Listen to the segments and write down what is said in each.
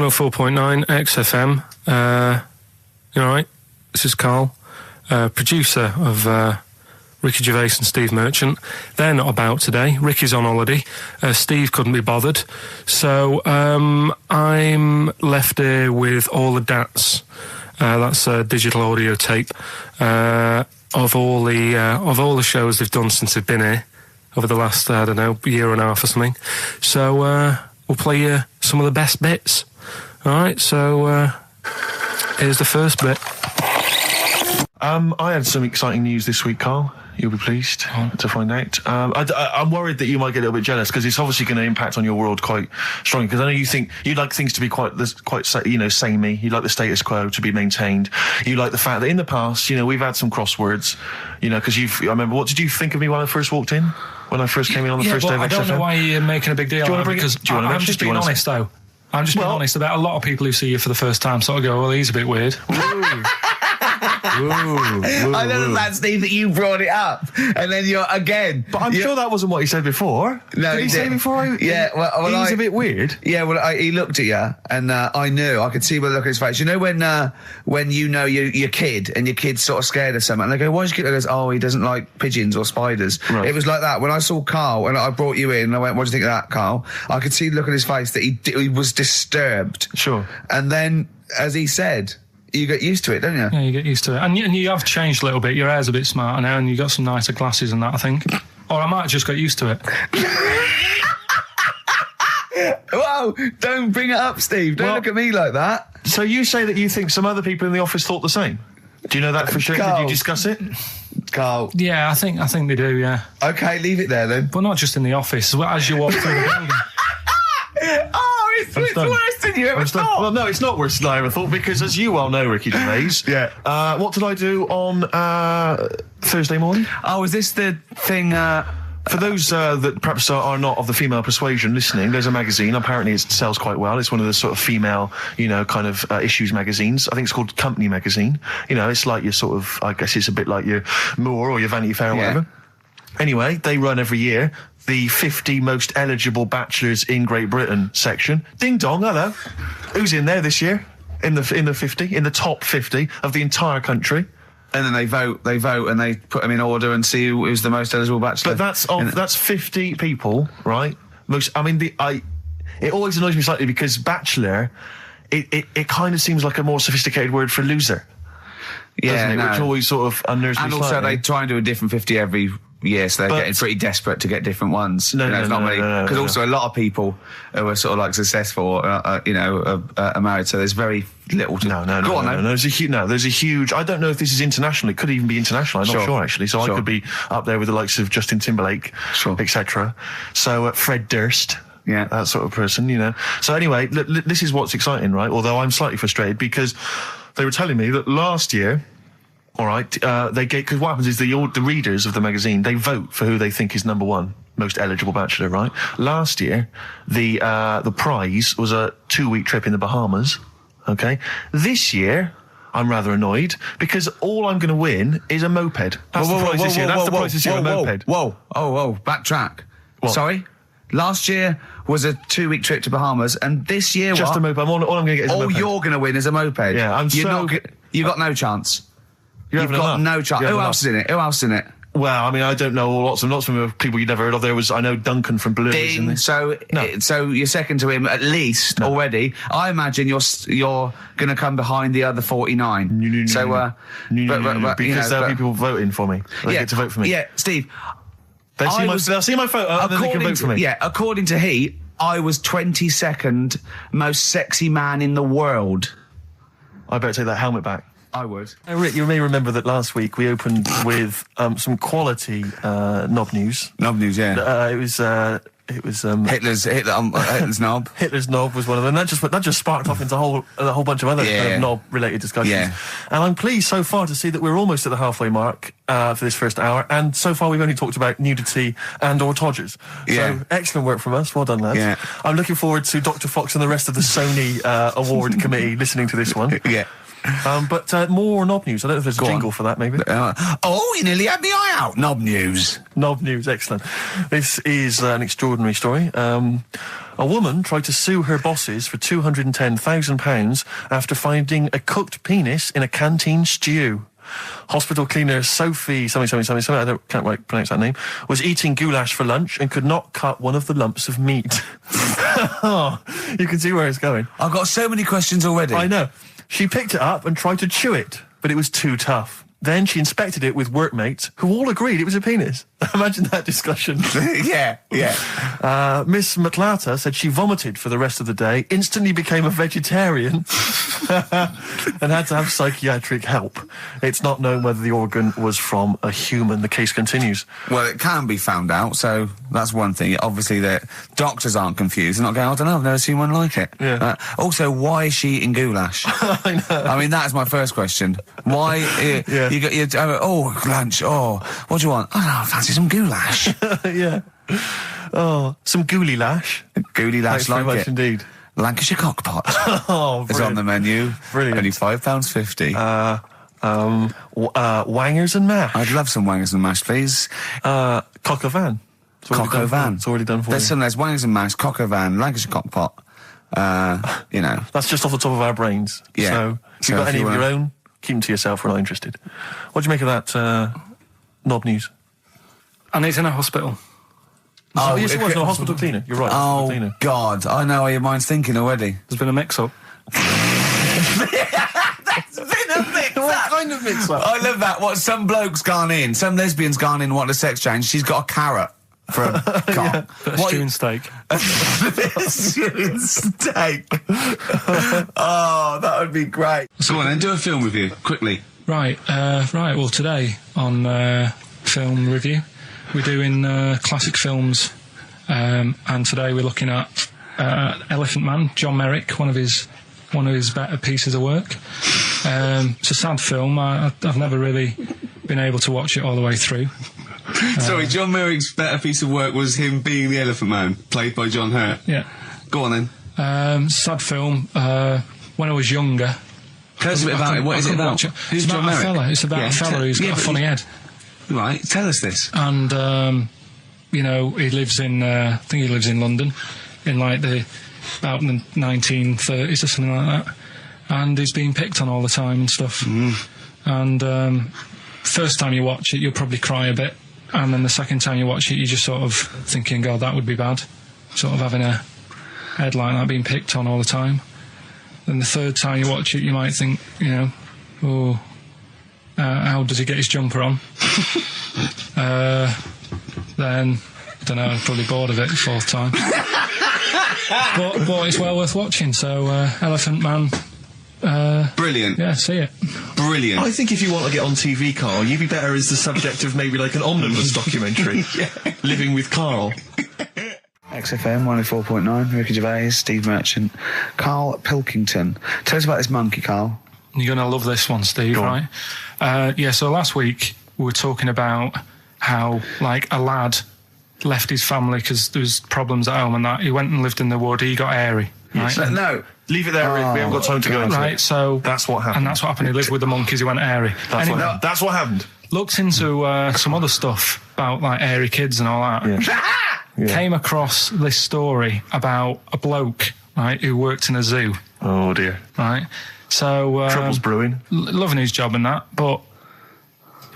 104.9 XFM. You all right? This is Karl, producer of Ricky Gervais and Steve Merchant. They're not about today. Ricky's on holiday. Steve couldn't be bothered. So I'm left here with all the DATs. That's a digital audio tape of all the shows they've done since they've been here over the last, I don't know, year and a half or something. So we'll play you some of the best bits. All right, so here's the first bit. I had some exciting news this week, Karl. You'll be pleased to find out. I'm worried that you might get a little bit jealous because it's obviously going to impact on your world quite strongly. Because I know you think you'd like things to be quite, samey. You like the status quo to be maintained. You like the fact that in the past, we've had some crosswords. Because I remember. What did you think of me when I first walked in? When I first came in on the first day of XFM? I don't know why you're making a big deal out of it, because I'm just being honest, though. I'm just being honest about a lot of people who see you for the first time sort of go, well, he's a bit weird. I know that, Steve, that you brought it up, and then you're again. But I'm sure that wasn't what he said before. No, did he say before? Well, he's a bit weird. Yeah, well, he looked at you, and I knew. I could see by the look on his face. You know when you know your kid, and your kid's sort of scared of something, and they go, "Why's your kid?" He goes, "Oh, he doesn't like pigeons or spiders." Right. It was like that when I saw Karl, and I brought you in, and I went, "What do you think of that, Karl?" I could see the look on his face that he was disturbed. Sure. And then, as he said, you get used to it, don't you? Yeah, you get used to it. And you have changed a little bit. Your hair's a bit smarter now, and you got some nicer glasses and that, I think. Or I might have just got used to it. Whoa, don't bring it up, Steve. Don't look at me like that. So you say that you think some other people in the office thought the same? Do you know that for sure? Karl. Did you discuss it? Karl. Yeah, I think they do, yeah. Okay, leave it there then. But not just in the office, as you walk through the building. It's worse than you ever thought. Well, no, it's not worse than I ever thought, because as you well know, Ricky Gervais, what did I do on Thursday morning? Oh, is this the thing... For those that perhaps are not of the female persuasion listening, there's a magazine. Apparently it sells quite well. It's one of the sort of female, issues magazines. I think it's called Company Magazine. It's like your sort of, I guess it's a bit like your Moore or your Vanity Fair or whatever. Anyway, they run every year the 50 most eligible bachelors in Great Britain section. Ding dong, hello. Who's in there this year? In the 50, in the top 50 of the entire country. And then they vote, and they put them in order and see who's the most eligible bachelor. But that's 50 people, right? It always annoys me slightly because bachelor, it kind of seems like a more sophisticated word for loser. Yeah, doesn't it? Which always sort of unnerves me slightly. And also they try and do a different 50 every year, so they're getting pretty desperate to get different ones. No, because also a lot of people who are sort of like successful, are married, so there's very little to... No. There's a huge... I don't know if this is international. It could even be international. I'm not sure, actually. So I could be up there with the likes of Justin Timberlake, etc. So Fred Durst... Yeah, that sort of person, So anyway, this is what's exciting, right? Although I'm slightly frustrated because they were telling me that last year, all right, because what happens is the readers of the magazine, they vote for who they think is number one most eligible bachelor, right? Last year, the prize was a 2-week trip in the Bahamas. Okay, this year, I'm rather annoyed because all I'm going to win is a moped. That's the prize this year. That's the prize this year, a moped. Whoa, backtrack. What? Sorry? Last year was a 2-week trip to Bahamas, and this year just a moped. All I'm going to get is a moped. All you're going to win is a moped. Yeah, you've got no chance. You've got no chance. Who else is in it? Well, I mean, I don't know lots of people you've never heard of. I know Duncan from Blue. Ding. So you're second to him at least already. I imagine you're going to come behind the other 49. Because there'll be people voting for me. They get to vote for me. Yeah, Steve. They'll see my photo and then they can vote for me. Yeah, according to Heat, I was 22nd most sexy man in the world. I better take that helmet back. I would. Rick, you may remember that last week we opened with some quality knob news. Knob news, yeah. It was Hitler's knob. Hitler's knob was one of them. That just sparked off into a whole bunch of other kind of knob-related discussions. Yeah. And I'm pleased so far to see that we're almost at the halfway mark for this first hour. And so far we've only talked about nudity and/or Todgers. Yeah. So excellent work from us. Well done, lads. Yeah. I'm looking forward to Dr. Fox and the rest of the Sony award committee listening to this one. Yeah. But more knob news. I don't know if there's a jingle for that, maybe. You nearly had the eye out. Knob news. Knob news, excellent. This is an extraordinary story. A woman tried to sue her bosses for £210,000 after finding a cooked penis in a canteen stew. Hospital cleaner Sophie, something, I can't quite pronounce that name, was eating goulash for lunch and could not cut one of the lumps of meat. Oh, you can see where it's going. I've got so many questions already. I know. She picked it up and tried to chew it, but it was too tough. Then she inspected it with workmates, who all agreed it was a penis. Imagine that discussion. Yeah. Miss Matlata said she vomited for the rest of the day, instantly became a vegetarian, and had to have psychiatric help. It's not known whether the organ was from a human. The case continues. Well, it can be found out, so that's one thing. Obviously, the doctors aren't confused. They're not going, I don't know, I've never seen one like it. Yeah. Also, why is she eating goulash? I know. I mean, that's my first question. Why? Yeah. Lunch. What do you want? I don't know, I fancy some goulash. Yeah. Oh, some gooly lash. Gooly lash, Thanks very much it. Indeed. Lancashire cockpot. Oh, is on the menu. Brilliant. Only £5.50. Wangers and mash. I'd love some wangers and mash, please. Coq au vin. Coq au vin. It's already done for There's you. there's wangers and mash, coq au vin, Lancashire cockpot. That's just off the top of our brains. Yeah. So if So you've got if any you of your wanna- own, keep them to yourself. We're not interested. What do you make of that knob news? And he's in a hospital. Oh, yes, it was. it- No, hospital cleaner. You're right. Hospital Oh, cleaner. God. I know how your mind's thinking already. There's been a mix-up. That's been a mix What kind of mix-up? I love that. What, some bloke's gone in, some lesbian's gone in wanting a sex change. She's got a carrot for a cock. Bit of stew and steak. Stewing steak. Oh, that would be great. So on then, do a film review, quickly. Right. Well, today on film review, we're doing classic films, and today we're looking at Elephant Man, John Merrick, one of his better pieces of work. It's a sad film. I've never really been able to watch it all the way through. Sorry, John Merrick's better piece of work was him being the Elephant Man, played by John Hurt. Yeah. Go on then. Sad film. When I was younger. Tell us a bit about it. What is it about? Who's John Merrick? It's about a fella who's got a funny head. Right, tell us this. And, he lives in, I think he lives in London, in like about the 1930s or something like that. And he's being picked on all the time and stuff. And first time you watch it, you'll probably cry a bit. And then the second time you watch it, you're just sort of thinking, God, that would be bad. Sort of having a head like that being picked on all the time. Then the third time you watch it, you might think, how does he get his jumper on? Then, I don't know, I'm probably bored of it the fourth time. but it's well worth watching, so Elephant Man. Brilliant. Yeah, see it. Brilliant. I think if you want to get on TV, Carl, you'd be better as the subject of maybe like an omnibus documentary. Living with Carl. XFM 104.9, Ricky Gervais, Steve Merchant, Karl Pilkington. Tell us about this monkey, Carl. You're going to love this one, Steve, right? So last week we were talking about how, like, a lad left his family because there was problems at home and that. He went and lived in the wood. He got airy, right? No. Leave it there, Rick. We haven't got time to go into Right, it. so... That's what happened. And that's what happened. He lived with the monkeys. He went airy. That's what happened. Looked into some other stuff about, like, airy kids and all that. Yeah. Came across this story about a bloke, right, who worked in a zoo, Oh, dear. right? So... Trouble's brewing. Loving his job and that, but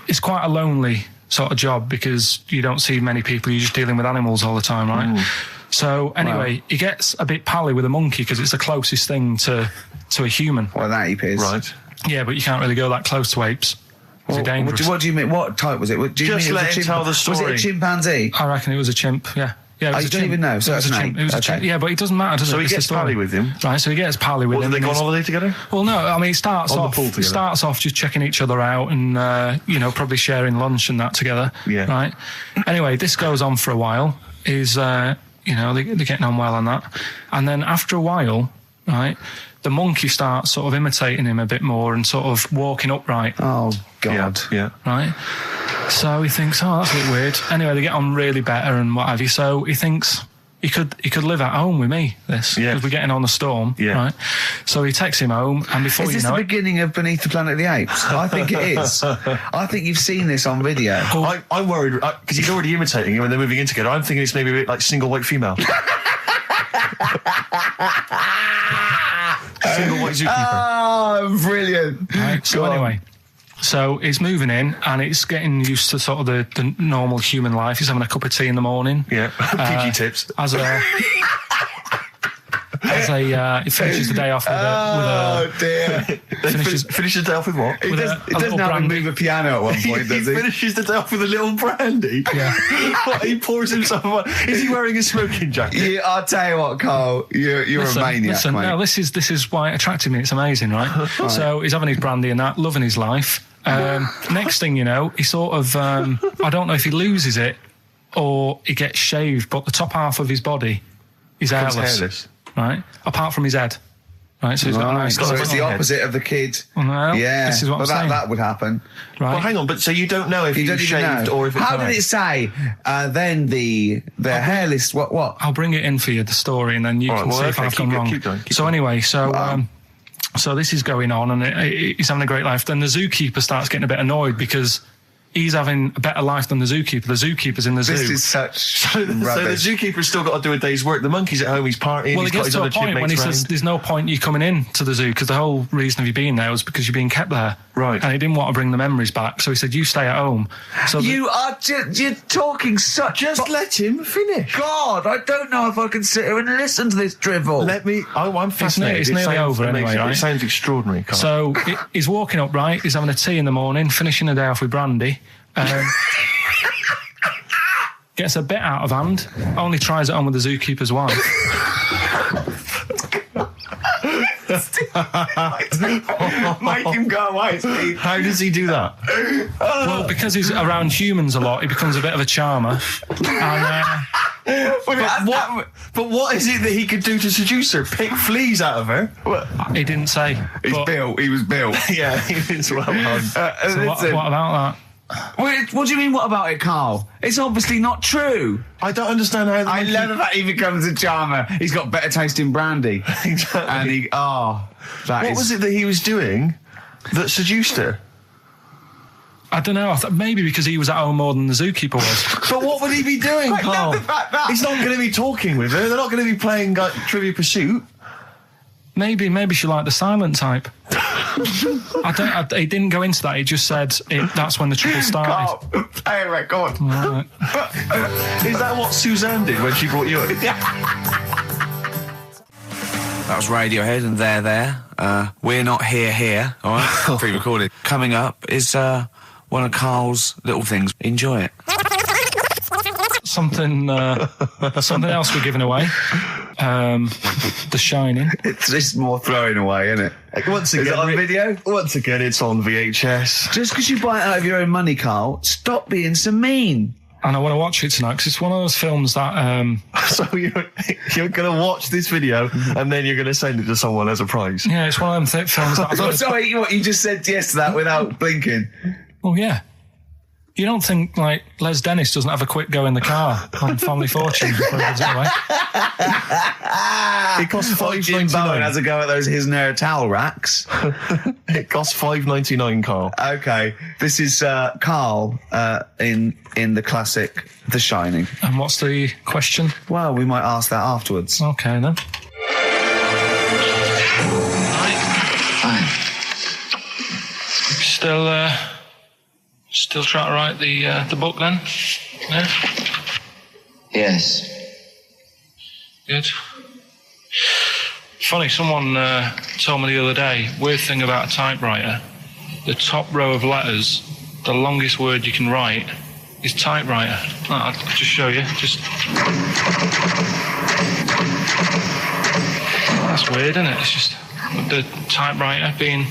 it's quite a lonely sort of job because you don't see many people. You're just dealing with animals all the time, right? So anyway, he gets a bit pally with a monkey because it's the closest thing to a human. Well, that ape is. Right. Yeah, but you can't really go that close to apes. It's dangerous. What do you mean? What type was it? Do you Just mean let him tell the story. Was it a chimpanzee? I reckon it was a chimp, yeah. Yeah, it was You a don't chimp. even know, so it was it's a an chimp. ape. It was a Okay. chimp. Yeah, but it doesn't matter, does it? So he It's the gets story. pally with him. Right, so he gets pally with What, him. do they go on and holiday together? Well, no, I mean, it starts On the off. pool together. Starts off just checking each other out and probably sharing lunch and that together. Yeah. Right. Anyway, this goes on for a while. They're getting on well on that, and then after a while, right, the monkey starts sort of imitating him a bit more and sort of walking upright. Oh, God. Yeah. Right. So he thinks, oh, that's a bit weird. Anyway, they get on really better and what have you. So he thinks he could live at home with me. Because we're getting on a storm. Yeah. Right. So he takes him home, and before Is you this know the it... beginning of Beneath the Planet of the Apes? I think it is. I think you've seen this on video. I'm worried, because he's already imitating him and they're moving in together. I'm thinking it's maybe a bit like Single White Female. Single White Zookeeper. Oh, brilliant. Right, so anyway, so he's moving in, and it's getting used to sort of the normal human life. He's having a cup of tea in the morning. Yeah, PG tips. He finishes the day off with a Finishes the day off with what? He doesn't have to move a piano at one point, does he? Finishes the day off with a little brandy. Yeah. He pours himself on. Is he wearing a smoking jacket? Yeah, I'll tell you what, Carl, you're a maniac, mate. No, this is why it attracted me. It's amazing, right? So he's having his brandy and that, loving his life. Next thing you know, he sort of, I don't know if he loses it or he gets shaved, but the top half of his body is hairless. Right? Apart from his head. Right, so he's got a nice... So it's the opposite of the kid. Well, yeah, this is what I'm saying. That would happen. Right. Well, hang on, but so you don't know if he was shaved or if it's How did it say, then the hairless... What? I'll bring it in for you, the story, and then you can see if I've gone wrong. Keep going. Anyway, so this is going on, and he's having a great life. Then the zookeeper starts getting a bit annoyed because he's having a better life than the zookeeper. The zookeeper's in the zoo. This is such So the zookeeper's still got to do a day's work. The monkey's at home, he's partying, well, he's it gets got his to a other point when he chipmates says there's no point you coming in to the zoo because the whole reason of you being there was because you're being kept there. Right. And he didn't want to bring the memories back, so he said, you stay at home. So you're talking such... Just let him finish. God, I don't know if I can sit here and listen to this drivel. I'm fascinated. It's nearly over anyway, right? It sounds extraordinary, Carl. So he's walking up, right? He's having a tea in the morning, finishing the day off with brandy. Gets a bit out of hand, only tries it on with the zookeeper's wife. Make him go away, Steve. How does he do that? Well, because he's around humans a lot, he becomes a bit of a charmer. And, But what is it that he could do to seduce her? Pick fleas out of her? he didn't say. He was built. Yeah, he's well done. So what about that? What do you mean, what about it, Carl? It's obviously not true. I don't understand how... I love the fact he becomes a charmer. He's got better taste in brandy. Exactly. And what was it that he was doing that seduced her? I don't know. I thought maybe because he was at home more than the zookeeper was. But what would he be doing, Carl? He's not going to be talking with her. They're not going to be playing like, Trivia Pursuit. Maybe she liked the silent type. He didn't go into that. He just said that's when the trouble started. Carl, play a record. Right. Is that what Suzanne did when she brought you in? That was Radiohead, and they're there. We're not here. All right, pre-recorded. Coming up is one of Carl's little things. Enjoy it. Something else we're giving away. The Shining. It's just more throwing away, isn't it? Once again, is it on video? Once again, it's on VHS. Just because you buy it out of your own money, Carl, stop being so mean. And I want to watch it tonight because it's one of those films that... So you're going to watch this video and then you're going to send it to someone as a prize? Yeah, it's one of them films that... Sorry, you just said yes to that without blinking. Well, yeah. You don't think, like, Les Dennis doesn't have a quick go in the car on Family Fortune before he gives it away? It costs Jim Bowen has $5.99. a go at those his and her towel racks. It costs $5.99, Carl. Okay, this is Carl in the classic The Shining. And what's the question? Well, we might ask that afterwards. Okay, then. Fine. Still trying to write the book, then? Yeah? Yes. Good. Funny, someone told me the other day, weird thing about a typewriter, the top row of letters, the longest word you can write is typewriter. I'll just show you. That's weird, isn't it? It's just the typewriter being...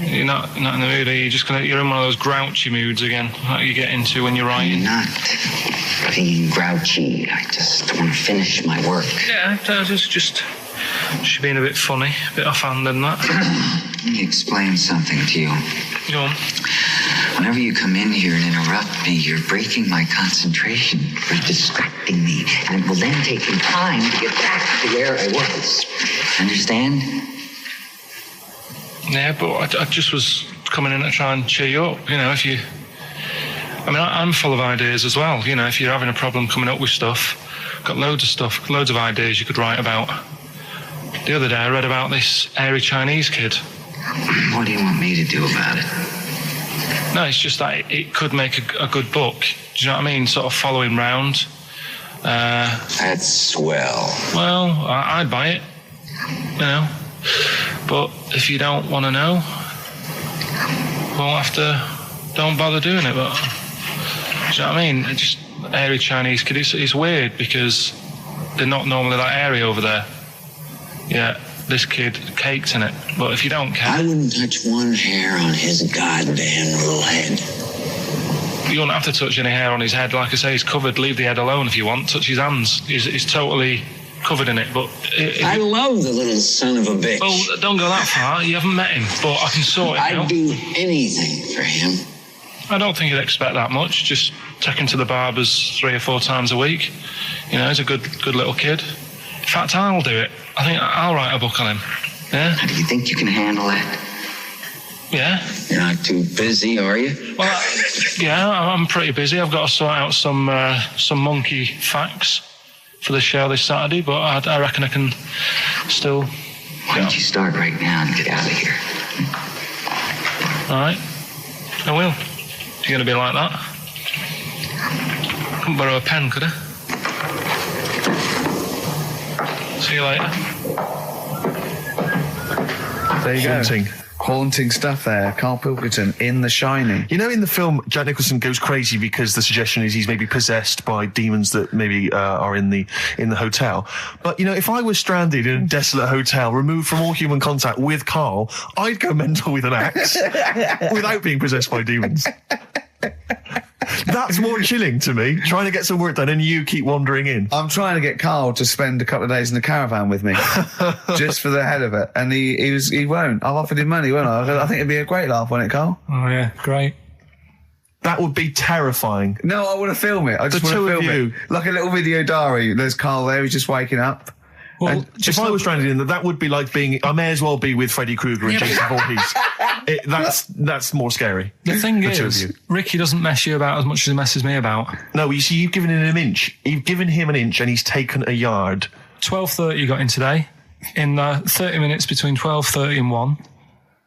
You're not in the mood, are you? You're in one of those grouchy moods again, like you get into when you're writing. I'm not being grouchy. I just want to finish my work. Yeah, just being a bit funny, a bit offhand and that. Let me explain something to you. Go on. Whenever you come in here and interrupt me, you're breaking my concentration. You're distracting me. And it will then take me time to get back to where I was. Understand? Yeah, but I just was coming in to try and cheer you up. You know, if you... I mean, I'm full of ideas as well. You know, if you're having a problem coming up with stuff, got loads of stuff, loads of ideas you could write about. The other day I read about this airy Chinese kid. What do you want me to do about it? No, it's just that it could make a good book. Do you know what I mean? Sort of following round. That's swell. Well, I'd buy it. You know. But if you don't want to know, we'll have to... Don't bother doing it, but... Do you know what I mean? It's just airy Chinese kid. It's weird because they're not normally that airy over there. Yeah, this kid caked in it. But if you don't care... I wouldn't touch one hair on his goddamn little head. You don't have to touch any hair on his head. Like I say, he's covered. Leave the head alone if you want. Touch his hands. He's totally covered in it. But I love the little son of a bitch. Well, don't go that far. You haven't met him. But I can sort it out. I'd do anything for him. I don't think he'd expect that much. Just take him to the barbers 3 or 4 times a week. You know, he's a good little kid. In fact, I'll do it. I think I'll write a book on him. Yeah? Do you think you can handle that? Yeah. You're not too busy, are you? Well, yeah, I'm pretty busy. I've got to sort out some monkey facts for the show this Saturday, but I reckon I can still... Why don't you start right now and get out of here? All right. I will. You're going to be like that. Couldn't borrow a pen, could I? See you later. There you Haunting. go. Haunting stuff there. Karl Pilkington in The Shining. You know, in the film, Jack Nicholson goes crazy because the suggestion is he's maybe possessed by demons that maybe are in the hotel. But, you know, if I was stranded in a desolate hotel, removed from all human contact with Karl, I'd go mental with an axe without being possessed by demons. That's more chilling to me, trying to get some work done and you keep wandering in. I'm trying to get Karl to spend a couple of days in the caravan with me, just for the hell of it. And he won't. I've offered him money, won't I? I think it'd be a great laugh, wouldn't it, Karl? Oh, yeah, great. That would be terrifying. No, I want to film it. I just want to film it. Like a little video diary. There's Karl there, he's just waking up. Well, if I was stranded in that would be like being... I may as well be with Freddy Krueger and Jason Voorhees. That's more scary. The thing is, Ricky doesn't mess you about as much as he messes me about. No, you see, you've given him an inch. You've given him an inch and he's taken a yard. 12:30 you got in today. In 30 minutes between 12:30 and 1.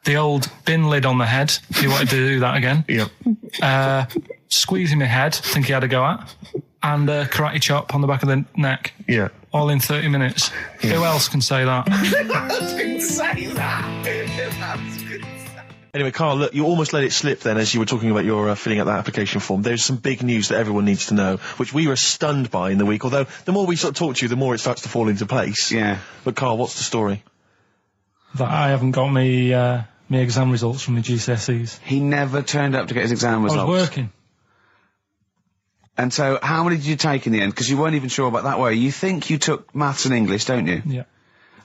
The old bin lid on the head. He wanted to do that again. Yeah. Squeezing my head, think he had a go at. And karate chop on the back of the neck. Yeah. All in 30 minutes. Yeah. Who else can say that? Anyway, Karl, look, you almost let it slip then as you were talking about your filling out that application form. There's some big news that everyone needs to know, which we were stunned by in the week, although the more we sort of talk to you, the more it starts to fall into place. Yeah. But Karl, what's the story? That I haven't got me exam results from the GCSEs. He never turned up to get his exam results. I was working. And so, how many did you take in the end? Because you weren't even sure about that, were you? You think you took maths and English, don't you? Yeah.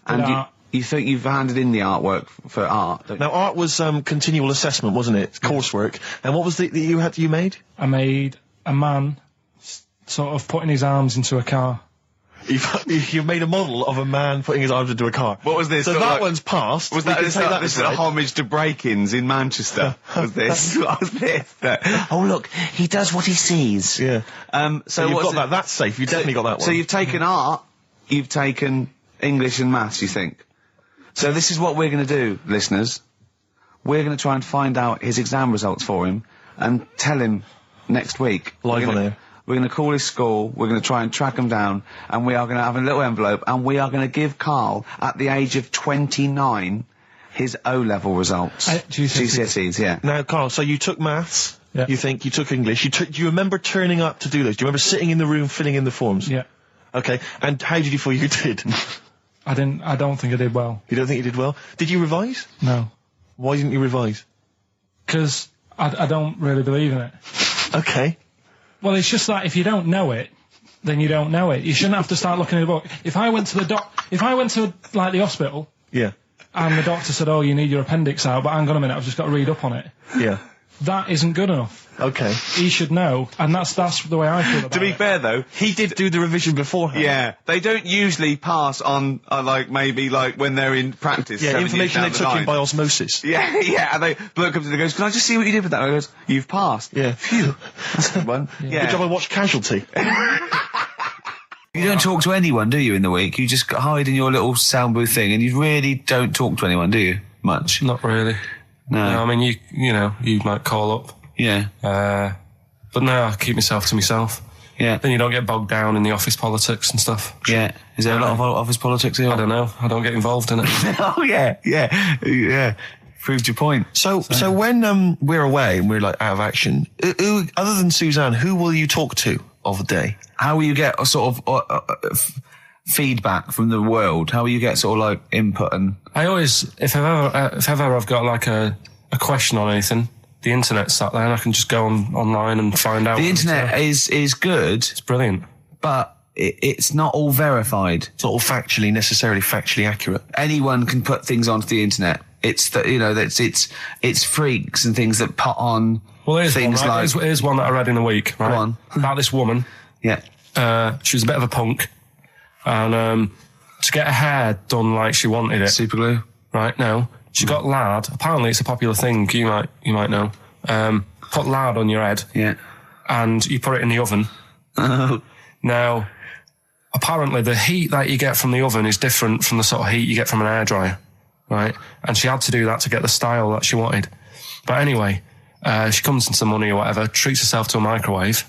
And you think you've handed in the artwork for art, don't you? Now, art was continual assessment, wasn't it? Coursework. And what was it that you made? I made a man sort of putting his arms into a car. You've made a model of a man putting his arms into a car. What was this? So that one's passed. Was that this a homage to break-ins in Manchester? Was this? What was this? Oh, look, he does what he sees. Yeah. So you've got that. That's safe. You've definitely got that one. So you've taken art, you've taken English and maths, you think? So this is what we're going to do, listeners. We're going to try and find out his exam results for him and tell him next week. Live on air. We're going to call his school, we're going to try and track him down, and we are going to have a little envelope, and we are going to give Karl, at the age of 29, his O-level results. GCSEs, yeah. Now, Karl, so you took maths, yeah. You think, you took English, do you remember turning up to do those? Do you remember sitting in the room filling in the forms? Yeah. Okay, and how did you feel you did? I don't think I did well. You don't think you did well? Did you revise? No. Why didn't you revise? Because I don't really believe in it. Okay. Well, it's just that if you don't know it, then you don't know it. You shouldn't have to start looking at the book. If I went to like the hospital, yeah, and the doctor said, "Oh, you need your appendix out," but hang on a minute, I've just got to read up on it. Yeah. that isn't good enough. Okay. He should know, and that's the way I feel about it. To be fair, though, He did do the revision beforehand. yeah, they don't usually pass on, maybe, when they're in practice. Yeah, 7 information years they down took the in line. by osmosis. Yeah, and they bloke comes in and goes, "Can I just see what you did with that?" And I goes, "You've passed." Yeah. Phew, that's a good one. Yeah. Good job I watched Casualty. You don't talk to anyone, do you, in the week? You just hide in your little sound booth thing, and you really don't talk to anyone, do you? Much? Not really. No. I mean, you might call up. Yeah. But no, I keep myself to myself. Yeah. Then you don't get bogged down in the office politics and stuff. Yeah. Is there a lot of office politics here? I don't know. I don't get involved in it. Oh, yeah. Proved your point. So when we're away and we're out of action, who, other than Suzanne, who will you talk to of the day? How will you get a sort of feedback from the world? How will you get sort of input and... I always, if ever I've got a question on anything, the internet's sat there and I can just go online and find out. The internet is good. It's brilliant. But it's not all verified. It's not all necessarily factually accurate. Anyone can put things onto the internet. It's it's freaks and things that put on things like... Here's one that I read in a week, right? Go on. About this woman. Yeah. She was a bit of a punk. And to get her hair done like she wanted it. Super glue. Right, no. She got lard. Apparently it's a popular thing, you might know. Put lard on your head. Yeah. And you put it in the oven. Now, apparently the heat that you get from the oven is different from the sort of heat you get from an hairdryer. Right? And she had to do that to get the style that she wanted. But anyway, she comes into money or whatever, treats herself to a microwave.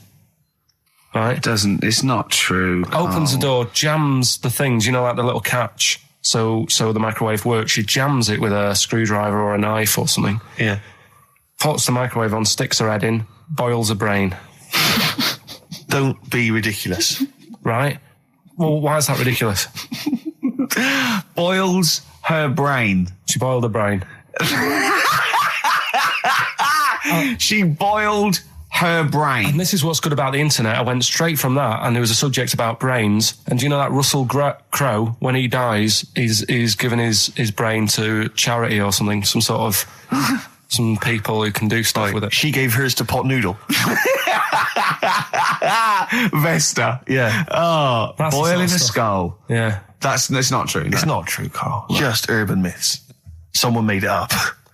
Right? It's not true. Opens the door, jams the things, like the little catch. So the microwave works. She jams it with a screwdriver or a knife or something. Yeah. Puts the microwave on, sticks her head in, boils her brain. Don't be ridiculous. Right? Well, why is that ridiculous? Boils her brain. She boiled her brain. She boiled her brain. And this is what's good about the internet. I went straight from that, and there was a subject about brains. And do you know that Russell Crowe, when he dies, he's given his brain to charity or something, some sort of some people who can do stuff with it. She gave hers to Pot Noodle. Vesta. Yeah. Oh, That's boiling the a sort of skull. Yeah. That's not true. It's not true, Carl. Just urban myths. Someone made it up.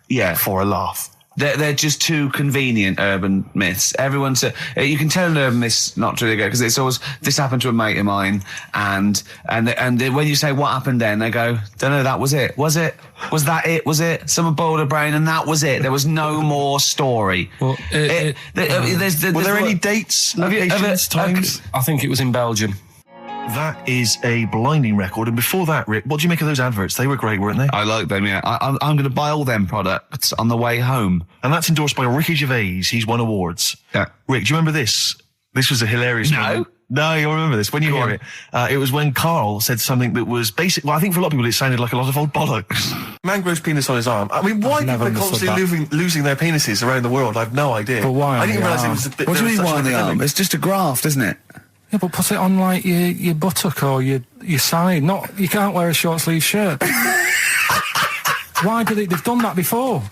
Yeah. For a laugh. They're just too convenient urban myths. Everyone's you can tell an urban myth's not true because it's always this happened to a mate of mine, and when you say what happened then, they go, don't know, that was it. Was it? Was that it? Was it? Someone boiled a brain and that was it. There was no more story. Well, Were there any dates, locations, times? I think it was in Belgium. That is a blinding record. And before that, Rick, what do you make of those adverts? They were great, weren't they? I like them, yeah. I'm going to buy all them products on the way home. And that's endorsed by Ricky Gervais. He's won awards. Yeah. Rick, do you remember this? This was a hilarious moment. No, you'll remember this when you hear it. It was when Karl said something that was basic. Well, I think for a lot of people it sounded like a lot of old bollocks. Man grows penis on his arm. I mean, why people are constantly losing their penises around the world? I have no idea. But why? I didn't realise it was a bit. What do you mean why on the arm? It's just a graft, isn't it? Yeah, but put it on like your buttock or your side. You can't wear a short sleeve shirt. Why do they've done that before?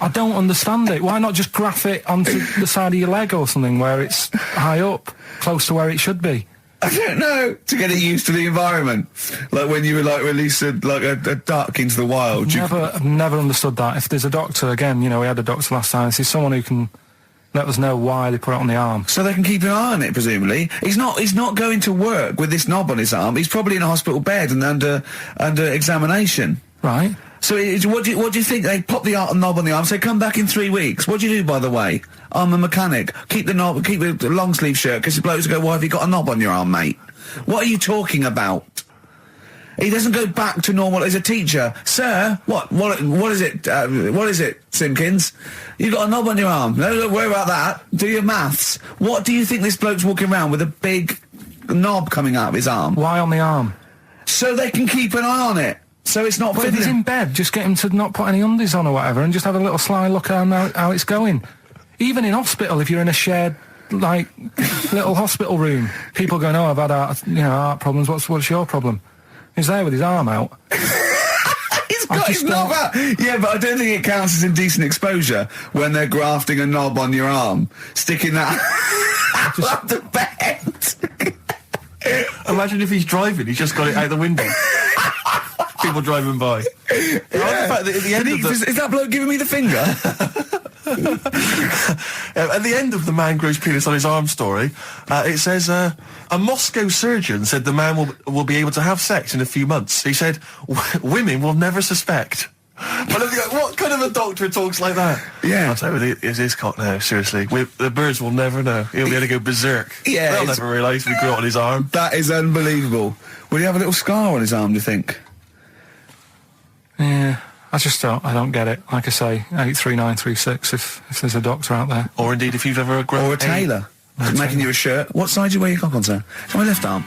I don't understand it. Why not just graph it onto the side of your leg or something where it's high up, close to where it should be? I don't know. To get it used to the environment, like when you were released a duck into the wild. I've never understood that. If there's a doctor, again, we had a doctor last time. There's someone who can let us know why they put it on the arm. So they can keep an eye on it, presumably. He's not going to work with this knob on his arm. He's probably in a hospital bed and under examination. Right. So what do you think? They pop the knob on the arm, say, come back in 3 weeks. What do you do, by the way? I'm a mechanic. Keep the long sleeve shirt, because the blokes go, why have you got a knob on your arm, mate? What are you talking about? He doesn't go back to normal as a teacher. Sir, what is it? What is it, Simpkins? You got a knob on your arm. No, don't worry about that. Do your maths. What do you think this bloke's walking around with a big knob coming out of his arm? Why on the arm? So they can keep an eye on it. So it's not... But if he's in bed, just get him to not put any undies on or whatever and just have a little sly look at how it's going. Even in hospital, if you're in a shared, little hospital room, people going, oh, I've had heart problems. What's your problem? He's there with his arm out. He's It's not that. Yeah, but I don't think it counts as indecent exposure when they're grafting a knob on your arm, sticking that up the bed. Imagine if he's driving, he's just got it out the window. People driving by. Yeah. The fact that at the end of the... Is that bloke giving me the finger? At the end of the man grows penis on his arm story, it says, a Moscow surgeon said the man will be able to have sex in a few months. He said, women will never suspect. But what kind of a doctor talks like that? Yeah. I'll tell you, it's his cock now, seriously. The birds will never know. He'll be able to go berserk. Yeah. They'll never realise we grew it on his arm. That is unbelievable. Will he have a little scar on his arm, do you think? Yeah, I don't get it. Like I say, 83936 if there's a doctor out there. Or indeed, if you've ever grown... Or a tailor. Making you a shirt. What side do you wear your cock on, sir? It's on my left arm.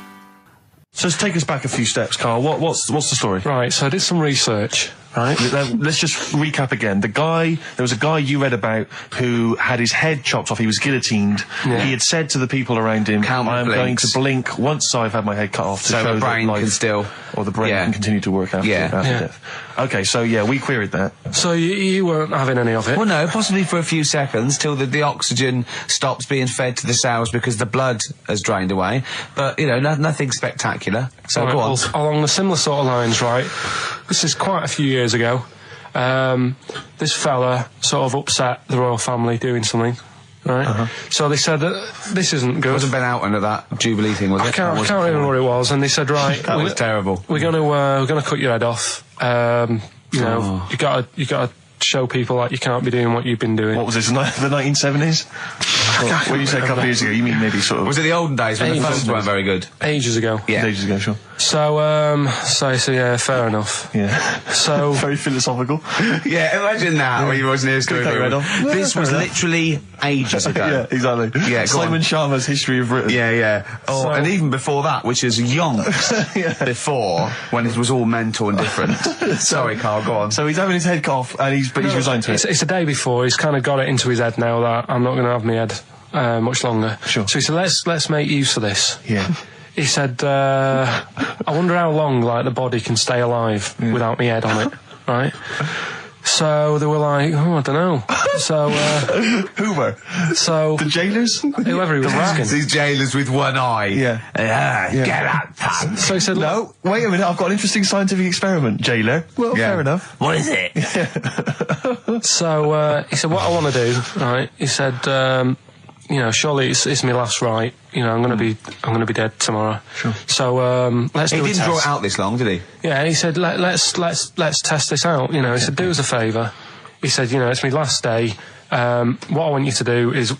So let's take us back a few steps, Carl. What's the story? Right, so I did some research, right? Let's just recap again. There was a guy you read about who had his head chopped off. He was guillotined. Yeah. He had said to the people around him, Count my I'm going blinks. to blink once I've had my head cut off to So show the brain that life, can still... or the brain Yeah. can continue to work after death. Okay, so yeah, we queried that. So you weren't having any of it? Well, no, possibly for a few seconds till the oxygen stops being fed to the cells because the blood has drained away. But, nothing spectacular. So Right, go on. well, along the similar sort of lines, right? This is quite a few years ago. This fella sort of upset the royal family doing something, right? So they said that this isn't good. Wasn't Ben Alton at that Jubilee thing, was it? I can't remember what it was, and they said, right, That was terrible. We're gonna cut your head off. You gotta show people like you can't be doing what you've been doing. What was this, the 1970s? When you say a couple of years ago, you mean maybe sort of... Was it the olden days when the phones weren't very good? Ages ago. Yeah. Ages ago, sure. So yeah, fair enough. Yeah. So Very philosophical. Yeah, imagine that when you watching the history. Cut your head off. This was literally ages ago. Yeah, exactly. Yeah, go Simon on. Sharma's History of Britain. Yeah. Oh, and even before that, which is yonks before, when it was all mental and different. Sorry, Carl, go on. So he's having his head cut off, and he's resigned to it. it's the day before. He's kind of got it into his head now that I'm not going to have my head much longer. Sure. So he said, let's make use of this. Yeah. He said, I wonder how long the body can stay alive without my head on it, right? So they were like, I don't know. So Hoover. so The jailers? whoever he was asking. These jailers with one eye. Yeah. Get out, pal. So he said, No, wait a minute, I've got an interesting scientific experiment, jailer. Well, Yeah. fair enough. What is it? So he said, what I want to do, right? He said, surely it's my last right. I'm going to be dead tomorrow. Sure. So let's He do a didn't test. draw it out this long, did he? Yeah, he said, let's test this out. He said, do us a favour. He said, it's my last day. What I want you to do is,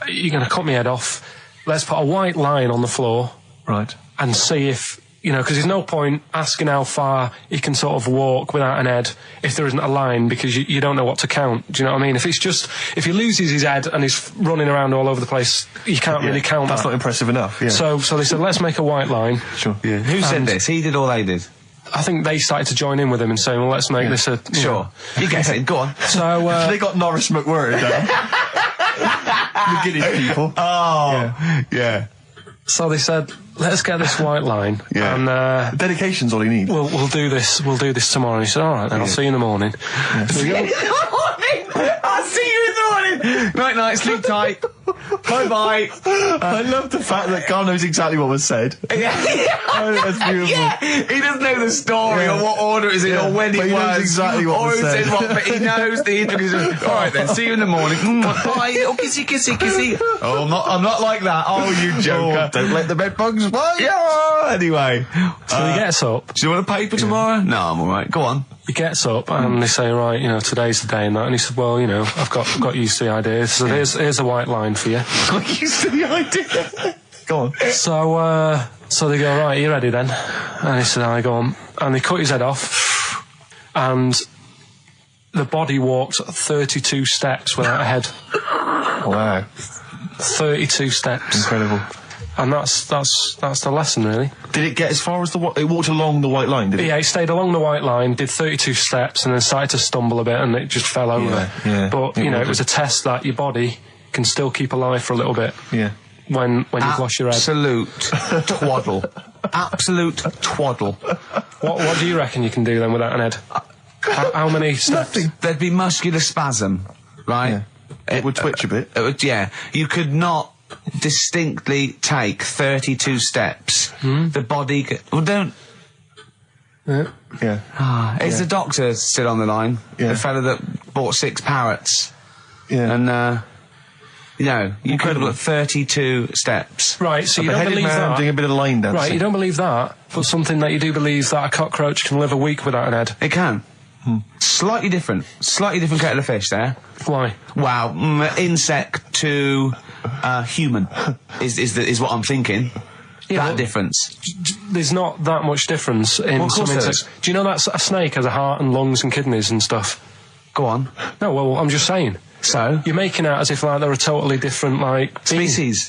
you're going to cut my head off. Let's put a white line on the floor. Right. And see if, because there's no point asking how far he can sort of walk without an head if there isn't a line, because you don't know what to count. Do you know what I mean? If he loses his head and he's running around all over the place, you can't really count That's that. not impressive enough, yeah. So they said, let's make a white line. Sure. Yeah. Who said And- this? He did or they did? I think they started to join in with him and saying, well, let's make this a... you know. You guess it. Go on. So, They got Norris McWhirter down. The Guinness people. Oh, yeah. so they said, let's get this white line. Yeah. And Dedication's all he needs. we'll do this tomorrow. And he said, all right, then I'll see you in the morning. So we go- I'll see you in the morning. Night, sleep tight. Bye. I love the fact that Carl knows exactly what was said. Oh, that's beautiful. Yeah, he doesn't know the story or what order it is in or when But it he was. knows exactly what or was who said. said what, but he knows the intricacies. All right then, see you in the morning. Bye, little kissy. Oh, I'm not like that. Oh, you joker. Don't let the bed bugs fly. Yeah, anyway. So he gets up. Do you want a paper tomorrow? No, I'm alright. Go on. He gets up and they say, right, today's the day and that. And he said, well, I've got used to the idea. So here's a white line for you. Got used to the idea. Go on. So they go, right, are you ready then? And he said, I go on. And they cut his head off. And the body walked 32 steps without a head. Wow. 32 steps. Incredible. And that's the lesson, really. Did it get as far as it walked along the white line, did it? Yeah, he stayed along the white line, did 32 steps, and then started to stumble a bit, and it just fell over. Yeah. But, it was a test that your body can still keep alive for a little bit Yeah. when you've lost your head. Absolute twaddle. Absolute twaddle. What do you reckon you can do then without an head? How many steps? There'd be muscular spasm, right? Yeah. It would twitch a bit. It would, yeah. You could not distinctly take 32 steps. The body... Well, don't... Yeah. Is the doctor still on the line? Yeah. The fella that bought 6 parrots. Yeah. And, you know, you could have got 32 steps. Right, so you don't Beheaded believe man that. doing a bit of line dancing. Right, you don't believe that, but something that you do believe that a cockroach can live a week without an head. It can. Slightly different kettle of fish there. Why? Wow, insect to human is what I'm thinking. Yeah, that difference. There's not that much difference in Well, of some course there insects. Do you know that a snake has a heart and lungs and kidneys and stuff? Go on. No, well, I'm just saying. So? You're making out as if like they're a totally different like Species.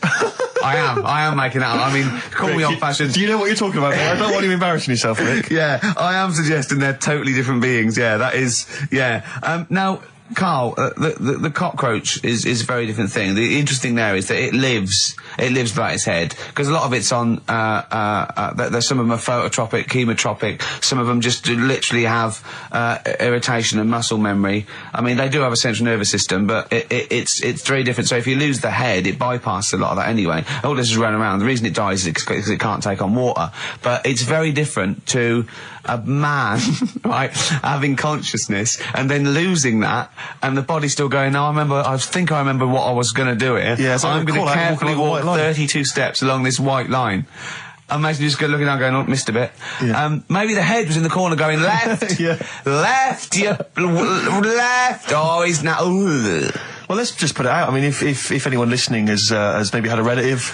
I am making that up. I mean, call me old-fashioned. Do you know what you're talking about? I don't want you embarrassing yourself, Rick. Yeah, I am suggesting they're totally different beings. Yeah, that is. Yeah. Now, Carl, the cockroach is a very different thing. The interesting there is that it lives without its head, because a lot of it's on. There's some of them are phototropic, chemotropic. Some of them just literally have irritation and muscle memory. I mean, they do have a central nervous system, but it's very different. So if you lose the head, it bypasses a lot of that anyway. All this is running around. The reason it dies is because it can't take on water. But it's very different to a man, right, having consciousness and then losing that, and the body still going, no, I think I remember what I was going to do here. Yeah, so I'm going to carefully walk 32 steps along this white line. Imagine you just looking down going, oh, missed a bit. Yeah. Maybe the head was in the corner going, left, left, left. Oh, he's now... Well, let's just put it out. I mean, if anyone listening has maybe had a relative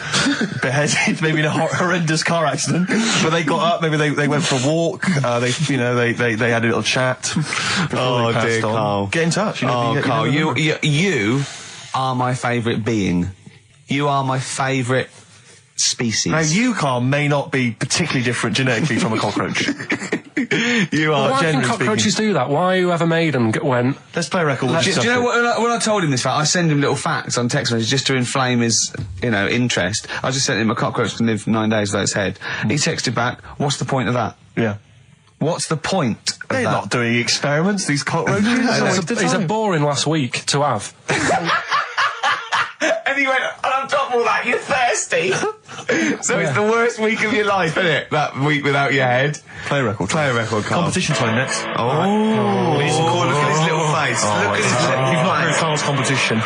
beheaded, maybe in a horrendous car accident, but they got up, maybe they went for a walk, they had a little chat before they passed on. Carl. Get in touch. Carl, you are my favourite being. You are my favourite species. Now, you, Carl, may not be particularly different genetically from a cockroach. You are. Why can cockroaches do that? Why whoever made them went... Let's play a record. Do you know what? When I told him this fact, I send him little facts on text messages just to inflame his, interest. I just sent him a cockroach can live 9 days without its head. He texted back, "What's the point of that? Yeah. What's the point of They're that?" not doing experiments, these cockroaches. He's a boring last week to have. And he went, and on top of all that, you're thirsty. So it's the worst week of your life, isn't it? That week without your head. Play a record. Carl. Competition time next. Oh, look at his little face. Look at his little You've not face. heard Carl's competition.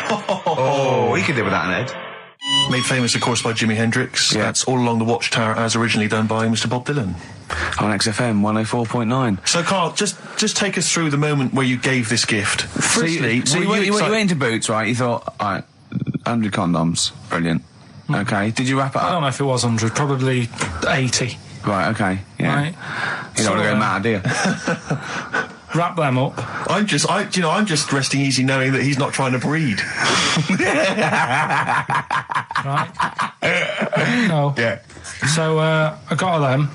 Oh, he could live without an head. Made famous, of course, by Jimi Hendrix. Yeah. That's All Along the Watchtower, as originally done by Mr. Bob Dylan. On XFM 104.9. So, Carl, just take us through the moment where you gave this gift. Firstly, So you went into Boots, right? You thought, all right, 100 condoms, brilliant. Okay, did you wrap it I up? don't know if it was 100, probably 80. Right, okay, yeah. Right. You don't want to go mad, do you? Wrap them up. I'm just resting easy knowing that he's not trying to breed. Right? No. Yeah. So I got her them.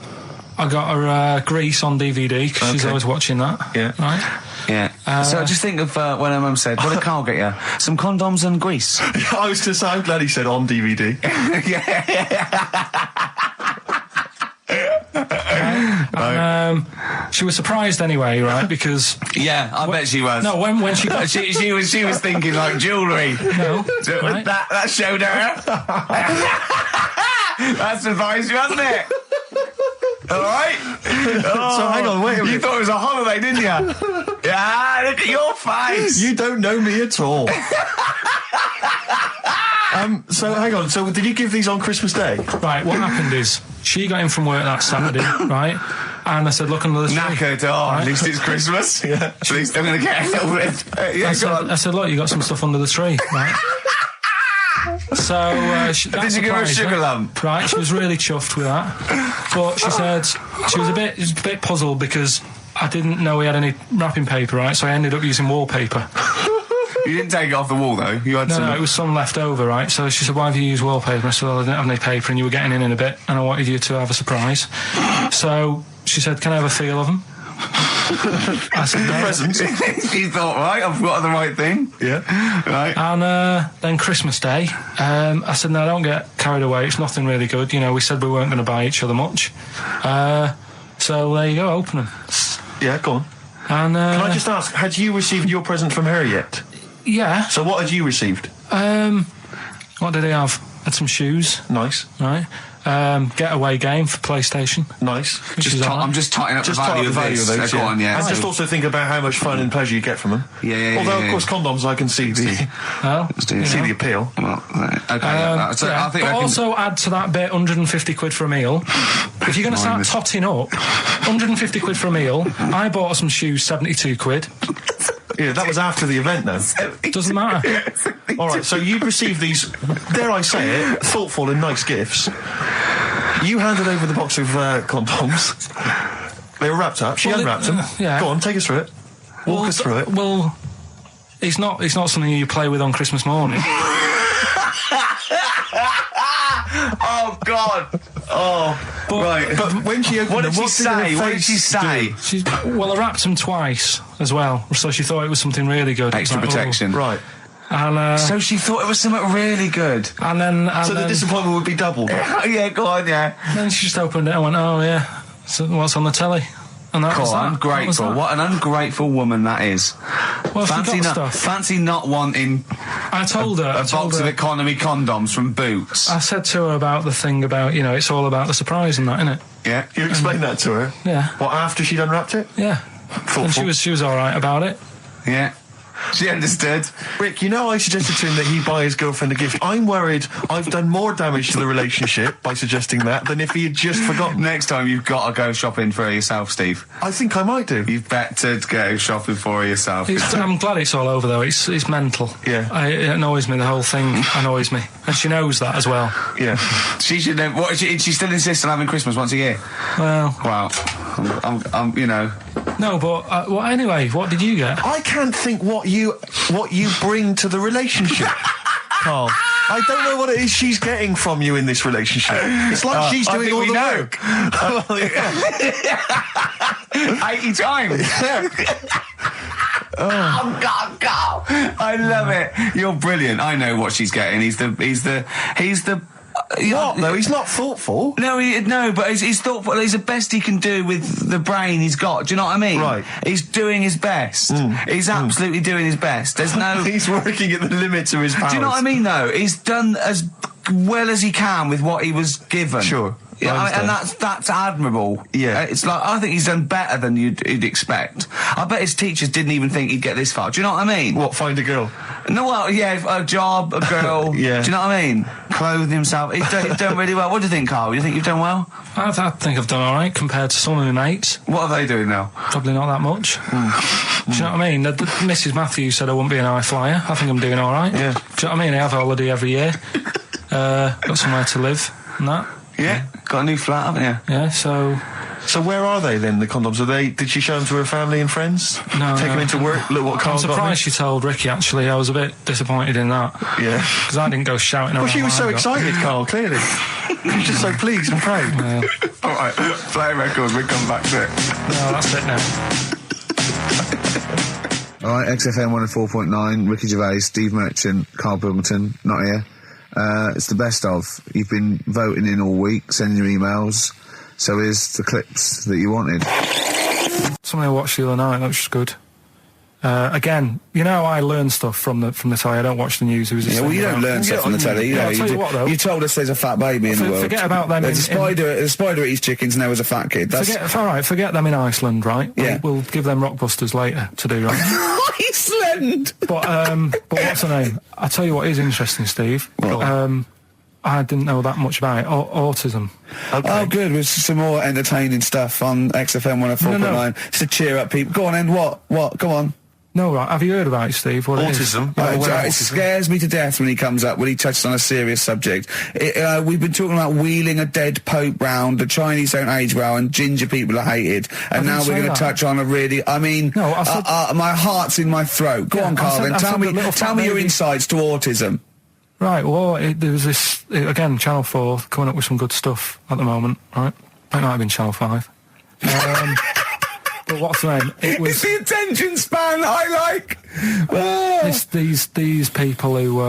I got her Grease on DVD because she's always watching that. Yeah. Right? Yeah. So just think of when her mum said, what did Carl get you? Some condoms and grease. I was just, I'm glad he said on DVD. And, she was surprised anyway, right? Because Yeah, I bet she was. no, when she got she was thinking like jewellery. no, So right? that showed her. That surprised you, hasn't it? All right. So hang on, wait a minute. You thought it was a holiday, didn't you? Yeah, look at your face. You don't know me at all. So hang on. So did you give these on Christmas Day? Right, what happened is she got in from work that Saturday, right? And I said, look under the tree. Knackered. Oh, at least it's Christmas. Yeah. At least I'm going to get a little bit. Yeah, I said, look, you got some stuff under the tree, right? So Did you give her a sugar lump? Right, she was really chuffed with that. But she said she was a bit puzzled because I didn't know we had any wrapping paper, right? So I ended up using wallpaper. You didn't take it off the wall, though. You had some... No, it was some left over, right? So she said, why have you used wallpaper? I said, well, I didn't have any paper and you were getting in a bit and I wanted you to have a surprise. So she said, can I have a feel of them? I said, no. Presents. She thought, right, I've got the right thing. Yeah. Right. And then Christmas Day, I said, no, don't get carried away. It's nothing really good. You know, we said we weren't going to buy each other much. So there you go, open them. Yeah, go on. And Can I just ask, had you received your present from her yet? yeah. So what had you received? What did he have? Had some shoes. Nice. Right. Getaway game for PlayStation. Nice. I'm just tightening up the value of this. Go on, yeah. And just also think about how much fun and pleasure you get from them. Although, of course, condoms, I can see the the appeal. Well, okay, so I think but also add to that bit 150 quid for a meal. If you're going to start totting up, 150 quid for a meal. I bought some shoes, 72 quid. Yeah, that was after the event, though. Doesn't matter. All right, so you received these, dare I say it, thoughtful and nice gifts. You handed over the box of condoms. They were wrapped up. She unwrapped them. Yeah. Go on, take us through it. Walk us through it. Well, it's not something you play with on Christmas morning. Oh God! Oh, right. But when she opened them, what did she say? I wrapped them twice as well, so she thought it was something really good. Extra protection, right? And so she thought it was something really good. And then the disappointment would be doubled. Yeah, go on, yeah. Then she just opened it and went, "Oh yeah, so what's on the telly?" And that was that. Ungrateful. What an ungrateful woman that is. Well, fancy not wanting. I told her a box of economy condoms from Boots. I said to her about the thing about, it's all about the surprise and that, innit? Yeah. You explained that to her? Yeah. What, after she'd unwrapped it? Yeah. Thoughtful. And she was all right about it. Yeah. She understood. Rick, I suggested to him that he buy his girlfriend a gift. I'm worried I've done more damage to the relationship by suggesting that than if he had just forgotten. Next time you've got to go shopping for her yourself, Steve. I think I might do. You've better go shopping for her yourself. I'm glad it's all over, though. It's mental. Yeah. It annoys me. The whole thing annoys me. And she knows that as well. Yeah. She should know. She still insists on having Christmas once a year? Well. Wow. I'm No, but anyway, what did you get? I can't think what you bring to the relationship, Carl. I don't know what it is she's getting from you in this relationship. It's like she's doing all the work. 80 times. Oh God! I love it. You're brilliant. I know what she's getting. He's the. What? No, he's not thoughtful. No, but he's thoughtful. He's the best he can do with the brain he's got. Do you know what I mean? Right. He's doing his best. He's absolutely doing his best. There's no. He's working at the limits of his powers. Do you know what I mean? Though he's done as well as he can with what he was given. Sure. Yeah, and that's admirable. Yeah. It's like, I think he's done better than you'd expect. I bet his teachers didn't even think he'd get this far. Do you know what I mean? What, find a girl? No, well, yeah, a job, a girl. Yeah. Do you know what I mean? Clothe himself. He's done really well. What do you think, Carl? You think you've done well? I think I've done all right compared to some of my mates. What are they doing now? Probably not that much. Do you know what I mean? Mrs. Matthews said I wouldn't be an high flyer. I think I'm doing all right. Yeah. Do you know what I mean? I have a holiday every year. Got somewhere to live and that. Yeah. Got a new flat, haven't you? Yeah, so where are they then, the condoms? Did she show them to her family and friends? No. Take them into work? Look what Carl I'm surprised she told Ricky, actually. I was a bit disappointed in that. Yeah. Because I didn't go shouting around. Well, she was so excited, Carl, clearly. She was just so pleased and proud. Yeah. All right, play records, we'll come back to it. No, that's it now. All right, XFM 104.9, Ricky Gervais, Steve Merchant, Karl Pilkington, not here. It's the best of. You've been voting in all week, sending your emails. So here's the clips that you wanted. Something I watched the other night, that was just good. Again, I learn stuff from the telly. I don't watch the news. Well, you don't learn stuff from the telly. I'll tell you what, though. You told us there's a fat baby in the world. Forget about them. There's a spider eats chickens and there was a fat kid. Forget them in Iceland, right? Yeah. We'll give them Rockbusters later to do, right? Iceland! But what's her name? I tell you what is interesting, Steve. I didn't know that much about it. Autism. Okay. Oh, good. With some more entertaining stuff on XFM 104.9. Just to cheer up people. Go on, and what? Go on. No, right. Have you heard about it, Steve? What autism? It scares me to death when he comes up, when he touches on a serious subject. We've been talking about wheeling a dead pope round, the Chinese don't age well, and ginger people are hated. And now we're going to touch on a really... I mean, no, I said, my heart's in my throat. Go on, Carl, then. Tell me your insights to autism. Right, well, there was this... Again, Channel 4 coming up with some good stuff at the moment, right? It might have been Channel 5. But what's the name? It's the attention span I like. It's these people who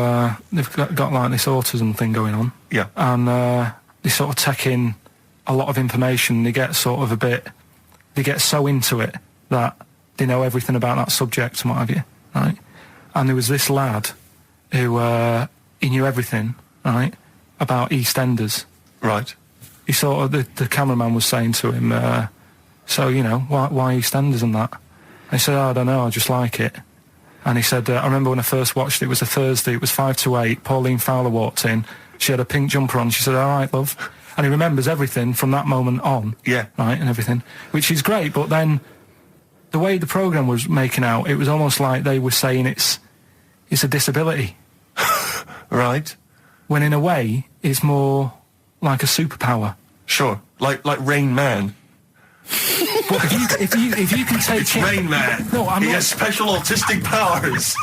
they've got like this autism thing going on. Yeah. And they sort of take in a lot of information. They get sort of they get so into it that they know everything about that subject and what have you, right? And there was this lad who, he knew everything, right, about EastEnders. Right. He sort of, the cameraman was saying to him, so, you know, why EastEnders and that? And he said, I don't know, I just like it. And he said, I remember when I first watched it, it was a Thursday, it was 5 to 8, Pauline Fowler walked in, she had a pink jumper on, she said, all right, love. And he remembers everything from that moment on. Yeah. Right, and everything, which is great, but then the way the programme was making out, it was almost like they were saying it's a disability. Right. When in a way, it's more like a superpower. Sure. Like Rain Man. But if you can take It's Rain Man. No, I'm he not. has special autistic powers.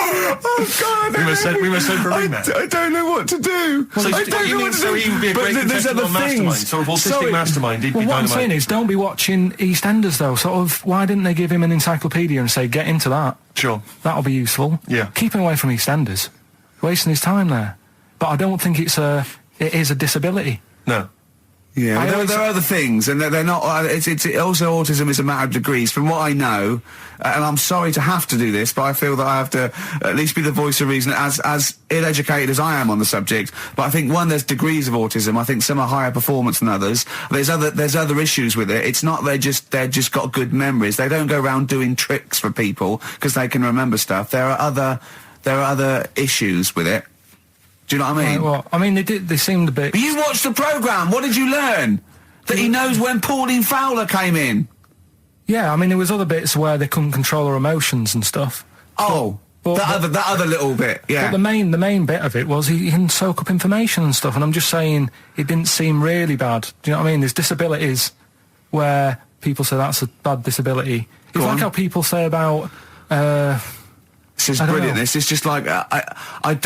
Oh God! We must send for Rain Man. I don't know what to do. So I you don't know mean what to so do. he would be a But great there's contestant other on Mastermind, things. sort of autistic Sorry. Mastermind. He'd be Well, what I'm dynamite. saying is, don't be watching EastEnders though. Sort of, why didn't they give him an encyclopedia and say, get into that? Sure. That'll be useful. Yeah. Keep him away from EastEnders. Wasting his time there. But I don't think it is a disability. No. Yeah, I but always- there are other things, and they're not. It's also autism is a matter of degrees. From what I know, and I'm sorry to have to do this, but I feel that I have to at least be the voice of reason, as ill-educated as I am on the subject. But I think there's degrees of autism. I think some are higher performance than others. There's other issues with it. It's not they're just got good memories. They don't go around doing tricks for people because they can remember stuff. There are other issues with it. Do you know what I mean? Well, I mean, they seemed a bit... But you watched the programme. What did you learn? That he knows when Pauline Fowler came in. Yeah, I mean, there was other bits where they couldn't control her emotions and stuff. Oh, But- that other little bit, yeah. But the main bit of it was he can soak up information and stuff, and I'm just saying it didn't seem really bad. Do you know what I mean? There's disabilities where people say that's a bad disability. It's Go like on. how people say about... This is I don't brilliant. know. This is just like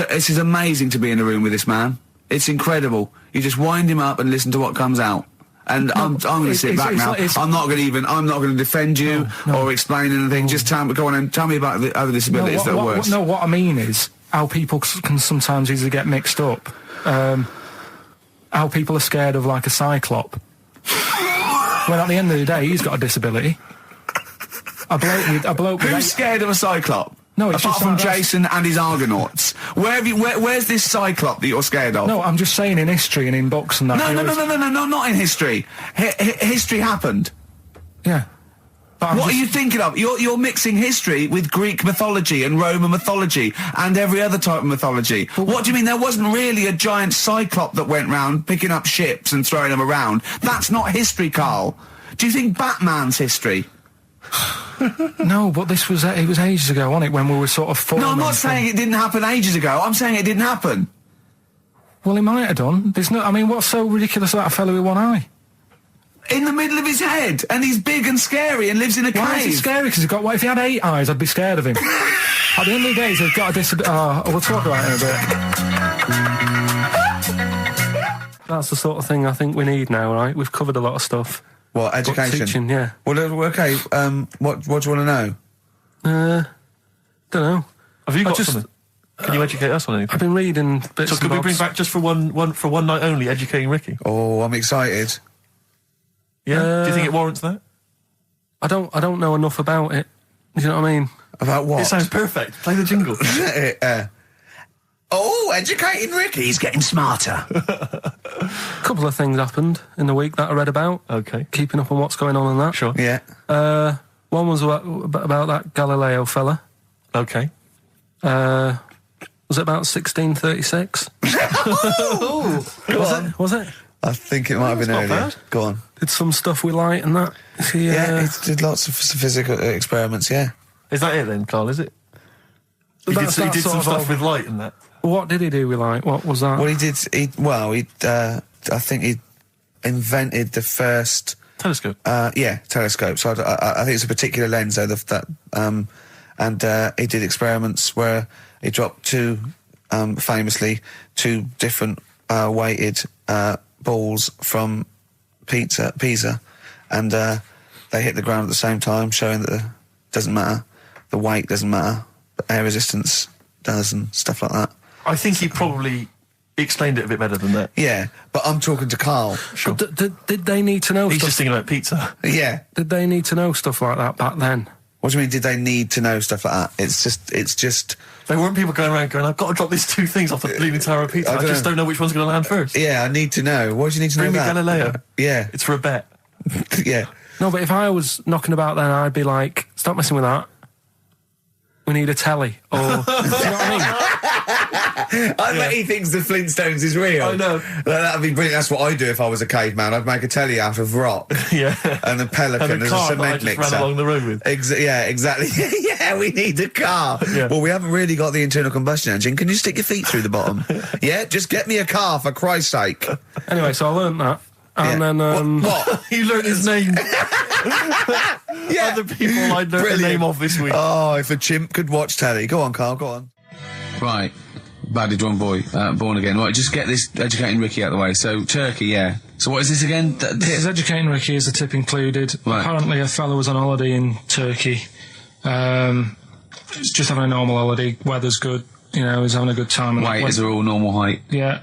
this is amazing to be in a room with this man. It's incredible. You just wind him up and listen to what comes out. And I'm going to sit back now. I'm not going to defend you or explain anything. Just go on and tell me about the other disabilities that are worse. What I mean is how people can sometimes easily get mixed up. How people are scared of like a cyclop. When at the end of the day, he's got a disability. A bloke with Who's scared of a cyclop? No, it's apart just from like that's- Jason and his Argonauts. Where's this cyclop that you're scared of? No, I'm just saying in history and in books and that. No, not in history. History happened. Yeah. But What are you thinking of? You're mixing history with Greek mythology and Roman mythology and every other type of mythology. What do you mean there wasn't really a giant cyclop that went round picking up ships and throwing them around? That's not history, Carl. Do you think Batman's history? No, but this was it was ages ago, wasn't it? When we were sort of No, I'm not saying it didn't happen ages ago. I'm saying it didn't happen. Well, it might have done. There's no. I mean, what's so ridiculous about a fellow with one eye? In the middle of his head, and he's big and scary and lives in a Why is he cave. scary? Because he's got. What if he had 8 eyes? I'd be scared of him. At the end of the day, he's got a disability. Oh, we'll talk about it in a bit. That's the sort of thing I think we need now, right? We've covered a lot of stuff. What, education? Teaching, yeah. Well, okay. What do you want to know? Don't know. Have you got just- something? Can you educate us on anything? I've been reading bits So and could we bobs. bring back just for one night only, educating Ricky? Oh, I'm excited. Yeah. Do you think it warrants that? I don't know enough about it. Do you know what I mean? About what? It sounds perfect. Play the jingle. Educating Ricky. He's getting smarter. A couple of things happened in the week that I read about. Okay. Keeping up on what's going on and that. Sure. Yeah. One was about that Galileo fella. Okay. Was it about 1636? Was it? I think it might have been not earlier. bad. Go on. Did some stuff with light and that. Is he, Yeah, he did lots of physical experiments, yeah. Is that it then, Carl? Is it? He did That's some sort of stuff with light and that. What did he do with light? What was that? Well, I think he invented the first... Telescope. Telescope. So I think it's a particular lens, though, and he did experiments where he dropped famously two different weighted balls from Pisa, and they hit the ground at the same time, showing that it doesn't matter, the weight doesn't matter, but air resistance does and stuff like that. I think he probably He explained it a bit better than that. Yeah, but I'm talking to Carl. Sure. Did they need to know He's stuff? just thinking about pizza. Yeah. Did they need to know stuff like that back then? What do you mean, did they need to know stuff like that? It's just... There weren't people going around going, I've got to drop these 2 things off the Bleeding Tower of Pizza. I just don't know which one's going to land first. Yeah, I need to know. Why do you need to Bring me know that? Galileo. Yeah. It's for a bet. Yeah. No, but if I was knocking about then, I'd be like, stop messing with that. We need a telly. Or, do you know what I mean? I bet he thinks the Flintstones is real. I know. That'd be brilliant. That's what I'd do if I was a caveman. I'd make a telly out of rock. Yeah. And a pelican And a as car a that I cement just mixer. ran along the road with. Yeah, exactly. Yeah, we need a car. Yeah. Well, we haven't really got the internal combustion engine. Can you stick your feet through the bottom? Yeah, just get me a car, for Christ's sake. Anyway, so I learned that. And Yeah. then, What? He learned his name. Yeah. Other people I learned the Brilliant. name of this week. Oh, if a chimp could watch telly. Go on, Carl, go on. Right. Badly drawn boy, born again. Right, just get this educating Ricky out of the way. So, Turkey, yeah. So what is this again? This is educating Ricky, is the tip included. Right. Apparently a fellow was on holiday in Turkey. He's just having a normal holiday. Weather's good. You know, he's having a good time. Weight is all normal height. Yeah.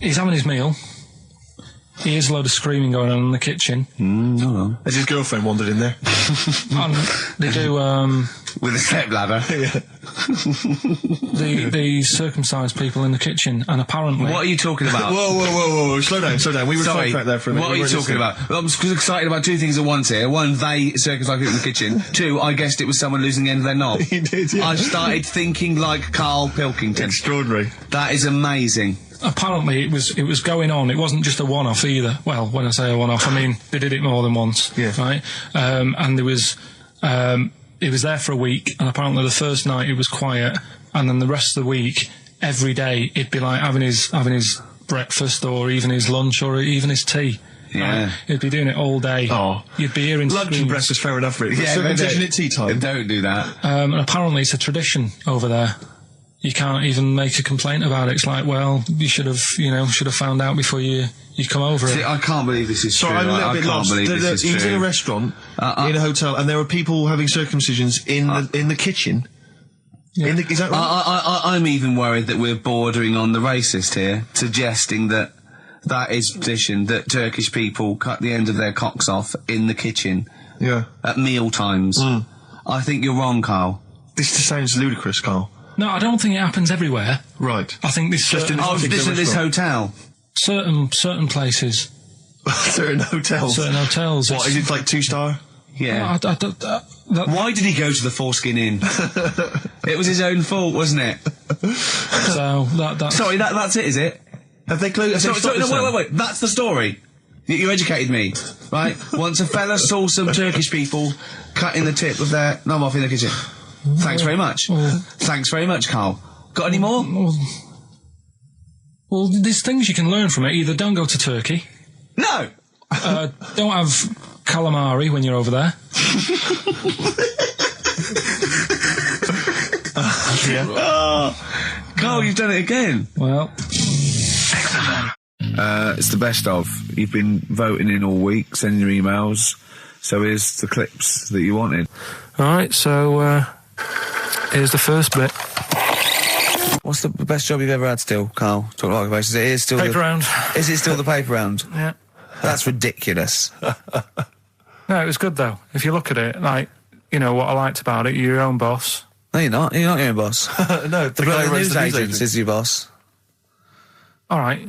He's having his meal. He hears a load of screaming going on in the kitchen. No. As his girlfriend wandered in there. And they do, With a step ladder. the circumcised people in the kitchen, and apparently... What are you talking about? Whoa. Slow down. We were Sorry, sidetracked there for a minute. what are you talking about? I'm excited about 2 things at once here. One, they circumcised people in the kitchen. 2, I guessed it was someone losing the end of their knob. He did, yeah. I started thinking like Karl Pilkington. Extraordinary. That is amazing. Apparently it was going on. It wasn't just a one-off either. Well, when I say a one-off, I mean they did it more than once. Yeah. Right. And there was it was there for a week, and apparently the first night it was quiet, and then the rest of the week, every day it'd be like having his breakfast, or even his lunch, or even his tea. Yeah. Right? He'd be doing it all day. Oh. You'd be hearing Lunch and screams. breakfast, fair enough, really. Yeah, Circumcision at tea time. Don't do that. And apparently it's a tradition over there. You can't even make a complaint about it. It's like, well, you should have found out before you come over See, it. I can't believe this is Sorry, true. I'm a little I bit can't lost. believe this is He was true. in a restaurant, in a hotel, and there were people having circumcisions in the kitchen. Yeah. Is that right? I'm even worried that we're bordering on the racist here, suggesting that is tradition, that Turkish people cut the end of their cocks off in the kitchen Yeah. at meal times. I think you're wrong, Carl. This just sounds ludicrous, Carl. No, I don't think it happens everywhere. Right. I think this Just in certain, this This is this hotel. certain places, Certain hotels. certain hotels. What, is it like 2-star? Yeah. that, Why did he go to the Foreskin Inn? It was his own fault, wasn't it? so that Sorry, that's it, is it? Have they closed? Sorry, no, wait. That's the story. You educated me, right? Once a fella saw some Turkish people cutting the tip of their knob off in the kitchen. Thanks very much. Thanks very much, Carl. Got any more? Well, there's things you can learn from it. Either don't go to Turkey, No. don't have calamari when you're over there. Carl, you've done it again. Well, It's the best of. You've been voting in all week, sending your emails. So here's the clips that you wanted. all right. So here's the first bit. What's the best job you've ever had still, Carl? Talk like basis. It is still Paper the, round. Is it still the paper round? Yeah. That's ridiculous. No, it was good though. If you look at it, like, you know what I liked about it, you're your own boss. No, you're not. You're not your own boss. No, The guy who runs news the agent is your boss. All right.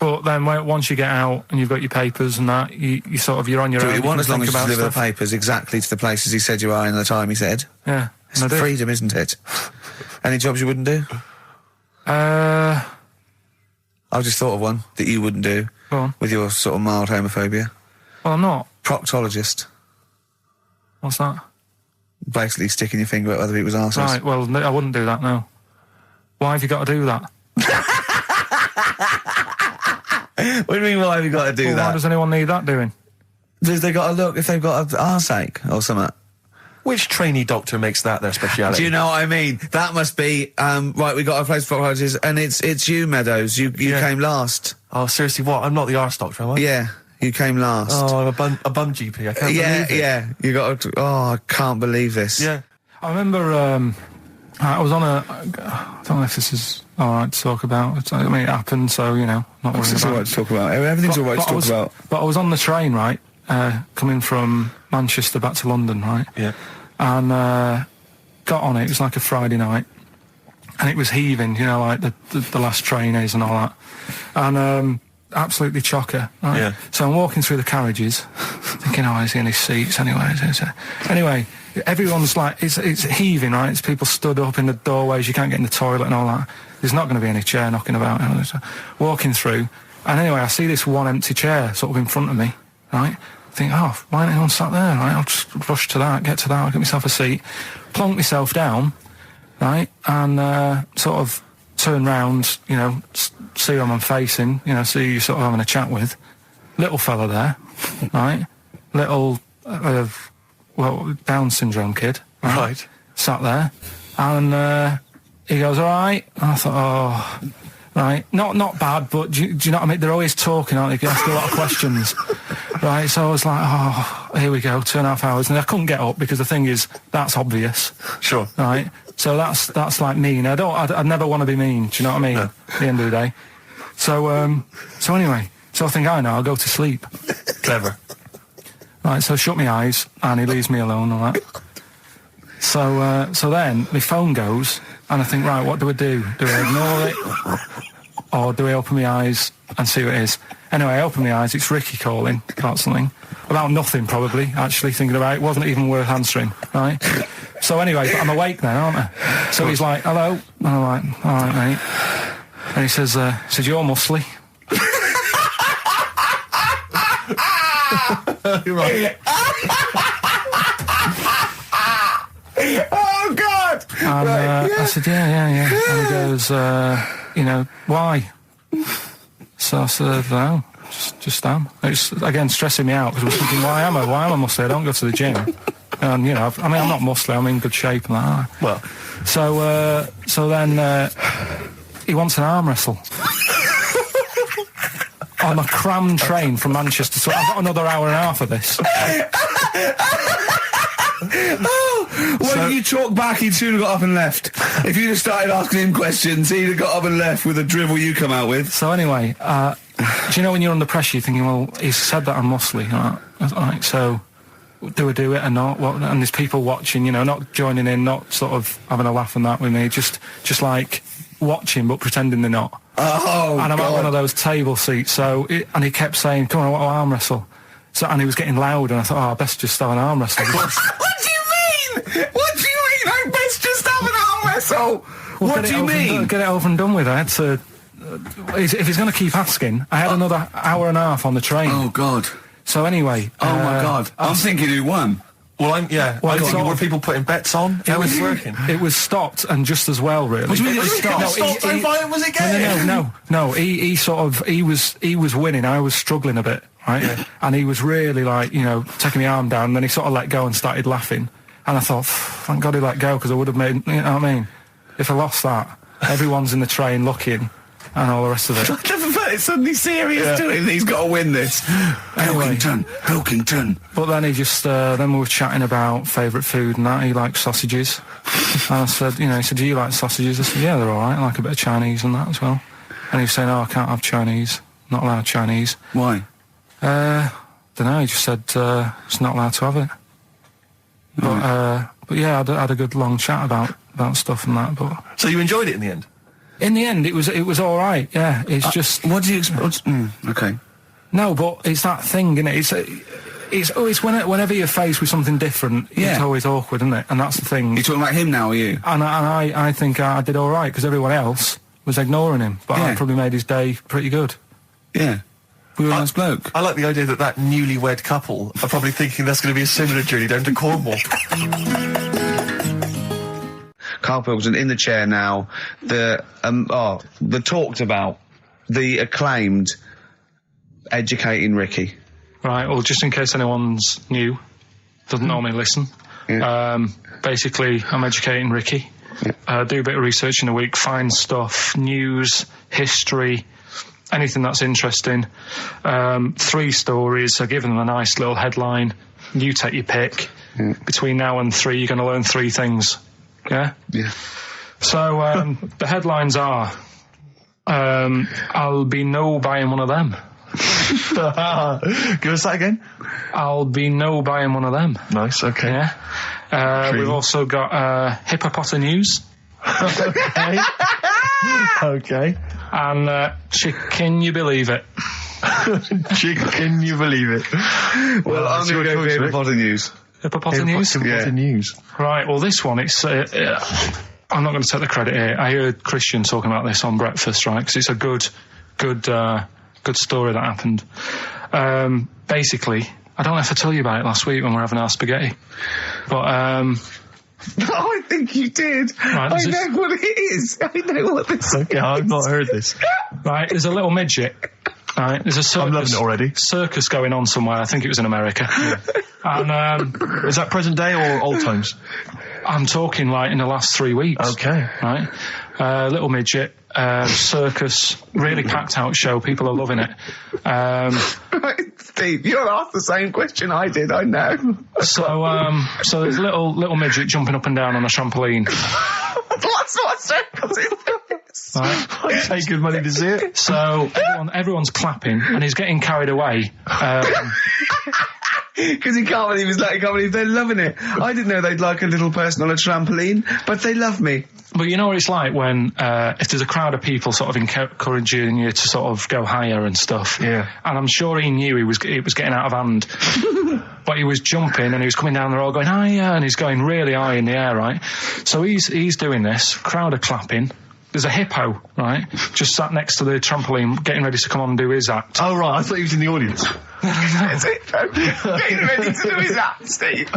But then once you get out and you've got your papers and that, you sort of, you're on your Do own. what you want can as long think as you about deliver the stuff. papers exactly to the places he said you are in the time he said. Yeah. It's And I did. freedom, isn't it? Any jobs you wouldn't do? Go I've just thought of one that you wouldn't do on. with your sort of mild homophobia. Well, I'm not. Proctologist. What's that? Basically sticking your finger at other people's arses. Right, well, no, I wouldn't do that, no. Why have you got to do that? What do you mean, why have you got to do Well, why that? does anyone need that doing? Does they got to look if they've got an arseache or something? Which trainee doctor makes that their speciality? Do you know what I mean? That must be, right, we got a place for proctologists, and it's you, Meadows. You Yeah. came last. Oh, seriously, what? I'm not the arse doctor, am I? Yeah, you came last. Oh, I'm a bum GP. I can't yeah, believe it. yeah. You got to, I can't believe this. Yeah. I remember I was on I don't know if this is all right to talk about. I mean, it happened, so, you know, not worried It's about all right to talk about. Everything's all right to talk about. But I was on the train, right, coming from Manchester back to London, right? Yeah. And got on it was like a Friday night, and it was heaving, you know, like the last train is and all that. And absolutely chocker, right? Yeah. So I'm walking through the carriages, thinking, is there any seats anyway? Anyway, everyone's like, it's heaving, right? It's people stood up in the doorways, you can't get in the toilet and all that. There's not going to be any chair knocking about. You know, so walking through, and anyway, I see this one empty chair sort of in front of me, right? I think, why ain't anyone sat there, right? I'll just rush to that, get to that, I'll get myself a seat, plonk myself down, right? And sort of turn round, you know, see who I'm facing, you know, see who you're sort of having a chat with. Little fella there, right? Little, Down syndrome kid, Right. Sat there, and he goes, all right. And I thought, right, not bad, but do you know what I mean? They're always talking, aren't they? You ask a lot of questions, right? So I was like, here we go, 2.5 hours, and I couldn't get up because the thing is, that's obvious, Sure. right? So that's like mean. I'd never want to be mean. Do you know what I mean? No. At the end of the day. So anyway, I think I know. I'll go to sleep. Clever. Right, so I shut my eyes, and he leaves me alone, all right? So then my phone goes, and I think, right, what do I do? Do I ignore it? Or do I open my eyes and see what it is? Anyway, I open my eyes, it's Ricky calling about something. About nothing, probably, actually, thinking about it. It wasn't even worth answering, right? So anyway, but I'm awake now, aren't I? So he's like, hello? And I'm like, all right, mate. And he says, you're muscly. You're right. Oh, God! And I said, yeah. And he goes, why? So I said, no, just am. It's, again, stressing me out, because I was thinking, why am I muscly? I don't go to the gym. And, you know, I'm not muscly, I'm in good shape and that. Well. So then he wants an arm wrestle. On a crammed train from Manchester, so I've got another hour and a half of this. When you talk back, he'd soon have got up and left. If you'd have started asking him questions, he'd have got up and left with the drivel you come out with. So anyway, do you know when you're under pressure, you're thinking, well, he's said that I'm muscly, right? So do I do it or not? And there's people watching, you know, not joining in, not sort of having a laugh and that with me, just like watching but pretending they're not. Oh, and I'm God. at one of those table seats, and he kept saying, come on, I want to arm wrestle. So, and he was getting loud, and I thought, I best just have an arm wrestle. What do you mean? I best just have an arm wrestle? What do you mean? Get it over and done with. I had to... if he's going to keep asking, I had another hour and a half on the train. Oh, God. So anyway... Oh, my God. I'm thinking who won. Well, I'm thinking, were people putting bets on? How was it working? It was stopped, and just as well, really. What do you mean it was stopped? Was it game? No. He was winning. I was struggling a bit, right? Yeah. And he was really like, you know, taking my arm down, and then he sort of let go and started laughing. And I thought, thank God he let go, because I would have made, you know what I mean? If I lost that, everyone's in the train looking, and all the rest of it. I never felt it suddenly serious to him that he's got to win this. Anyway. Pilkington. But then he just, then we were chatting about favourite food and that. He likes sausages. And I said, he said, do you like sausages? I said, yeah, they're all right. I like a bit of Chinese and that as well. And he was saying, I can't have Chinese. Not allowed Chinese. Why? Don't know. He just said, it's not allowed to have it. But yeah, I had a good long chat about stuff and that. But So you enjoyed it in the end? in the end, it was all right. Yeah, it's just. What do you expect? Okay. No, but it's that thing, isn't it? It's whenever you're faced with something different, it's always awkward, isn't it? And that's the thing. You're talking about him now, are you? And I think I did all right, because everyone else was ignoring him. But I probably made his day pretty good. Yeah. We were a nice bloke. I like the idea that newlywed couple are probably thinking that's going to be a similar journey down to Cornwall. Karl Pilkington in the chair now. The talked about, the acclaimed Educating Ricky. Right, well, just in case anyone's new, doesn't normally listen, basically, I'm educating Ricky. Do a bit of research in a week, find stuff, news, history, anything that's interesting. 3 stories, I give them a nice little headline. You take your pick. Between now and 3, you're going to learn 3 things. Yeah? Yeah. So, the headlines are, I'll be no buying one of them. Give us that again. I'll be no buying one of them. Nice, okay. Yeah. We've also got hippopotamus news. Okay. Okay. And can you believe it? Can you believe it? Well, I'm going to go for hippopotamus news. Hippopotamus news? Hippopotamus news. Right, well, this one, it's... I'm not going to take the credit here. I heard Christian talking about this on breakfast, right? Because it's a good story that happened. Basically, I don't know if I told you about it last week when we were having our spaghetti, but I think you did. Right, I know what it is. I know what this is. Okay, I've not heard this. right, there's a little midget. Right, there's a circus. I'm loving it already. Circus going on somewhere. I think it was in America. And is that present day or old times? I'm talking like in the last 3 weeks. Okay. Right, little midget. Circus, really packed out show. People are loving it. Right, Steve, you're asked the same question I did. I know. So there's a little midget jumping up and down on a trampoline. That's what circus is. Right. I pay good money to see it. So everyone's clapping, and he's getting carried away. Because he can't believe he can't believe they're loving it. I didn't know they'd like a little person on a trampoline, but they love me. But you know what it's like when if there's a crowd of people sort of encouraging you to sort of go higher and stuff. Yeah. And I'm sure he knew it was getting out of hand. But he was jumping and he was coming down the road going higher, and he's going really high in the air, right? So he's doing this. Crowd are clapping. There's a hippo, right, just sat next to the trampoline, getting ready to come on and do his act. Oh, right, I thought he was in the audience. It's it. Getting ready to do his act, Steve.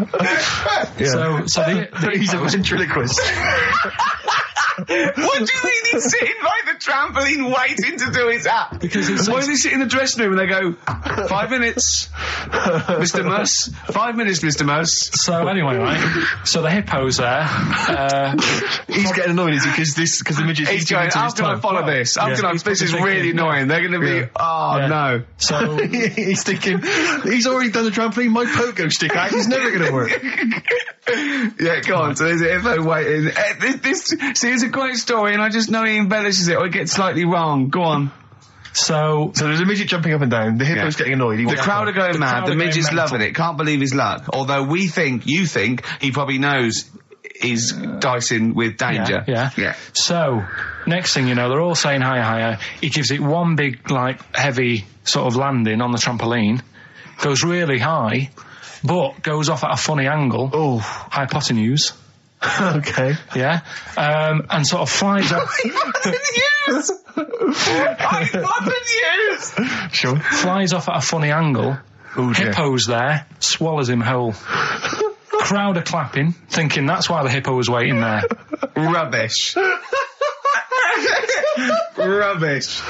Yeah. So the He's a ventriloquist. What do you mean he's sitting by the trampoline waiting to do his act? Because why do they sit in the dressing room and they go, 5 minutes, Mr. Muss, 5 minutes, Mr. Muss? So anyway, right, so the hippo's there. He's getting annoyed, is he? Because the midget. He's going, how can I follow this? How can I, this is really annoying. They're going to be, no. So he's thinking, he's already done the trampoline, my pogo stick act is never going to work. Yeah, go on. So there's a hippo waiting. See, it's a great story, and I just know he embellishes it or it gets slightly wrong. Go on. So there's a midget jumping up and down. The hippo's getting annoyed. The crowd are going mad. The midget's loving it. Can't believe his luck. Although you think he probably knows he's dicing with danger. Yeah. So next thing you know, they're all saying higher. He gives it one big, like, heavy sort of landing on the trampoline. Goes really high, but goes off at a funny angle. Oh, hypotenuse. Okay. Yeah. And sort of flies off. Hypotenuse! Sure. Flies off at a funny angle. Oh, dear. Hippo's there, swallows him whole. Crowd are clapping, thinking that's why the hippo was waiting there. Rubbish. Rubbish.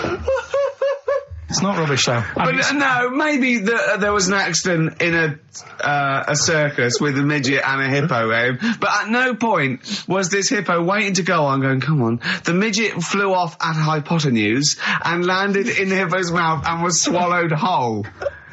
It's not rubbish, though. But no, maybe there was an accident in a circus with a midget and a hippo, but at no point was this hippo waiting to go on, going, come on. The midget flew off at hypotenuse and landed in the hippo's mouth and was swallowed whole.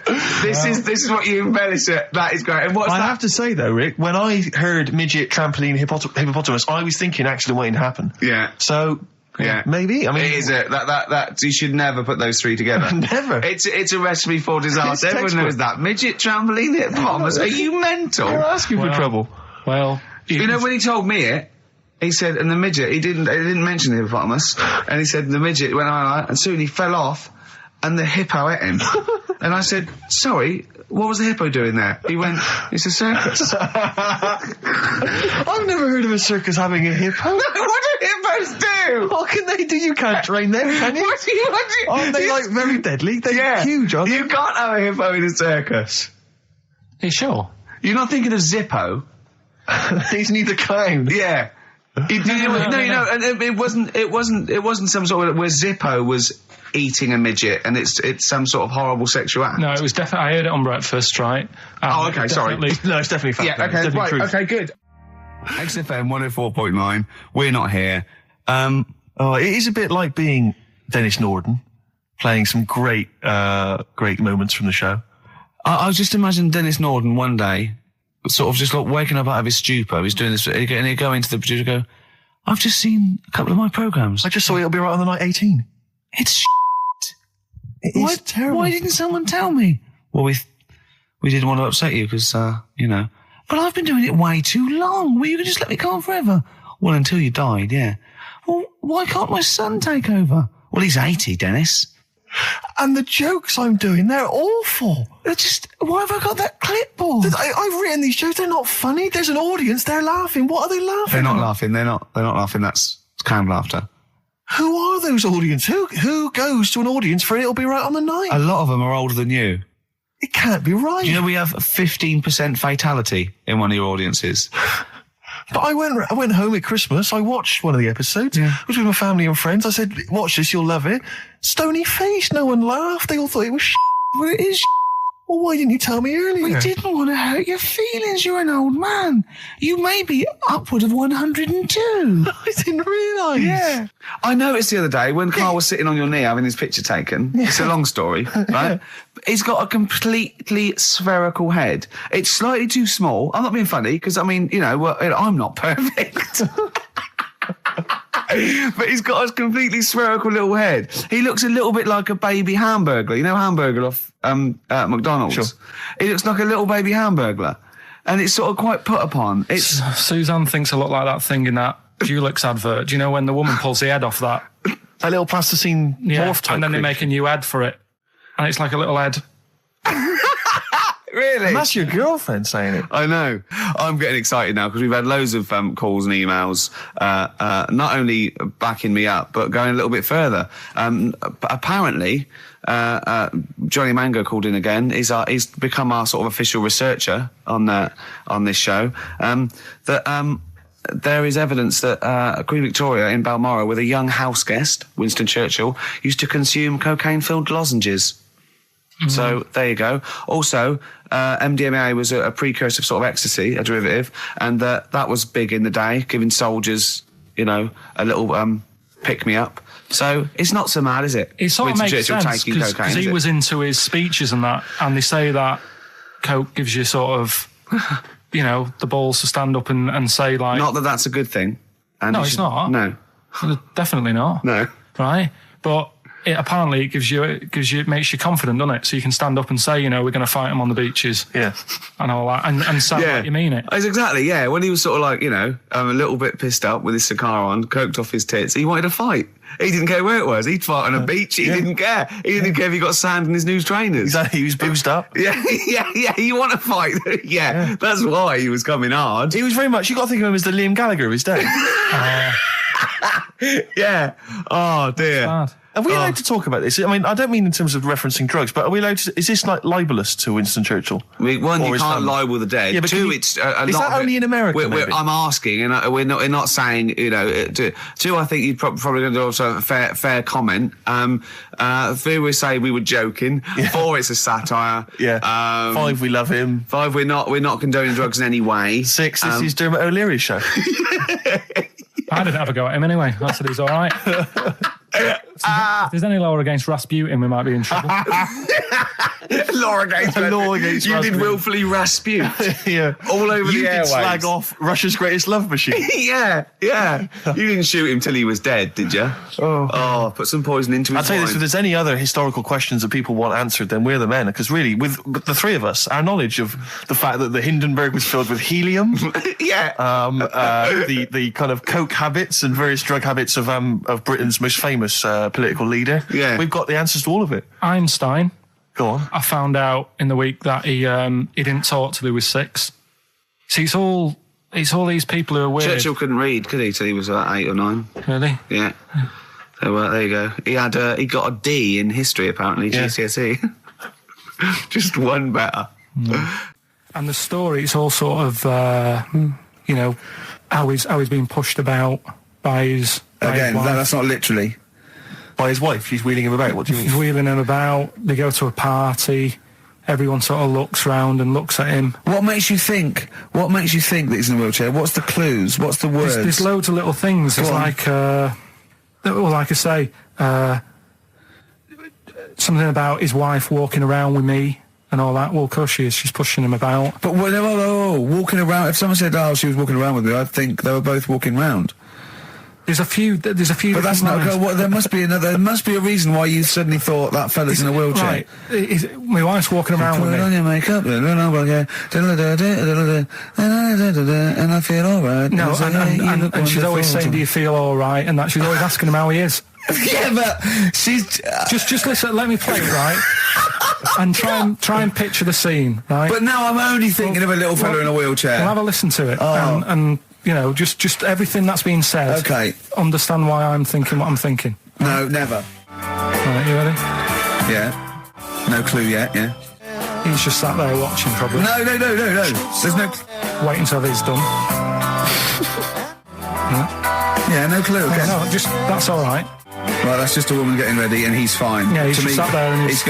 This is what you embellish it. That is great. And I have to say though, Rick, when I heard midget, trampoline, hippopotamus, I was thinking accident waiting to happen. Yeah. So. Yeah, maybe. I mean, it is that you should never put those three together. Never. It's a recipe for disaster. Everyone knows that. Midget, trampoline, hippopotamus. Are you mental? You're asking for trouble. Well, you know when he told me it, he said, and the midget. He didn't mention the hippopotamus, and he said the midget went on, and soon he fell off, and the hippo ate him. And I said, sorry. What was the hippo doing there? He went, it's a circus. I've never heard of a circus having a hippo. No, what do hippos do? What can they do? You can't train them, can you? What do you Aren't they like very deadly? They're huge, aren't they? You can't have a hippo in a circus. Are you sure? You're not thinking of Zippo? Isn't he the clown? Yeah. No, and it wasn't some sort of where Zippo was eating a midget, and it's some sort of horrible sexual act. No, it was definitely. I heard it on breakfast, right? Oh, okay, sorry. No, it's definitely fact. Yeah, okay, right, truth. Okay, good. XFM 104.9. We're not here. It is a bit like being Dennis Norden, playing some great moments from the show. I was just imagining Dennis Norden one day sort of just like waking up out of his stupor. He's doing this, and he'd go into the producer and go, I've just seen a couple of my programmes. I just saw It'll Be Right on the Night 18. It's shit. It is terrible. Why didn't someone tell me? Well, we didn't want to upset you because, you know. But I've been doing it way too long. Well, you could just let me go on forever. Well, until you died, yeah. Well, why can't my son take over? Well, he's 80, Dennis. And the jokes I'm doing, they're awful. They're just, why have I got that clipboard? I've written these jokes, they're not funny. There's an audience, they're laughing. What are they laughing They're not at? laughing. They're not laughing. That's canned laughter. Who are those audience? Who goes to an audience for It'll Be Right on the Night? A lot of them are older than you. It can't be right. Do you know we have a 15% fatality in one of your audiences? But I went home at Christmas. I watched one of the episodes. Yeah. I was with my family and friends. I said, watch this, you'll love it. Stony face. No one laughed. They all thought it was shit. Well, it is. Well, why didn't you tell me earlier? We didn't want to hurt your feelings. You're an old man. You may be upward of 102. I didn't realise. Yeah. I noticed the other day when Karl was sitting on your knee having his picture taken. It's a long story, right? He's got a completely spherical head. It's slightly too small. I'm not being funny because, I mean, you know, well, I'm not perfect. But he's got a completely spherical little head. He looks a little bit like a baby hamburger. You know hamburger off McDonald's? Sure. He looks like a little baby hamburger. And it's sort of quite put upon. It's Suzanne thinks a lot like that thing in that Dulux advert. Do you know when the woman pulls the head off that? That little plasticine morph type and then they make a new head for it. And it's like a little head. Really? And that's your girlfriend saying it. I know. I'm getting excited now because we've had loads of calls and emails, not only backing me up, but going a little bit further. Apparently, Johnny Mango called in again. He's become our sort of official researcher on this show. There is evidence that Queen Victoria in Balmoral, with a young house guest, Winston Churchill, used to consume cocaine-filled lozenges. So there you go. Also, MDMA was a precursor of sort of ecstasy, a derivative, and that was big in the day, giving soldiers, you know, a little pick-me-up. So it's not so mad, is it? It sort of makes sense because he was into his speeches and that, and they say that coke gives you sort of, you know, the balls to stand up and say like... Not that that's a good thing. And no, it's not. No. Definitely not. No. Right? But... Apparently it makes you confident, doesn't it? So you can stand up and say, you know, we're going to fight them on the beaches. Yeah. And all that. And sound like you mean it. It's exactly, yeah. When he was sort of like, you know, a little bit pissed up with his cigar on, coked off his tits, he wanted to fight. He didn't care where it was. He'd fight on a beach. He didn't care. He didn't care if he got sand in his new trainers. Exactly. He was boozed up. Yeah. You want to fight. Yeah. That's why he was coming hard. He was very much, you got to think of him as the Liam Gallagher of his day. Yeah. Oh, dear. Bad. Are we allowed to talk about this? I mean, I don't mean in terms of referencing drugs, but are we allowed to... Is this like libelous to Winston Churchill? One, you can't libel the dead. Yeah, but two, it's a lot is that only in America? I'm asking, and we're not saying, you know. Two, I think you'd probably going to also a fair comment. Three, we say we were joking. Yeah. 4, it's a satire. Yeah. 5, we love him. 5, we're not condoning drugs in any way. 6, this is Dermot O'Leary's show. I didn't have a go at him anyway. I said he's all right. If there's any law against Rasputin, we might be in trouble. Law against you did willfully Rasputin. Yeah. All over you the airwaves. You did slag off Russia's greatest love machine. Yeah. You didn't shoot him till he was dead, did you? Oh, put some poison into his I'll tell you wine. this, if there's any other historical questions that people want answered, then we're the men. Because really, with the three of us, our knowledge of the fact that the Hindenburg was filled with helium, the kind of coke habits and various drug habits of Britain's most famous political leader, we've got the answers to all of it. Einstein. Go on. I found out in the week that he didn't talk till he was 6. See, it's all these people who are weird. Churchill couldn't read, could he, till he was 8 or 9? Really? Yeah. So there you go. He got a D in history apparently, GCSE. Just one better. And the story, it's all sort of you know, how he's being pushed about by his Again, wife. that's not literally. By his wife, she's wheeling him about. What do you mean? He's wheeling him about. They go to a party. Everyone sort of looks round and looks at him. What makes you think that he's in a wheelchair? What's the clues? What's the words? There's loads of little things. It's like, like I say, something about his wife walking around with me and all that. Well, of course she is. She's pushing him about. But walking around. If someone said, "Oh, she was walking around with me," I'd think they were both walking round. There's a few. But that's not. There must be another. There must be a reason why you suddenly thought that fella's in a wheelchair. Right. My wife's walking around with me. Put on your makeup, and I feel alright. No, and she's always saying, "Do you feel all right?" And that she's always asking him how he is. Yeah, but she's just listen. Let me play it, right? And try and picture the scene, right? But now I'm only thinking of a little fella in a wheelchair. Well, have a listen to it, and you know, just everything that's being said. Okay. Understand why I'm thinking what I'm thinking. No, never. Right, you ready? Yeah. No clue yet. Yeah. He's just sat there watching, probably. No. There's no. Wait until he's done. Yeah, no clue. Okay. No, that's all right. Right, that's just a woman getting ready, and he's fine. Yeah, he's just sat there, and he's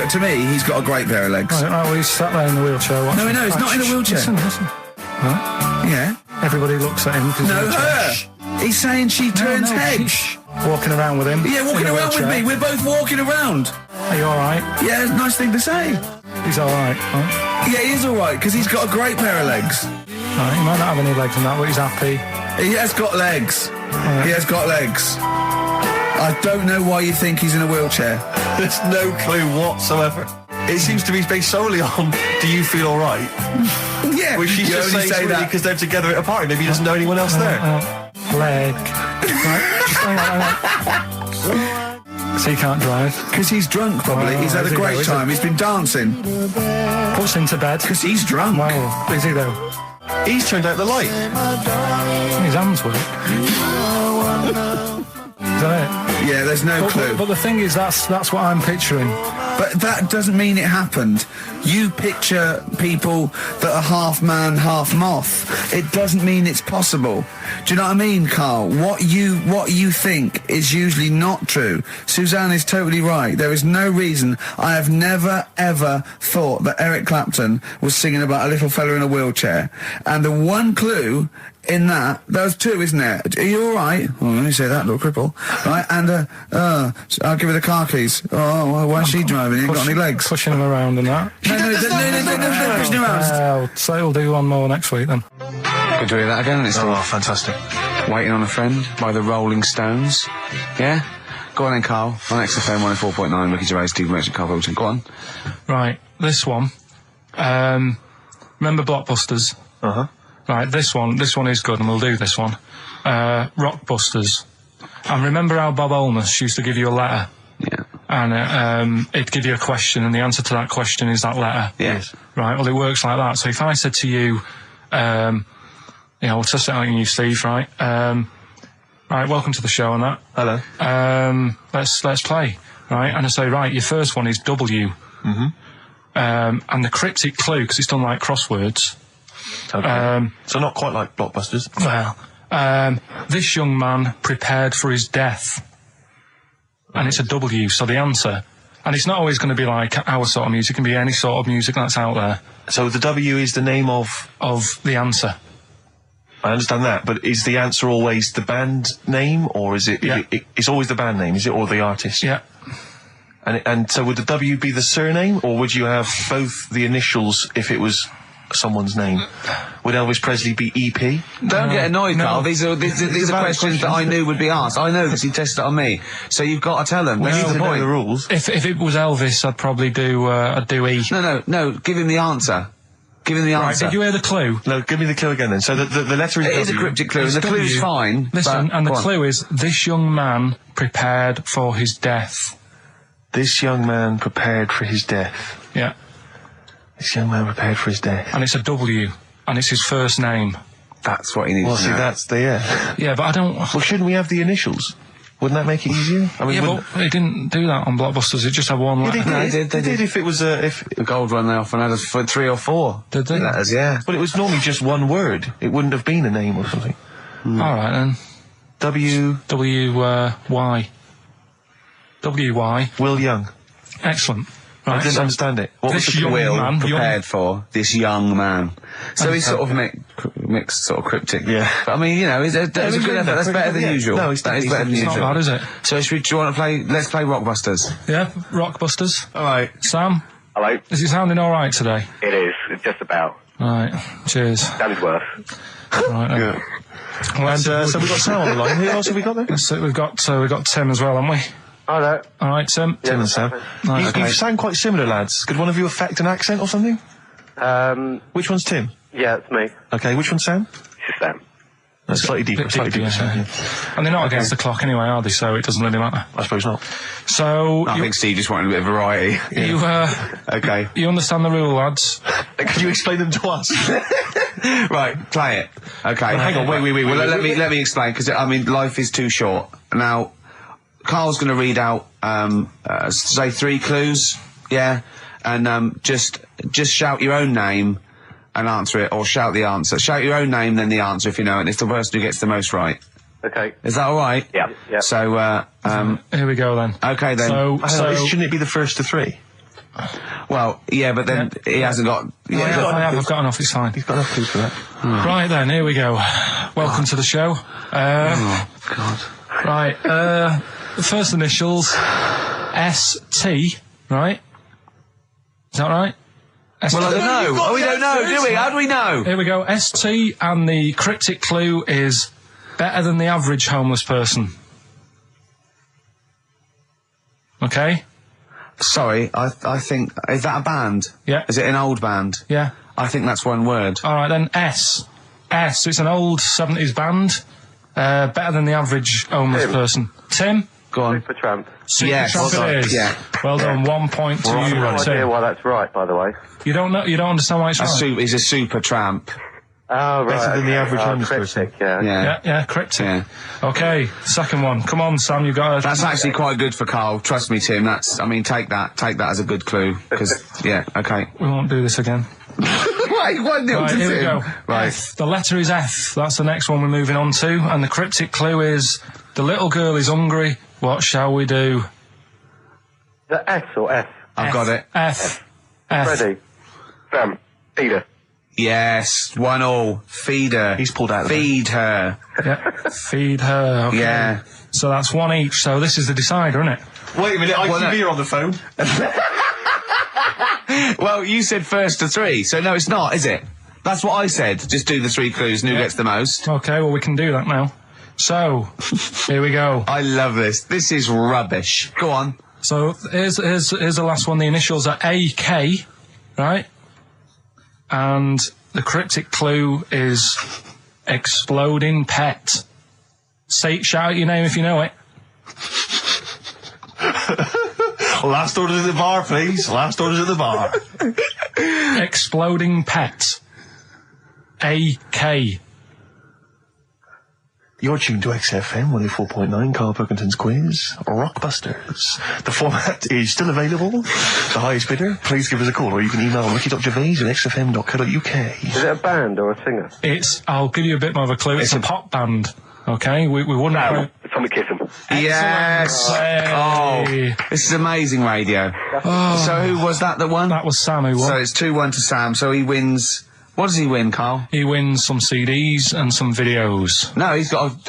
got a great pair of legs. Right, well, he's sat there in the wheelchair watching. No, he's not in a wheelchair. Listen. Right? Yeah. Everybody looks at him. No, her. He's saying she turns heads. Walking around with him. Yeah, walking around with me. We're both walking around. Are you all right? Yeah, nice thing to say. He's all right. Right? Yeah, he is all right because he's got a great pair of legs. Right, he might not have any legs and that, but he's happy. He has got legs. Right. He has got legs. I don't know why you think he's in a wheelchair. There's no clue whatsoever. It seems to be based solely on, do you feel all right? Yeah. Which she's just saying that because they're together at a party. Maybe he doesn't know anyone else there. Leg. Right, just hang on. So he can't drive. Because he's drunk, probably. He's had a great time. He's been dancing. Puts him to bed. Because he's drunk. Well, is he though? He's turned out the light. His hands work. Is that it? Yeah, there's no clue. But the thing is, that's what I'm picturing. But that doesn't mean it happened. You picture people that are half man, half moth. It doesn't mean it's possible. Do you know what I mean, Carl? What you think is usually not true. Suzanne is totally right. There is no reason. I have never, ever thought that Eric Clapton was singing about a little fella in a wheelchair. And the one clue in that, there's two, isn't there? Are you all right? Oh, let me say that, little cripple. Right, and I'll give her the car keys. Oh, why is she driving? He ain't got any legs. Pushing him around and that. No, pushing him around. So we'll do one more next week then. Could do that again. It's fantastic. Waiting on a Friend by the Rolling Stones. Yeah? Go on then, Carl. On XFM 104.9, Ricky Gervais, Steve Merchant, Karl Pilkington. Go on. Right, this one. Remember Blockbusters? Uh-huh. Right, this one is good, and we'll do this one. Rockbusters. And remember how Bob Holness used to give you a letter? Yeah. And it'd give you a question, and the answer to that question is that letter. Yes. Right, well, it works like that. So if I said to you, we'll test it out on you, Steve, right? Right, welcome to the show and that. Hello. Let's play, right? And I say, right, your first one is W. Mm-hmm. And the cryptic clue, because it's done like crosswords. Okay. So not quite like Blockbusters. Well, this young man prepared for his death. And it's a W, so the answer. And it's not always going to be like our sort of music, it can be any sort of music that's out there. So the W is the name of the answer. I understand that, but is the answer always the band name, or is it? Yeah. It's always the band name, is it, or the artist? Yeah. And so would the W be the surname, or would you have both the initials if it was someone's name? Would Elvis Presley be EP? Don't get annoyed, Carl. These are questions that I knew would be asked. I know because he tested it on me. So you've got to tell them. That's the point. The rules. If it was Elvis, I'd probably do E. No. Give him the answer. Give him the answer. Right, did you hear the clue? No, give me the clue again then. So the letter is It W. is a cryptic clue. The clue's fine. Listen, and the clue is, this young man prepared for his death. This young man prepared for his death. Yeah. This young man prepared for his death. And it's a W, and it's his first name. That's what he needs to know. That's the, yeah. Yeah, but I don't... Well, shouldn't we have the initials? Wouldn't that make it easier? I mean, yeah, but they didn't do that on Blockbusters, it just had one letter. They did. If it was if the gold run, they often had us for 3 or 4. Did they? Letters, yeah. But it was normally just one word. It wouldn't have been a name or something. All right, then. Y. Will Young. Excellent. Right, I didn't understand it. What was this the young Will man prepared for this young man? So he's sort of mixed, sort of cryptic. Yeah. But I mean, it's a good effort. That's better than usual. No, that is better than It's usual. not bad, is it? So do you want to play? Let's play Rockbusters. Yeah, Rockbusters. All right. Sam, Hello? Is it sounding all right today? It is. It's just about. Right. Cheers. That is worse. Right. Yeah. And so we've got Sam on the line. Who else have we got there? So we've got Tim as well, haven't we? Hello. All right, Tim. Tim and Sam. Right, You sound quite similar, lads. Could one of you affect an accent or something? Which one's Tim? Yeah, it's me. Okay, which one's Sam? It's Sam. That's slightly deeper. Sam, yeah. And they're not against the clock anyway, are they? So it doesn't really matter. I suppose not. So I think Steve just wanted a bit of variety. you Okay. you understand the rule, lads? Could you explain them to us? Right, play it. Okay. Hang on, wait. Well, let me explain, because, I mean, life is too short. Now, Carl's going to read out, say 3 clues, yeah? And, just shout your own name and answer it, or shout the answer. Shout your own name, then the answer if you know it, and it's the person who gets the most right. Okay. Is that alright? Yeah. So, Here we go then. okay then. So Shouldn't it be the first to 3? Well, yeah, but then he hasn't got... I've got enough, it's fine. You've got enough clues for that. Right then, here we go. Welcome to the show. Oh, God. Right, the first initials, ST, right? Is that right? ST. Well, I don't know. We don't know, do we? How do we know? Here we go, ST, and the cryptic clue is better than the average homeless person. Okay? Sorry, I think... Is that a band? Yeah. Is it an old band? Yeah. I think that's one word. All right, then S. So it's an old 70s band. Better than the average homeless person. Tim? Go on. Supertramp. Supertramp it is. Yeah. Well done, 1 point to you, I have no idea Tim. why that's right, by the way. You don't understand why it's right? He's a super tramp. Oh, right. Better than the average homeless person. cryptic, yeah. Yeah, cryptic. Yeah. Okay, second one. Come on, Sam, you got That's actually quite good for Carl. Trust me, Tim. Take that as a good clue. Because, yeah, okay. We won't do this again. Wait, 1-0 Right, to here we Tim. go. Right. F. The letter is F. That's the next one we're moving on to. And the cryptic clue is, the little girl is hungry. What shall we do? The S or F? I've got it. F. Freddy. Sam. Peter. Yes, 1-1. Feed her. He's pulled out of Feed her. Yeah. Feed her. Okay. Yeah. So that's 1 each. So this is the decider, isn't it? Wait a minute, ITV are on the phone. Well, you said first to 3, so no, it's not, is it? That's what I said. Just do the 3 clues and who gets the most. Okay, well, we can do that now. So, here we go. I love this. This is rubbish. Go on. So, here's the last one. The initials are AK, right? And the cryptic clue is exploding pet. Shout out your name if you know it. Last orders at the bar, please. Last orders at the bar. Exploding pet. AK. You're tuned to XFM 104.9, Karl Pilkington's quiz, Rockbusters. The format is still available. The highest bidder, please give us a call, or you can email ricky.gervais@xfm.co.uk. Is it a band or a singer? I'll give you a bit more of a clue. It's a pop band. Okay, we wouldn't... Sam. Tommy Kissam. Yes. Hey. Oh, this is amazing radio. So who was that won? That was Sam who won. So it's 2-1 to Sam, so he wins... What does he win, Carl? He wins some CDs and some videos. No, he's got...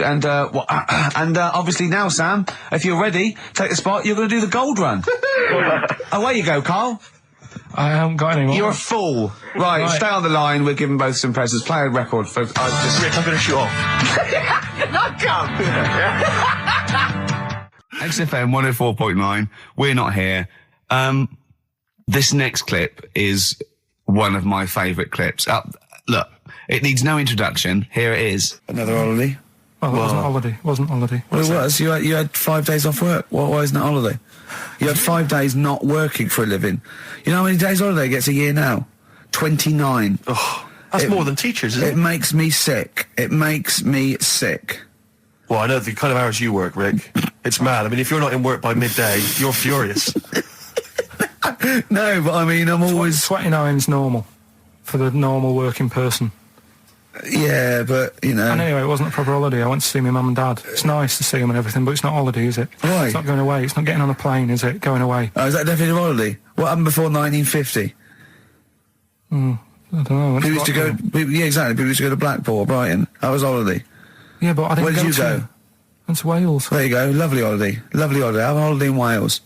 obviously now, Sam, if you're ready, take the spot, you're going to do the gold run. Away you go, Carl. I haven't got any more. You're a fool. Right, stay on the line. We're giving both some presents. Play a record for... Rick, I'm going to shoot off. Not come! XFM 104.9. We're not here. This next clip is one of my favourite clips. Look, it needs no introduction. Here it is. Another holiday. Well, it wasn't holiday. Wasn't holiday. Well, it was. You had 5 days off work. Why isn't that holiday? You had 5 days not working for a living. You know how many days holiday gets a year now? 29. Oh, that's more than teachers, isn't it? It makes me sick. It makes me sick. Well, I know the kind of hours you work, Rick. It's mad. I mean, if you're not in work by midday, you're furious. No, but I mean, I'm always... 29's normal for the normal working person. Yeah, but, you know... And anyway, it wasn't a proper holiday. I went to see my mum and dad. It's nice to see them and everything, but it's not holiday, is it? Why? It's not going away. It's not getting on a plane, is it? Going away. Oh, is that definitely a holiday? What happened before 1950? I don't know. People used to go... Yeah, exactly. People used to go to Blackpool or Brighton. That was holiday. Yeah, but I didn't Where did you go? Went to Wales. There you go. Lovely holiday. Lovely holiday. Have a holiday in Wales.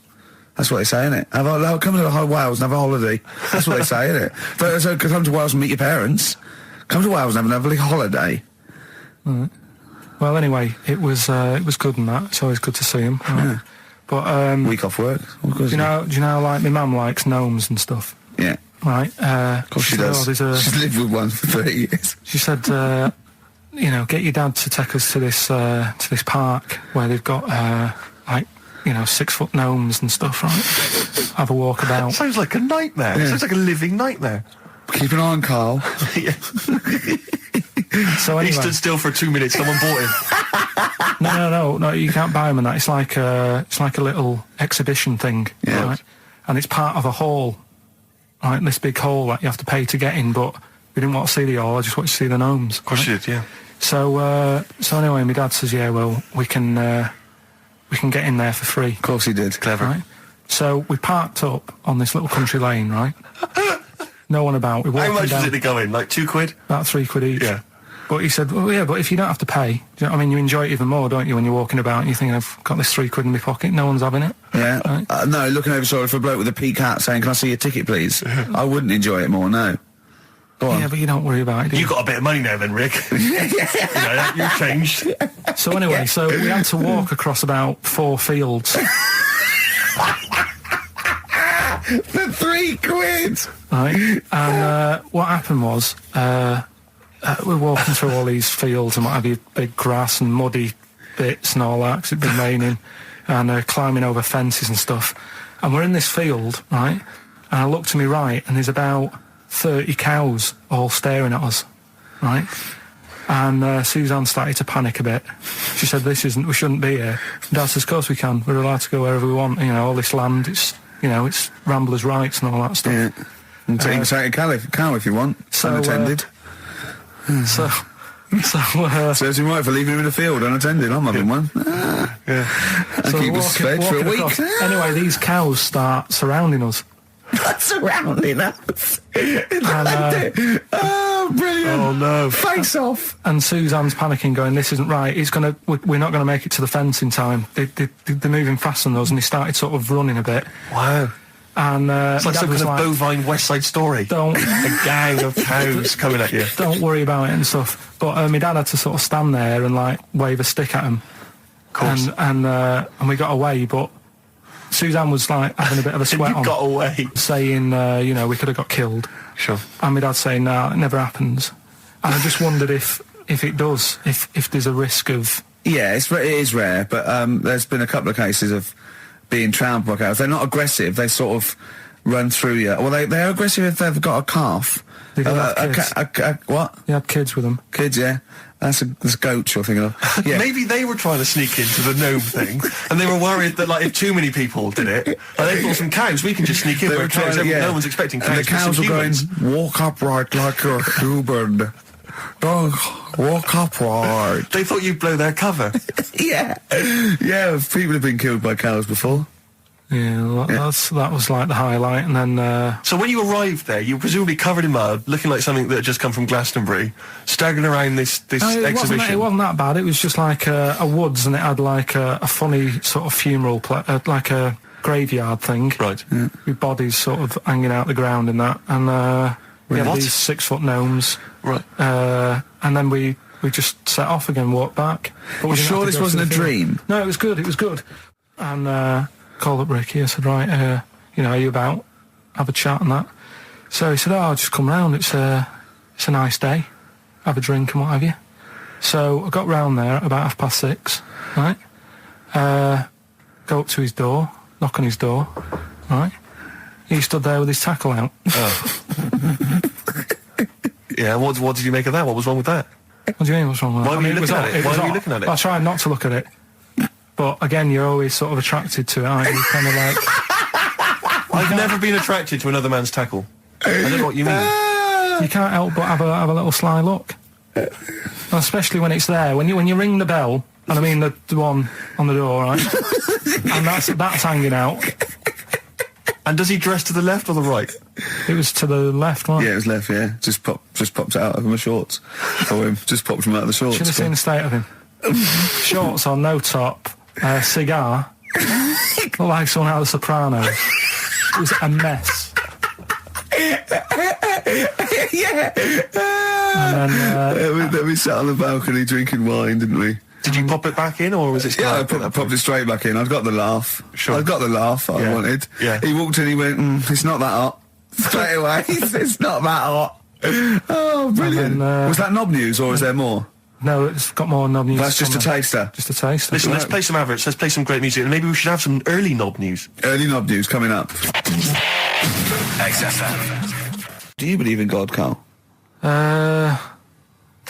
That's what they say, innit? Come to Wales and have a holiday. That's what they say, innit? So come to Wales and meet your parents. Come to Wales and have a lovely holiday. Right. Well, anyway, it was good and that. It's always good to see him. Right? Yeah. But week off work. Do you know, like my mum likes gnomes and stuff. Yeah. Right. Of course she does. She's lived with one for 30 years. She said, get your dad to take us to this park where they've got 6-foot gnomes and stuff. Right. Have a walk about. Sounds like a nightmare. Yeah. Sounds like a living nightmare. Keep an eye on Carl. Yeah. So anyway, he stood still for 2 minutes. Someone bought him. No. You can't buy them and that. It's like a little exhibition thing. Yeah. Right? And it's part of a hall. Right, this big hall that you have to pay to get in, but we didn't want to see the hall. I just wanted to see the gnomes. Of course you did, yeah. So anyway, my dad says, yeah, well, we can get in there for free. Of course he did. Clever. Right? So we parked up on this little country lane, right? No one about. We walked How much um, was it to go in? Like £2? About £3 each. Yeah. But he said, well, yeah, but if you don't have to pay, do you know what I mean? You enjoy it even more, don't you, when you're walking about and you're thinking, I've got this £3 in my pocket, no one's having it. Yeah. Right? No, looking over shoulder for a bloke with a peak hat saying, can I see your ticket, please? I wouldn't enjoy it more, no. Go on. Yeah, but you don't worry about it, do you? You got a bit of money now then, Rick. You've changed. So anyway, so we had to walk across about 4 fields. For £3. Right? And what happened was, we're walking through all these fields and what have you, big grass and muddy bits and all that, 'cause it'd been raining, and climbing over fences and stuff. And we're in this field, right? And I look to my right, and there's about 30 cows all staring at us, right? And Suzanne started to panic a bit. She said, we shouldn't be here. And Dad says, of course we can. We're allowed to go wherever we want. You know, all this land, it's ramblers' rights and all that stuff. Yeah. And take a cow if you want. So, unattended. Serves him right for leaving him in the field unattended. I'm having one. And keep us fed for a week. Across. Anyway, these cows start surrounding us. Surrounding us. And, brilliant. Oh, no. Face off. And Suzanne's panicking, going, this isn't right. We're not going to make it to the fence in time. They're moving faster than us, and he started sort of running a bit. Wow. And it's like some kind of bovine West Side Story. A gang of cows coming at you. Don't worry about it and stuff. But my dad had to sort of stand there and like wave a stick at him. Of course. And we got away, but Suzanne was like having a bit of a sweat on. Got away. Saying, we could have got killed. Sure. And my dad saying, no, it never happens. And I just wondered if it does, if there's a risk of... Yeah, it is rare, but there's been a couple of cases of being trampled by cows. They're not aggressive, they sort of run through you. Well, they're aggressive if they've got a calf. They got kids. What? They had kids with them. Kids, yeah. That's goats you're thinking of. Yeah. Maybe they were trying to sneak into the gnome thing, and they were worried that, like, if too many people did it, they thought some cows, we can just sneak in. They where were trying, no one's expecting cows. And the cows were going, walk upright like a human. Don't walk upright. They thought you'd blow their cover. Yeah. Yeah, people have been killed by cows before. Yeah, that was like the highlight, and then... So when you arrived there, you were presumably covered in mud, looking like something that had just come from Glastonbury, staggering around this exhibition. It wasn't that bad. It was just like a woods, and it had like a funny sort of funeral, like a graveyard thing. Right. Yeah. With bodies sort of hanging out the ground and that, and we had What? these 6-foot gnomes. Right. And then we just set off again, walked back. But we You didn't sure have to this go wasn't through a the field. dream? No, it was good. And called up Ricky. I said, right, are you about? Have a chat and that. So he said, I'll just come round. It's a nice day. Have a drink and what have you. So I got round there at about 6:30, right? Go up to his door, knock on his door, right? He stood there with his tackle out. Oh. Yeah, what did you make of that? What was wrong with that? What do you mean, what's wrong with that? Why were you looking at it? Why were you looking at it? I tried not to look at it. But again, you're always sort of attracted to it, aren't you? Kind of like... I've never been attracted to another man's tackle. I don't know what you mean. You can't help but have a little sly look. Especially when it's there. When you ring the bell, and I mean the one on the door, right? And that's hanging out. And does he dress to the left or the right? It was to the left, wasn't it? Yeah, it was left, yeah. Just popped it out of my shorts for him. Just popped him out of the shorts. Should have seen the state of him. Shorts on, no top, cigar, Looked like someone out of The Sopranos. It was a mess. Yeah. And then, Then we sat on the balcony drinking wine, didn't we? Did you pop it back in, or was it? Yeah, I popped it straight back in. I got the laugh. Sure. I got the laugh I wanted. Yeah. He walked in, he went, it's not that hot. Straight away. It's not that hot. Oh, brilliant. then, was that knob news, or is there more? no, it's got more knob news. That's just a taster. Just a taster. Listen, let's play some adverts. Let's play some great music, and maybe we should have some early knob news. Early knob news coming up. XFM. Do you believe in God, Carl? Don't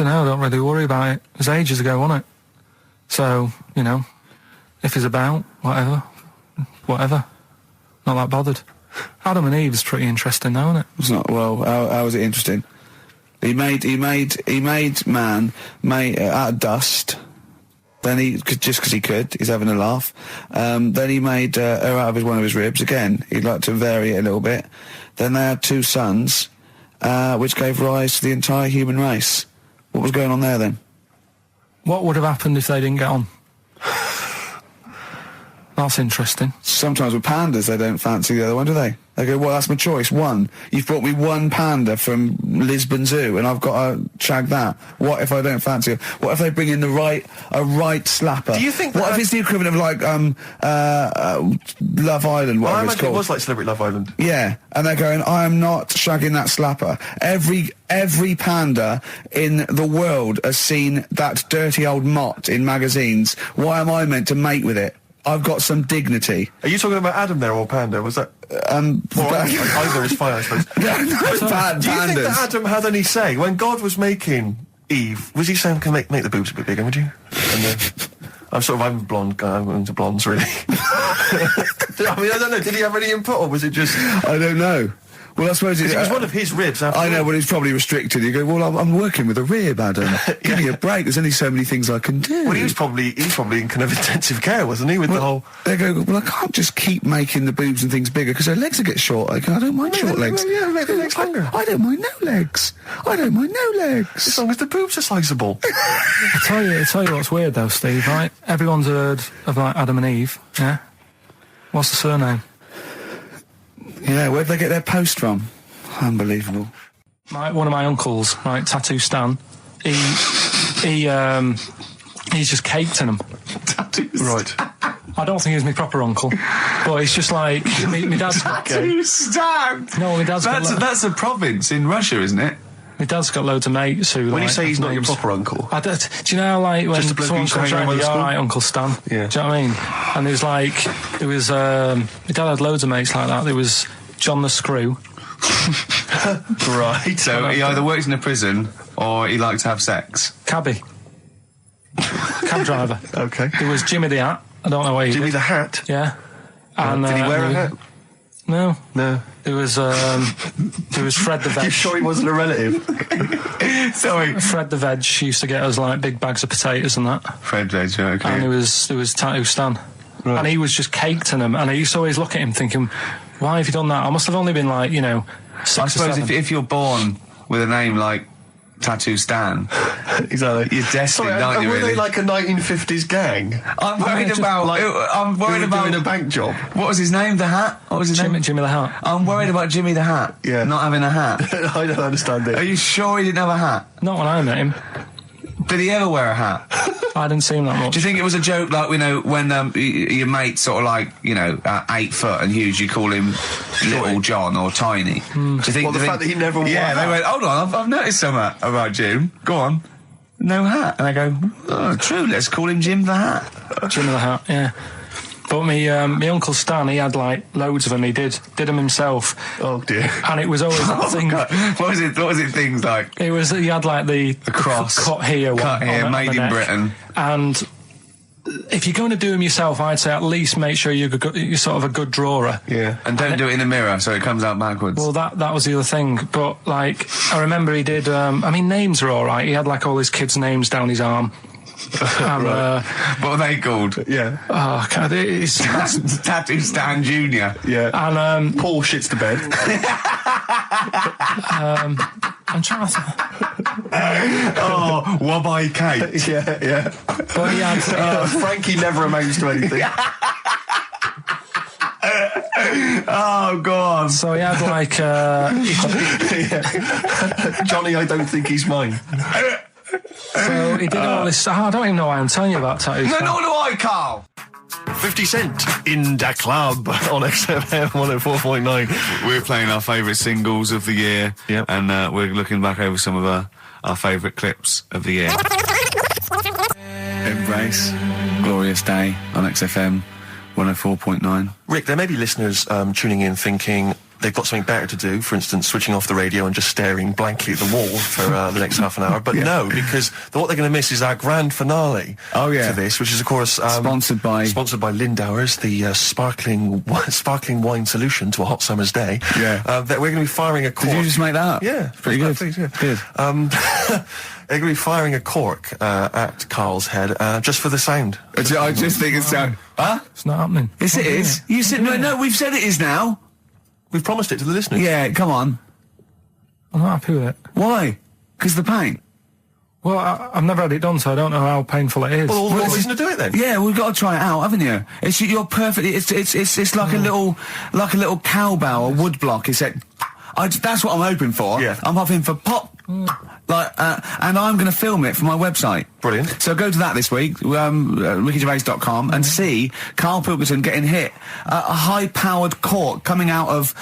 know, I don't really worry about it. It was ages ago, wasn't it? So, you know, if he's about, whatever. Not that bothered. Adam and Eve's pretty interesting though, isn't it? It's not. Well, how is it interesting? He made man out of dust. Then just because he could, he's having a laugh. Then he made her out of one of his ribs. Again, he'd like to vary it a little bit. Then they had 2 sons, which gave rise to the entire human race. What was going on there then? What would have happened if they didn't get on? That's interesting. Sometimes with pandas, they don't fancy the other one, do they? They go, well, that's my choice. One. You've brought me one panda from Lisbon Zoo, and I've got to shag that. What if I don't fancy it? What if they bring in a right slapper? Do you think What if it's the equivalent of like Love Island, Well, I whatever it's imagine it called? was like Celebrity Love Island. Yeah, and they're going, I am not shagging that slapper. Every panda in the world has seen that dirty old mott in magazines. Why am I meant to mate with it? I've got some dignity. Are you talking about Adam there, or Panda? Was that? Either is fine, I suppose. Pandas. Do you think that Adam had any say when God was making Eve? Was he saying, "Can make the boobs a bit bigger, would you?" And I'm a blonde guy. I'm into blondes, really. I mean, I don't know. Did he have any input, or was it just? I don't know. Well, I suppose it was one of his ribs. I know, but it's probably restricted. You go, well, I'm working with a rib, Adam. Give me a break. There's only so many things I can do. Well, he was probably in kind of intensive care, wasn't he? With the whole. They go, well, I can't just keep making the boobs and things bigger because their legs will get short. I don't mind short legs. Yeah, make the legs longer. I don't mind no legs. As long as the boobs are sizable. I tell you what's weird though, Steve, right? Everyone's heard of like Adam and Eve, yeah? What's the surname? Yeah, where'd they get their post from? Unbelievable. One of my uncles, right, Tattoo Stan, he's just caked in them. Tattoos. Right. I don't think he's my proper uncle, but he's just like my dad's Tattoo Stan. No, my dad's That's a province in Russia, isn't it? My dad's got loads of mates who. When you like, say he's not your names. proper uncle, Do you know how, like when Just a bloke someone who used to comes hang around around, with the all school? right, Uncle Stan? Yeah. Do you know what I mean? And there was my dad had loads of mates like that. There was John the Screw. right? So he either works in a prison or he likes to have sex. Cabby. Cab driver. Okay. There was Jimmy the Hat. I don't know where he Jimmy did. the Hat. Yeah. And, Did he wear a hat? No. No. There was Fred the Veg. You sure he wasn't a relative? Sorry. Fred the Veg used to get us like big bags of potatoes and that. Fred Veg, okay. And there was Tattoo Stan. Right. And he was just caked in them. And I used to always look at him thinking, why have you done that? I must have only been like, 6 I or suppose 7. if you're born with a name like Tattoo Stan, Exactly. you're destined, Sorry, aren't you, were really? they like a 1950s gang? I'm worried about... I'm Who worried were about... doing a bank job? What was his name? The Hat? What was his name? Jimmy the Hat. I'm worried about Jimmy the Hat. Yeah. Not having a hat. I don't understand Are it. you sure he didn't have a hat? Not when I met him. Did he ever wear a hat? I didn't see him that much. Do you think it was a joke, like, when your mate's sort of like, 8 foot and huge, you call him Little John or Tiny? Do you think... Well, the fact that he never wore a Yeah, hat. they went, hold on, I've noticed something about Jim. Go on. No hat. And I go, oh, true, let's call him Jim the Hat. Jimmy the Hat, yeah. But my Uncle Stan, he had like loads of them. He did them himself. Oh dear. And it was always that thing. God. What was it things like? He had like the cross. cut here, Cut here, on made the in neck. Britain. And if you're going to do them yourself, I'd say at least make sure you're sort of a good drawer. Yeah. And don't do it in the mirror so it comes out backwards. Well, that was the other thing. But like, I remember he did. Names are all right. He had like all his kids' names down his arm. And, what are they called? Yeah. Oh, God, it's Tattoo Stan Jr. Yeah. and Paul shits the bed. I'm trying to. Oh, Wabbai Kate. Yeah. But he had. Frankie never amounts to anything. Oh, go on. So he had like, Johnny, I don't think he's mine. so he did all this. I don't even know why I'm telling you about tattoos. No, nor do I, Carl. 50 Cent in the club on XFM 104.9. We're playing our favourite singles of the year, Yep. and we're looking back over some of our favourite clips of the year. Embrace, Glorious Day on XFM 104.9. Rick, there may be listeners tuning in thinking they've got something better to do, for instance, switching off the radio and just staring blankly at the wall for the next half an hour. But no, because what they're going to miss is our grand finale Oh, yeah. to this, which is, of course... Sponsored by Lindauer's, the sparkling wine solution to a hot summer's day. Yeah. That we're going to be firing a cork. Did you just make that up? Yeah. Pretty good. Good. They're going to be firing a cork at Carl's head just for the sound. I just think it's sound. Huh? It's not happening. Yes, it is. You said no. We've said it is now. We've promised it to the listeners. Yeah, come on. I'm not happy with it. Why? Because the paint. Well, I've never had it done, so I don't know how painful it is. Well, all the more reason to do it then. Yeah, we've got to try it out, haven't you? You're perfect. It's like a little cowbell or wood block. That's what I'm hoping for. Yeah. I'm hoping for pop. And I'm going to film it for my website. Brilliant. So go to that this week, rickygervais.com, and see Karl Pilkington getting hit. A high-powered cork coming out of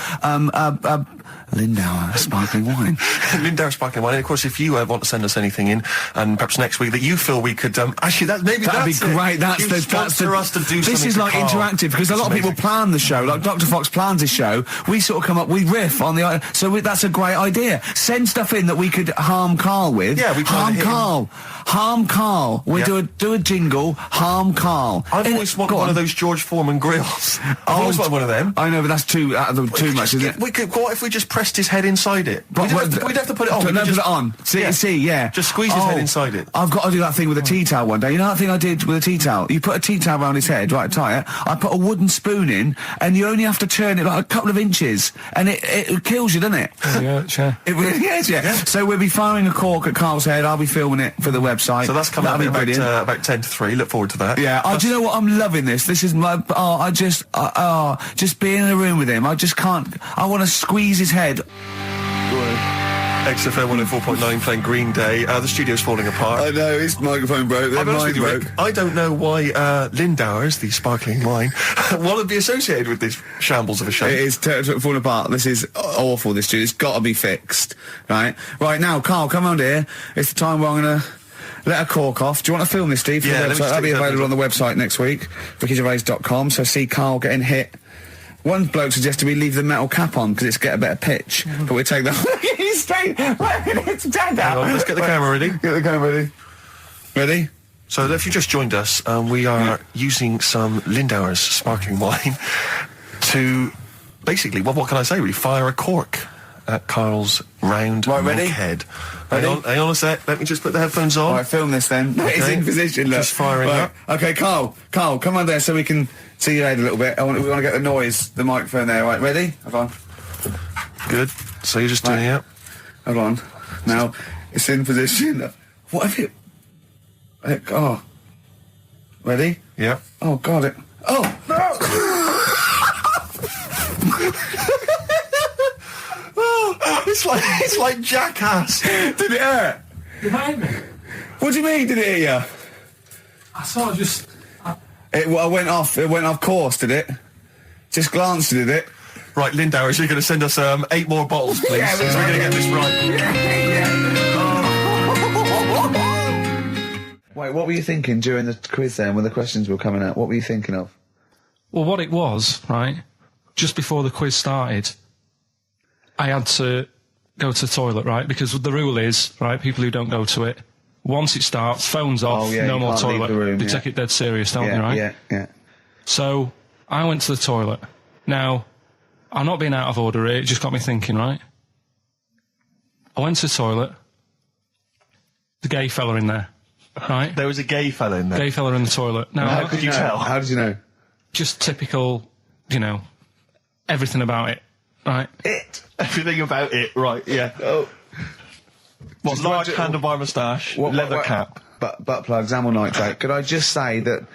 Lindauer sparkling wine. Lindauer sparkling wine. And of course, if you want to send us anything in, and perhaps next week that you feel we could actually that'd be great. That's us to do. This something is like Karl. interactive because a lot of people plan the show. Like Dr. Fox plans his show. We sort of come up, we riff on the. So that's a great idea. Send stuff in that we could harm Karl with. Yeah, we try to harm Karl. We do a jingle. Harm Karl. I've always wanted one of those George Foreman grills. I've always wanted one of them. I know, but that's too much, isn't it? We could. What if we just pressed his head inside it? We'd have to put it on. Put it on. See, yeah. Just squeeze his head inside it. I've got to do that thing with a tea towel one day. You know that thing I did with a tea towel? You put a tea towel around his head, right, tie it. I put a wooden spoon in, and you only have to turn it like a couple of inches, and it kills you, doesn't it? Yeah. It really is, yeah. So we'll be firing a cork at Karl's head. I'll be filming it for the website. So that's coming up about 10 to 3. Look forward to that. Yeah. Do you know what? I'm loving this. This is my. Just being in a room with him. I just can't. I want to squeeze his head. XFM 104.9 playing Green Day. The studio's falling apart. I know, his microphone broke. I'll be honest with you, Rick, I don't know why Lindauer's, the sparkling wine, want to be associated with this shambles of a show. It is falling apart. This is awful, this studio. It's got to be fixed. Right now, Karl, come on here. It's the time where I'm going to let a cork off. Do you want to film this, Steve? For the website? That'll be available on the website next week, rickygervais.com. So see Karl getting hit. One bloke suggested we leave the metal cap on because it's get a better pitch, but we take that. He's straight. It's dead out. Let's get the camera ready. Get the camera ready. Ready? So if you just joined us, we are using some Lindauer's sparkling wine to basically, what can I say? We fire a cork at Karl's round ready? head. Hang on a sec. Let me just put the headphones on. All right, film this then. Okay. It's in position. Look. Just firing up. Okay, Karl, come on there so we can see your head a little bit. We want to get the noise, the microphone there. Right, ready? Hold on. Good. So you're just doing it. Hold on. Now it's in position. What if it? Oh. Ready? Yeah. Oh God! Oh no! It's like Jackass. Did it hurt? It hurt me. What do you mean? Did it hit you? I sort of just... It went off. It went off course, did it? Just glanced, did it? Right, Lindauer, you're going to send us 8 more bottles, please. Yeah, so we're going to get this right. Wait, what were you thinking during the quiz then, when the questions were coming out? What were you thinking of? Well, what it was, right, just before the quiz started, I had to go to the toilet, right, because the rule is, right, people who don't go to it, once it starts, phones off, no more toilet. They take it dead serious, don't they, right? Yeah. So, I went to the toilet. Now, I'm not being out of order here, it just got me thinking, right? I went to the toilet, the gay fella in there, right? There was a gay fella in there? Gay fella in the toilet. Now, how could you tell? How did you know? Just typical, you know, everything about it, right? Everything about it, right, yeah. Oh. What, large handlebar moustache, leather cap. Butt plugs, amyl nitrate. Could I just say that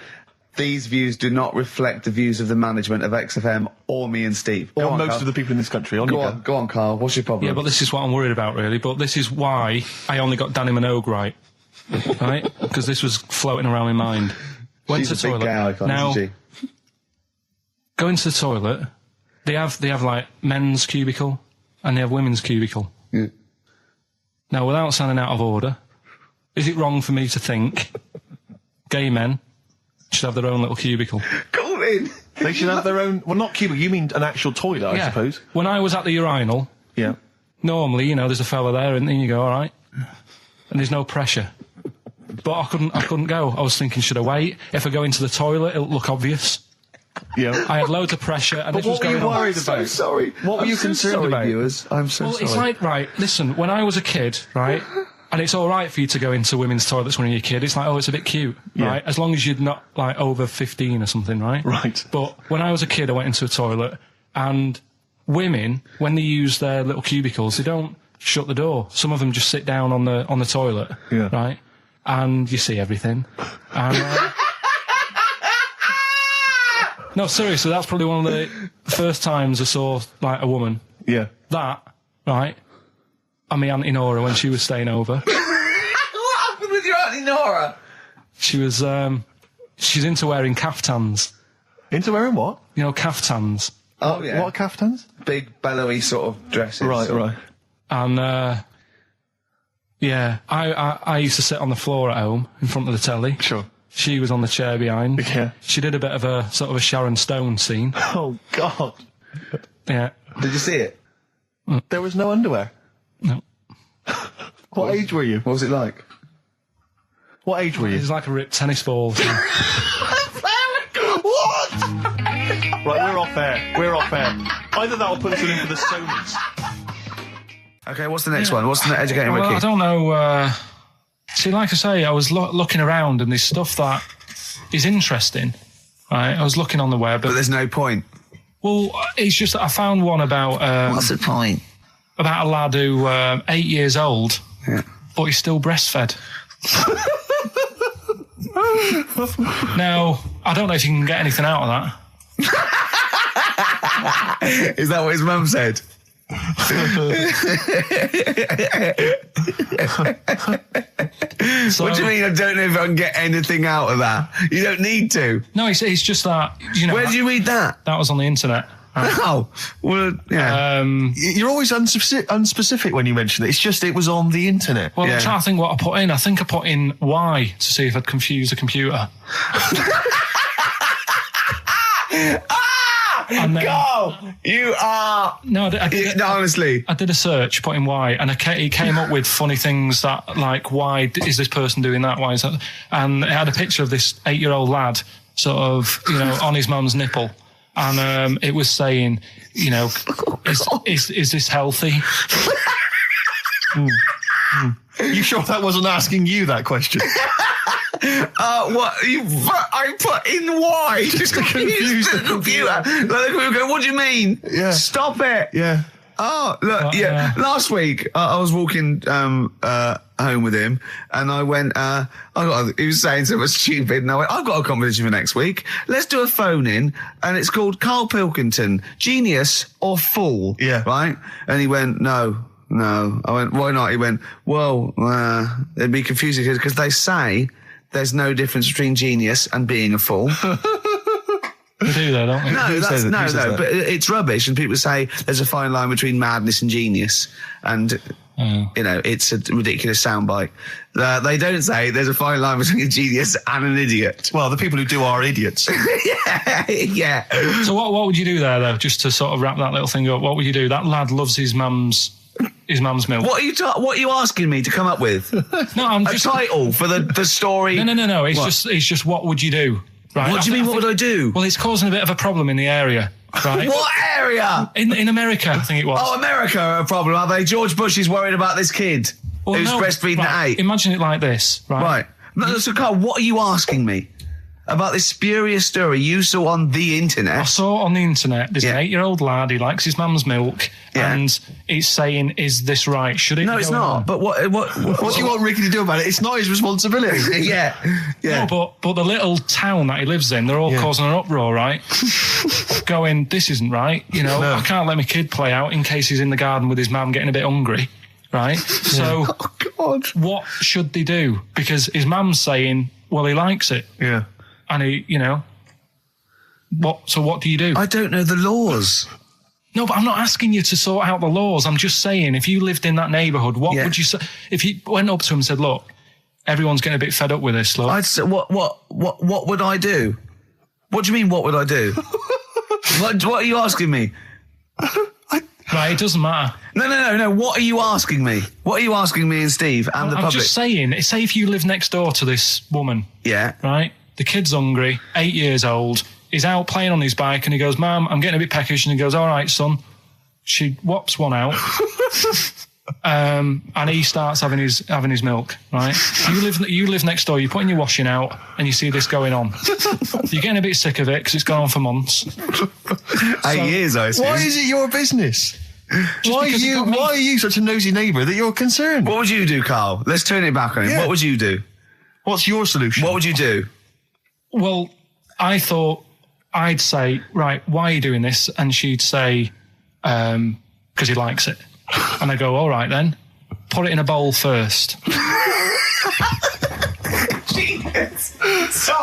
These views do not reflect the views of the management of XFM or me and Steve. Or most of the people in this country. Go on, Carl. What's your problem? Yeah, but this is what I'm worried about, really. But this is why I only got Danny Minogue right. Right? Because this was floating around my mind. Went She's to a the big toilet. gay icon, Now, isn't she? go into the toilet. They have like men's cubicle and they have women's cubicle. Yeah. Now, without sounding out of order, is it wrong for me to think gay men should have their own little cubicle? Go in. They should have their own... Well, not cubicle. You mean an actual toilet, I suppose. When I was at the urinal, Yeah. normally, you know, there's a fella there and then you go, all right. And there's no pressure. But I couldn't go. I was thinking, should I wait? If I go into the toilet, it'll look obvious. Yeah. I had loads of pressure and But this was what were going you on. worried about? I'm so sorry. What were you concerned about? Viewers? I'm so Well, sorry. it's like, right, listen, when I was a kid, right, and it's all right for you to go into women's toilets when you're a kid, it's like, oh, it's a bit cute, right, as long as you're not, like, over 15 or something, right? Right. But when I was a kid, I went into a toilet, and women, when they use their little cubicles, they don't shut the door. Some of them just sit down on the toilet, Yeah. right, and you see everything. And, no, seriously, that's probably one of the first times I saw, like, a woman. Yeah. That, right, and my Auntie Nora when she was staying over. What happened with your Auntie Nora? She was, she's into wearing caftans. Into wearing what? You know, caftans. Oh, yeah. What caftans? Big, bellowy sort of dresses. Right. And, yeah, I used to sit on the floor at home in front of the telly. Sure. She was on the chair behind. Yeah. She did a bit of a sort of a Sharon Stone scene. Oh, God. Yeah. Did you see it? There was no underwear. No. What age were you? What was it like? What age were It you? was like a ripped tennis ball. What? Right, we're off air. We're off air. Either that or put us in for the Sonys. Okay, what's the next one? What's the educating Well, Ricky? I don't know. See, like I say, I was looking around and there's stuff that is interesting. Right, I was looking on the web. But there's no point. Well, it's just that I found one about What's the point? about a lad who 8 years old, but he's still breastfed. Now, I don't know if you can get anything out of that. Is that what his mum said? So, What do you mean I don't know if I can get anything out of that? You don't need to. No, it's just that, you know, Where did you read that? that was on the internet. Oh, well, yeah. You're always unspecific when you mention it. It's just it was on the internet. Well, Yeah. I'm trying to think what I put in. I think I put in Y to see if I'd confuse a computer. And then- Go! You are... No, I did, No, honestly. I did a search, put in why, and he came up with funny things that, like, why is this person doing that? Why is that? And it had a picture of this 8-year-old lad, sort of, you know, on his mum's nipple, and it was saying, you know, is this healthy? You sure that wasn't asking you that question? What? I put in why? Just to confuse the computer. Like, the computer go, what do you mean? Yeah. Stop it. Yeah. Oh, look, yeah. Last week, I was walking home with him, and I went, he was saying something stupid, and I went, I've got a competition for next week. Let's do a phone-in, and it's called Karl Pilkington, Genius or Fool. Yeah. Right? And he went, No. I went, why not? He went, well, it'd be confusing, because they say there's no difference between genius and being a fool. We do though, don't we? No, but it's rubbish, and people say there's a fine line between madness and genius, and you know, it's a ridiculous soundbite. They don't say there's a fine line between a genius and an idiot. Well, the people who do are idiots. Yeah. So what would you do there, though, just to sort of wrap that little thing up? What would you do? That lad loves his mum's milk. What are you asking me to come up with? No, I'm A just... title for the story? No. It's just what would you do? Right? What do you mean, what would I do? Well, it's causing a bit of a problem in the area, right? What area? In America, I think it was. Oh, America are a problem, are they? George Bush is worried about this kid Well, who's no, breastfeeding right, at 8. Imagine it like this, right? Right. No, so, Carl, what are you asking me? about this spurious story you saw on the internet. I saw it on the internet. There's an 8-year-old lad. He likes his mum's milk, and it's saying, "Is this right? Should it?" No, it's not. On? But what do you want Ricky to do about it? It's not his responsibility. yeah. No, but the little town that he lives in, they're all causing an uproar, right? Going, this isn't right. You know, I can't let my kid play out in case he's in the garden with his mum getting a bit hungry, right? So, what should they do? Because his mum's saying, well, he likes it. Yeah. And he, you know, what do you do? I don't know the laws. No, but I'm not asking you to sort out the laws. I'm just saying, if you lived in that neighbourhood, what would you say? If you went up to him and said, look, everyone's getting a bit fed up with this, look. I'd say, what would I do? What do you mean, what would I do? what are you asking me? Right, it doesn't matter. No. What are you asking me? What are you asking me and Steve and the public? I'm just saying, say if you live next door to this woman. Yeah. Right? The kid's hungry, 8 years old. He's out playing on his bike and he goes, Mum, I'm getting a bit peckish. And he goes, all right, son. She whops one out. And he starts having his milk, right? You live next door, you're putting your washing out and you see this going on. You're getting a bit sick of it because it's gone on for months. 8 years, I assume. Why is it your business? Why are you such a nosy neighbour that you're concerned? What would you do, Carl? Let's turn it back on him. Yeah. What would you do? What's your solution? What would you do? Well, I thought I'd say, right, why are you doing this? And she'd say, because he likes it. And I go, all right then, put it in a bowl first.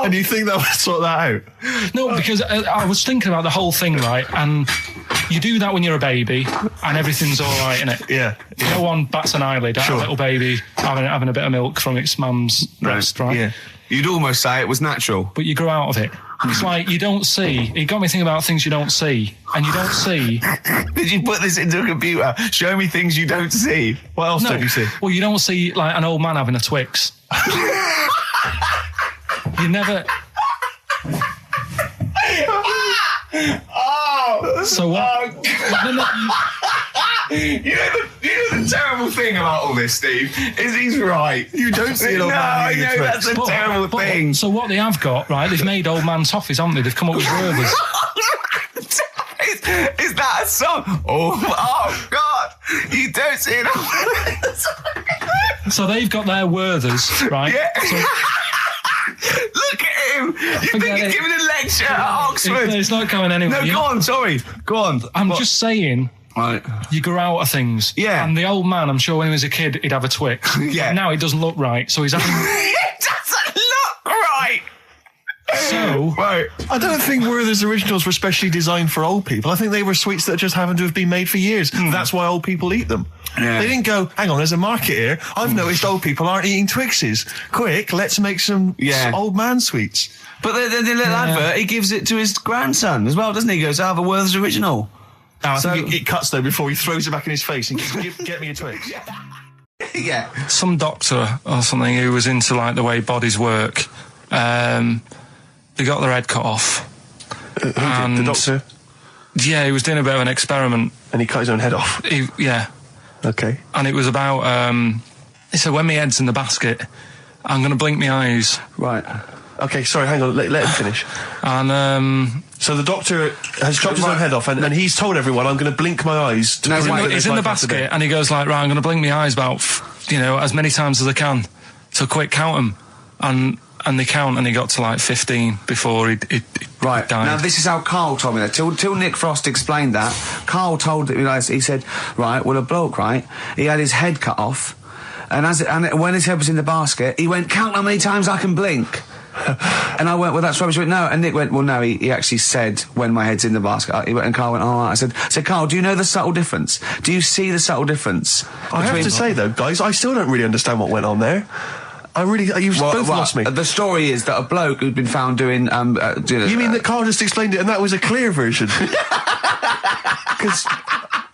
And you think that would sort that out? No, because I was thinking about the whole thing, right? And you do that when you're a baby and everything's all right, innit? Yeah. No one bats an eyelid at a little baby having a bit of milk from its mum's breast, right? Yeah. You'd almost say it was natural. But you grow out of it. It's like you don't see. It got me thinking about things you don't see. And you don't see. Did you put this into a computer? Show me things you don't see. What else don't you see? Well, you don't see like an old man having a Twix. You never. So what? You know the terrible thing about all this, Steve, is he's right. You don't see an old man I having a know, Twix. that's a terrible thing. So what they have got, right, they've made old man toffees, haven't they? They've come up with Werthers. Is that a song? Oh God! You don't see it. So they've got their Werthers, right? Yeah. So, look at him. You think he's giving a lecture at Oxford? It's not going anywhere. No, go on. Sorry. Go on. I'm just saying. Right. You grow out of things. Yeah. And the old man, I'm sure when he was a kid, he'd have a Twix. Yeah. But now it doesn't look right, so he's having. It doesn't look right. So. Right. I don't think Werther's originals were specially designed for old people. I think they were sweets that just happened to have been made for years. That's why old people eat them. Yeah. They didn't go, hang on, there's a market here. I've noticed old people aren't eating Twixes. Quick, let's make some old man sweets. But the little advert, he gives it to his grandson as well, doesn't he? He goes, I have a Werther's original. I think it cuts, though, before he throws it back in his face and goes, get me a Twix. Yeah. Some doctor or something who was into, like, the way bodies work, they got their head cut off. Who did? The doctor? Yeah, he was doing a bit of an experiment. And he cut his own head off? Yeah. Okay. And it was about, he said, when my head's in the basket, I'm going to blink my eyes. Right. Okay, sorry, hang on, let him finish. And, so the doctor has chopped his own head off, and he's told everyone, I'm going to blink my eyes. He's in the basket, and he goes like, right, I'm going to blink my eyes about, as many times as I can. So quick, count them. And they count, and he got to like 15 before he died. Now this is how Carl told me that. Till Nick Frost explained that, Carl told me, he said, right, well, a bloke, right, he had his head cut off, and when his head was in the basket, he went, count how many times I can blink. And I went, well, that's rubbish. He went, no. And Nick went, well, no, he actually said, when my head's in the basket. And Carl went, all right. I said, Carl, do you know the subtle difference? Do you see the subtle difference? I have to say, though, guys, I still don't really understand what went on there. You've both lost me. The story is that a bloke who'd been found doing... you mean that Carl just explained it and that was a clear version? Because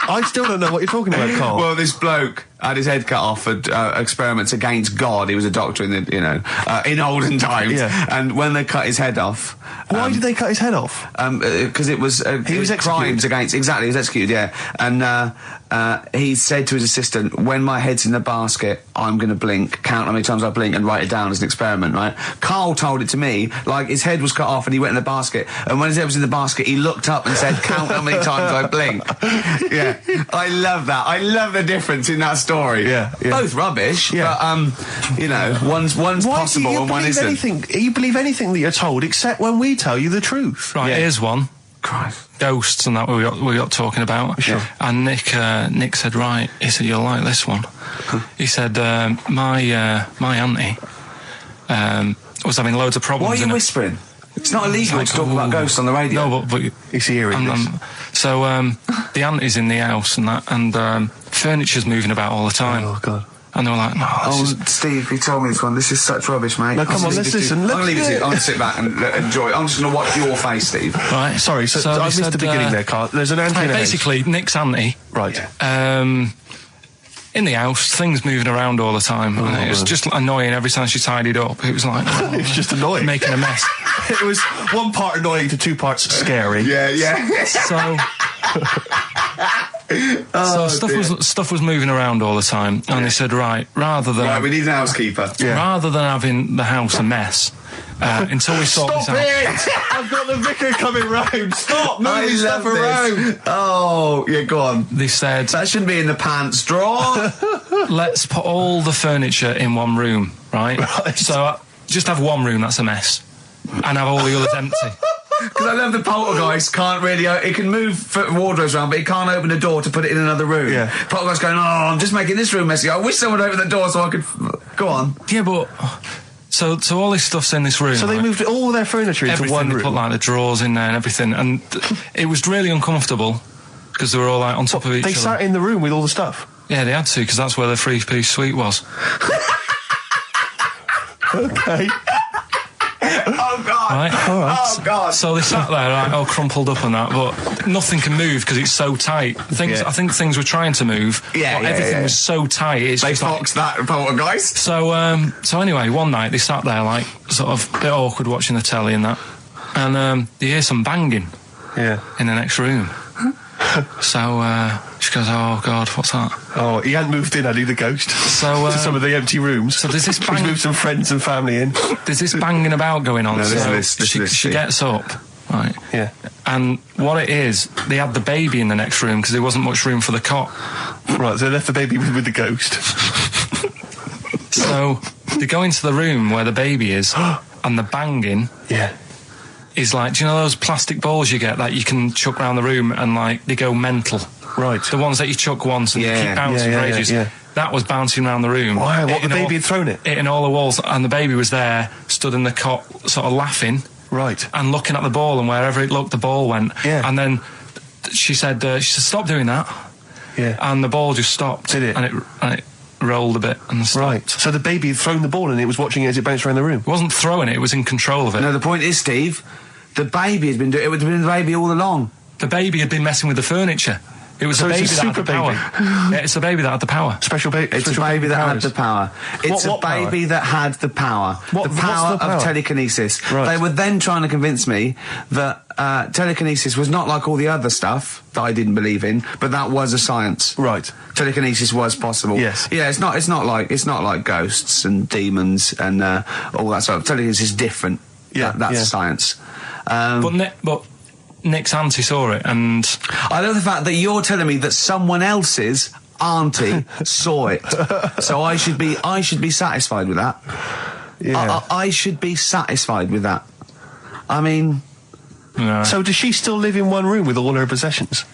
I still don't know what you're talking about, Carl. Well, this bloke had his head cut off for experiments against God. He was a doctor in the, in olden times. Yeah. And when they cut his head off, Why did they cut his head off? because it was He was crimes executed. against. Exactly, he was executed. Yeah, and he said to his assistant, "When my head's in the basket, I'm going to blink. Count how many times I blink and write it down as an experiment." Right? Carl told it to me like his head was cut off and he went in the basket, and when his head was in the basket, he looked up and said, "Count how many times I blink." Yeah, I love that. I love the difference in that story. Yeah. Both rubbish, Yeah. but one's Why possible do you and one believe isn't. anything? You believe anything that you're told, except when we tell you the truth. Right, Yeah. here's one. Christ. Ghosts and that we got talking about. Sure. And Nick said, right, he said, you'll like this one. He said, my auntie was having loads of problems. Why are you in whispering? It's not illegal to talk about ghosts on the radio. No, but He's hearing this. so the auntie's in the house and that, and furniture's moving about all the time. Oh, God. And they were like, no, this is... Steve, he told me this one. This is such rubbish, mate. No, come on, let's listen. I'm Let's going to leave it to do you. it. I'm going to sit back and enjoy it. I'm just going to watch your face, Steve. Right. Sorry, so they I missed said, the beginning there, Carl. There's an auntie in the house. basically, Nick's auntie, Right. in the house, things moving around all the time. And it was just annoying every time she tidied up. It was like, It was just annoying. making a mess. It was one part annoying to two parts scary. Yeah. So, stuff was moving around all the time, and they said, right, rather than Right, we need an housekeeper. rather than having the house a mess, until we sort this out. I've got the vicar coming round. Stop I moving love stuff around. this. Oh, yeah, go on. They said, That shouldn't be in the pants drawer. let's put all the furniture in one room, right? Right. So just have one room that's a mess, and have all the others empty. Because I love the poltergeist can't really... It can move wardrobes around, but it can't open a door to put it in another room. Yeah. Poltergeist going, I'm just making this room messy. I wish someone would open the door so I could... Go on. Yeah, but so all this stuff's in this room. So they right? moved all their furniture into everything. one They room. put like the drawers in there and everything, and it was really uncomfortable because they were all like on top of each They other. sat in the room with all the stuff. Yeah, they had to because that's where the three-piece suite was. Okay. Oh, God. Right. All right. Oh, God. So they sat there like all crumpled up and that, but nothing can move because it's so tight. I think things were trying to move. Yeah, but yeah, everything yeah. was so tight. It's They just like, foxed that poltergeist. So anyway, one night they sat there like sort of a bit awkward watching the telly and that, and they hear some banging Yeah. in the next room. So she goes, "Oh God, what's that?" Oh, he hadn't moved in, had he, the ghost? So to some of the empty rooms. so there's this He's bang- moved some friends and family in. there's this banging about going on. No, so listen to this, she gets up, right? Yeah. And what it is, they had the baby in the next room because there wasn't much room for the cot. Right, so they left the baby with the ghost. So they go into the room where the baby is, and the banging Yeah. is like, do you know those plastic balls you get that you can chuck around the room and like they go mental? Right. The ones that you chuck once and Yeah. keep bouncing Yeah, for yeah, ages. yeah. That was bouncing around the room. Wow, what, the Hitting baby had thrown it? Hitting all the walls, and the baby was there, stood in the cot, sort of laughing Right. and looking at the ball, and wherever it looked, the ball went. Yeah. And then she said, "Stop doing that," Yeah. and the ball just stopped. Did it? And it rolled a bit and stopped. Right. So the baby had thrown the ball and it was watching it as it bounced around the room. It wasn't throwing it; it was in control of it. No, the point is, Steve, the baby has been doing it. Would have been the baby all along. The baby had been messing with the furniture. It was So the it's baby a that had super the power. baby. Yeah, it's the baby that had the power. Special baby. It's a baby that had the power. It's What a baby that had the power. What- the what's power the power? of telekinesis. Right. They were then trying to convince me that telekinesis was not like all the other stuff that I didn't believe in, but that was a science. Right. Telekinesis was possible. Yes. Yeah, it's not like ghosts and demons and all that stuff. Telekinesis is different. Yeah, That's yeah. science. But Nick's auntie saw it, and I love the fact that you're telling me that someone else's auntie saw it. So I should be satisfied with that. Yeah. I should be satisfied with that. I mean, So does she still live in one room with all her possessions?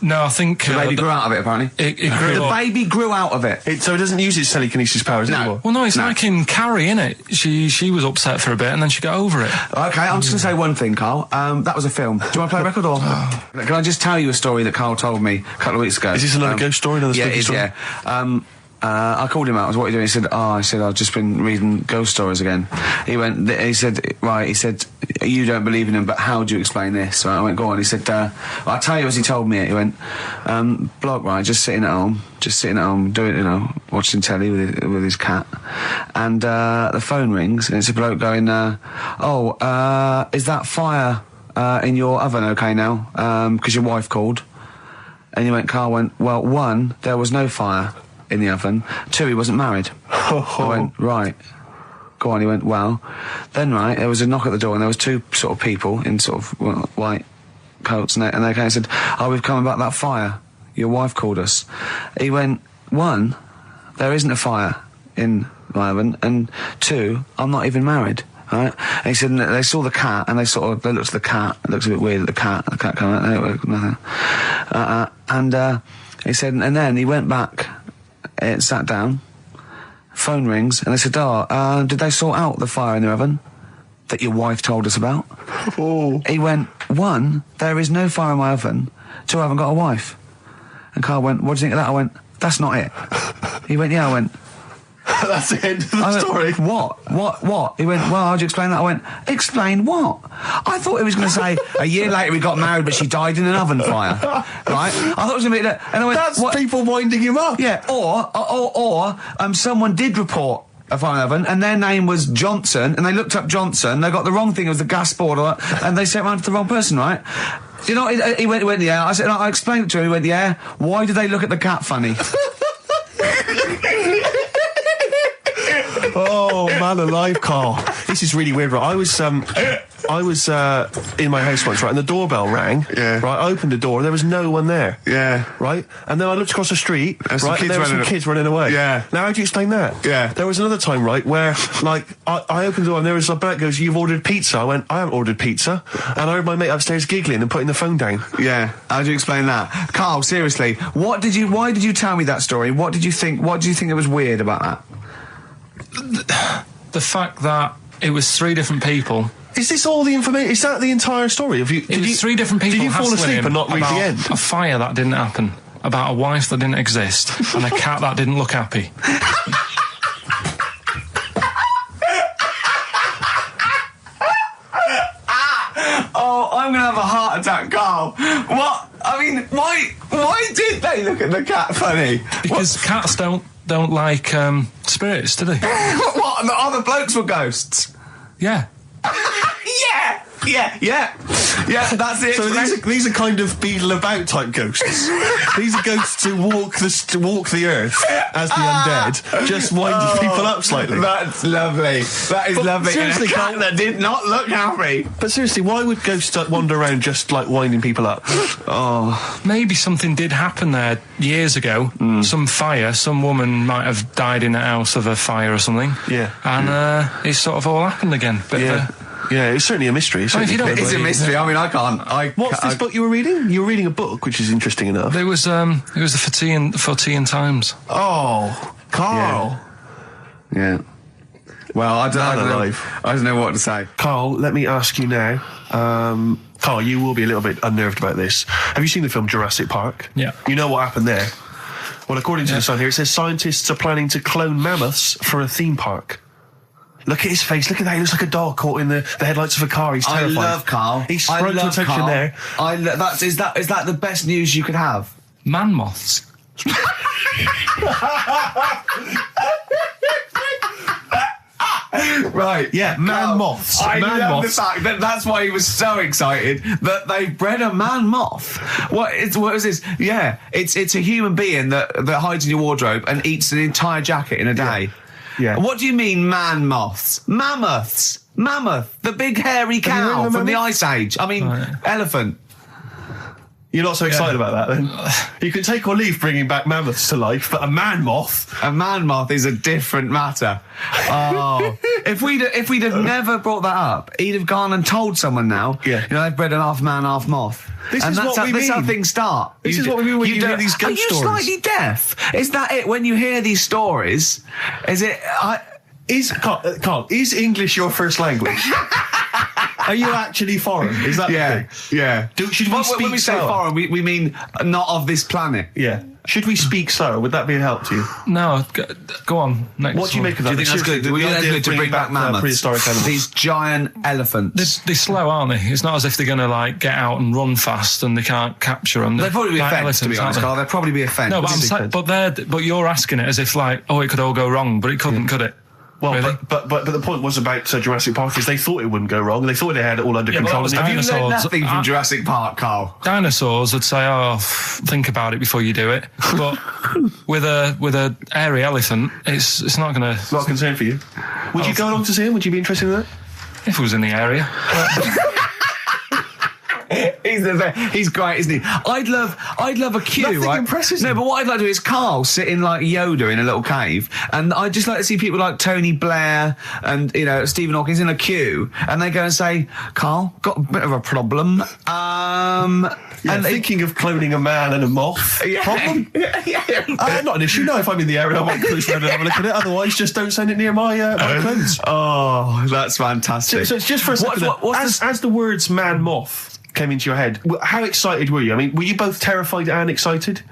no, I think the baby grew out of it, apparently. it grew The up. baby grew out of it. So it doesn't use its telekinesis powers No. anymore? Well, no, it's No. like in Carrie, innit? She was upset for a bit, and then she got over it. Okay, I'm just going to say one thing, Carl. That was a film. Do you want to play a record or? Can I just tell you a story that Carl told me a couple of weeks ago? Is this another ghost story, another yeah, spooky it is, story? Yeah. I called him out. I was, what are you doing? He said, I've just been reading ghost stories again. He said, you don't believe in him, but how do you explain this? Right, I went, go on. He said, I'll tell you as he told me it. He went, bloke, right, just sitting at home, doing, watching telly with his cat, and the phone rings, and it's a bloke going, is that fire in your oven okay now? Because your wife called. And he went, Carl went, well, 1, there was no fire in the oven. 2, he wasn't married. I went, right. Go on. He went, well, then, right, there was a knock at the door, and there was 2 sort of people in sort of white coats, and they came and said, we've come about that fire. Your wife called us. He went, 1, there isn't a fire in my oven, and 2, I'm not even married. Right? And he said, they saw the cat, and they looked at the cat. It looks a bit weird at the cat came out, nothing. And he said, and then he went back, sat down, phone rings, and they said, did they sort out the fire in the oven that your wife told us about? Oh. He went, 1, there is no fire in my oven. 2, I haven't got a wife. And Carl went, what do you think of that? I went, that's not it. He went, yeah. I went, that's the end of the story. What? He went, well, how'd you explain that? I went, explain what? I thought he was going to say, a year later we got married, but she died in an oven fire. Right? I thought it was going to be that. And I went, that's people winding him up. Yeah, or someone did report a fire oven, and their name was Johnson, and they looked up Johnson, they got the wrong thing, it was the gas board, and they sent it around to the wrong person, right? You know, he went, yeah. I said, I explained it to him, he went, yeah. Why did they look at the cat funny? Oh, man alive, Carl. This is really weird, right? I was in my house once, right, and the doorbell rang. Yeah. Right, I opened the door, there was no one there. Yeah. Right? And then I looked across the street, There's right, and there were some kids running away. Yeah. Now, how do you explain that? Yeah. There was another time, right, where, like, I opened the door and there was a bloke goes, you've ordered pizza. I went, I haven't ordered pizza. And I heard my mate upstairs giggling and putting the phone down. Yeah. How do you explain that? Carl, seriously, why did you tell me that story? What do you think it was weird about that? The fact that it was 3 different people. Is this all the information? Is that the entire story? It was 3 different people. Did you fall asleep and not read the end? A fire that didn't happen, about a wife that didn't exist, and a cat that didn't look happy. Oh, I'm gonna have a heart attack, Carl. What? I mean, why did they look at the cat funny? Because cats don't like spirits, do they? What? And the other blokes were ghosts? Yeah. Yeah, that's it. So these are kind of beetle about type ghosts. These are ghosts who walk the earth as the undead, just winding people up slightly. That's lovely. That is lovely. Seriously, and a cat that did not look happy. But seriously, why would ghosts wander around just like winding people up? Oh, maybe something did happen there years ago. Some fire. Some woman might have died in a house of a fire or something. Yeah. And it's sort of all happened again. Yeah, it's certainly a mystery. If you don't it's a mystery. I mean, I can't. What's this book you were reading? You were reading a book, which is interesting enough. It was the For Tea and Times. Oh, Carl. Yeah. Well, I don't know what to say. Carl, let me ask you now. Carl, you will be a little bit unnerved about this. Have you seen the film Jurassic Park? Yeah. You know what happened there? Well, according to the Sun here, it says scientists are planning to clone mammoths for a theme park. Look at his face. Look at that. He looks like a dog caught in the headlights of a car. He's terrified. I love Carl. He's sprung to attention Carl. there. Is that the best news you could have? Man moths. Right. Yeah, man moths. I man love moths. the fact that that's why he was so excited that they bred a man moth. What is this? Yeah, it's a human being that hides in your wardrobe and eats an entire jacket in a day. Yeah. What do you mean, man moths? Mammoths. Mammoth, the big hairy cow from the Ice Age. I mean, elephant. You're not so excited about that, then? You can take or leave bringing back mammoths to life, but a man moth... A man moth is a different matter. Oh. If we'd have never brought that up, he'd have gone and told someone now, Yeah. you know, I've bred an half man, half moth. This is what we This is how mean. things start. This is what we mean when you hear these ghost Are you stories. slightly deaf? Is that it? When you hear these stories, is it... Carl, is English your first language? Are you actually foreign? Is that the thing? Yeah. Should we speak when we say sour? foreign, we mean not of this planet. Yeah. Should we speak sour? Would that be a help to you? No, go on. Next What do you one. make of that? Do you think that's good? Do you think that's good to bring back mammoths? Prehistoric animals. These giant elephants. They're slow, aren't they? It's not as if they're going to like get out and run fast and they can't capture them. They'd probably be a like fence, to be elephants, honest, aren't Carl. they? They'd probably be a fence. No, but you're asking it as if like, oh, it could all go wrong, but it couldn't, could it? Well, Really? but the point was about Jurassic Park is they thought it wouldn't go wrong. They thought they had it all under Yeah, but control. that was And Have you learned dinosaurs. nothing from Jurassic Park, Carl? Dinosaurs would say, "Oh, think about it before you do it." But with a hairy elephant, it's not going to. not a concern for you. Would you go along to see him? Would you be interested in that? If it was in the area, He's great, isn't he? I'd love a queue, Nothing right? impresses No, him. but what I'd like to do is Carl sitting like Yoda in a little cave, and I'd just like to see people like Tony Blair and Stephen Hawking's in a queue, and they go and say, "Carl, got a bit of a problem." And thinking of cloning a man and a moth. Problem? Not an issue. No, if I'm in the area, I might cruise around and have a look at it. Otherwise, just don't send it near my clothes. Oh, that's fantastic. So it's just for a second. As the words man moth came into your head, how excited were you? I mean, were you both terrified and excited?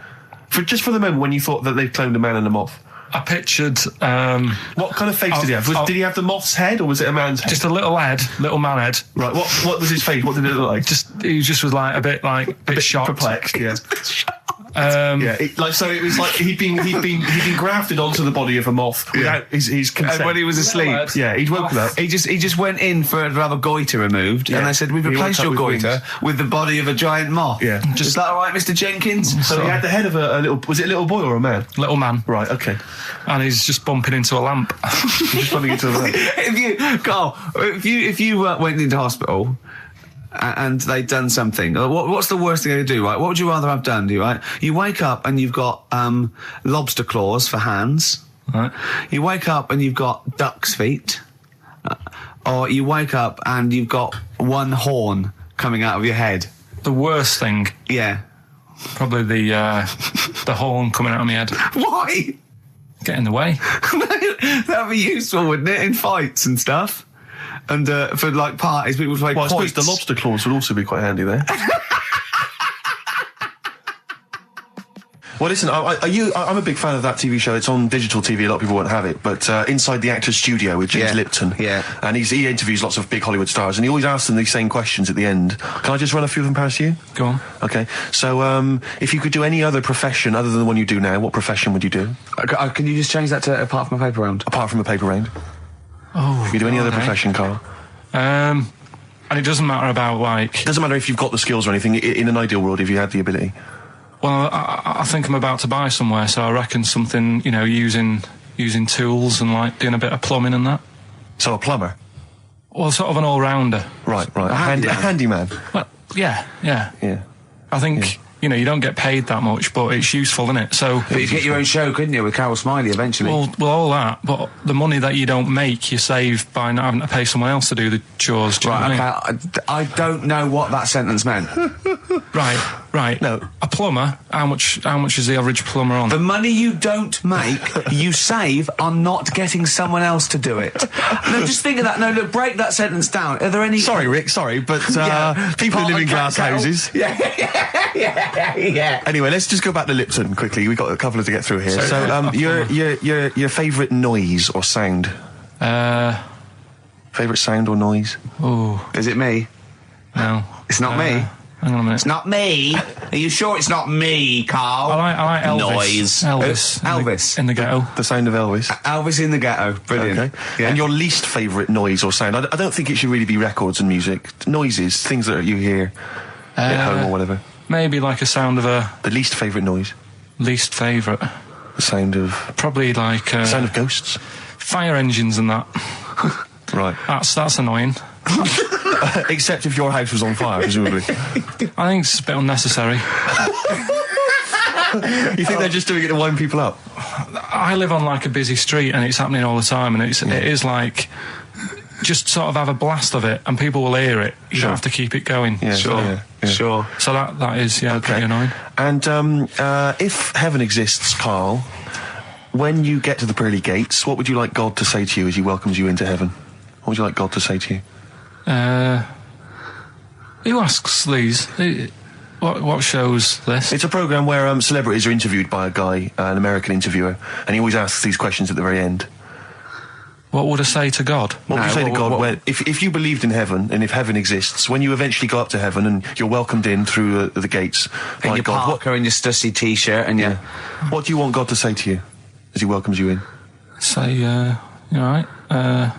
For the moment when you thought that they'd cloned a man and a moth? I pictured What kind of face did he have? Did he have the moth's head or was it a man's head? just a little man head. Right, what was his face? What did it look like? He just was like a bit shocked. Perplexed, yeah. Yeah, it was like he'd been grafted onto the body of a moth without his consent. And when he was asleep, Yeah, he'd woken up. he just went in to have a goiter removed, and they said, "We've He replaced woke your up with goiter with the body of a giant moth." Yeah. Is that all right, Mr. Jenkins? So he had the head of a little. Was it a little boy or a man? little man, Right. Okay. and he's just bumping into a lamp. Just running into the. If you went into hospital and they'd done something, what's the worst thing they could do, right? What would you rather have done, right? You wake up and you've got lobster claws for hands. Right. You wake up and you've got duck's feet. Or you wake up and you've got one horn coming out of your head. The worst thing, Yeah. probably the horn coming out of my head. Why? Get in the way. That'd be useful, wouldn't it? In fights and stuff. And for like parties, people play Well, I suppose quoits. the lobster claws would also be quite handy there. Well, listen, I'm a big fan of that TV show. It's on digital TV. A lot of people won't have it, but Inside the Actors Studio with James Lipton. Yeah. And he interviews lots of big Hollywood stars, and he always asks them these same questions at the end. Can I just run a few of them past you? Go on. Okay. So, if you could do any other profession other than the one you do now, what profession would you do? Can you just change that to apart from a paper round? Apart from a paper round. Oh, If you do any other okay. profession, Carl. And it doesn't matter about like. It doesn't matter if you've got the skills or anything. In an ideal world, if you had the ability. Well, I think I'm about to buy somewhere, so I reckon something, using tools and like doing a bit of plumbing and that. So a plumber. Well, sort of an all-rounder. Right. A handyman. A handyman. Well, yeah. Yeah. I think, you don't get paid that much, but it's useful, isn't it? So, But you get your own show, couldn't you, with Carol Smiley eventually? well, all that, but the money that you don't make, you save by not having to pay someone else to do the chores. Do you know what I mean? okay, I don't know what that sentence meant. Right. No. A plumber, how much is the average plumber on? The money you don't make, you save on not getting someone else to do it. No, just think of that. No, look, break that sentence down. Are there any... Sorry, Rick. Sorry, but people who live in glass houses. Yeah. Anyway, let's just go back to Lipton quickly. We've got a couple to get through here. So, your favourite noise or sound? Favourite sound or noise? Oh, Is it me? no. It's not me. Hang on a minute. It's not me. Are you sure it's not me, Carl? I like Elvis. Noise. Elvis. Elvis. In the ghetto. The sound of Elvis. Elvis in the ghetto. Brilliant. Okay. Yeah. And your least favourite noise or sound? I don't think it should really be records and music. Noises, things that you hear at home or whatever. Maybe like a sound of a The least favourite noise. least favourite. The sound of... Probably like sound of ghosts. fire engines and that. Right. That's annoying. Except if your house was on fire, presumably. I think it's a bit unnecessary. You think they're just doing it to wind people up? I live on like a busy street and it's happening all the time, and it is like just sort of have a blast of it and people will hear it. You Sure. don't have to keep it going. Yeah, Sure. yeah, yeah. Sure. So that is pretty annoying. And if heaven exists, Carl, when you get to the pearly gates, what would you like God to say to you as he welcomes you into heaven? What would you like God to say to you? Who asks these? What show's this? It's a programme where celebrities are interviewed by a guy, an American interviewer, and he always asks these questions at the very end. What would I say to God? What would you say to God if you believed in heaven, and if heaven exists, when you eventually go up to heaven and you're welcomed in through the gates by God? Parker in your Stussy t-shirt and what do you want God to say to you as he welcomes you in? Say, you alright? I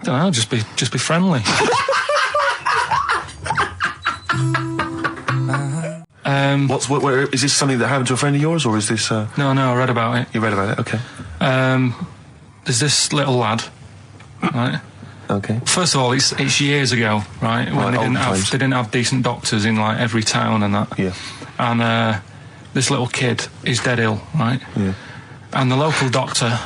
don't know, just be friendly. Is this something that happened to a friend of yours, or is this... No, I read about it. You read about it, okay. There's this little lad, right? Okay. First of all, it's years ago, right? When they didn't have decent doctors in, like, every town and that. Yeah. And this little kid is dead ill, right? Yeah. And the local doctor...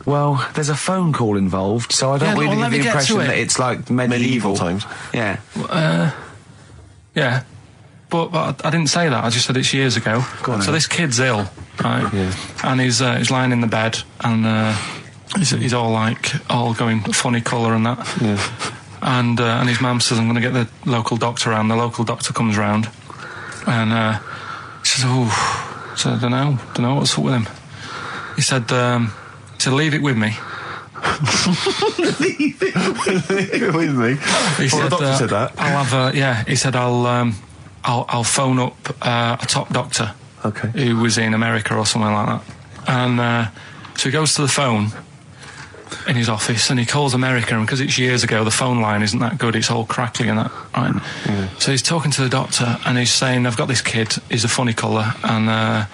Well, there's a phone call involved, so I don't really get the impression that it's like medieval times. Yeah. Yeah. But I didn't say that. I just said it's years ago. So this kid's ill, right? Yeah. And he's lying in the bed, and he's all going funny colour and that. Yeah. And his mum says, "I'm going to get the local doctor round." The local doctor comes round, and he says, "Oh, so I don't know what's up with him." He said, "Leave it with me." Leave it with me. The doctor said that. I'll have. He said, I'll phone up a top doctor, okay, who was in America or somewhere like that. And so he goes to the phone in his office and he calls America, and because it's years ago, the phone line isn't that good, it's all crackly and that, right? Yeah. So he's talking to the doctor and he's saying, "I've got this kid, he's a funny colour, and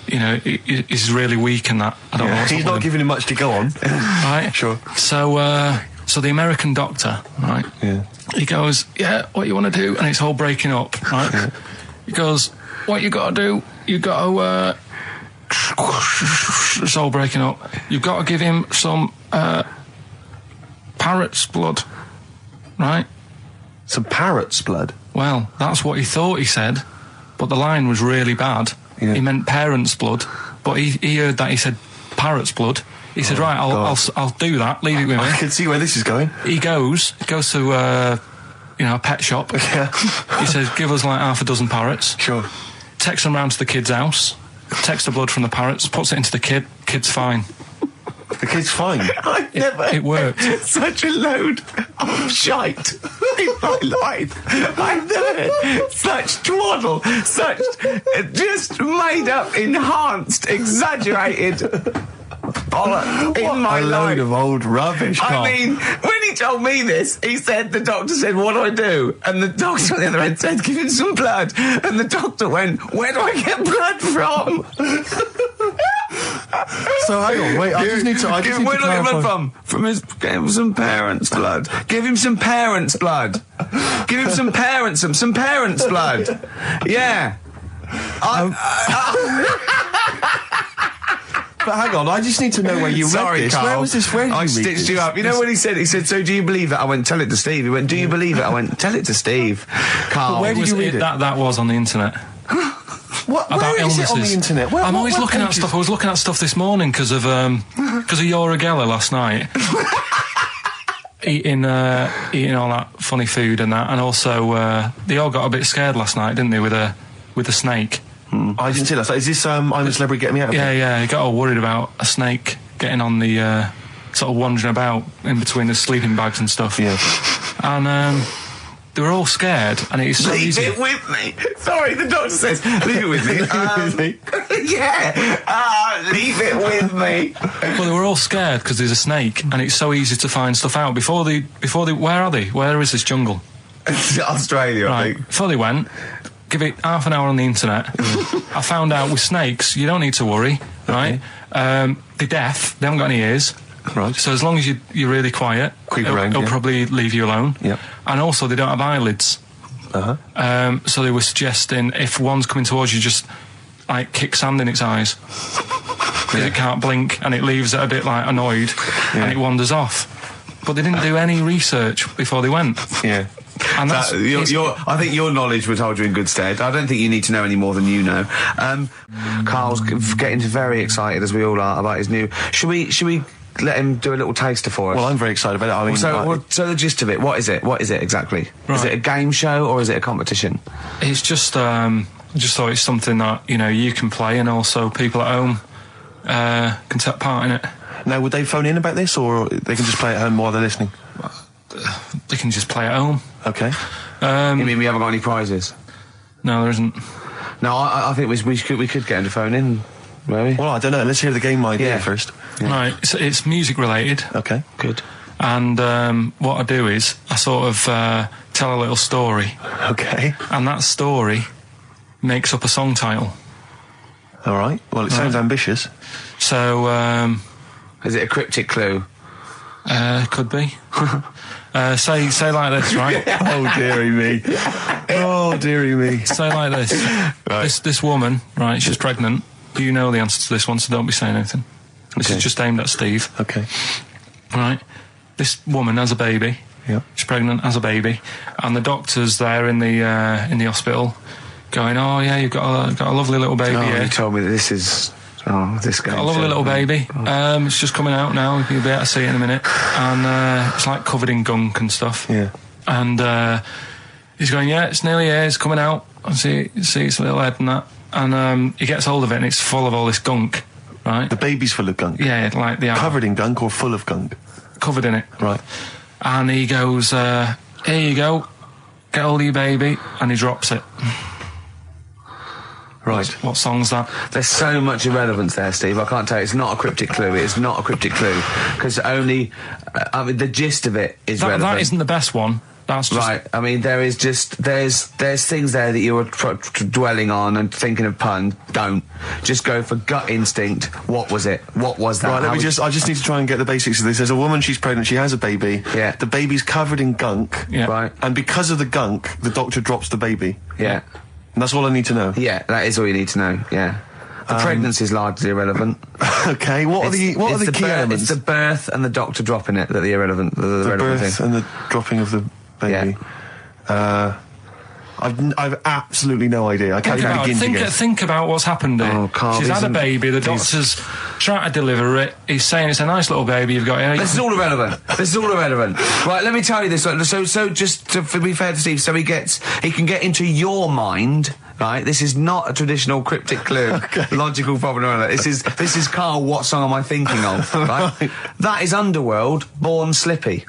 he's really weak and that. I don't know what's he's not giving him much to go on." Right? Sure. So the American doctor, right? Yeah. He goes, "Yeah, what you want to do?" And it's all breaking up, right? Yeah. He goes, "What you got to do? You got to it's all breaking up. You've got to give him some parrot's blood, right?" Some parrot's blood? Well, that's what he thought he said, but the line was really bad. Yeah. He meant parent's blood, but he heard that he said parrot's blood. He said, "Right, I'll do that. Leave it with me." I can see where this is going. He goes to a pet shop. Yeah. He says, "Give us like half a dozen parrots." Sure. Takes them round to the kid's house. Takes the blood from the parrots, puts it into the kid. Kid's fine. The kid's fine. I've never it worked. Such a load of shite in my life. I've never heard such twaddle, such just made up, enhanced, exaggerated bollock in my life. A load of old rubbish, Carl. I mean, when he told me this, the doctor said, "What do I do?" And the doctor on the other end said, "Give him some blood." And the doctor went, "Where do I get blood from?" So hang on, wait, I just need to where do I get blood from? Give him some parents' blood. Give him some parents' blood. Give him some parents' blood. Yeah. But hang on, I just need to know where you read this. Carl. Where was this? Where did I you read stitched this? you up. You know what he said? He said, "So do you believe it?" I went, "Tell it to Steve." He went, "Do you believe it?" I went, "Tell it to Steve." Carl. But where did you read it? That was on the internet. What? About Where illnesses. is it on the internet? I'm always looking at stuff. I was looking at stuff this morning because of Yoragella last night. eating all that funny food and that, and also they all got a bit scared last night, didn't they, with a snake? I didn't see that. Is this I'm a Celebrity, Get Me Out of Here? Yeah, he got all worried about a snake getting on the sort of wandering about in between the sleeping bags and stuff. Yeah. And they were all scared, and it is so easy. Leave it with me. Sorry, the doctor says, "Leave it with me." Yeah. Leave it with me. Well, they were all scared because there's a snake, and it's so easy to find stuff out. Before they, where are they? Where is this jungle? Australia, I think. Before they went, give it half an hour on the internet. I found out with snakes, you don't need to worry, right? Okay. They're deaf, they haven't got any ears. Right. So as long as you're really quiet, it'll probably leave you alone. Yep. And also, they don't have eyelids. Uh-huh. So they were suggesting if one's coming towards you, just like kick sand in its eyes. Because it can't blink, and it leaves it a bit like annoyed, and it wanders off. But they didn't do any research before they went. Yeah. And that's, I think your knowledge would hold you in good stead. I don't think you need to know any more than you know. Carl's getting very excited, as we all are, about his new... Should we let him do a little taster for us? Well, I'm very excited about it. I mean, So the gist of it, what is it? What is it exactly? Right. Is it a game show or is it a competition? It's just I just thought it's something that you can play, and also people at home can take part in it. now, would they phone in about this, or they can just play at home while they're listening? They can just play at home. Okay. You mean we haven't got any prizes? No, there isn't. No, I think we could get him to phone in, maybe. Well, I don't know. Let's hear the game idea Yeah. first. Right, it's music related. Okay. Good. And what I do is I sort of tell a little story, Okay. and that story makes up a song title. All right. Well, it sounds ambitious. So Is it a cryptic clue? could be. Say like this, right? Oh, dearie me. Oh, dearie me. Say like this. Right. This woman, right? She's pregnant. You know the answer to this one, so don't be saying anything. This Okay. is just aimed at Steve. Okay. Right. This woman has a baby. Yeah. She's pregnant, has a baby, and the doctor's there in the hospital, going, "Oh yeah, you've got a lovely little baby Oh, here. you told me that this is... Oh, this game Got a lovely show. little baby. It's just coming out now. You'll be able to see it in a minute, and it's like covered in gunk and stuff. Yeah. And he's going, yeah, it's nearly here. It's coming out. I see its little head and that. And he gets hold of it, and it's full of all this gunk, right? The baby's full of gunk. Yeah, like the Covered in gunk or full of gunk? covered in it. Right. And he goes, here you go, get hold of your baby, and he drops it. Right. What song's that? There's so much irrelevance there, Steve. I can't tell you. It's not a cryptic clue. It's not a cryptic clue. Because only... I mean, the gist of it is relevant. That isn't the best one. That's just... Right, I mean, there is just... There's things there that you were dwelling on and thinking of pun. Don't. Just go for gut instinct. What was it? What was that? Right, I just need to try and get the basics of this. There's a woman, she's pregnant, she has a baby. Yeah. The baby's covered in gunk. Yeah. Right. And because of the gunk, the doctor drops the baby. Yeah. And that's all I need to know. Yeah, that is all you need to know, yeah. The pregnancy is largely irrelevant. Okay, what are the key elements? It's the birth and the doctor dropping it that are the irrelevant, the The relevant birth thing. and the dropping of the baby. I've absolutely no idea. I can't even begin to guess. Think about what's happened here. Oh, Carl, She's had a isn't- baby, the doctor's trying to deliver it, he's saying it's a nice little baby you've got here. This is all irrelevant. This is all irrelevant. Right, let me tell you this. So just to be fair to Steve, so he can get into your mind. Right, this is not a traditional cryptic clue, logical problem. Or anything. This is Carl. What song am I thinking of? Right, that is Underworld, Born Slippy.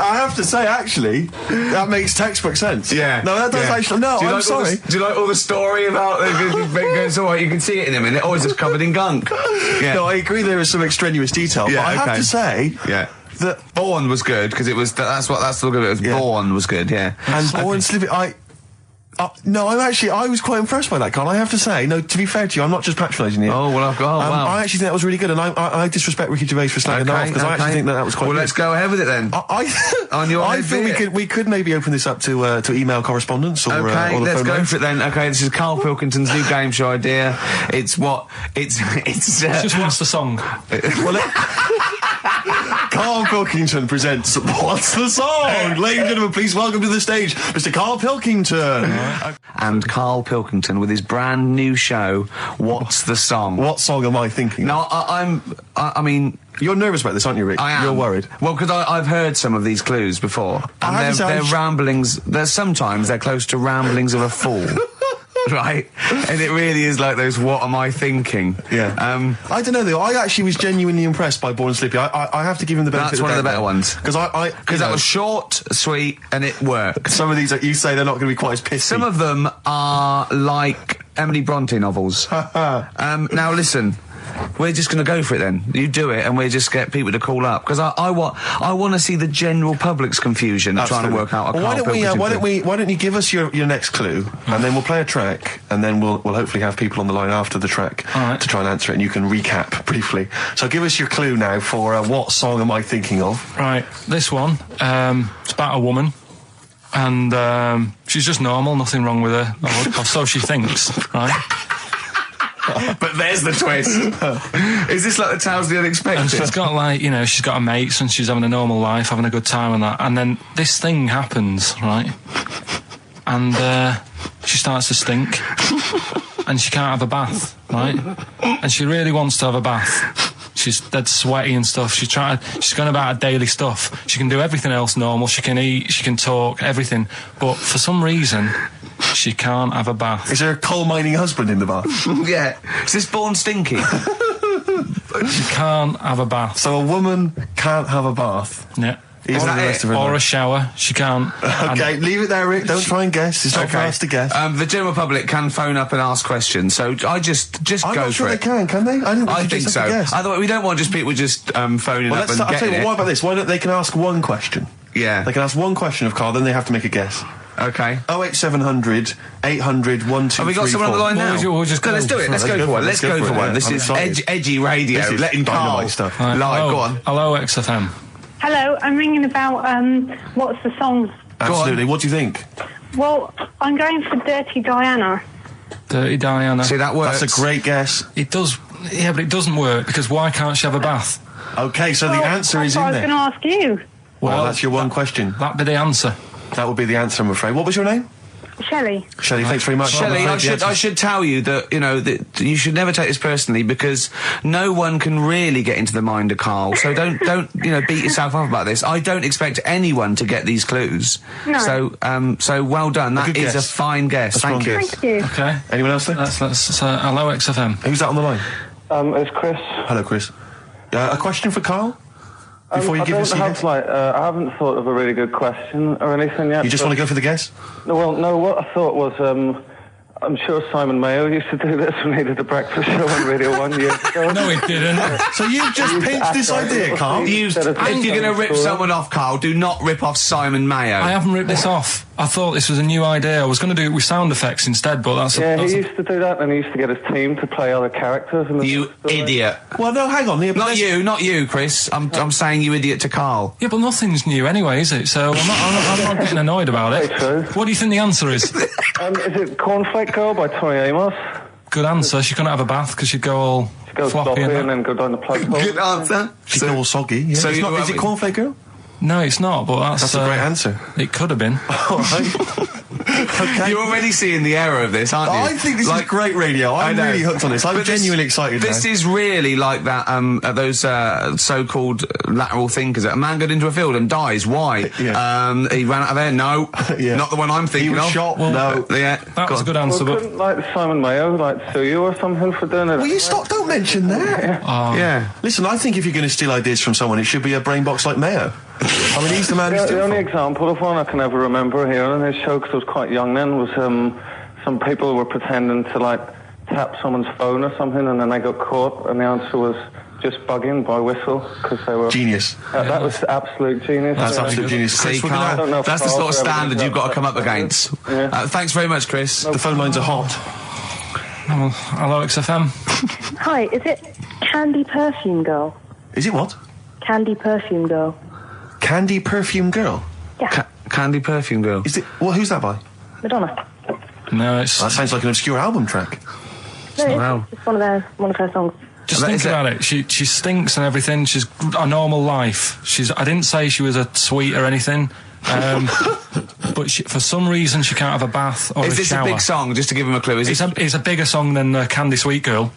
I have to say, actually, that makes textbook sense. Yeah. No, that does Yeah. actually. No, Do you I'm like sorry. do you like all the story about it's all right, you can see it in a minute. Oh, it's just covered in gunk. Yeah. No, I agree there is some extraneous detail, Yeah, but I have okay. to say Yeah. that Born was good because it was that's the look of it. Yeah. Born was good, yeah. and Born Slippy, no, I was quite impressed by that, Carl. I have to say, no, to be fair to you, I'm not just patronising you. Oh, well, I've got. Oh, wow. I actually think that was really good, and I disrespect Ricky Gervais for slagging that off because I actually think that was quite well, good. let's go ahead with it then. On your I head, feel be it. we could maybe open this up to email correspondence or Okay, or the let's phone go lines. for it then. Okay, this is Karl Pilkington's new game show idea. It's Just what's the song? Karl Pilkington presents What's the Song? Ladies and gentlemen, please welcome to the stage Mr. Karl Pilkington. and Karl Pilkington with his brand new show, What's the Song? What song am I thinking? Now, I mean, You're nervous about this, aren't you, Rick? I am. You're worried. Well, because I've heard some of these clues before, I have and to say, they're I'm- ramblings. Sometimes they're close to ramblings of a fool, right? And it really is like those. What am I thinking? Yeah. I don't know though. I actually was genuinely impressed by Born Slippy. I have to give him the benefit. That's one of the better ones. Because Because that was short, sweet, and it worked. some of these that you say they're not going to be quite as pissy. Some of them are like Emily Bronte novels. Now listen. We're just going to go for it then. You do it, and we'll just get people to call up because I want to see the general public's confusion trying to work out. Well, why don't you give us your next clue, and then we'll play a track, and then we'll hopefully have people on the line after the track right. to try and answer it, and you can recap briefly. So give us your clue now for what song am I thinking of? Right, this one, it's about a woman, and she's just normal, nothing wrong with her, or so she thinks, right? But there's the twist. Is this like the Tales of the Unexpected? And she's got she's got her mates and she's having a normal life, having a good time and that, and then this thing happens, right? And she starts to stink, and she can't have a bath. right? And she really wants to have a bath. She's dead sweaty and stuff. She's going about her daily stuff. She can do everything else normal. She can eat, she can talk, everything. But for some reason, she can't have a bath. Is there a coal mining husband in the bath? Yeah. Is this born stinky? She can't have a bath. So a woman can't have a bath. Yeah. Even the rest of her Or a life. shower. She can't. Okay, leave it there, Rick. Don't try and guess. It's not for us to guess. The general public can phone up and ask questions, so I just I'm go not sure for they it. can they? I think so. Otherwise, we don't want just people just phoning Well, up and I'll tell getting you what, it. what about this? Why don't they can ask one question? Yeah. They can ask one question of Carl, then they have to make a guess. Okay. 08700 800 1234. Have we got someone on the line now? We'll just Let's do it. Let's go for one. Let's go for one. This I'm is excited. edgy radio. This is Letting Carl dynamite stuff. Right, live. Go on. Hello, XFM. Hello, I'm ringing about what's the song? Absolutely. What do you think? Well, I'm going for Dirty Diana. Dirty Diana. See, that works. That's a great guess. It does. Yeah, but it doesn't work because why can't she have a bath? Okay, so the answer is in I was there. going to ask you. Well, that's your one question. That'd be the answer. That would be the answer, I'm afraid. What was your name? Shelley. Shelley, thanks very much. Shelley, I'm afraid the I answer- should tell you that, you know, that you should never take this personally because no one can really get into the mind of Carl. So don't, you know, beat yourself up about this. I don't expect anyone to get these clues. No. So well done. That good is guess. a fine guess. A strong Thank you. guess. Thank you. Okay. Anyone else there? Let's hello, XFM. Who's that on the line? It's Chris. Hello, Chris. A question for Carl? Before you give us your guess? I haven't thought of a really good question or anything yet. You just want to go for the guess? No, what I thought was, I'm sure Simon Mayo used to do this when he did the breakfast show on Radio 1 years ago. No, it didn't. So you've just pinched this idea, Carl? If you're going to rip someone off, Carl, do not rip off Simon Mayo. I haven't ripped this off. I thought this was a new idea. I was going to do it with sound effects instead, but that's Yeah, he used to do that, and he used to get his team to play other characters. In the You story. idiot. Well, no, hang on. Not you, Chris. I'm saying you idiot to Carl. Yeah, but nothing's new anyway, is it? So I'm not getting annoyed about it. Very true. What do you think the answer is? Is it Cornflake Girl by Tori Amos? Good answer. She couldn't have a bath because she'd go all She goes floppy sloppy and and that. then go down the plug hole. Good answer. She's all soggy. Yeah. So It's you- not, is it Cornflake Girl? No, it's not, but That's a great answer. It could have been. All right. Okay. You're already seeing the error of this, aren't you? I think this is great radio. I'm know. really hooked on this. I'm But genuinely excited This now. is really like that. Those so-called lateral thinkers. A man got into a field and dies. Why? Yeah. He ran out of air. No, Yeah. not the one I'm He thinking was of. shot. No. Yeah, That was a good Well, answer, but couldn't Simon Mayo sue you or something for doing it? Will you stop? Don't mention that. Yeah. Listen, I think if you're going to steal ideas from someone, it should be a brain box like Mayo. I mean, he's the man who The steals only from. example of one I can ever remember here on his show, because I was quite young then, was some people were pretending to tap someone's phone or something, and then they got caught, and the answer was just bugging by whistle because they were Genius. That was absolute genius. That's Yeah. absolute genius. See, Chris, we're gonna- I don't know Carl, if that's the sort of Carl's ever standard been you've got to come up that. against. Yeah. Thanks very much, Chris. the phone lines are hot. hello, XFM. Hi, is it Candy Perfume Girl? Is it what? Candy Perfume Girl. Candy Perfume Girl? Yeah, Candy Perfume Girl. Is it? Well, who's that by? Madonna. No, it's That sounds like an obscure album track. No, Wow. it's one of her songs. just That think is it. about it. She stinks and everything. She's a normal life. I didn't say she was a sweet or anything. But for some reason she can't have a bath or Is a this shower. a big song? Just to give him a clue. Is It's a bigger song than Candy Sweet Girl.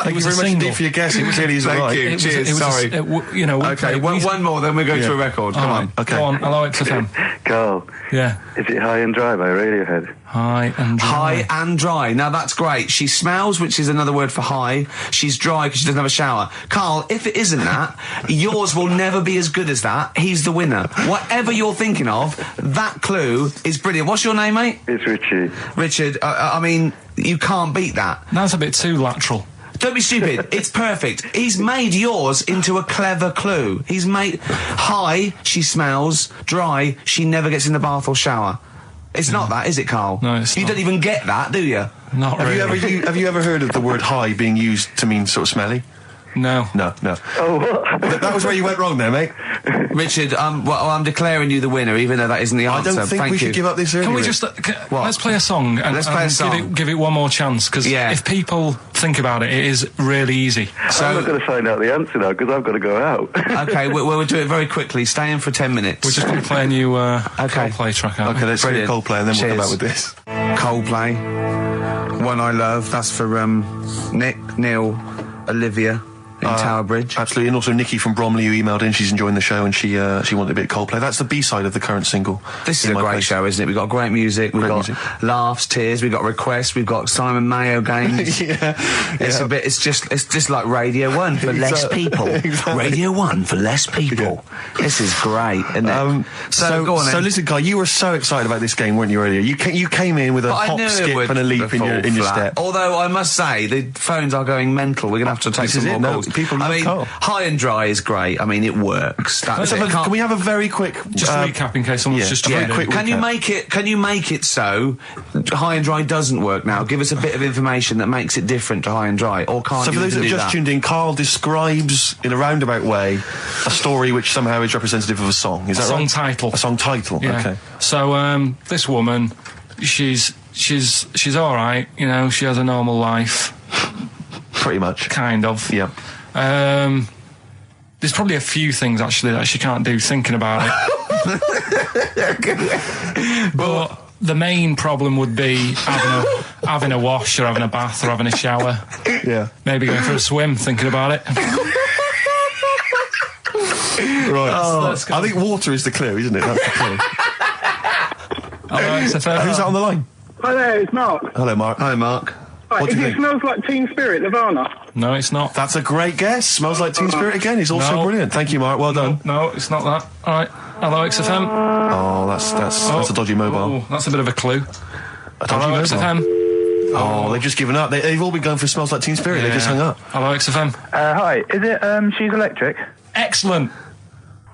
Thank you was very a much single. indeed for your guess. It really is Thank right. you. Cheers, sorry. We Okay, play- one more, then we go to a record. Come All on. right, Okay. Go on. Hello, XFM. Carl, Yeah. is it High and Dry by Radiohead? Hi and dry. High and dry. Now that's great. She smells, which is another word for high. She's dry because she doesn't have a shower. Carl, if it isn't that, yours will never be as good as that. He's the winner. Whatever you're thinking of, that clue is brilliant. What's your name, mate? It's Richie. Richard. I mean, you can't beat that. That's a bit too lateral. Don't be stupid. It's perfect. He's made yours into a clever clue. He's made high, she smells, dry, she never gets in the bath or shower. It's not that, is it, Carl? No, it's You not. don't even get that, do you? Not Have really. have you ever heard of the word high being used to mean sort of smelly? No. No. Oh, what? That was where you went wrong there, mate. Richard, I'm declaring you the winner, even though that isn't the I answer. don't think Thank we you. should give up this early. Can we Rick. just What? let's play a song and, Let's play a and song. give it one more chance because Yeah. if people think about it, it is really easy. I'm not So, going to find out the answer now because I've got to go out. okay, we'll do it very quickly. Stay in for 10 minutes. We're just going to play a new Coldplay track out. Okay, let's hear Brilliant. Coldplay and then we'll come Cheers. back with this. Coldplay. One I Love. That's for Nick, Neil, Olivia in Tower Bridge. Absolutely, and also Nikki from Bromley, who emailed in. She's enjoying the show, and she wanted a bit of Coldplay. That's the B-side of the current single. This is a great show, isn't it? We've got great music, we've got laughs, tears, we've got requests, we've got Simon Mayo games. It's just like Radio 1 for less people. Exactly. Radio 1 for less people. This is great, isn't it? So go on then. So listen, Guy, you were so excited about this game, weren't you, earlier? You came in with a hop, skip and a leap in your step. Although I must say, the phones are going mental. We're going to have to take some more calls. People love Carl. High and Dry is great. I mean, it works. Can we have a very quick just recap in case someone's just very quick? Can you make it so High and Dry doesn't work now? Give us a bit of information that makes it different to High and Dry, or can't? So for those that have just tuned in, Carl describes in a roundabout way a story which somehow is representative of a song. Is that right? Title. A song title. Yeah. Okay. So this woman, she's all right. You know, she has a normal life. Pretty much. Kind of. Yeah. There's probably a few things actually that she can't do thinking about it. But the main problem would be having a wash or having a bath or having a shower. Yeah. Maybe going for a swim thinking about it. Right. I think water is the clue, isn't it? That's the clue. Who's that on the line? Hi there, it's Mark. Hello, Mark. Hi, Mark. Right, What do you it think? Smells Like Teen Spirit, Nirvana. No, it's not. That's a great guess. Smells Like Teen Spirit again. He's also No. brilliant. Thank you, Mark. Well done. No, it's not that. All right. Hello, XFM. Oh, that's a dodgy mobile. Oh, that's a bit of a clue. A dodgy Hello, mobile. XFM. Oh, they've just given up. They've all been going for Smells Like Teen Spirit. They just hung up. Hello, XFM. Hi, is it She's Electric? Excellent.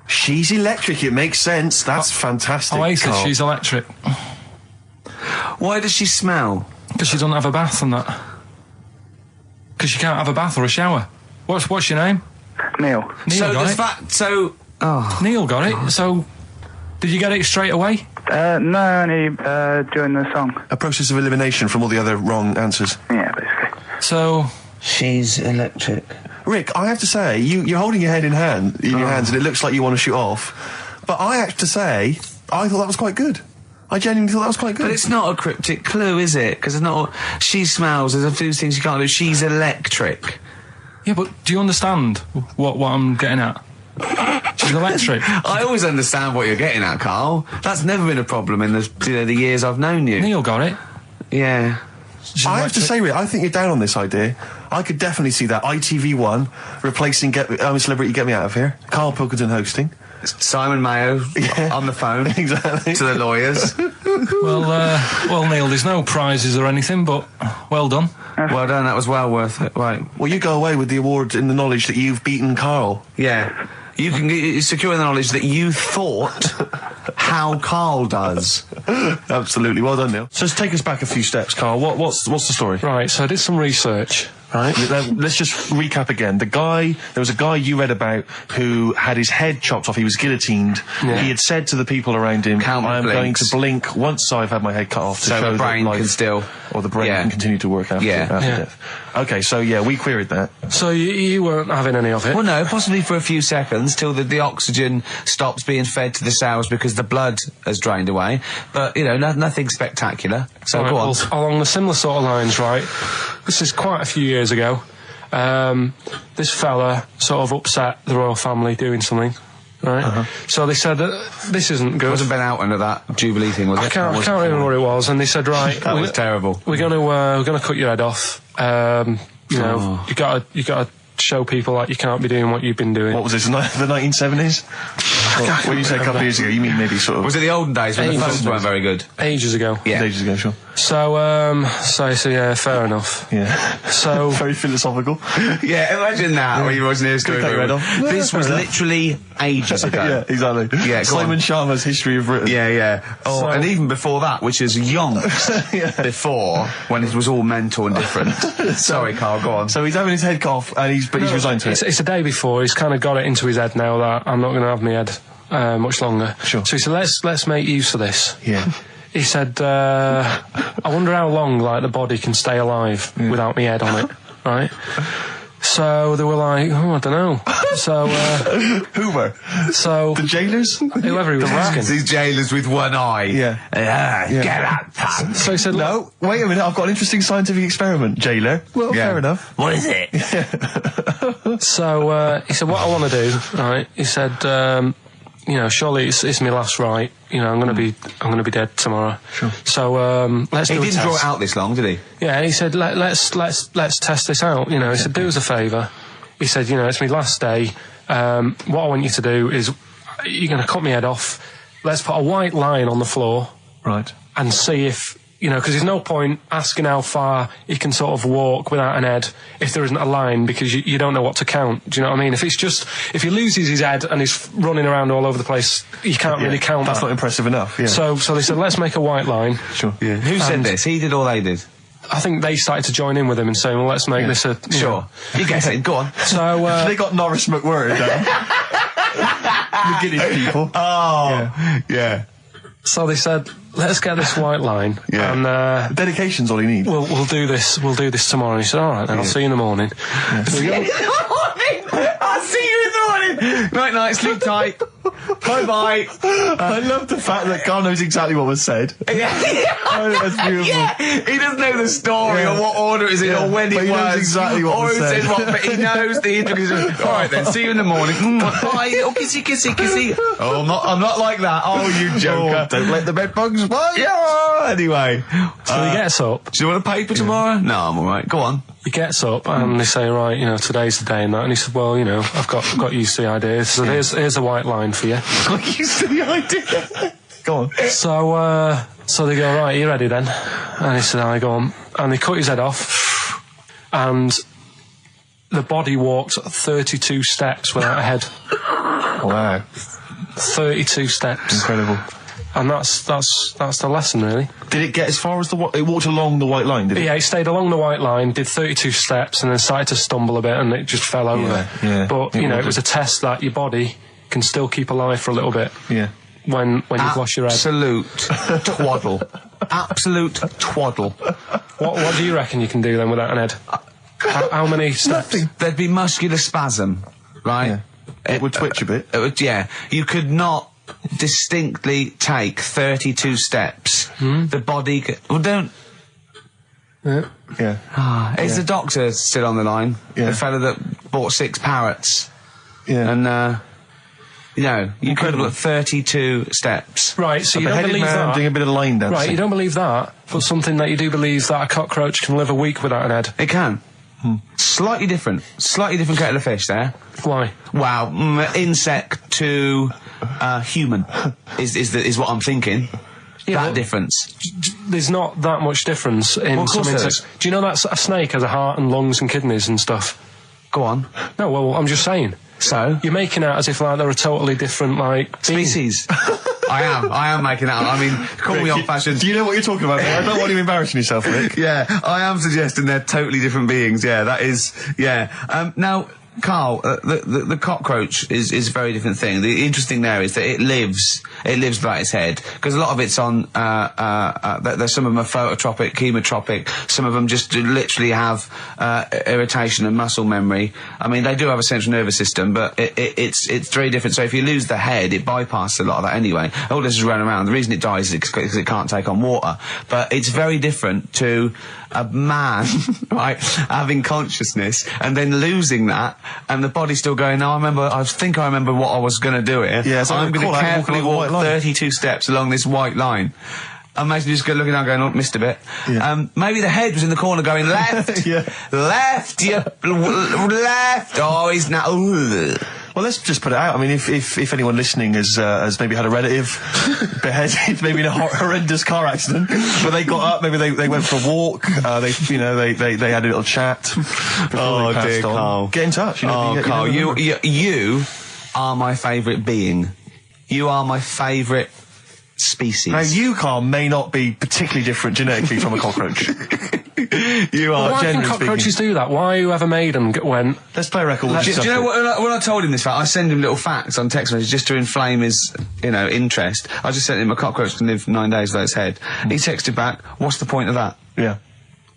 She's electric. It makes sense. That's fantastic. Oasis, Carl. she's electric. Why does she smell? Because she doesn't have a bath and that. Because she can't have a bath or a shower. What's your name? Neil. Neil got it. Neil got it. So, did you get it straight away? No, only during the song. A process of elimination from all the other wrong answers. Yeah, basically. So, She's electric. Rick, I have to say, you're holding your head in your hands, and it looks like you want to shoot off. But I have to say, I thought that was quite good. I genuinely thought that was quite good. But it's not a cryptic clue, is it? Because it's not. She smells. There's a few things you can't do. She's electric. yeah, but do you understand what I'm getting at? She's electric. I always understand what you're getting at, Carl. That's never been a problem in the years I've known you. Neil got it. Yeah. I have to say, Rick, I think you're down on this idea. I could definitely see that ITV1 replacing I'm a Celebrity, Get Me Out of Here. Karl Pilkington hosting. Simon Mayo on the phone. Exactly. To the lawyers. Well, Neil, there's no prizes or anything, but well done. Well done, that was well worth it. Right. Well, you go away with the award in the knowledge that you've beaten Carl. Yeah. You can secure the knowledge that you thought how Carl does. Absolutely. Well done, Neil. So let's take us back a few steps, Carl. What's the story? Right, so I did some research. Right. Let's just recap again. There was a guy you read about who had his head chopped off. He was guillotined. Yeah. He had said to the people around him, I'm going to blink once I've had my head cut off to So show the brain that life, can still... or the brain Yeah. can continue to work after death. Okay, so yeah, we queried that. So you weren't having any of it? Well, no, possibly for a few seconds till the oxygen stops being fed to the cells because the blood has drained away. But, nothing spectacular. So Right, go on. well, along the similar sort of lines, right? This is quite a few years ago. This fella sort of upset the royal family doing something, right? So they said that this isn't good. It wasn't Ben Out under that Jubilee thing, was it? I can't remember what it was, and they said, right, That was terrible. We're gonna cut your head off. You gotta show people like you can't be doing what you've been doing. What was this, the 1970s? When you say a couple of years ago, you mean maybe sort of... Was it the olden days when the phones weren't very good? Ages ago. Yeah. Ages ago, sure. So yeah, fair enough. Yeah. So Very philosophical. Yeah, imagine that when you was near Cut your head off. This was literally ages ago. Yeah, exactly. Yeah, go Simon on. Sharma's History of Britain. Yeah. Oh, So- and even before that, which is yonks before, when it was all mental and different. Sorry, Carl, go on. So he's having his head cut off, and he's resigned to it. it's the day before. He's kind of got it into his head now that I'm not going to have my head much longer. Sure. So he said, let's make use of this. Yeah. He said, I wonder how long the body can stay alive without my head on it, right? So they were like, oh, I don't know. So, Who were? so The jailers? whoever he was asking. These jailers with one eye. Yeah. Get out, pal. So he said, No, wait a minute, I've got an interesting scientific experiment, jailer. Well, Yeah. fair enough. What is it? So he said, what I want to do, right? He said, you know, surely it's my last right. You know, I'm gonna be dead tomorrow. Sure. So let's He do a didn't test. draw it out this long, did he? Yeah, he said, let's test this out. You know, he said, do us a favour. He said, you know, it's my last day. What I want you to do is, you're gonna cut my head off. Let's put a white line on the floor. Right. And see if, you know, because there's no point asking how far he can sort of walk without an head if there isn't a line, because you don't know what to count. Do you know what I mean? If he loses his head and he's running around all over the place, you can't really count That's that. not impressive enough, yeah. So they said, let's make a white line. Sure. Yeah. Who said And- this? He did or they did? I think they started to join in with him and saying, well, let's make this a... you know. You get it. Go on. So, They got Norris McWhirter down. The Guinness people. Oh. Yeah. so they said, let's get this white line. Yeah. And Dedication's all you need. we'll do this tomorrow. And he said, all right, then I'll see you in the morning. So we go- I'll see you in the morning. Night, night, sleep tight. Bye-bye. I love the fact that Carl knows exactly what was said. Oh, that's beautiful. Yeah, he doesn't know the story or what order it is in or when But it he was. knows exactly what or was who said. said what, but he knows the intricacies. All right then, see you in the morning. Bye. Oh, kissy, kissy, kissy. Oh, I'm not like that. Oh, you joker. Don't let the bed bugs bite. Yeah. Anyway, So he gets up. do you want a paper tomorrow? No, I'm all right. Go on. He gets up and they say, right, you know, today's the day and that. And he said, well, you know, I've got used to the idea. So here's a white line for you. Got used to the idea. Go on. So they go, right, are you ready then? And he said, I go on. And they cut his head off. And the body walked 32 steps without a head. Wow. 32 steps. Incredible. And that's the lesson, really. Did it get as far as it walked along the white line, did it? Yeah, he stayed along the white line, did 32 steps, and then started to stumble a bit, and it just fell over. Yeah, But, you know, it was a test that your body can still keep alive for a little bit Yeah. when you've lost your head. Absolute twaddle. Absolute twaddle. What do you reckon you can do then without an head? How many steps? There'd be muscular spasm, right? Yeah. It would twitch a bit. It would, yeah. You could not distinctly take 32 steps. The body could... Well, don't... Yeah. Is the doctor still on the line? Yeah. The fella that bought 6 parrots. Yeah. And, you know, you could Incredible. have 32 steps. Right, so A you don't beheaded believe man that. doing a bit of line dancing. Right, you don't believe that, but something that you do believe that a cockroach can live a week without an head. It can. Slightly different kettle of fish there. Why? Wow, insect to human is what I'm thinking. Yeah, that but- difference. There's not that much difference in Well, of some course there insects. Do you know that a snake has a heart and lungs and kidneys and stuff? Go on. No, well, I'm just saying. So You're making out as if like they're a totally different like being. species. I am making that up. I mean, call me old fashioned. Do you know what you're talking about? I don't want you embarrassing yourself, Rick. Yeah, I am suggesting they're totally different beings. Yeah, that is. Yeah. Now, Carl, the cockroach is a very different thing. The interesting there is that it lives without its head, because a lot of it's on. There's some of them are phototropic, chemotropic. Some of them just literally have irritation and muscle memory. I mean, they do have a central nervous system, but it's very different. So if you lose the head, it bypasses a lot of that anyway. All this is running around. The reason it dies is because it can't take on water. But it's very different to a man, right, having consciousness and then losing that, and the body's still going, no, I think I remember what I was going to do here. Yeah, so I'm going cool, to I can carefully walk along walk the white line. 32 steps along this white line. Imagine you just looking down going, oh, missed a bit. Yeah. Maybe the head was in the corner going, left, Yeah. left, left. Oh, he's now... Well, let's just put it out. I mean, if anyone listening has maybe had a relative beheaded, maybe in a horrendous car accident, but they got up, maybe they went for a walk, they had a little chat before they passed on. Carl. Get in touch. You know, Oh, Carl, you are my favourite being. You are my favourite species. Now, you, Carl, may not be particularly different genetically from a cockroach. You are, Why can generally cockroaches speaking. do that? Why whoever made them went? Let's play a record with Do this you know subject. when I told him this fact, I send him little facts on text messages just to inflame his, interest. I just sent him a cockroach can live 9 days without its head. He texted back, what's the point of that? Yeah.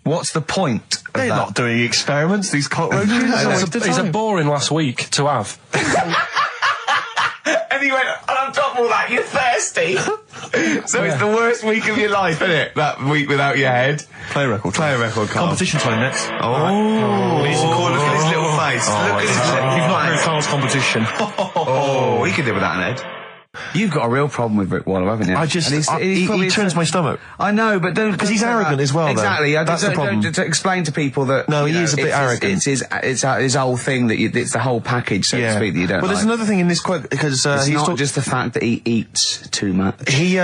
What's the point of They're that? not doing experiments, these cockroaches. It's a boring last week to have. And he went, and on top of all that, you're thirsty. So it's the worst week of your life, isn't it? That week without your head. Play a record. Play a record, Carl. Competition time next. Oh, look at his little face. Look at his little You've not heard face. Carl's competition. Oh, he could do with that, Ned. You've got a real problem with Rick Waller, haven't you? He turns my stomach. I know, but don't... Because he's arrogant as well, though. Exactly. That's the problem. Don't explain to people that... No, he you know, is a bit arrogant. It's his whole thing, that it's the whole package, so to speak, that you don't Well, there's like. another thing in this quote, because It's not just the fact that he eats too much. He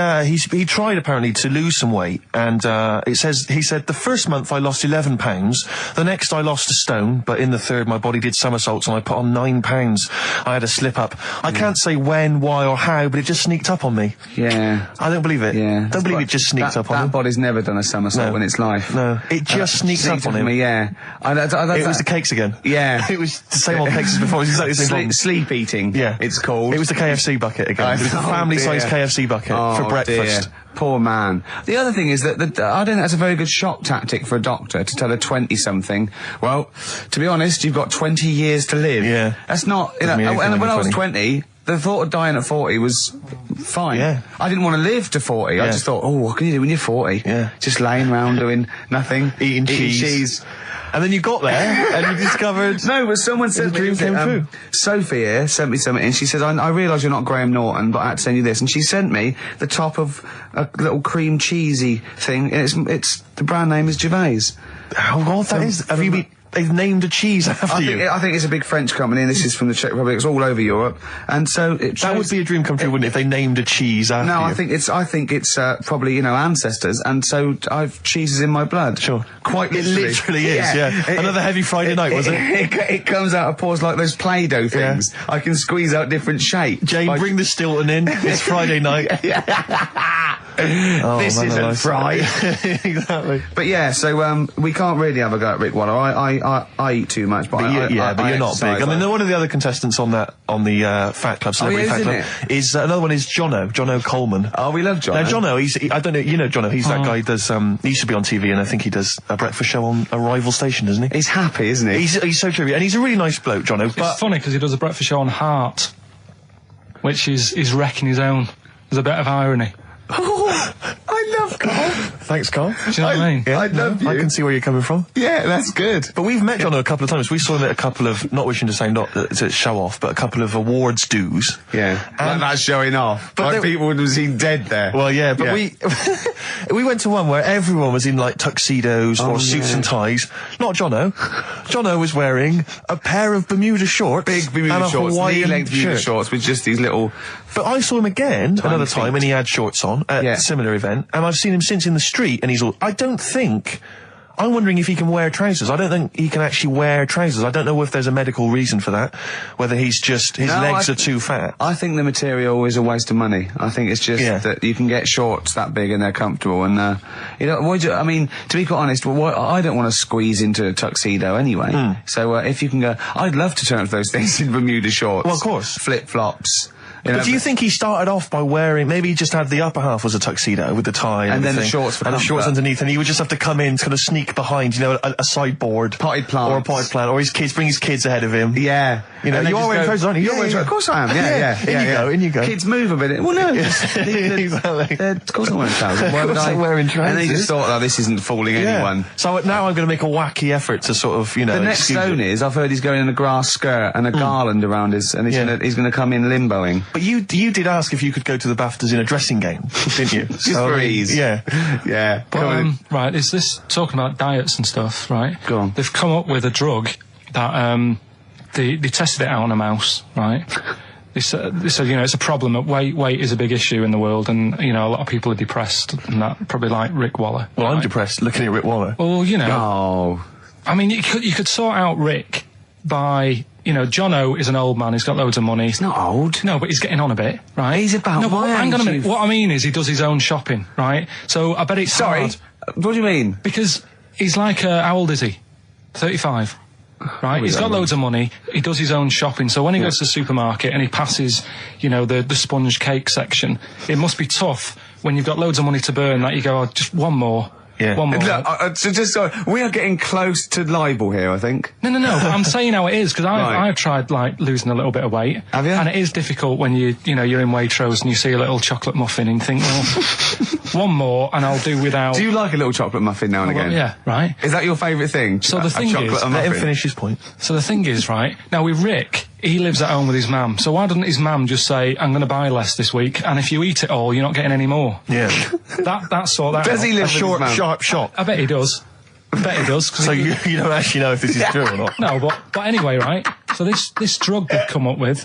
tried apparently to lose some weight, and he said the first month I lost 11 pounds, the next I lost a stone, but in the third my body did somersaults and I put on 9 pounds. I had a slip up. I can't say when, why, or how, but it just sneaked up on me. Yeah. I don't believe it. Yeah. Don't believe it just sneaked up on him. That body's never done a somersault in its life. No, it just sneaked up on him. Me, yeah. It was the cakes again. Yeah. It was the same old cakes as before. It was exactly the same problem. Sleep eating. Yeah. It's called. It was the KFC bucket again. It was the family-sized KFC bucket for breakfast. Dear. Poor man. The other thing is that I don't think that's a very good shock tactic for a doctor to tell a 20-something, well, to be honest, you've got 20 years to live. Yeah. That's not... You know, and when I was 20... The thought of dying at 40 was fine. Yeah. I didn't want to live to 40. Yeah. I just thought, what can you do when you're 40? Yeah. Just laying around doing nothing. Eating cheese. And then you got there and you discovered... No, but someone said... The dream came true. Sophie here sent me something and she says, I realise you're not Graham Norton, but I had to send you this. And she sent me the top of a little cream cheesy thing. And it's the brand name is Gervais. How odd that is. Have you been... They've named a cheese after you. I think it's a big French company, and this is from the Czech Republic. It's all over Europe, and so that would be a dream come true, wouldn't it? If they named a cheese after you. No, I think it's probably ancestors, and so I've cheeses in my blood. Sure, quite literally. It literally is. Yeah. Another heavy Friday night, was it? It comes out of pores like those Play-Doh things. Yeah. I can squeeze out different shapes. Jane, bring the Stilton in. It's Friday night. This isn't fried. Exactly. But yeah, so we can't really have a go at Rick Waller. I eat too much, but you're not big. I mean, one of the other contestants on the Fat Club, Celebrity Fat Club, is another one is Jono Coleman. Oh, we love Jono. Now Jono, I don't know, you know Jono, he's that guy who does, he used to be on TV, and I think he does a breakfast show on a rival station, doesn't he? He's happy, isn't he? He's so true, and he's a really nice bloke, Jono. It's funny because he does a breakfast show on Heart, which is wrecking his own. There's a bit of irony. Oh, I love Carl. Thanks, Carl. Do you know what I mean? Yeah, I love you. I can see where you're coming from. Yeah, that's good. But we've met Jono a couple of times. We saw him at a couple of, not wishing to say not to show off, but a couple of awards dues. Yeah, like that's showing off. But like people would have seen dead there. Well, yeah, but we went to one where everyone was in like tuxedos or suits and ties. Not Jono. Jono was wearing a pair of Bermuda shorts, big Bermuda and a shorts, Hawaiian knee-length Bermuda shirt. shorts with just these little. But I saw him again another time, and he had shorts on at a similar event, and I've seen him since in the street, and he's all. I'm wondering if he can wear trousers. I don't think he can actually wear trousers. I don't know if there's a medical reason for that, whether he's just, his legs are too fat. I think the material is a waste of money. I think it's just that you can get shorts that big and they're comfortable, and, I mean, to be quite honest, I don't want to squeeze into a tuxedo anyway. So, if you can go, I'd love to turn up those things in Bermuda shorts. Well, of course. Flip-flops. But do you think he started off by wearing, maybe he just had the upper half was a tuxedo with the tie and then the shorts for and the shorts underneath, and he would just have to come in, kind of sneak behind, a sideboard. Potted plant. Or a potted plant, or bring his kids ahead of him. Yeah. You know, you are wearing trousers, aren't you? Of course I am, yeah. In you go. Kids move a bit. Well, no. Exactly. Of course I'm wearing trousers. Why would I? Wearing trousers. And they just thought, this isn't fooling anyone. So now I'm going to make a wacky effort to sort of, The next zone is, I've heard he's going in a grass skirt and a garland around his, and he's going to come in limboing. But you did ask if you could go to the BAFTAs in a dressing gown, didn't you? Just for ease. Yeah. Yeah. But, right, is this talking about diets and stuff, right? Go on. They've come up with a drug that, they tested it out on a mouse, right? They said, it's a problem that weight is a big issue in the world, and, a lot of people are depressed, and that, probably like Rick Waller. Well, I'm depressed looking at Rick Waller. Well, Oh. I mean, you could sort out Rick by, Jono is an old man, he's got loads of money. He's not old. No, but he's getting on a bit, right? He's about No, but my hang on a age, minute. What I mean is he does his own shopping, right? So I bet it's hard. What do you mean? Because he's like, how old is he? 35. Right, he's got loads of money, he does his own shopping, so when he goes to the supermarket and he passes, the sponge cake section, it must be tough when you've got loads of money to burn that you go, just one more, Yeah. One more. Look, so just sorry, we are getting close to libel here, I think. No. I'm saying how it is because Right. I've tried like losing a little bit of weight. Have you? And it is difficult when you're in Waitrose and you see a little chocolate muffin and you think, well, one more and I'll do without. Do you like a little chocolate muffin now and Well, again? yeah, right. Is that your favourite thing? So the A thing chocolate is- and Let him muffin? finish his point. So the thing is, right, now with Rick, he lives at home with his mum. So why doesn't his mum just say, I'm going to buy less this week, and if you eat it all, you're not getting any more? Yeah. That's sort that Does out. he live A with his short, mum? sharp shot. I bet he does. 'cause So he- you don't actually know if this is true or not. No, but anyway, right, so this drug they've come up with...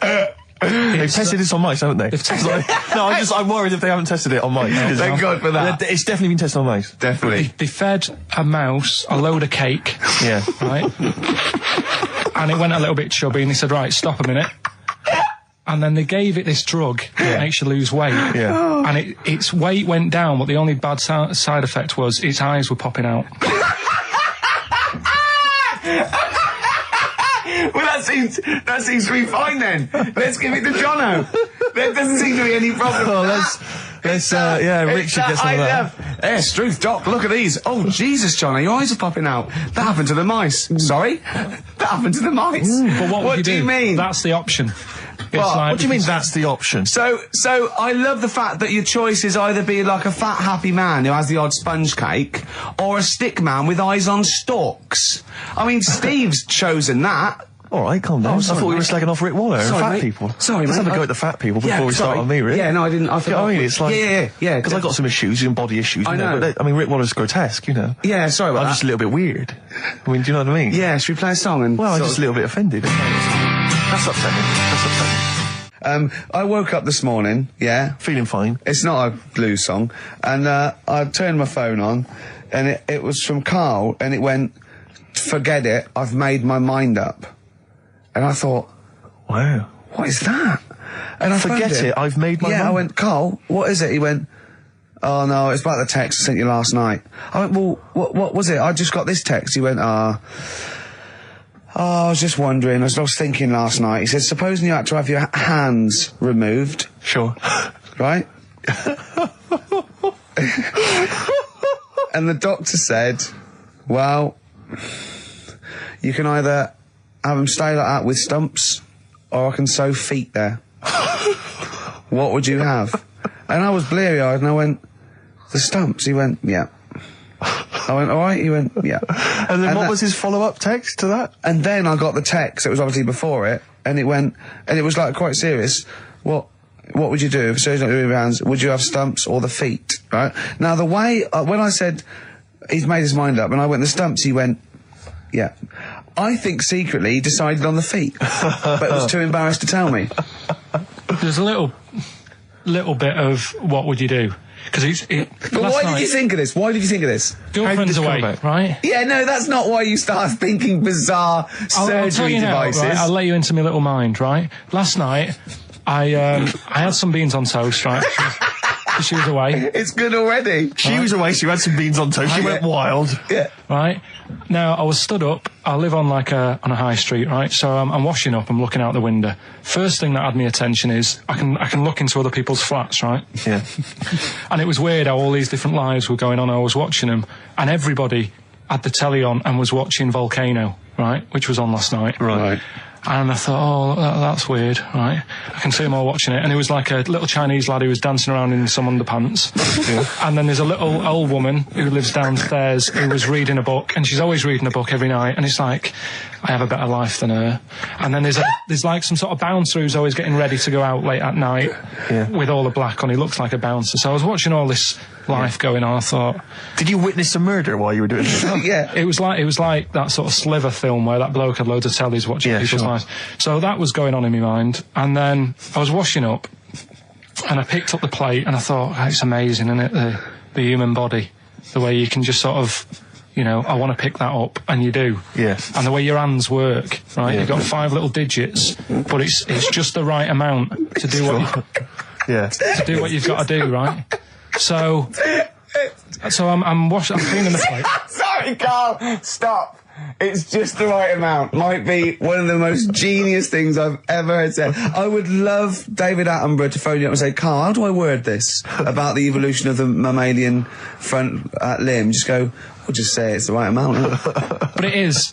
They've tested this on mice, haven't they? They've tested No, I'm worried if they haven't tested it on mice. Thank God for that. It's definitely been tested on mice. Definitely. They fed a mouse a load of cake, Yeah. right? And it went a little bit chubby, and they said, right, stop a minute. And then they gave it this drug that makes you lose weight. Yeah. And its weight went down, but the only bad side effect was its eyes were popping out. Well, that seems to be fine then. Let's give it to Jono. There doesn't seem to be any problem. Oh, Rick should get some of that. Yes, Struth, Doc, look at these. Oh, Jesus, Jono, your eyes are popping out. That happened to the mice. Sorry? That happened to the mice. But what do you mean? That's the option. What do you mean that's the option? So I love the fact that your choice is either be like a fat, happy man who has the odd sponge cake, or a stick man with eyes on stalks. I mean, Steve's chosen that. All right, calm down. sorry, I thought we were mate. slagging off Rick Waller and Sorry, fat mate. people. Sorry, Let's mate. have a go at the fat people before we start sorry. on me, Rick. Yeah, no, I didn't. I You know forgot. what I mean? It's like... Yeah. Because I got some issues and body issues. I know. But Rick Waller's grotesque, you know. Yeah, sorry about I'm that. just a little bit weird. I mean, do you know what I mean? Yeah, should we play a song and... Well, I'm sort just a little bit offended. That's upsetting. I woke up this morning, yeah. Feeling fine. It's not a blues song. And I turned my phone on, and it was from Carl, and it went, forget it, I've made my mind up. And I thought, Wow. what is that? And I Forget phoned him. it, I've made my Yeah, I mind. went, Carl, what is it? He went, oh no, it's about the text I sent you last night. I went, well, what was it? I just got this text. He went, I was just wondering, I was thinking last night. He said, supposing you had to have your hands removed, Sure. right? And the doctor said, well, you can either have them stay like that with stumps, or I can sew feet there. What would you have? And I was bleary-eyed, and I went, the stumps? He went, yeah. I went, all right? He went, yeah. And then what that- was his follow-up text to that? And then I got the text, it was obviously before it, and it went, and it was like quite serious. What would you do if surgery not doing your hands? Would you have stumps or the feet? Right? Now the way, when I said he's made his mind up, and I went the stumps, he went, yeah. I think secretly he decided on the feet, but was too embarrassed to tell me. There's a little bit of what would you do? Because But why did you think of this? Why did you think of this? Girlfriend's away, right? Yeah, no, that's not why you start thinking bizarre I'll tell surgery you now, devices. right? I'll let you into my little mind, right? Last night, I had some beans on toast, right? She was away. It's good already. She was away, she had some beans on toast, she went wild. Yeah. Right? Now, I was stood up. I live on on a high street, right? So I'm washing up, I'm looking out the window. First thing that had my attention is I can look into other people's flats, right? Yeah. And it was weird how all these different lives were going on. I was watching them, and everybody had the telly on and was watching Volcano, right? Which was on last night. Right. And I thought, oh, that's weird, right? I can see them all watching it. And it was like a little Chinese lad who was dancing around in some underpants. And then there's a little old woman who lives downstairs who was reading a book, and she's always reading a book every night. And it's like, I have a better life than her. And then there's like some sort of bouncer who's always getting ready to go out late at night with all the black on. He looks like a bouncer. So I was watching all this life going on. I thought, Did you witness a murder while you were doing this? Yeah. it was like that sort of Sliver film where that bloke had loads of tellies watching people's lives. So that was going on in my mind. And then I was washing up, and I picked up the plate, and I thought, oh, it's amazing, isn't it? The human body, the way you can just sort of, I want to pick that up, and you do. Yeah. And the way your hands work, right? Yeah. You've got 5 little digits, but it's just the right amount to do to do what you've got to do, right? So I'm cleaning the plate. Sorry, Carl. Stop. It's just the right amount. Might be one of the most genius things I've ever heard said. I would love David Attenborough to phone you up and say, Carl, how do I word this about the evolution of the mammalian front limb? Just go, we'll just say it's the right amount. But it is.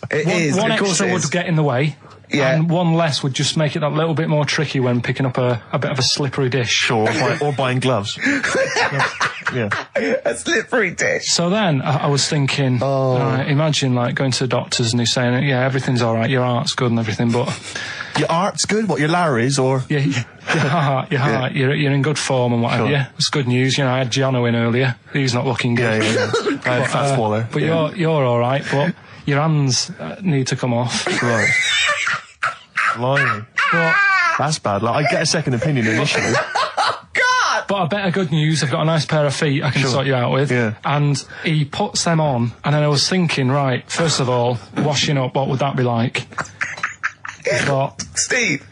One of course extra it would is. get in the way. Yeah. And one less would just make it that little bit more tricky when picking up a bit of a slippery dish. Sure, or buying gloves. Yeah. A slippery dish. So then I was thinking, imagine like going to the doctors and he's saying, yeah, everything's all right, your heart's good and everything, but Your art's good? What, your Larry's, or? yeah, your heart, you're in good form and whatever. Sure. Yeah, it's good news. You know, I had Giano in earlier. He's not looking good. Yeah. I had fat swaller. But you're all right. But your hands need to come off. Right. Blimey. But That's bad. Like, I'd get a second opinion initially. But I better good news, I've got a nice pair of feet I can sort you out with. Yeah. And he puts them on, and then I was thinking, right, first of all, washing up, what would that be like? I thought, Steve.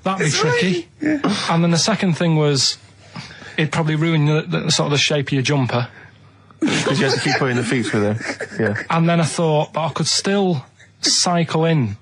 that'd be tricky. And then the second thing was, it'd probably ruin the sort of the shape of your jumper. Because you have to keep putting the feet through there. Yeah. And then I thought, but I could still cycle in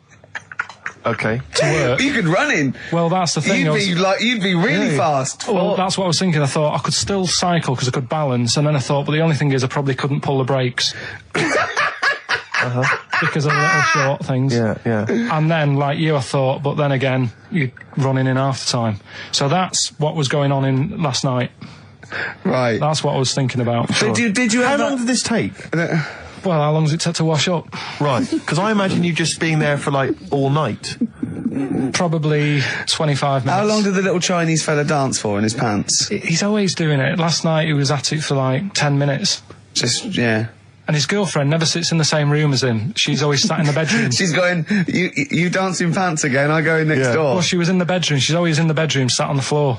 Okay. to work. You could run in. Well, that's the thing. You'd be really fast. Well, that's what I was thinking. I thought I could still cycle because I could balance, and then I thought, but the only thing is I probably couldn't pull the brakes. Because of the little short things. Yeah. And then, like you, I thought, but then again, you'd run in half the time. So that's what was going on in last night. Right. That's what I was thinking about. Did you How have long did this take? Well, how long does it take to wash up? Right. Because I imagine you just being there for, like, all night. Probably 25 minutes. How long did the little Chinese fella dance for in his pants? He's always doing it. Last night he was at it for like 10 minutes. Yeah. And his girlfriend never sits in the same room as him. She's always sat in the bedroom. She's going, you dance in pants again, I go in next door. Well, she was in the bedroom. She's always in the bedroom, sat on the floor,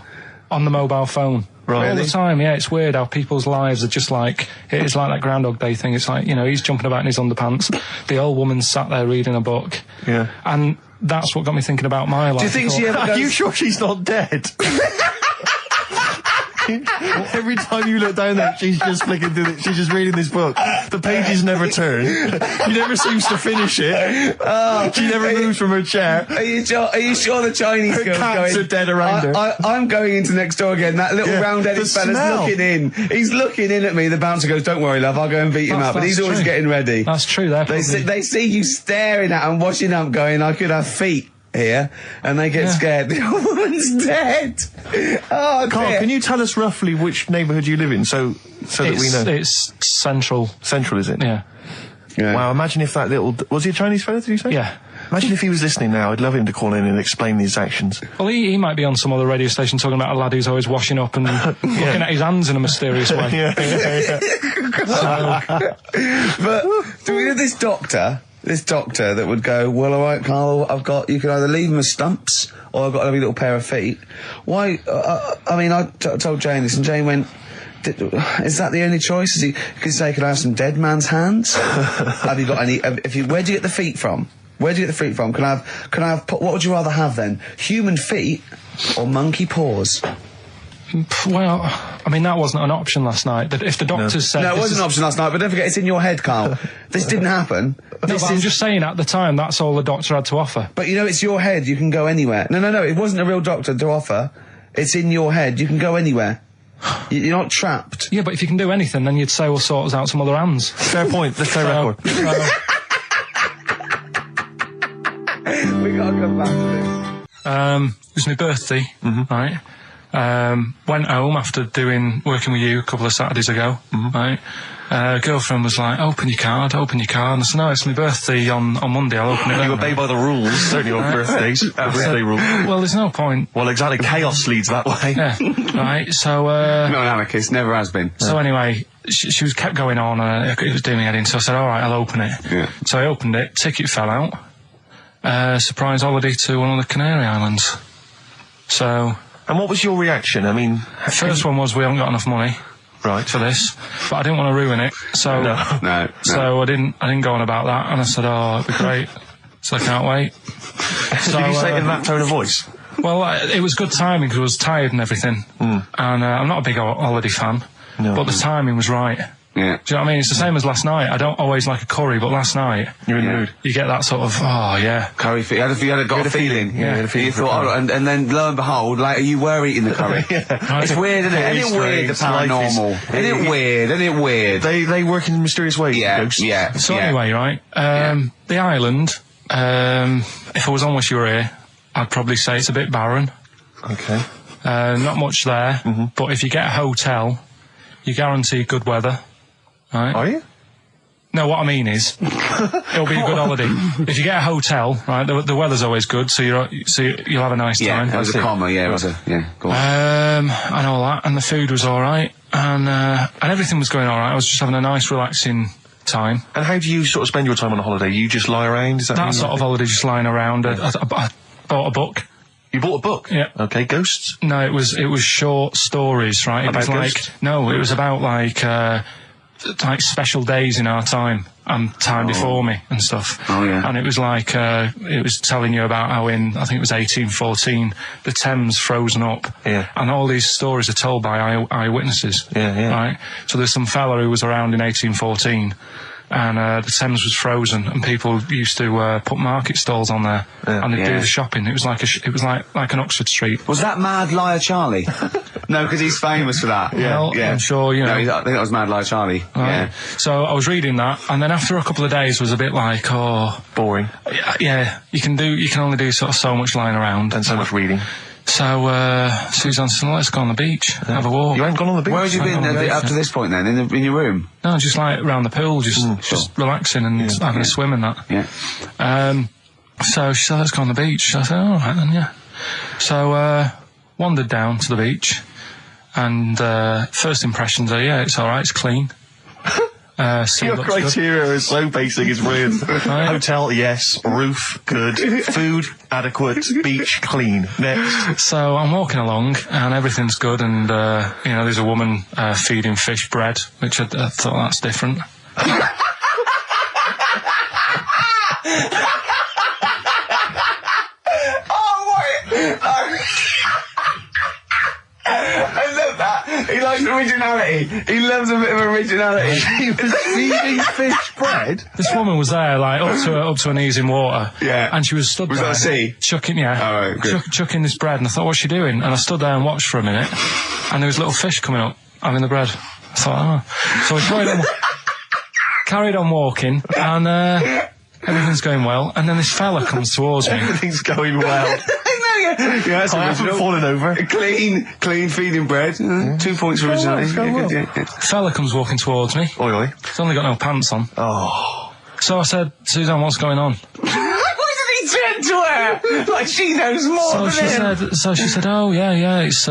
on the mobile phone. Right. All the time, yeah. It's weird how people's lives are just like, it's like that Groundhog Day thing. It's like, you know, he's jumping about in his underpants. The old woman's sat there reading a book. Yeah. And that's what got me thinking about my life. Do you think she ever Are goes... you sure she's not dead? Every time you look down there, she's just flicking through she's just reading this book. The pages never turn. She never seems to finish it. She never moves from her chair. Are you sure the Chinese Her girl's cats going... are dead around her. I'm going into next door again. That little round-headed the fella's smell. looking in. He's looking in at me. The bouncer goes, don't worry, love, I'll go and beat him up. But he's always true. getting ready. That's true. They see you staring at him, washing up, going, I could have feet here, and they get scared. The old woman's dead. Oh, Carl, dear. can you tell us roughly which neighbourhood you live in, so that we know? It's central. Central, is it? Yeah. Wow, imagine if that little... Was he a Chinese fella, did you say? Yeah. Imagine if he was listening now. I'd love him to call in and explain his actions. Well, he might be on some other radio station talking about a lad who's always washing up and looking at his hands in a mysterious way. But do we know this doctor that would go, well, all right, Carl, you can either leave them as stumps or I've got a lovely little pair of feet. Why? I mean, I told Jane this, and Jane went, is that the only choice? Is he could say, can I have some dead man's hands? Have you got any? Where do you get the feet from? Where do you get the feet from? Can I have? What would you rather have then? Human feet or monkey paws? Well, I mean, that wasn't an option last night. That if the doctors said... No, it wasn't an option last night, but don't forget, it's in your head, Carl. This didn't happen. No, but I'm just saying, at the time, that's all the doctor had to offer. But you know, it's your head, you can go anywhere. No, it wasn't a real doctor to offer. It's in your head, you can go anywhere. You're not trapped. Yeah, but if you can do anything, then you'd say, we'll sort us out some other hands. Fair point. Let's play record. We gotta come back to this. It was my birthday, right? Went home after working with you a couple of Saturdays ago, right? Girlfriend was like, open your card, and I said, no, it's my birthday on Monday, I'll open it then. You obey by the rules, certainly on birthdays. Birthday rules. Well, there's no point. Well, exactly, chaos leads that way. Yeah, right, so... Not an anarchist, never has been. So anyway, she was kept going on, it was doing me head in, so I said, alright, I'll open it. Yeah. So I opened it, ticket fell out. Surprise holiday to one of the Canary Islands. So... And what was your reaction? I mean... The first one was, we haven't got enough money. Right. For this, but I didn't want to ruin it, so No. So I didn't go on about that, and I said, "Oh, it'd be great." So I can't wait. So, did you say it in that tone of voice? Well, it was good timing because I was tired and everything, and I'm not a big holiday fan, but the timing was right. Yeah. Do you know what I mean? It's the same as last night. I don't always like a curry, but last night You're in the mood. you get that sort of, oh yeah. Curry, you had a feeling. Yeah, you had a feeling You for thought, curry. and then lo and behold, like you were eating the curry. It's weird, isn't it? Isn't it weird, the paranormal? Isn't it weird? Isn't it weird? They work in mysterious ways. Yeah, ghosts. yeah. So anyway, right, the island, if I was on with you here, I'd probably say it's a bit barren. Okay. Not much there, but if you get a hotel, you guarantee good weather. Right? Are you? No, what I mean is, it'll be a good holiday. If you get a hotel, right, the weather's always good, so you'll have a nice time. Yeah, it was a comma, yeah, it was a, yeah, go on. And all that, and the food was alright, and everything was going alright. I was just having a nice, relaxing time. And how do you sort of spend your time on a holiday? You just lie around? Is that Sort of holiday, just lying around. I bought a book. You bought a book? Yeah. Okay, ghosts? No, it was short stories, right? About It was ghosts? it was about like special days in our time and time before me and stuff. Oh, yeah. And it was like it was telling you about how in, I think it was 1814, the Thames frozen up. Yeah. And all these stories are told by eyewitnesses. Yeah. Right? So there's some fella who was around in 1814 and the Thames was frozen and people used to put market stalls on there and they'd do the shopping. It was like an Oxford Street. Was that Mad Liar Charlie? No, because he's famous for that. Well, I'm sure, you know. No, I think that was Mad Liar Charlie. Right. Yeah. So I was reading that, and then after a couple of days was a bit like, Boring. yeah, you can only do sort of so much lying around. And so much reading. So Suzanne said, let's go on the beach, have a walk. You ain't gone on the beach? Where had you been up to this point then? In your room? No, just like around the pool, just relaxing and having a swim and that. Yeah. So she said, let's go on the beach. I said, all right then, yeah. So wandered down to the beach, and first impressions are, yeah, it's all right, it's clean. Your criteria is so basic, it's brilliant. Hotel, yes. Roof, good. Food, adequate. Beach, clean. Next. So I'm walking along and everything's good, and there's a woman feeding fish bread, which I thought that's different. I love that. He likes originality. He loves a bit of originality. Feeding fish bread? This woman was there, like, up to her knees in water. Yeah. And she was stood there. Was that a sea? Chucking, yeah. Oh, right, good. Chucking this bread, and I thought, what's she doing? And I stood there and watched for a minute, and there was little fish coming up, having the bread. I thought, So we carried on walking, and everything's going well, and then this fella comes towards me. Everything's going well. Yeah, I haven't fallen over. Clean feeding bread. 2 points for originality. Fella comes walking towards me. Oi, oi. He's only got no pants on. Oh. So I said, Suzanne, what's going on? Why did he turn to her? Like she knows more than him. So she said, oh, yeah, it's,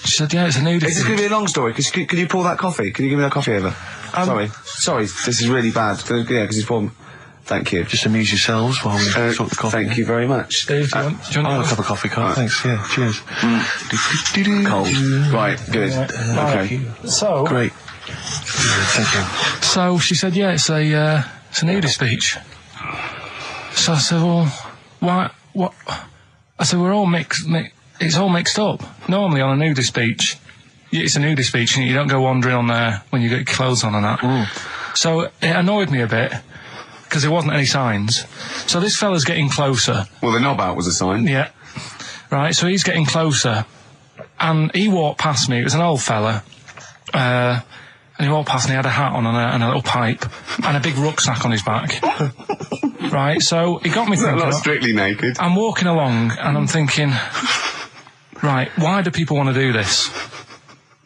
she said, yeah, it's a nudity. Is this going to be a long story? Could you pour that coffee? Can you give me that coffee over? Sorry, this is really bad. Yeah, because he's poured. Thank you. Just amuse yourselves while we sort the coffee. Thank you very much. Dave, do you want I'll have a cup of coffee, Carl. Thanks, yeah, cheers. Cold. Right, good. Okay. So... Great. Thank you. So she said, yeah, it's a nudist beach. So I said, well, why, what? I said, we're all it's all mixed up. Normally on a nudist beach, it's a nudist beach and you don't go wandering on there when you get your clothes on and that. So it annoyed me a bit, because there wasn't any signs. So this fella's getting closer. Well, the knob out was a sign. Yeah. Right, so he's getting closer, and he walked past me. It was an old fella, and he walked past and he had a hat on and a little pipe, and a big rucksack on his back. Right, so he got me thinking... Not strictly naked. I'm walking along, and I'm thinking, right, why do people want to do this?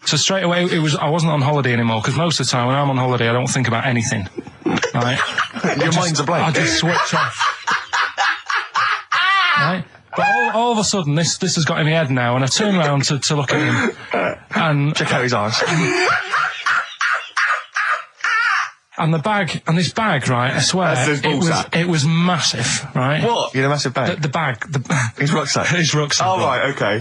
So straight away, I wasn't on holiday anymore, because most of the time when I'm on holiday, I don't think about anything. Right? Your mind's a blank. I just switch off. Right? But all of a sudden, this has got in my head now, and I turn around to look at him, and... Check out his arse. And this bag, right, I swear, it was massive, right? What? You had a massive bag? The bag. His rucksack? His rucksack. Oh, right, okay.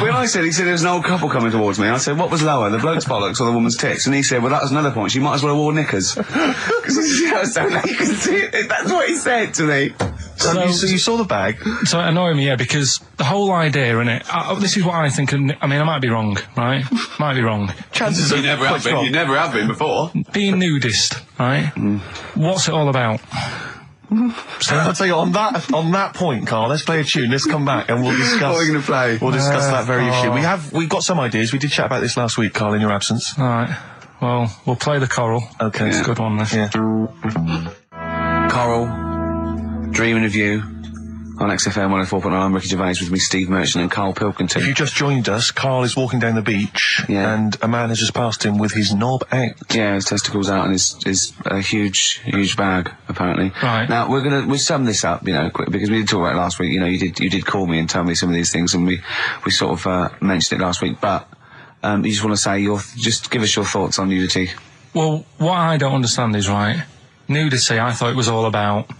When he said there was an old couple coming towards me, I said, what was lower, the bloke's bollocks or the woman's tits? And he said, well, that was another point. She might as well have worn knickers. Because you can see it. That's what he said to me. So you saw the bag. So it annoyed me, yeah, because the whole idea in it. This is what I think. I mean, I might be wrong, right? Might be wrong. Chances are You never have been. You never have been before. Being nudist, right? What's it all about? So I'll tell you on that point, Carl. Let's play a tune. Let's come back and we'll discuss. What are you going to play? We'll discuss that very issue. We've got some ideas. We did chat about this last week, Carl, in your absence. All right. Well, we'll play the choral. Okay, It's a good one. This. Yeah. Coral, Dreaming of You, on XFM 104.9. I'm Ricky Gervais, with me Steve Merchant and Karl Pilkington. If you just joined us, Carl is walking down the beach, and a man has just passed him with his knob out. Yeah, his testicles out and his a huge bag, apparently. Right. Now, we'll sum this up, quick, because we did talk about it last week. You did call me and tell me some of these things, and we sort of mentioned it last week, but you just want to say just give us your thoughts on nudity. Well, what I don't understand is, right, nudity, I thought it was all about,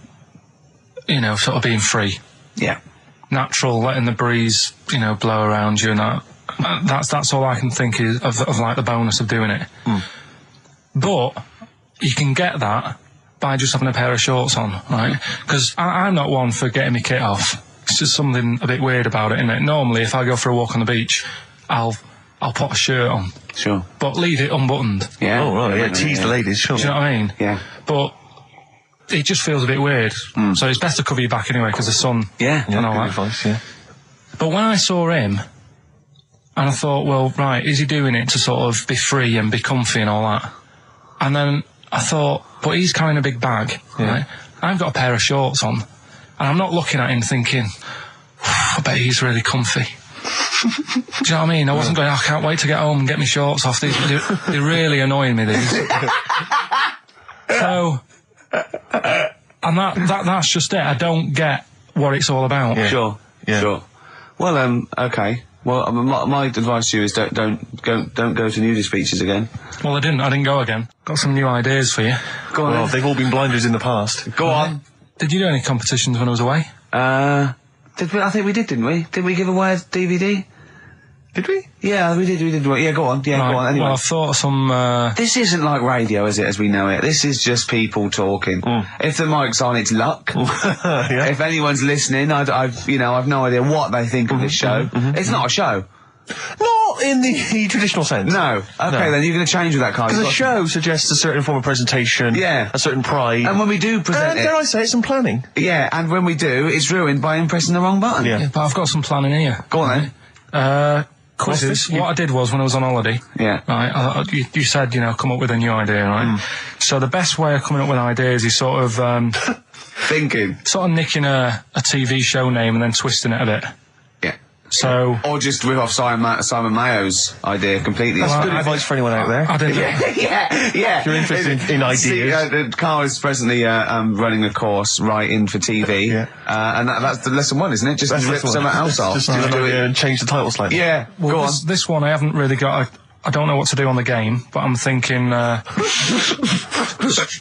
sort of being free. Yeah. Natural, letting the breeze, blow around you and that. That's all I can think is of like the bonus of doing it. But you can get that by just having a pair of shorts on, right? Because I'm not one for getting my kit off. It's just something a bit weird about it, isn't it? Normally, if I go for a walk on the beach, I'll put a shirt on. Sure. But leave it unbuttoned. Yeah. Oh, right. Yeah, tease the ladies, sure. Do you know what I mean? Yeah. But it just feels a bit weird. So it's best to cover your back anyway, because the sun. Yeah. And all good that. advice, yeah. But when I saw him, and I thought, well, right, is he doing it to sort of be free and be comfy and all that? And then I thought, but he's carrying a big bag, right? I've got a pair of shorts on, and I'm not looking at him thinking, I bet he's really comfy. Do you know what I mean? I wasn't going, I can't wait to get home and get my shorts off. They're really annoying me, these. So, and that's just it. I don't get what it's all about. Yeah. Sure. Yeah. Sure. Well, okay. Well, my advice to you is don't go to nudist beaches again. Well, I didn't go again. Got some new ideas for you. Go on. Well, they've all been blinders in the past. Go on. Did you do any competitions when I was away? Did we? I think we did, didn't we? Did we give away a DVD? Did we? Yeah, we did. Yeah, go on. Yeah, Right, go on. Anyway. Well, I thought of some. This isn't like radio, is it, as we know it? This is just people talking. If the mic's on, it's luck. Yeah. If anyone's listening, I've no idea what they think of this show. It's not a show. Not in the traditional sense. No. Okay, then you're going to change with that, Carl. Because a show suggests a certain form of presentation. Yeah. A certain pride. And when we do present dare I say it, some planning. Yeah, and when we do, it's ruined by him pressing the wrong button. Yeah. Yeah, but I've got some planning here. Go on then. Quizzes. What I did was, when I was on holiday, Yeah. right, you said, come up with a new idea, right? So the best way of coming up with ideas is sort of Thinking. sort of nicking a TV show name and then twisting it a bit. Yeah. So Or just rip off Simon Mayo's idea completely. That's good advice for anyone out there. I didn't. yeah. If you're interested in ideas. See, Carl is presently running a course writing for TV. Yeah. And that's the lesson one, isn't it? Just That's rip the one. something else off. Just do an idea and change the title slightly. Yeah, Well, go on. this one I haven't really got. I don't know what to do on the game, but I'm thinking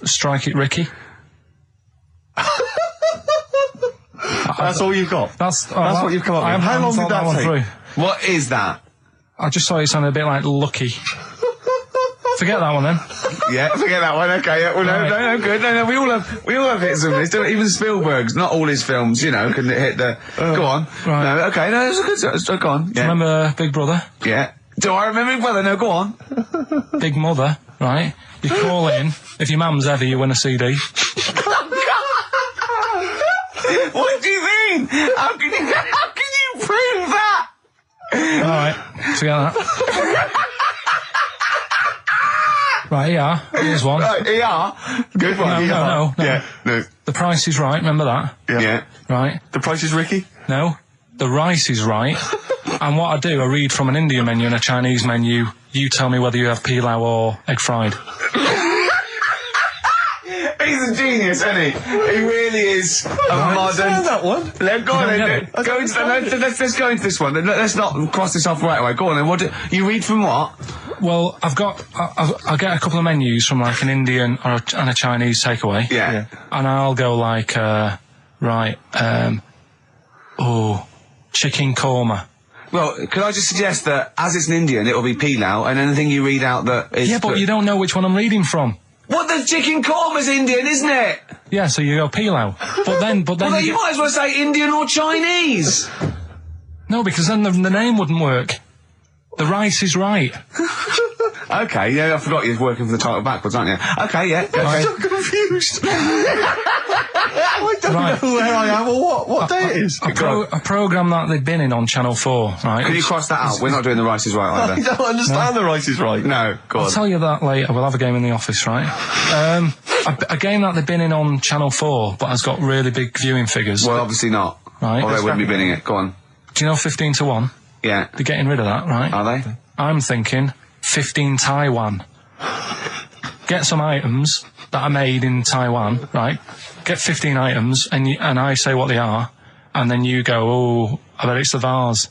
strike it, Ricky. That's all you've got. That's what you've come up with. How long did that take? What is that? I just thought it sounded a bit like Lucky. Forget that one then. Yeah, forget that one. Okay, yeah, well, no, good. No, we all have hits and misses. Even Spielberg's, not all his films, can hit the. Go on. Right. No, okay, no, it's a good. Go on. Yeah. Remember Big Brother? Yeah. Do I remember it well? No, go on. Big Mother, right? You call in. If your mum's ever, you win a CD. What do you mean? How can you prove that? Alright, forget that. Right, here. Here's one. Right, ER. Good one. No. Yeah. No. The Price is Right, remember that? Yeah. Right. The Price is Ricky? No. The rice is right. And what I do, I read from an Indian menu and a Chinese menu. You tell me whether you have pilau or egg fried. He's a genius, isn't he? He really is a modern. That one. Let's go on then. Let's go into this one. Let's not cross this off right away. Go on then. What you read from what? Well, I'll get a couple of menus from like an Indian and a Chinese takeaway. Yeah. And I'll go like, chicken korma. Well, could I just suggest that as it's an Indian, it will be pilau, and anything you read out that is. Yeah, but you don't know which one I'm reading from. What, the chicken korma's Indian, isn't it? Yeah, so you go pilau. But then Well, then you might as well say Indian or Chinese. No, because then the name wouldn't work. The rice is right. Okay, yeah, I forgot you was working for the title backwards, aren't you? Okay, yeah. I'm so confused. I don't know where I am or what day it is. A programme that they've been in on Channel 4, right? Can you cross that out? We're not doing the Rice is Right I either. don't understand the Rice is Right. No, go on. I'll tell you that later. We'll have a game in the office, right? A game that they've been in on Channel 4, but has got really big viewing figures. Well, obviously not. Right. Or they wouldn't be bidding it. Go on. Do you know 15 to 1? Yeah. They're getting rid of that, right? Are they? I'm thinking 15 Taiwan. Get some items that are made in Taiwan, right? Get 15 items, and I say what they are, and then you go, oh, I bet it's the vase.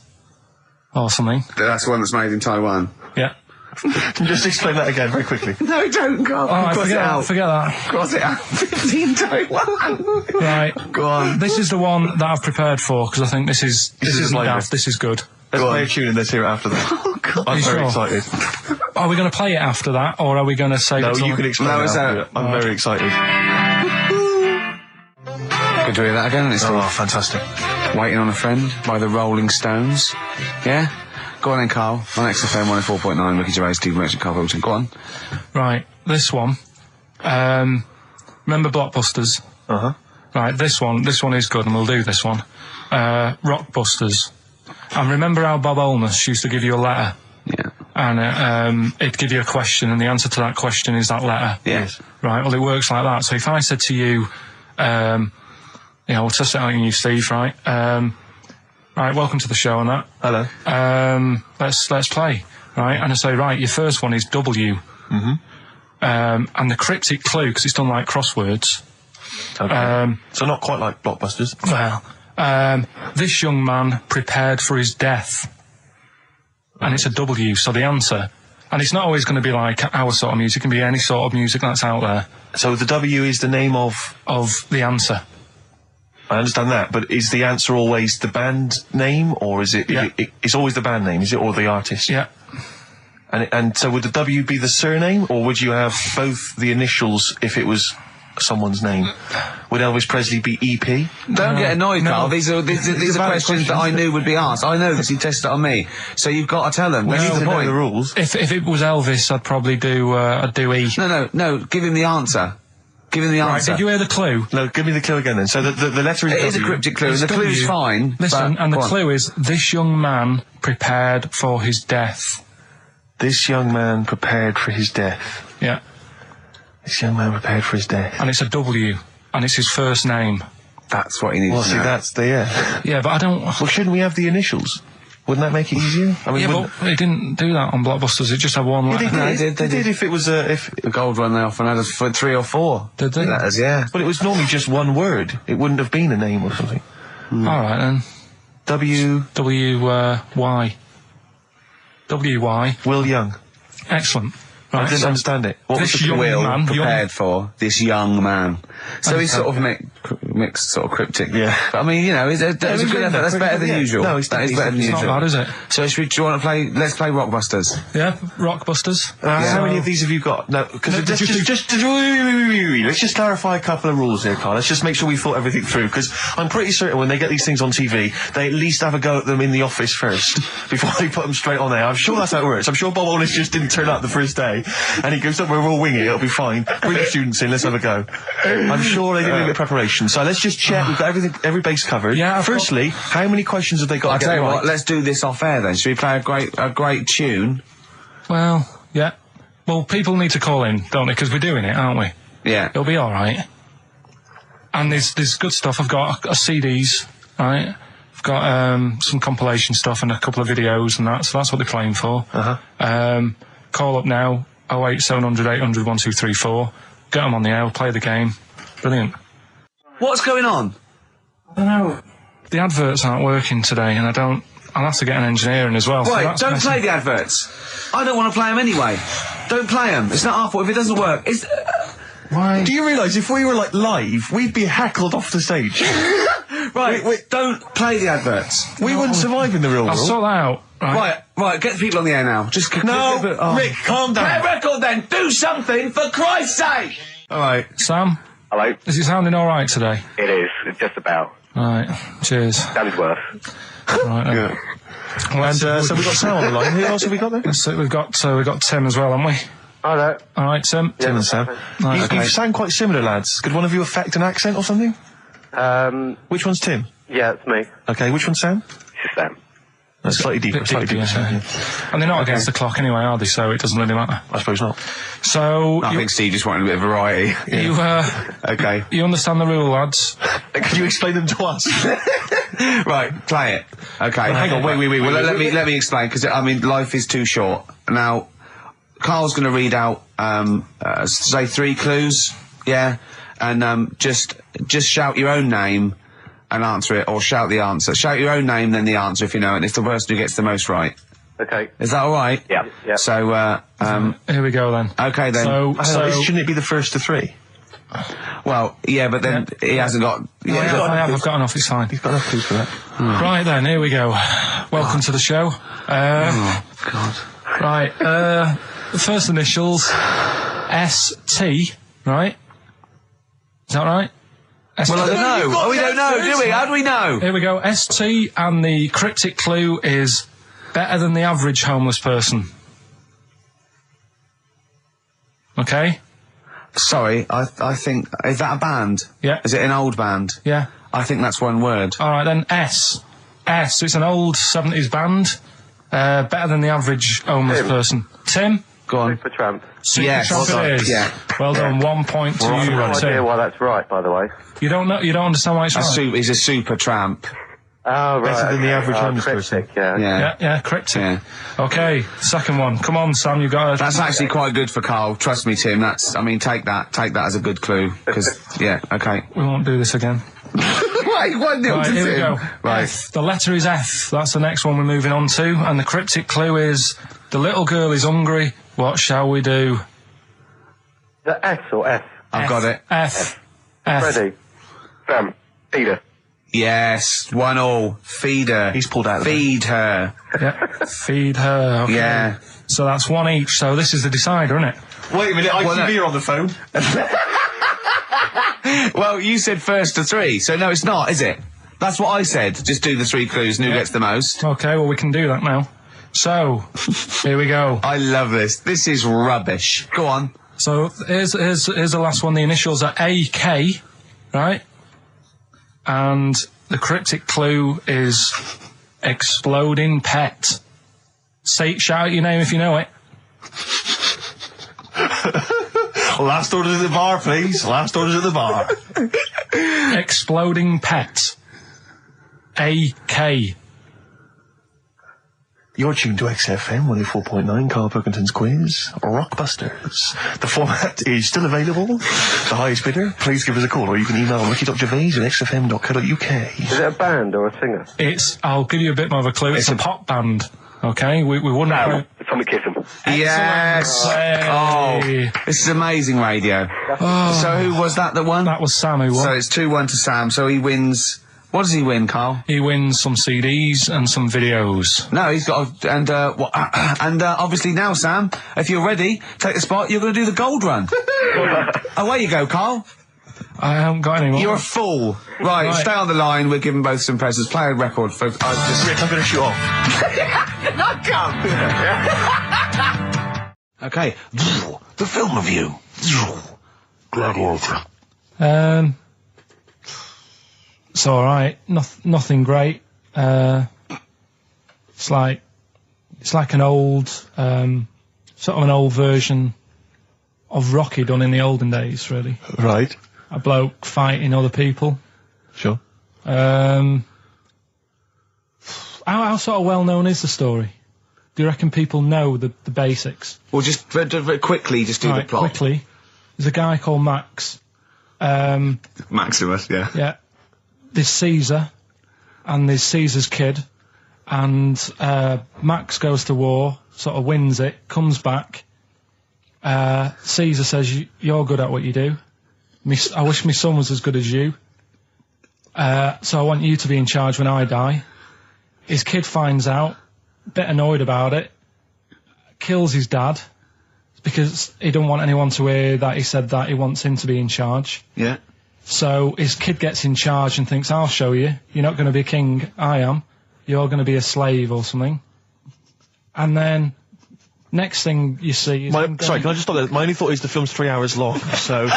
Or something. That's the one that's made in Taiwan. Yeah. Can you just explain that again very quickly? No, don't go. Alright, Cross it out. forget that. Cross it out. 15 Taiwan. Right. Go on. This is the one that I've prepared for, because I think this is lively. This is good. Let's play a tune and let's hear it after that. Oh, God. I'm very excited. Are we going to play it after that, or are we going to say... No, you can explain it after it. I'm very excited. Good to hear that again. It's fantastic. Waiting on a Friend by the Rolling Stones. Yeah? Go on then, Carl. On XFM 104.9, Ricky Gervais, Steve Merchant, Karl Pilkington. Go on. Right, this one. Remember Blockbusters? Uh-huh. Right, this one is good, and we'll do this one. Rockbusters. And remember how Bob Holness used to give you a letter? Yeah. And it'd give you a question, and the answer to that question is that letter. Yes. Right, well, it works like that. So if I said to you, we'll test it out on you, Steve, right? Right, welcome to the show and that. Hello. Let's play, right? And I say, right, your first one is W. Mm-hmm. And the cryptic clue, because it's done like crosswords. Okay. So not quite like Blockbusters. Well, this young man prepared for his death. And it's a W, so the answer... And it's not always going to be like our sort of music, it can be any sort of music that's out there. So the W is the name of... Of the answer. I understand that, but is the answer always the band name, or is it... Yeah. It's always the band name, is it, or the artist? Yeah. And so would the W be the surname, or would you have both the initials if it was someone's name? Would Elvis Presley be EP? Don't get annoyed, Carl. No. These are questions that I knew would be asked. I know because you tested it on me. So you've got to tell them. We That's need the to know point. the rules. If it was Elvis, I'd probably do E. No. Give him the answer. Give him the Right, answer. did you hear the clue? No, give me the clue again then. So the letter is It is a W. cryptic clue. It's The clue's W. fine. Listen, but- and the go on. clue is, this young man prepared for his death. This young man prepared for his death. Yeah. This young man prepared for his death. And it's a W. And it's his first name. That's what he needs Well, to see, know. that's the... Yeah. Yeah, but I don't... Well, shouldn't we have the initials? Wouldn't that make it easier? I mean, Yeah, wouldn't- but it didn't do that on Blockbusters. It just had one letter. No, they did if it was if... The gold run they often had us for 3 or 4. Did they? Letters, yeah. But it was normally just one word. It wouldn't have been a name or something. All right, then. W... Y. W-Y. Will Young. Excellent. I Right, didn't so understand it. What was this the young Will man... prepared for this young man. So he's sort of mixed sort of cryptic. Yeah. But I mean, you know, that's a good effort. That's better than usual. No, it's that is better than It's usual. not bad, is it? So do you want to play? Let's play Rockbusters. Yeah, Rockbusters. How many of these have you got? No, because let's just clarify a couple of rules here, Carl. Let's just make sure we thought everything through, because I'm pretty certain when they get these things on TV, they at least have a go at them in the office first before they put them straight on there. I'm sure that's how it works. I'm sure Bob Holness just didn't turn up the first day, and he goes, "We're all winging it. It'll be fine. Bring the students in. Let's have a go." I'm sure they did a bit of preparation. So let's just check. We've got every base covered. Yeah, Firstly, how many questions have they got? I'll to tell get you right? what. Let's do this off air then. Should we play a great tune? Well, yeah. Well, people need to call in, don't they? Because we're doing it, aren't we? Yeah. It'll be all right. And there's good stuff. I've got CDs, right? I've got some compilation stuff and a couple of videos and that. So that's what they're playing for. Call up now. 08700 800 1234. Get them on the air. We'll play the game. Brilliant. What's going on? I don't know. The adverts aren't working today, and I'll have to get an engineer in as well. so Wait, that's don't messy. play the adverts. I don't want to play them anyway. Don't play them. It's not our fault if it doesn't work. It's... Why? Do you realise if we were like live, we'd be heckled off the stage? Right, don't play the adverts. We wouldn't survive in the real I'll world. sort that out. Right, get the people on the air now. Just No, Rick, calm down. Play a record then. Do something for Christ's sake. All right. Sam, Hello? is it sounding all right today? It is. It's just about. Right. Cheers. That is worse. Right. Then. Yeah. And so we've got Sam on the line. Who else have we got there? So we've got Tim as well, haven't we? Hi there. All right, Tim. Tim and Sam. Right, You sound quite similar, lads. Could one of you affect an accent or something? Which one's Tim? Yeah, it's me. Okay, which one's Sam? It's Sam. That's slightly deeper. Slightly deeper. Sam, yeah. And they're not against the clock anyway, are they? So it doesn't really matter. I suppose not. So I think Steve just wanted a bit of variety. you Okay. you understand the rule, lads? Could you explain them to us? Right, play it. Okay. Hang on, wait. Well, let me explain, because, I mean, life is too short. Now, Carl's going to read out, say 3 clues, yeah? And, just shout your own name and answer it, or shout the answer. Shout your own name, then the answer if you know it. It's the person who gets the most right. Okay. Is that alright? Yeah. So, Here we go then. okay then. So Shouldn't it be the first to 3? Well, yeah, but then he hasn't got... I've got enough, it's fine. You've got enough clues for that. Right then, here we go. Welcome to the show. Oh, God. Right, the first initials, ST, right? Is that right? Well, I don't know. Oh, we don't know, do we? How do we know? Here we go, ST, and the cryptic clue is better than the average homeless person. Okay? Sorry, I think... Is that a band? Yeah. Is it an old band? Yeah. I think that's one word. Alright then, S. It's an old 70s band. Better than the average homeless person. Tim? Go on. Supertramp. Yes. Supertramp Well it done. is. Yeah. Well done, 1 point to I have you, no idea Tim. why that's right, by the way. You don't understand why it's right? He's a super tramp. Oh, right. Better than the average homeless cryptic, person. yeah. Yeah, cryptic. Yeah. Okay, second one. Come on, Sam, you got it. That's actually quite good for Carl. Trust me, Tim. Take that as a good clue. Because, yeah, okay. We won't do this again. Wait, 1-0 Right, to here we Tim. go. Right. F. The letter is F. That's the next one we're moving on to. And the cryptic clue is, the little girl is hungry. What shall we do? The S or F? I've got it. F. Freddy. Sam. Peter. Yes, 1-1. Feed her. He's pulled out of Feed her. Yeah. Feed her. Okay. Yeah. So that's 1 each. So this is the decider, isn't it? Wait a minute, ITV are on the phone. Well, you said first to 3, so no, it's not, is it? That's what I said. Just do the 3 clues and who gets the most. Okay, well, we can do that now. So, here we go. I love this. This is rubbish. Go on. So, here's the last one. The initials are AK, right? And the cryptic clue is exploding pet. Shout your name if you know it. Last orders at the bar, please. Last orders at the bar. Exploding pet. AK. You're tuned to XFM 104.9, Karl Pilkington's quiz, Rockbusters. The format is still available. The highest bidder, please give us a call, or you can email ricky.gervais@xfm.co.uk. Is it a band or a singer? I'll give you a bit more of a clue. It's a pop band. Okay, we wouldn't... Sam. Tommy Kissam. Yes. Hey. Oh, this is amazing radio. So who was that won? That was Sam who won. So it's 2-1 to Sam. So he wins. What does he win, Carl? He wins some CDs and some videos. No, he's got obviously now, Sam, if you're ready, take the spot. You're going to do the gold run. Away you go, Carl. I haven't got any more. You're a fool. Right, stay on the line. We're giving both some presents. Play a record for. Rick, I'm going to shoot off. Not come. Okay. The film review. Gladiator. It's all right. Nothing great. It's like an old, sort of an old version of Rocky done in the olden days, really. Right. A bloke fighting other people. Sure. How sort of well known is the story? Do you reckon people know the basics? Well, just very quickly, just do the plot. Quickly. There's a guy called Max. Maximus, yeah. Yeah. There's Caesar, and there's Caesar's kid, and Max goes to war, sort of wins it, comes back. Caesar says, "You're good at what you do. I wish my son was as good as you." so I want you to be in charge when I die. His kid finds out, a bit annoyed about it, kills his dad, because he don't want anyone to hear that he said that he wants him to be in charge. Yeah. So his kid gets in charge and thinks, I'll show you. You're not going to be king, I am. You're going to be a slave or something. And then, next thing you see is... Sorry, can I just stop there? My only thought is the film's 3 hours long, so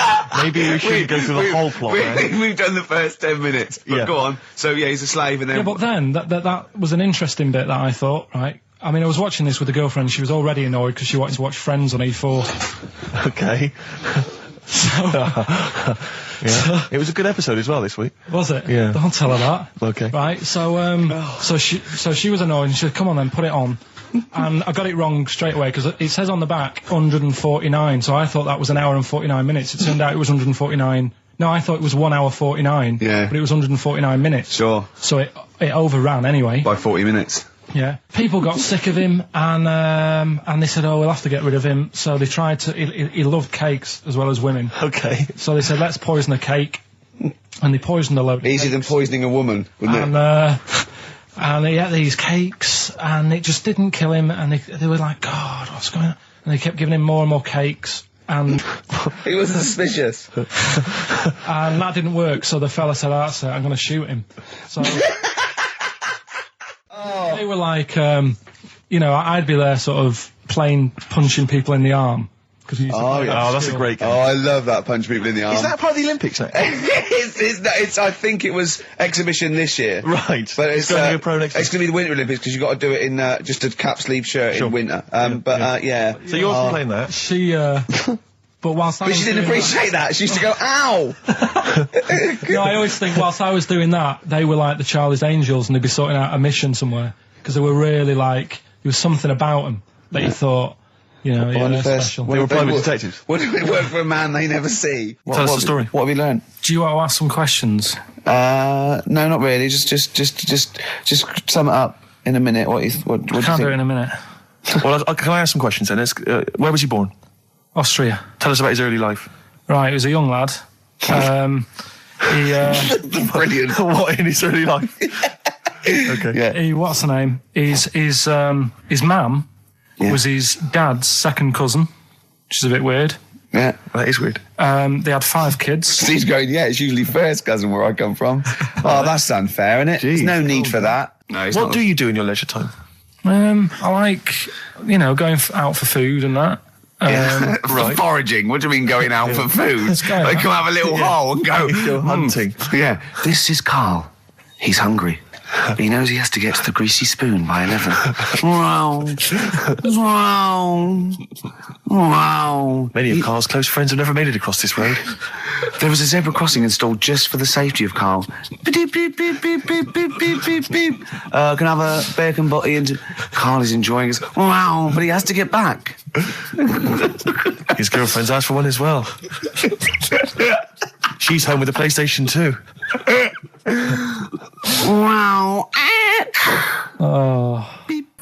maybe we shouldn't go through the whole plot. We've done the first 10 minutes, but go on. So, yeah, he's a slave and then... Yeah, but then, that was an interesting bit that I thought, right? I mean, I was watching this with a girlfriend, she was already annoyed because she wanted to watch Friends on E4. Okay. Yeah. It was a good episode as well this week. Was it? Yeah. Don't tell her that. Okay. Right, so she was annoyed and she said, come on then, put it on. And I got it wrong straight away because it says on the back 149, so I thought that was an hour and 49 minutes. It turned out it was 149. No, I thought it was 1 hour 49. Yeah. But it was 149 minutes. Sure. So it overran anyway. By 40 minutes. Yeah. People got sick of him and they said, oh, we'll have to get rid of him. So they tried to, he loved cakes as well as women. Okay. So they said, let's poison a cake. And they poisoned a load of Easier than poisoning a woman, wouldn't it? And he ate these cakes, and it just didn't kill him, and they were like, God, what's going on? And they kept giving him more and more cakes, and... He was suspicious. And that didn't work, so the fella said, that's it, I'm going to shoot him. So... They were like, you know, I'd be there sort of punching people in the arm. That's a great game. Oh, I love that, punch people in the arm. Is that part of the Olympics now? it's I think it was exhibition this year. Right. But it's going to be a pro next year. It's going to be the Winter Olympics because you've got to do it in just a cap sleeve shirt in winter. Yeah. So you're playing that? She, but whilst I But she didn't appreciate that. She used to go, ow! No, I always think whilst I was doing that, they were like the Charlie's Angels and they'd be sorting out a mission somewhere. Because they were really like, there was something about them that you thought, you know, they're special. They were private detectives. What do it work for a man they never see? Tell us the story. What have you learned? Do you want to ask some questions? No, not really. Just sum it up in a minute. What do you think? Can't do it in a minute. Well, can I ask some questions then? Where was he born? Austria. Tell us about his early life. Right, he was a young lad. Brilliant. What in his early life? Okay. Yeah. What's the name? His mum was his dad's second cousin, which is a bit weird. Yeah, that is weird. They had 5 kids. Steve's going, yeah, it's usually first cousin where I come from. Oh, that's unfair, isn't it? There's no need for that. No, what do you do in your leisure time? I like, you know, going out for food and that. Right. Foraging. What do you mean going out for food? They come have a little hole and go hunting. Yeah. This is Karl. He's hungry. He knows he has to get to the greasy spoon by 11. Wow. Many of Karl's close friends have never made it across this road. There was a zebra crossing installed just for the safety of Karl. Beep, beep, beep, beep, beep, beep, beep, beep, beep. Can I have a bacon butty? And Karl is enjoying his... Wow, but he has to get back. His girlfriend's asked for one as well. She's home with a PlayStation 2. Wow. Oh.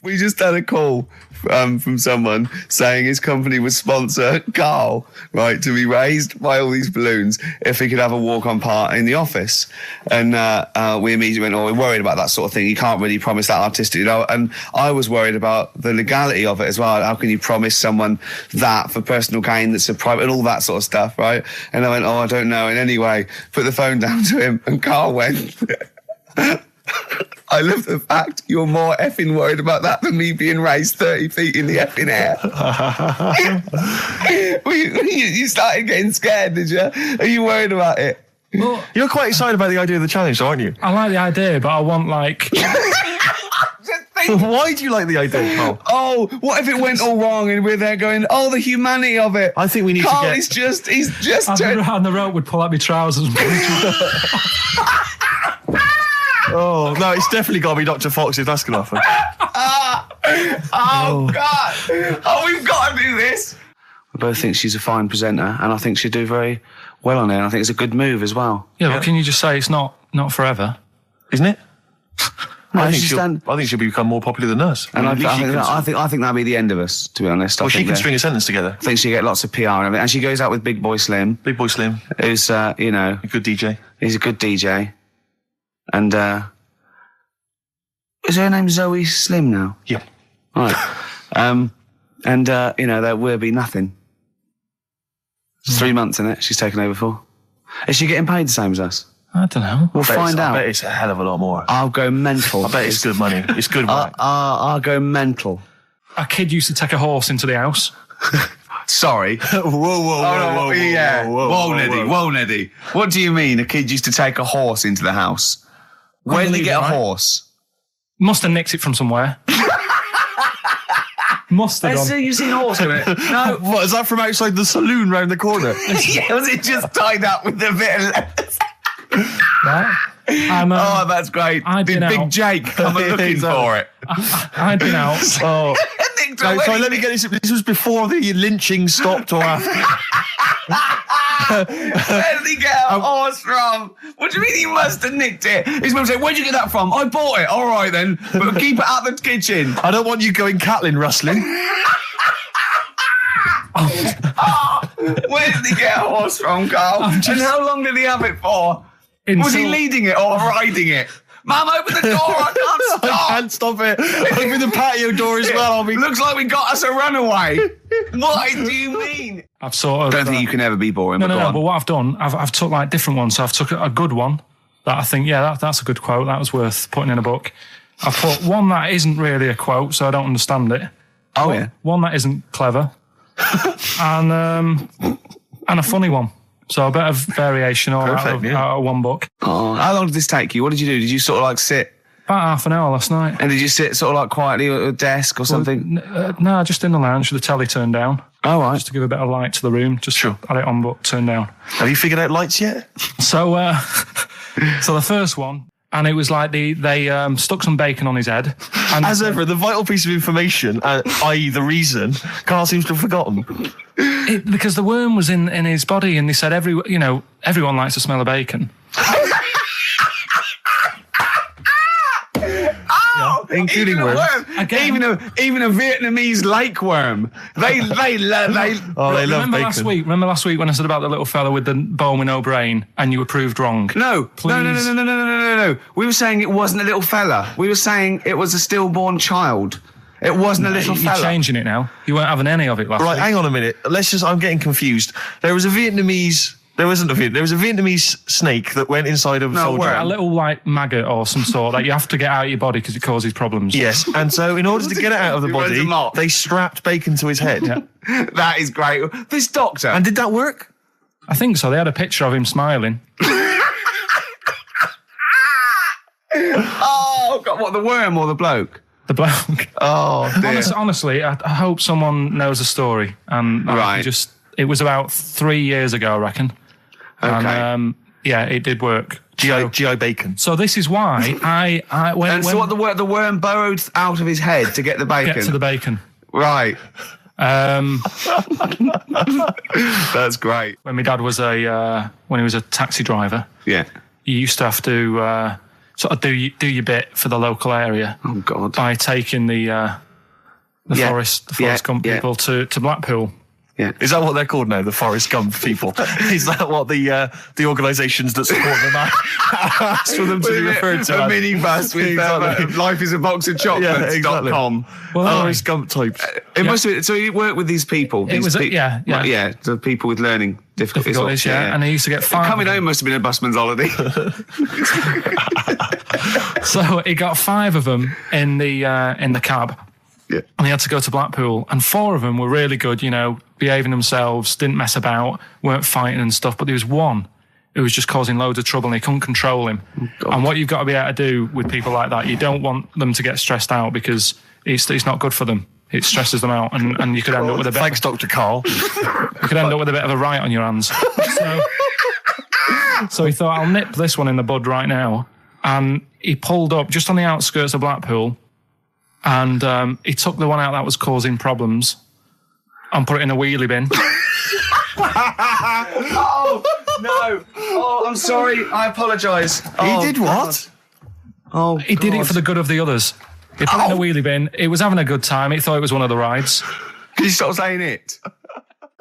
We just had a call from someone saying his company would sponsor Karl, right, to be raised by all these balloons if he could have a walk-on part in the office. And we immediately went, oh, we're worried about that sort of thing. You can't really promise that artistic, you know. And I was worried about the legality of it as well. How can you promise someone that for personal gain that's a private and all that sort of stuff, right? And I went, oh, I don't know. And anyway, put the phone down to him and Karl went... I love the fact you're more effing worried about that than me being raised 30 feet in the effing air. You started getting scared, did you? Are you worried about it? Well, you're quite excited about the idea of the challenge, aren't you? I like the idea, but I want, like... Why do you like the idea, Karl? Oh, what if it went all wrong and we're there going, oh, the humanity of it. I think we need Karl to get... he's just... On the rope would pull out my trousers and Oh, no, it's definitely got to be Dr. Fox if that's going to happen. God. Oh, we've got to do this. I both think she's a fine presenter, and I think she'd do very well on it, and I think it's a good move as well. Yeah, but can you just say it's not forever? Isn't it? No, I think she'll become more popular than us. And I think that'll be the end of us, to be honest. Well, she can string a sentence together. I think she'll get lots of PR and everything. And she goes out with Big Boy Slim. Big Boy Slim. Who's, you know... A good DJ. He's a good DJ. And, is her name Zoe Slim now? Yeah. Right. There will be nothing. It's 3 months in it she's taken over for. Is she getting paid the same as us? I don't know. We'll find out. I bet it's a hell of a lot more. I'll go mental. I bet it's good money. It's good work. I'll go mental. A kid used to take a horse into the house. Sorry. Whoa, Neddy. What do you mean a kid used to take a horse into the house? Where did he get a horse? Must have nicked it from somewhere. Must have done. You've seen a horse in it? No. What, is that from outside the saloon round the corner? Yeah, was it just tied up with a bit of lettuce? Right. That's great. Big Jake coming looking for it. I'd been out. Oh. No, sorry, let me get this. This was before the lynching stopped or after. Where did he get a horse from? What do you mean he must have nicked it? His mum said, where'd you get that from? I bought it. All right then. But keep it out the kitchen. I don't want you going Catlin rustling. Where did he get a horse from, Carl? And how long did he have it for? Was he leading it or riding it? Mum, open the door, I can't stop. I can't stop it. Open the patio door as well. Looks like we got us a runaway. What do you mean? I've sort of... Don't think you can ever be boring. No, but what I've done, I've took like different ones. So I've took a good one that I think, that's a good quote. That was worth putting in a book. I've put one that isn't really a quote, so I don't understand it. Oh, yeah. One that isn't clever. and a funny one. So a bit of variation out of one book. Oh, how long did this take you? What did you do? Did you sort of like sit? About half an hour last night. And did you sit sort of like quietly at a desk or something? No, just in the lounge with the telly turned down. Oh, right. Just to give a bit of light to the room. Just had it on but turned down. Have you figured out lights yet? So the first one, and it was like they stuck some bacon on his head. And as ever, the vital piece of information, i.e. the reason, Carl seems to have forgotten. Because the worm was in his body, and they said everyone likes the smell of bacon. Including worms. Even a Vietnamese lake worm. They love bacon. Remember last week when I said about the little fella with the bone with no brain, and you were proved wrong? No. We were saying it wasn't a little fella. We were saying it was a stillborn child. It wasn't a little fella. You're changing it now. You weren't having any of it last week. Right, hang on a minute. I'm getting confused. There was a Vietnamese snake that went inside of a soldier. A little like maggot or some sort that you have to get out of your body because it causes problems. Yes, and so in order to get it out of the body, they strapped bacon to his head. Yeah. That is great. This doctor. And did that work? I think so. They had a picture of him smiling. Oh, God, what, the worm or the bloke? The bloke. Oh, dear. Honestly, I hope someone knows the story. And it was about 3 years ago, I reckon. Okay. And, it did work. GI bacon. So this is why the worm burrowed out of his head to get the bacon? Get to the bacon. Right. That's great. When my dad was when he was a taxi driver, you used to have to sort of do your bit for the local area. Oh God! By taking the Forest Gump people to Blackpool. Yeah. Is that what they're called now? The Forrest Gump people? Is that what the organisations that support them asked for them to be referred to? A minibus with Life is a Box of Chocolates.com. Forrest Gump types. It must have been, so you work with these people. The people with learning difficulties. And he used to get 5. Coming home must have been a busman's holiday. So he got 5 of them in the cab. Yeah. And he had to go to Blackpool, and 4 of them were really good, behaving themselves, didn't mess about, weren't fighting and stuff, but there was one who was just causing loads of trouble and he couldn't control him. Oh, and what you've got to be able to do with people like that, you don't want them to get stressed out because it's not good for them. It stresses them out, and you could end up with a bit... Thanks, Dr. Karl. You could end up with a bit of a riot on your hands. So he thought, I'll nip this one in the bud right now. And he pulled up just on the outskirts of Blackpool, and he took the one out that was causing problems and put it in a wheelie bin. Oh, no. Oh, I'm sorry. I apologise. He did what? Oh, he did it for the good of the others. He put it in a wheelie bin. He was having a good time. He thought it was one of the rides. Can you stop saying it?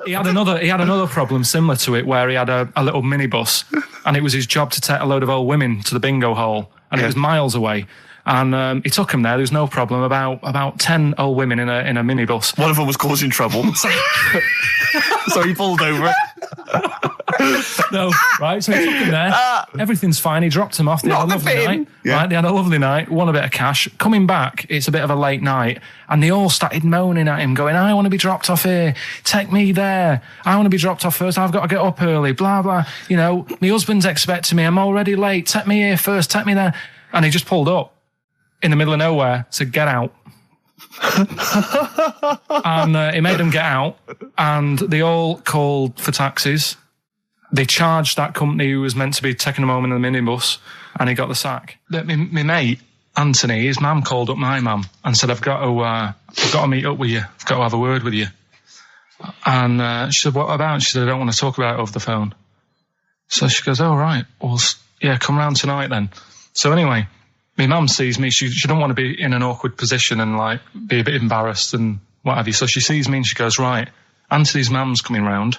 He had another problem similar to it where he had a little minibus and it was his job to take a load of old women to the bingo hall and it was miles away. And he took them there. There was no problem. About 10 old women in a minibus. One of them was causing trouble. So he pulled over it. No, right, so he took them there. Everything's fine. He dropped them off. They had a lovely night. Yeah. Right, they had a lovely night, won a bit of cash. Coming back, it's a bit of a late night, and they all started moaning at him, going, I want to be dropped off here. Take me there. I want to be dropped off first. I've got to get up early, blah, blah. You know, my husband's expecting me. I'm already late. Take me here first. Take me there. And he just pulled up in the middle of nowhere, said, get out. And he made them get out, and they all called for taxis. They charged that company who was meant to be taking him home in the minibus, and he got the sack. My mate, Anthony, his mum called up my mum and said, I've got to meet up with you. I've got to have a word with you. And she said, what about? She said, I don't want to talk about it over the phone. So she goes, oh, right. Well, yeah, come round tonight then. So anyway, my mum sees me. She don't want to be in an awkward position and, like, be a bit embarrassed and what have you. So she sees me and she goes, right, Anthony's mum's coming round.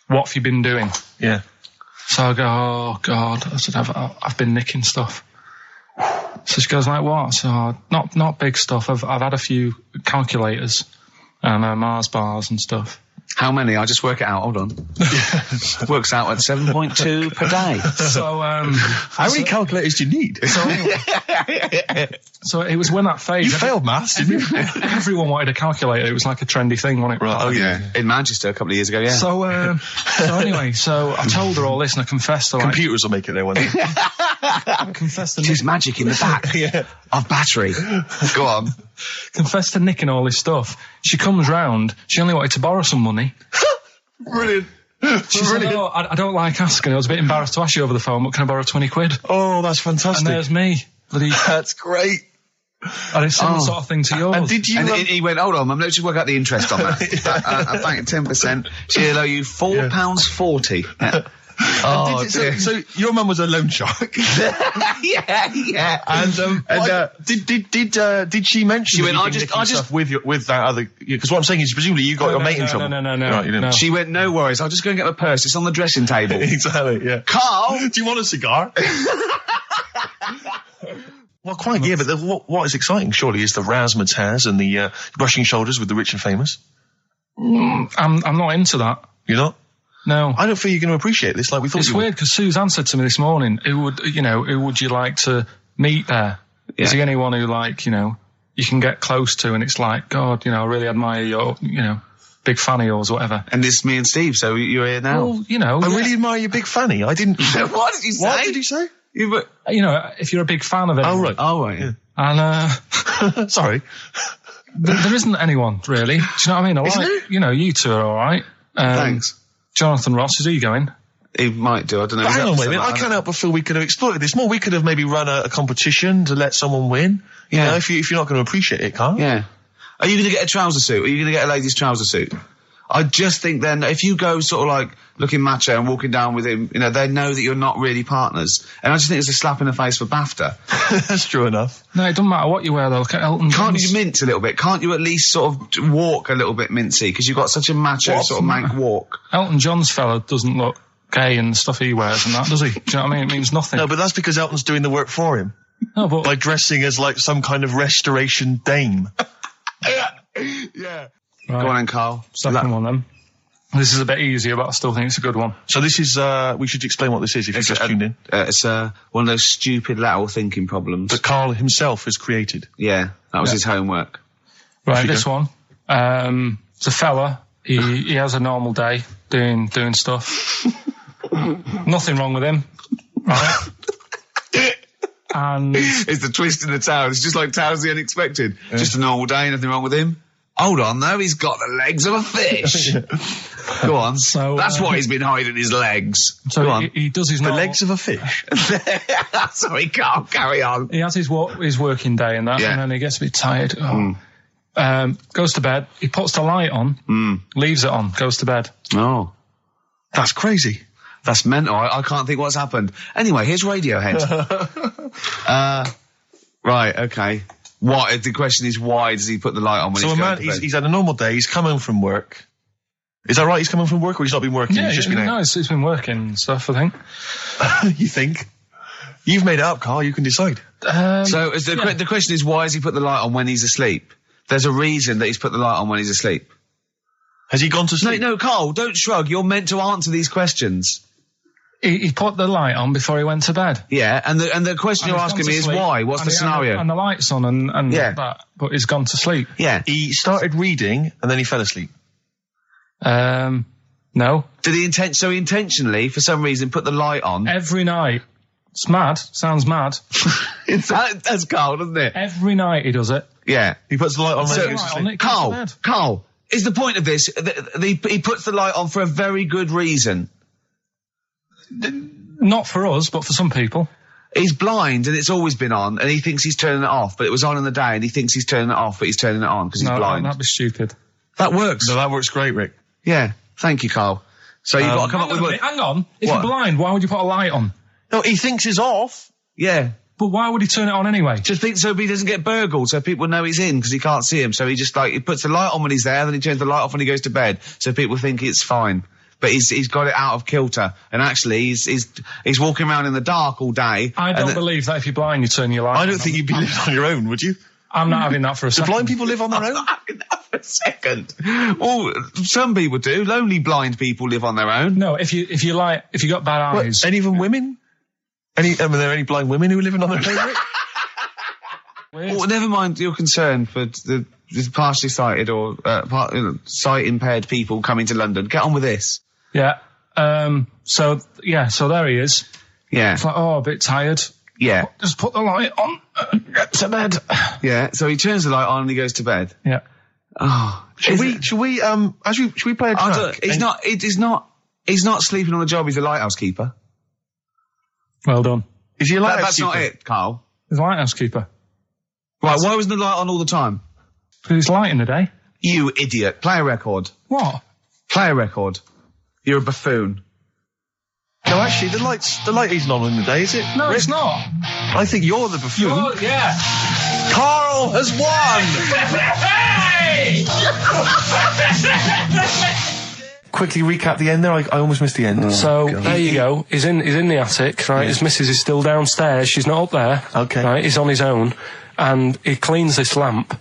What have you been doing? Yeah. So I go, oh, God. I said, I've been nicking stuff. So she goes, like, what? So, not big stuff. I've had a few calculators and Mars bars and stuff. How many? I'll just work it out. Hold on. Works out at 7.2 per day. So, how many calculators do you need? So it was when that phase. You failed maths, didn't you? Everyone wanted a calculator. It was like a trendy thing, wasn't it? Right. Oh, yeah. In Manchester a couple of years ago, yeah. So anyway, so I told her all this and I confessed to, like, computers will make it there one day. I confessed to There's magic in the back of battery. Go on. Confessed to nicking all this stuff. She comes round. She only wanted to borrow some money. Brilliant. She said, oh, I don't like asking. I was a bit embarrassed to ask you over the phone, but can I borrow 20 quid? Oh, that's fantastic. And there's me. That's great. And it's similar sort of thing to yours. And did you? And he went, hold on, Mum, let's just work out the interest on that. I bank 10%. She'll owe you £4.40. Yeah. Oh, so your mum was a loan shark. yeah. And did she mention? She went, I just with that other, because what I'm saying is presumably you got your mate in trouble. No. Right, you didn't. She went, no worries, I'll just go and get my purse. It's on the dressing table. Exactly. Yeah. Carl, do you want a cigar? Well, quite, yeah, but what is exciting, surely, is the razzmatazz and the brushing shoulders with the rich and famous. I'm not into that. You're not? No. I don't feel you're going to appreciate this like we thought you would. It's weird, because Suzanne said to me this morning, who would you like to meet there? Yeah. Is he anyone who, like, you can get close to, and it's like, God, I really admire your, big fan of yours, or whatever. And this is me and Steve, so you're here now. Well, I really admire your big fanny. I didn't... What did you say? What did you say? If you're a big fan of it. Oh, right. Oh, right, yeah. And, sorry. There isn't anyone, really. Do you know what I mean? You two are all right. Thanks. Jonathan Ross, is he going? He might do, I don't know. But hang on, wait a minute. I can't help but feel we could have exploited this more. We could have maybe run a competition to let someone win. Yeah. If you're not going to appreciate it, Carl. Yeah. Are you going to get a trouser suit? Are you going to get a ladies' trouser suit? I just think then, if you go sort of like looking macho and walking down with him, they know that you're not really partners. And I just think it's a slap in the face for BAFTA. That's true enough. No, it doesn't matter what you wear, though. Look at Elton John. Can't you mince a little bit? Can't you at least sort of walk a little bit mincy? Because you've got such a macho sort of mank walk. Elton John's fella doesn't look gay and the stuff he wears and that, does he? Do you know what I mean? It means nothing. No, but that's because Elton's doing the work for him. No, but... by dressing as like some kind of restoration dame. Yeah. Right. Go on then, Carl. Second one, then. This is a bit easier, but I still think it's a good one. So this is, we should explain what this is if you just tuned in. It's one of those stupid lateral thinking problems. That Carl himself has created. Yeah, that was his homework. Right, this one. It's a fella. He has a normal day doing stuff. Nothing wrong with him. Right? And it's the twist in the tale. It's just like Tales the Unexpected. Yeah. Just a normal day, nothing wrong with him. Hold on, though, he's got the legs of a fish. Go on. So that's why he's been hiding his legs. So Go on. He does his the legs of a fish. Sorry, can't carry on. He has his working day and that, and then he gets a bit tired. Goes to bed. He puts the light on, leaves it on, goes to bed. Oh, that's crazy. That's mental. I can't think what's happened. Anyway, here's Radiohead. Right, okay. The question is, why does he put the light on when he's going to bed? He's had a normal day, he's come home from work, Is that right? He's coming from work, or he's not been working? Yeah, he's just been out. No, it's been working and stuff, I think. You think? You've made it up, Carl. You can decide. So the question is, why has he put the light on when he's asleep? There's a reason that he's put the light on when he's asleep. Has he gone to sleep? No, Carl, don't shrug. You're meant to answer these questions. He put the light on before he went to bed. Yeah, and the question you're asking me is why? What's the scenario? And the light's on and that, but he's gone to sleep. Yeah. He started reading and then he fell asleep. No. Did he intentionally, for some reason, put the light on? Every night. It's mad. Sounds mad. That's Carl, doesn't it? Every night he does it. Yeah. He puts the light on. Carl, is the point of this, he puts the light on for a very good reason. Not for us, but for some people. He's blind and it's always been on, and he thinks he's turning it off, but it was on in the day, and he thinks he's turning it off, but he's turning it on because he's blind. No, that'd be stupid. That works. No, that works great, Rick. Yeah. Thank you, Carl. So you've got to come up with what... Hang on. If you're blind, why would you put a light on? No, he thinks it's off. Yeah. But why would he turn it on anyway? Just think so he doesn't get burgled, so people know he's in because he can't see him. So he just he puts the light on when he's there, then he turns the light off when he goes to bed, so people think it's fine. But he's got it out of kilter, and actually he's walking around in the dark all day. I don't believe that if you're blind you turn your light on. I don't think you'd be living on your own, would you? I'm not having that for a second. Do blind people live on their own? I'm not having that for a second. Well, some people do. Lonely blind people live on their own. No, if you got bad eyes. Any of them women? Are there any blind women who are living on their own? Well, never mind your concern for the partially sighted or sight impaired people coming to London. Get on with this. Yeah. So there he is. Yeah. It's like, a bit tired. Yeah. Just put the light on and get to bed. Yeah. So he turns the light on and he goes to bed. Yeah. Oh. Should we play a track? He's not sleeping on the job. He's a lighthouse keeper. Well done. Is he a lighthouse keeper? That's not it, Carl. He's a lighthouse keeper. Right, why wasn't the light on all the time? Because it's light in the day. You idiot. Play a record. What? Play a record. You're a buffoon. No, actually, the light isn't on in the day, is it? No, Rick? it's not. I think you're the buffoon. Yeah. Carl has won! Quickly recap the end there. I almost missed the end. There you go. He's in the attic, right? Yeah. His missus is still downstairs. She's not up there. Okay. Right? He's on his own. And he cleans this lamp,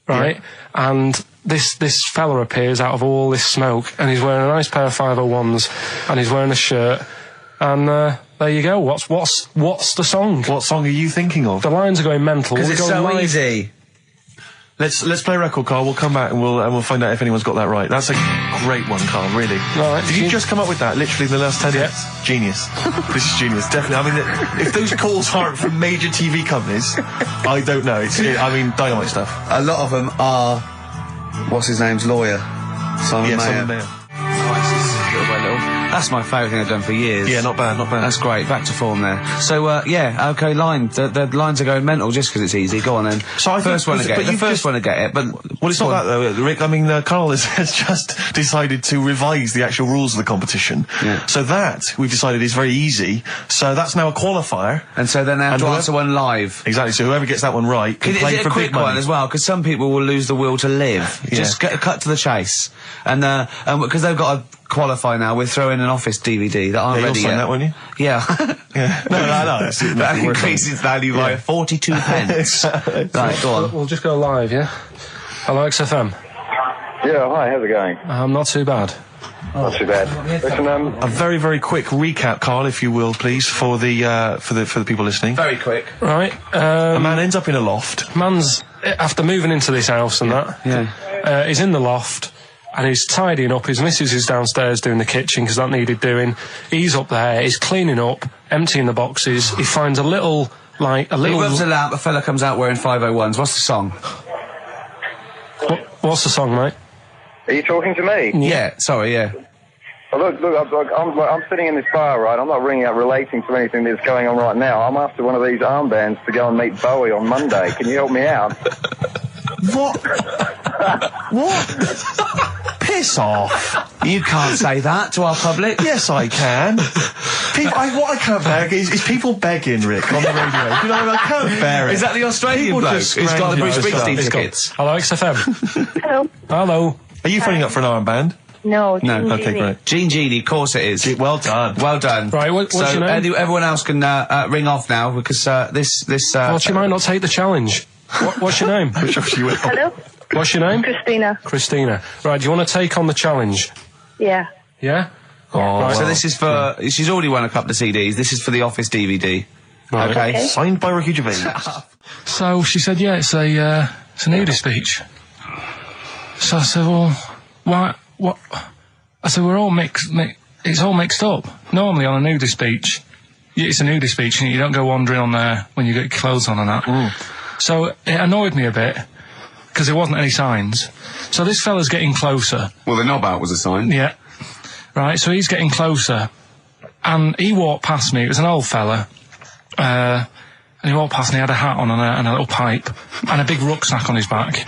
right? Yeah. And this fella appears out of all this smoke, and he's wearing a nice pair of 501s, and he's wearing a shirt, and there you go. What's the song? What song are you thinking of? The lines are going mental. Because it's so easy. Let's play a record, Carl. We'll come back and we'll find out if anyone's got that right. That's a great one, Carl. Really. Right, Did you just come up with that? Literally in the last 10 minutes. Genius. This is genius. Definitely. I mean, if those calls aren't from major TV companies, I don't know. Dynamite stuff. A lot of them are. What's his name's lawyer? Simon Mayer. Simon Mayer. That's my favourite thing I've done for years. Yeah, not bad. That's great. Back to form there. So, okay, line. The lines are going mental just because it's easy. Go on then. So first one to get it, but... Well, it's not that though, Rick. I mean, Carl has just decided to revise the actual rules of the competition. Yeah. So that, we've decided, is very easy. So that's now a qualifier. And so then they have to answer one live. Exactly. So whoever gets that one right can play for big money. Is it a quick one as well? Because some people will lose the will to live. Yeah. Just cut to the chase. And because they've got to qualify now, we're throwing an Office DVD that aren't ready you'll sign yet. that, won't you? Yeah. Yeah. No. That increases value by 42 pence. Right, go on. We'll just go live, yeah? Hello, XFM. Yeah, hi, how's it going? Not too bad. Not too bad. Listen, a very, very quick recap, Carl, if you will, please, for the people listening. Very quick. Right. A man ends up in a loft. Man's, after moving into this house and that, he's in the loft. And he's tidying up. His missus is downstairs doing the kitchen because that needed doing. He's up there. He's cleaning up, emptying the boxes. He finds a little. He rubs a lamp. A fella comes out wearing 501s. What's the song? What's the song, mate? are you talking to me? Yeah. Sorry. Yeah. Well, look, I'm sitting in this bar, right? I'm not ringing up relating to anything that's going on right now. I'm after one of these armbands to go and meet Bowie on Monday. Can you help me out? What? What? Piss off. You can't say that to our public. Yes, I can. What I can't bear is people begging, Rick, on the radio. You know, I can't bear it. Is that the Australian bloke who's got the Bruce Springsteen tickets? Hello, XFM. Hello. Hello. Are you phoning up for an armband? No, Jean Okay, Genie. great. Jean Genie, of course it is. Well done. Well done. Right, what's so your name? everyone else can ring off now because this. Well, she might not take the challenge. What's your name? Hello? What's your name? Christina. Christina. Right, do you want to take on the challenge? Yeah. Yeah? Right, so this is for. She's already won a couple of CDs. This is for the Office DVD. Right. Okay. Signed by Ricky Gervais. So she said, yeah, it's a nudie speech. So I said, well, why, what? I said, we're all it's all mixed up. Normally on a nudie speech, it's a nudie speech and you don't go wandering on there when you get clothes on and that. So it annoyed me a bit, because there wasn't any signs. So this fella's getting closer. Well, the knob out was a sign. Yeah. Right, so he's getting closer. And he walked past me, it was an old fella. And he walked past and he had a hat on and a little pipe and a big rucksack on his back.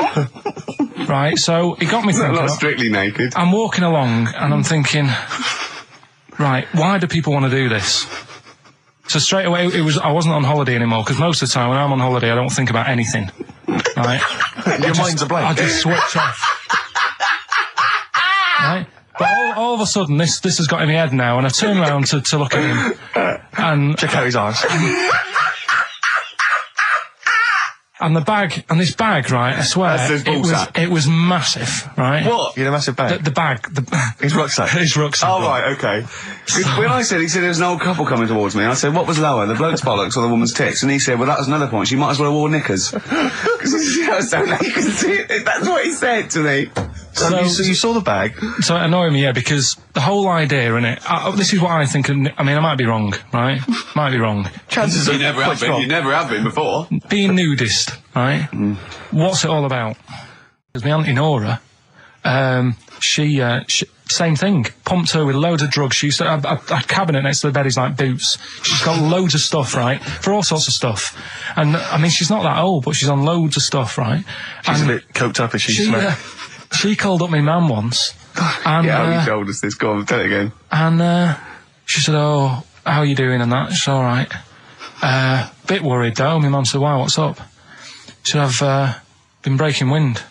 Right, so he got me thinking. Not strictly naked. I'm walking along and I'm thinking, right, why do people want to do this? So straight away, I wasn't on holiday anymore, because most of the time when I'm on holiday, I don't think about anything. Right? Your mind's a blank. I just switch off. Right? But all of a sudden, this has got in my head now, and I turn around to look at him, and check out his arse. And this bag, right, I swear, it was massive, right? What? You had a massive bag? The bag. His rucksack? His rucksack. Oh, right, okay. When he said there was an old couple coming towards me, I said, what was lower, the bloke's bollocks or the woman's tits? And he said, well, that was another point. She might as well have worn knickers. Because you know, so you can see it. That's what he said to me. So you saw the bag? So it annoyed me, yeah, because the whole idea in it, this is what I think, I mean, I might be wrong, right? Might be wrong. Chances you never have been. You never have been before. Being nudist, right? What's it all about? Because my Auntie Nora, she same thing, pumped her with loads of drugs. She used to have a cabinet next to the bed is like boots. She's got loads of stuff, right? For all sorts of stuff. And, I mean, she's not that old, but she's on loads of stuff, right? She's a bit coked up, is she? She called up my mum once. And, yeah, you told us this. Go on, tell it again. And she said, oh, how are you doing and that? She's all right. Bit worried though. My mum said, why, what's up? She said, I've been breaking wind.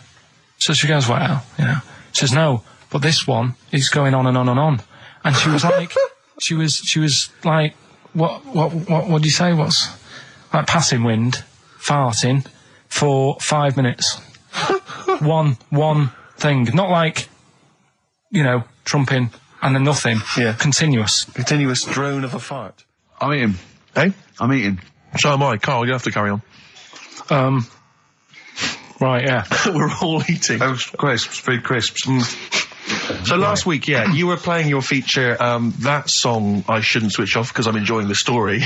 So she goes, well, you know. She says, no, but this one is going on and on and on. And she was like, she was like, what do you say? What's like passing wind, farting for 5 minutes. one thing, not like, you know, trumping and then nothing. Yeah. Continuous drone of a fart. I'm eating. Eh? I'm eating. So am I. Carl, you have to carry on. Right, yeah. We're all eating. Those crisps, food crisps. So last week, yeah, you were playing your feature, that song, I Shouldn't Switch Off, because I'm enjoying the story.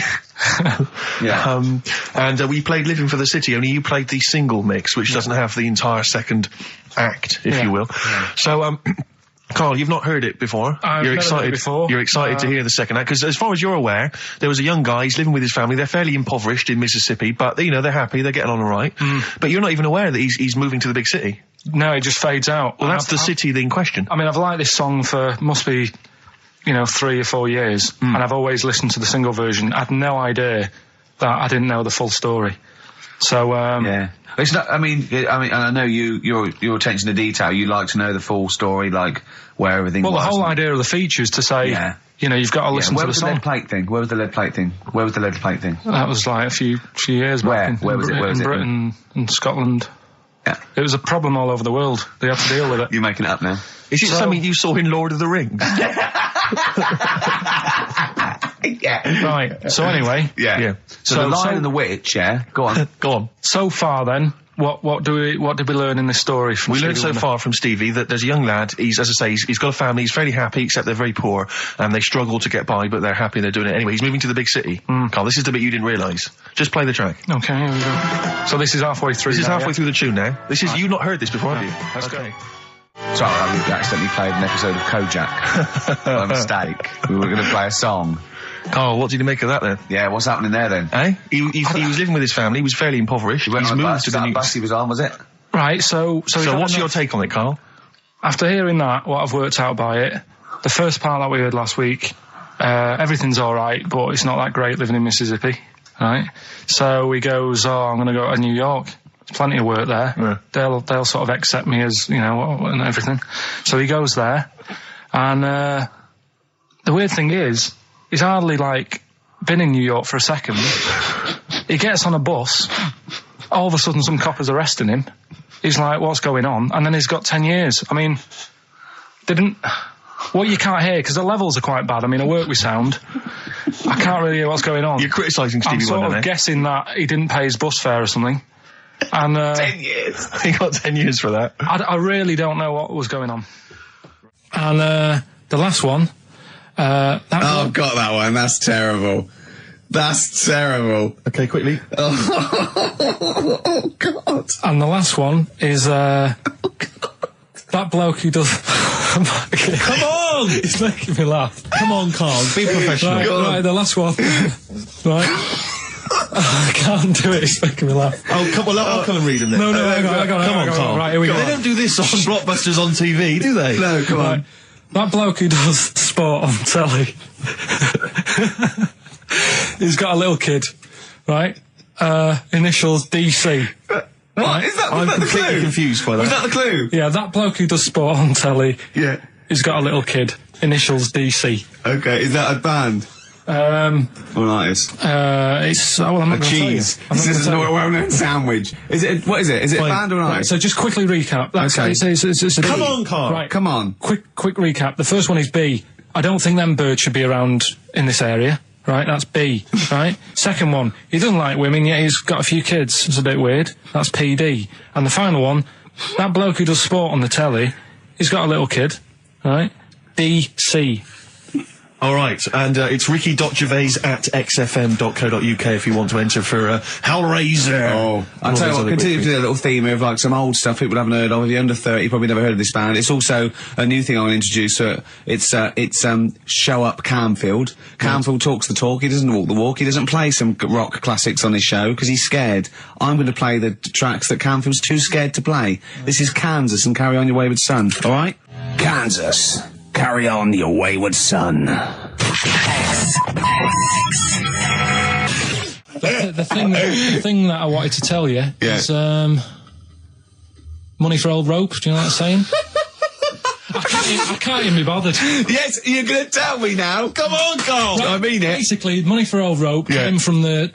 Yeah. And we played Living for the City, only you played the single mix, which doesn't have the entire second act, if you will. Yeah. So, Carl, you've not heard it before. You're excited. Heard it before. You're excited to hear the second act, because as far as you're aware, there was a young guy, he's living with his family, they're fairly impoverished in Mississippi, but, you know, they're happy, they're getting on all right. But you're not even aware that he's moving to the big city. No, it just fades out. Well, that's the city in question. I mean, I've liked this song for, must be, you know, 3 or 4 years, and I've always listened to the single version. I had no idea that I didn't know the full story. So, yeah. It's not, I mean, and I know your attention to detail, you like to know the full story, like, where everything was. Well, the whole idea of the feature is to say, you know, you've got to listen to the song. Where was the lead plate thing? Where was the lead plate thing? That was like a few years back. Where was it? In Britain and Scotland. Yeah. It was a problem all over the world. They had to deal with it. You're making it up now. Is it something you saw in Lord of the Rings? Yeah. Right. So anyway. Yeah. So the Lion and the Witch, Go on. Go on. So far then, what did we learn in this story from We Stevie learned so Wonder? far from Stevie that there's a young lad, he's, as I say, he's got a family, he's fairly happy, except they're very poor, and they struggle to get by, but they're happy, they're doing it anyway. He's moving to the big city. Carl, this is the bit you didn't realise. Just play the track. Okay, here we go. So this is halfway through. This is halfway through the tune now. This is, you've not heard this before, have you? Let's go. Sorry, I accidentally played an episode of Kojak. By mistake. We were going to play a song. Carl, what did you make of that then? Yeah, what's happening there then? Eh? He was living with his family, he was fairly impoverished. He went he's on a moved bus. to the new... bus he was on, was it? Right, so what's your take on it, Carl? After hearing that, what I've worked out by it, the first part that we heard last week, everything's alright, but it's not that great living in Mississippi, right? So he goes, I'm going to go to New York. There's plenty of work there. Yeah. They'll sort of accept me as, you know, and everything. So he goes there, And the weird thing is, he's hardly, like, been in New York for a second. He gets on a bus, all of a sudden some cop is arresting him. He's like, what's going on? And then he's got 10 years. I mean, what you can't hear, because the levels are quite bad. I mean, I work with sound. I can't really hear what's going on. You're criticising Stevie Wonder, I'm sort of guessing that he didn't pay his bus fare or something. And 10 years. He got 10 years for that. I really don't know what was going on. And the last one. Got that one. That's terrible. That's terrible. Okay, quickly. Oh, God. And the last one is that bloke who does. Come on! It's making me laugh. Come on, Carl. Be professional. Right, the last one. Right. I can't do it, it's making me laugh. Oh, come on, I'll come and read them then. No, hang on. Come on, Carl. Right, here we go. They don't do this on Blockbusters on TV, do they? No, come on. That bloke who does sport on telly. He's got a little kid, right? Initials DC. What? Right? Is that I'm the completely clue? confused by that. Was that the clue? Yeah, that bloke who does sport on telly. Yeah. He's got a little kid. Initials DC. Okay, is that a band? Or an artist? It's I'm not cheese. This is a well-known sandwich. Is it? What is it? Is it a band or an Right, artist? so just quickly recap. Okay. It's a Come B. on, Carl. Right. Come on. Quick recap. The first one is B. I don't think them birds should be around in this area. Right, that's B. Right. Second one, he doesn't like women, yet he's got a few kids. It's a bit weird. That's PD. And the final one, that bloke who does sport on the telly, he's got a little kid. Right. DC. All right, and it's ricky.gervais@xfm.co.uk if you want to enter for Hellraiser. Oh, I'll tell you what, continue to do a little theme of like some old stuff people haven't heard of. If you're under 30, you probably never heard of this band. It's also a new thing I want to introduce. It's Show Up Camfield. Camfield talks the talk, he doesn't walk the walk. He doesn't play some rock classics on his show because he's scared. I'm going to play the tracks that Camfield's too scared to play. This is Kansas and Carry On Your Wayward Son, all right? Kansas. Carry on your wayward son. The thing that I wanted to tell you is money for old rope. Do you know what I'm saying? I can't even be bothered. Yes, you're going to tell me now. Come on, Carl. Right, I mean it. Basically, money for old rope came from the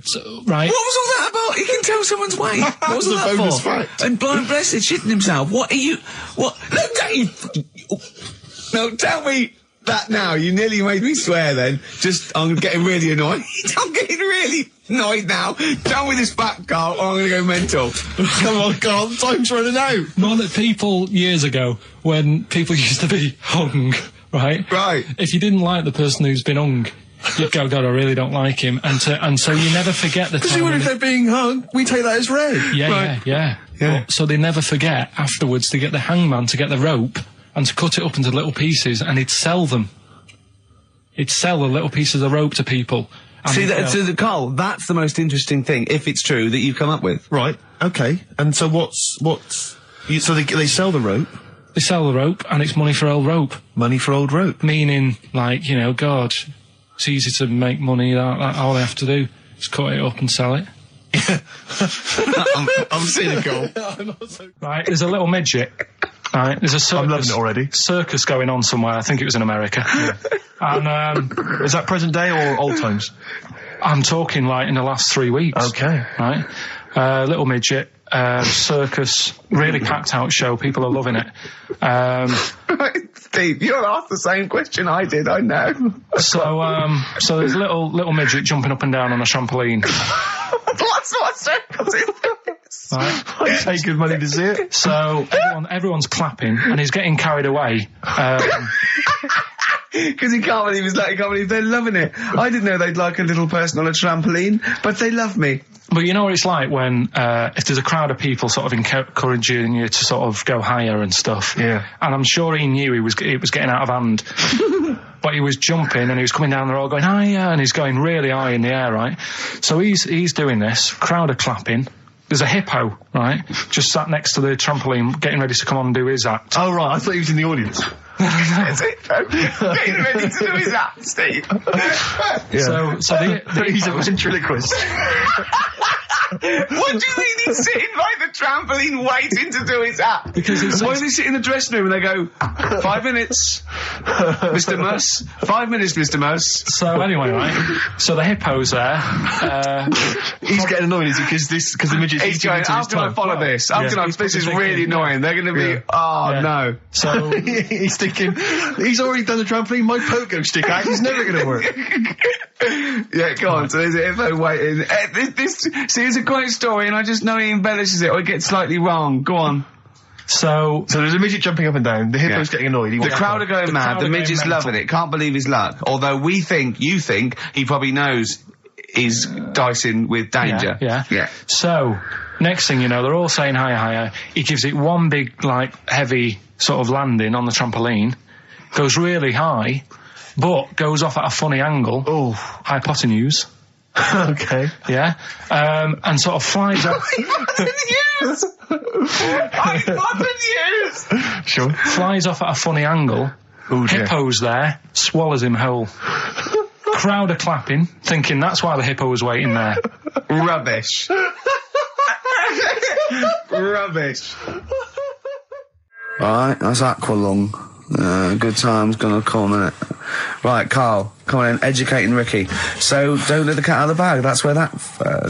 right. What was all that about? He can tell someone's weight. What was all that bonus for? fact. And blind blessed shitting himself. What are you? What? No, tell me that now. You nearly made me swear then. I'm getting really annoyed. I'm getting really annoyed now. Tell me this back, Carl, or I'm going to go mental. Come on, Carl, time's running out. More that people years ago, when people used to be hung, right? Right. If you didn't like the person who's been hung, you'd go, God, I really don't like him. And so you never forget the Because time. if they're being hung, we take that as read. Yeah. But, so they never forget afterwards to get the hangman to get the rope and to cut it up into little pieces, and he'd sell them. He'd sell the little pieces of rope to people. See, Carl, that's the most interesting thing, if it's true, that you've come up with. Right, okay. And so so they sell the rope? They sell the rope, and it's money for old rope. Money for old rope? Meaning, like, you know, God, it's easy to make money, that all they have to do is cut it up and sell it. I'm cynical. Right, there's a little midget. Right, there's a circus. I'm loving it already. Circus going on somewhere. I think it was in America. And is that present day or old times? I'm talking like in the last 3 weeks. Okay. Right, little midget. Circus, really packed out show. People are loving it. Steve, you'll ask the same question I did. I know. So there's a little midget jumping up and down on a trampoline. That's what circus is. Right. I'd pay good money to see it. So everyone's clapping, and he's getting carried away. Because he can't believe they're loving it. I didn't know they'd like a little person on a trampoline, but they love me. But you know what it's like when, if there's a crowd of people sort of encouraging you to sort of go higher and stuff. Yeah. And I'm sure he knew it was getting out of hand. But he was jumping and he was coming down the road going, higher, and he's going really high in the air, right? So he's doing this, crowd are clapping. There's a hippo, right, just sat next to the trampoline getting ready to come on and do his act. Oh, right, I thought he was in the audience. Getting ready to do his act, Steve. Yeah. So he's a ventriloquist. What do you mean he's sitting by the trampoline waiting to do his act. Because why does he sit in the dressing room and they go, 5 minutes, Mr. Mus, 5 minutes, Mr. Mus. So anyway, right? So the hippo's there. He's getting annoyed, is he? Because the midget's He's going, how can I follow this? This is really annoying. They're going to be, no. So he's thinking, he's already done the trampoline, my pogo stick out, he's never going to work. Yeah, go on. So there's a hippo waiting. See, it's a great story, and I just know he embellishes it or he gets slightly wrong. Go on. So there's a midget jumping up and down. The hippo's getting annoyed. The crowd are going mad. The midget's loving it. Can't believe his luck. Although you think he probably knows he's dicing with danger. Yeah. So next thing you know, they're all saying hi. He gives it one big, like, heavy sort of landing on the trampoline. Goes really high, but goes off at a funny angle. Oh, hypotenuse. Okay. Yeah. And sort of flies up. Hypotenuse! Sure. Flies off at a funny angle. Ooh, dear. Hippo's there, swallows him whole. Crowd are clapping, thinking that's why the hippo was waiting there. Rubbish. Rubbish. Right, that's Aqualung. Good time's gonna come, innit? Right, Carl, come on in, educating Ricky. So, don't let the cat out of the bag, that's where that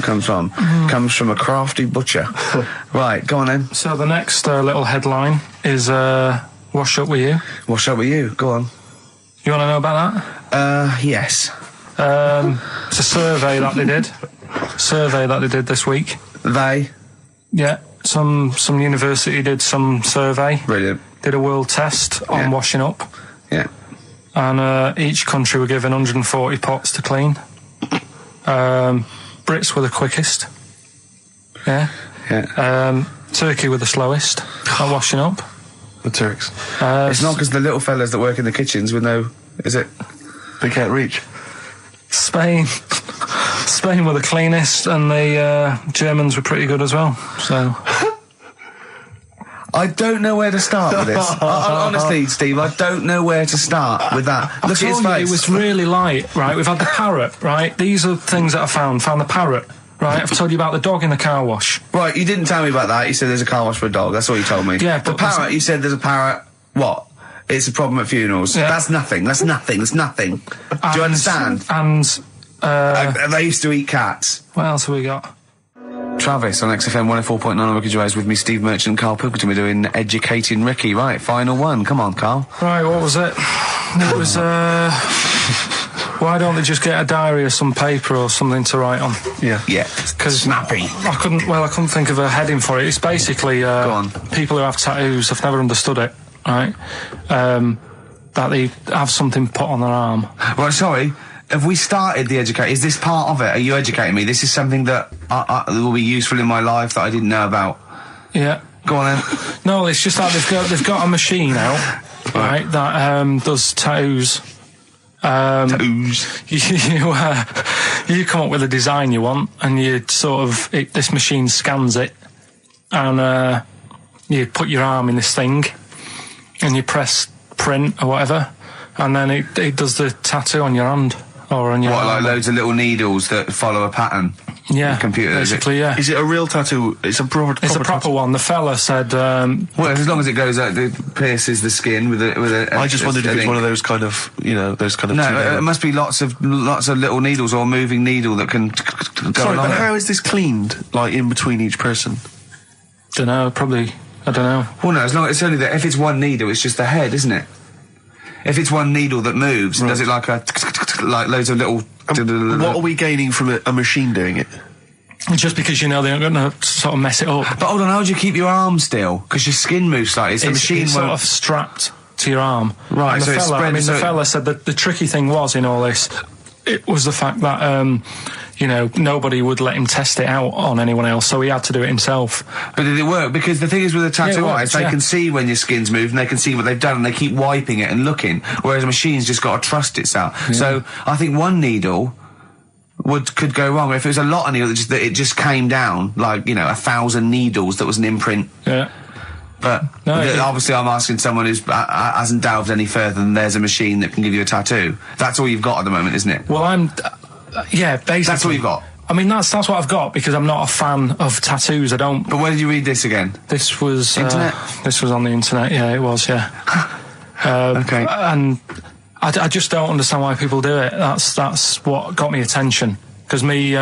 comes from. Comes from a crafty butcher. Right, go on then. So the next little headline is, Wash Up With You. Wash Up With You, go on. You want to know about that? Yes. It's a survey that they did. This week. They? Yeah, some university did some survey. Brilliant. Did a world test on washing up. Yeah. And each country were given 140 pots to clean. Brits were the quickest. Yeah. Turkey were the slowest at washing up. The Turks. It's not because the little fellas that work in the kitchens with no... Is it? They can't reach. Spain were the cleanest, and the Germans were pretty good as well. So... I don't know where to start with this. Honestly, Steve, I don't know where to start with that. Look at his face. It was really light, right? We've had the parrot, right? These are things that I found. Found the parrot, right? I've told you about the dog in the car wash. Right, you didn't tell me about that. You said there's a car wash for a dog. That's all you told me. Yeah, but the parrot, you said there's a parrot. What? It's a problem at funerals. Yeah. That's nothing. That's nothing. Do you understand? And they used to eat cats. What else have we got? Travis on XFM 104.9 on Ricky Gervais with me, Steve Merchant and Karl Pilkington. We're doing Educating Ricky. Right, final one. Come on, Karl. Right, what was it? It was, why don't they just get a diary or some paper or something to write on? Yeah. Because snappy. I couldn't think of a heading for it. It's basically, Go on. people who have tattoos, I've never understood it, right? That they have something put on their arm. Right, sorry. Have we started the educate? Is this part of it? Are you educating me? This is something that will be useful in my life that I didn't know about. Yeah. Go on then. No, it's just that they've got a machine out, right, that does tattoos. Tattoos. You come up with a design you want, and you sort of this machine scans it, and you put your arm in this thing, and you press print or whatever, and then it does the tattoo on your hand. Or on your like loads of little needles that follow a pattern? Yeah, computer. basically, yeah. Is it a real tattoo? It's a proper proper one. The fella said... well, as long as it goes out, it pierces the skin with a I just wondered if it's one of those kind of, those kind of... No, it must be lots of little needles or a moving needle that can go along. But how is this cleaned, like, in between each person? Dunno, probably... I don't know. Well, no, as long as it's only that... If it's one needle, it's just the head, isn't it? If it's one needle that moves, and does it like like loads of little... What are we gaining from a machine doing it? Just because they're not going to sort of mess it up. But hold on, how do you keep your arm still? Because your skin moves slightly, so the machine it's sort of strapped to your arm. Right, and so it's spread... the fella said that the tricky thing was in all this, it was the fact that, nobody would let him test it out on anyone else, so he had to do it himself. But did it work? Because the thing is with a tattoo artist, they can see when your skin's moved, and they can see what they've done, and they keep wiping it and looking, whereas a machine's just got to trust itself. Yeah. So I think one needle could go wrong. If it was a lot of needles, that it just came down, like, 1,000 needles that was an imprint. Yeah. But obviously I'm asking someone who hasn't delved any further than there's a machine that can give you a tattoo. That's all you've got at the moment, isn't it? Well, yeah, basically. That's all you've got. I mean, that's what I've got because I'm not a fan of tattoos. I don't. But where did you read this again? This was Internet? This was on the internet. Yeah, it was. Yeah. Okay. And I just don't understand why people do it. That's what got me attention. Because me.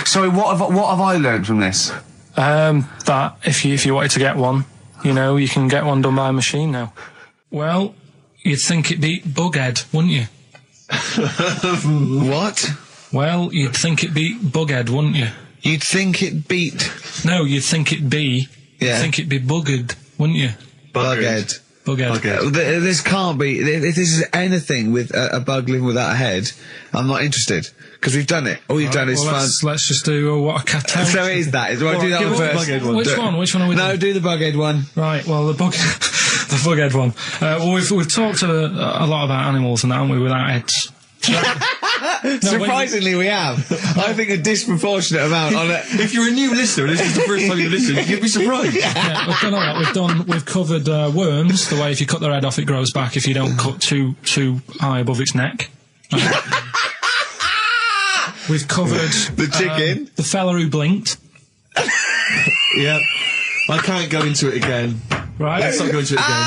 Sorry, what have I learned from this? That if you wanted to get one, you can get one done by a machine now. Well, you'd think it'd be Bughead, wouldn't you? What? Well, you'd think it'd be Bughead, wouldn't you? You'd think it beat... No, you'd think it'd be... Yeah. You'd think it'd be Buggered, wouldn't you? Bughead. Bughead. This can't be... If this is anything with a bug living without a head, I'm not interested. Because we've done it. All you've done is fun. Let's just do what a cat. So it is that. Do I do that one first? Which one? Which one are we doing? No, do the Bughead one. Right, well, the Bughead one. Well, we've talked a lot about animals and that, haven't we, without heads. Surprisingly, we have. I think a disproportionate amount on it. If you're a new listener, and this is the first time you've listened, you'd be surprised. Yeah, we've done all that. We've covered worms. The way if you cut their head off, it grows back. If you don't cut too high above its neck. We've covered the chicken, the fella who blinked. Yeah, I can't go into it again. Right, let's not go into it again.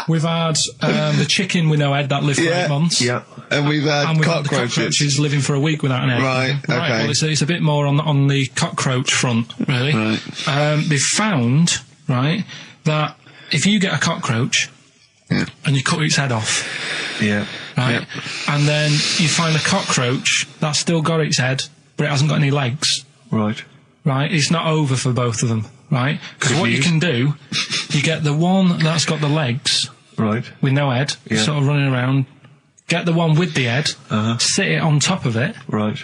We've had the chicken with no head that lived for 8 months. Yeah. And we've had cockroaches living for a week without an egg. Right, okay. Well, it's a bit more on the cockroach front, really. Right. They've found, right, that if you get a cockroach and you cut its head off, right, and then you find a cockroach that's still got its head, but it hasn't got any legs. Right. Right, it's not over for both of them, right? Because what you can do, you get the one that's got the legs, right, with no head, sort of running around. Get the one with the head, sit it on top of it, right.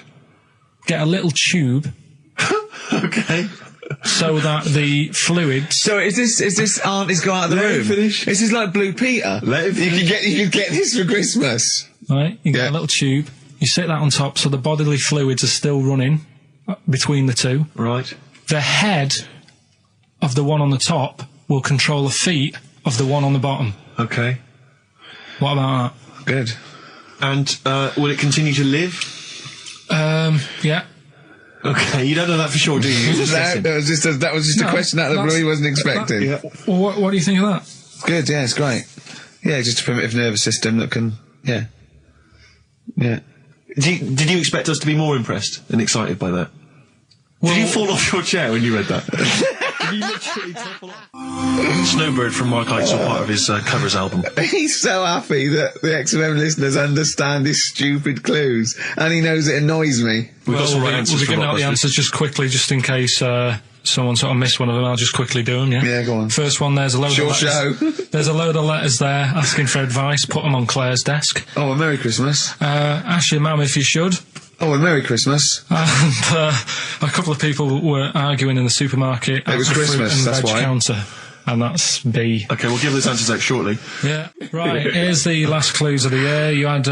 Get a little tube, okay, so that the fluids. So is this aunt is go out of the Let room? him finish. This is like Blue Peter. Let him finish. You could get this for Christmas. Right, you get a little tube, you sit that on top, so the bodily fluids are still running between the two. Right. The head of the one on the top will control the feet of the one on the bottom. Okay. What about that? Good. And will it continue to live? Yeah. Okay, you don't know that for sure, do you? That was just a question out of the blue he wasn't expecting. Well, what do you think of that? Good, yeah, it's great. Yeah, just a primitive nervous system that can, yeah. Did you expect us to be more impressed and excited by that? Did you fall off your chair when you read that? Did you literally topple off? Snowbird from Mark Ikes was part of his covers album. He's so happy that the XFM listeners understand his stupid clues, and he knows it annoys me. We've got some right answers. We'll be giving out the answers just quickly, just in case someone sort of missed one of them. I'll just quickly do them, yeah? Yeah, go on. First one, there's a load of letters. There's a load of letters there asking for advice. Put them on Claire's desk. Oh, a Merry Christmas. Ask your mum if you should. Oh, a Merry Christmas. And a couple of people were arguing in the supermarket. It was Christmas, that's why. Counter. And that's B. Okay, we'll give those answers out shortly. Yeah. Right, here's the last clues of the year. You had,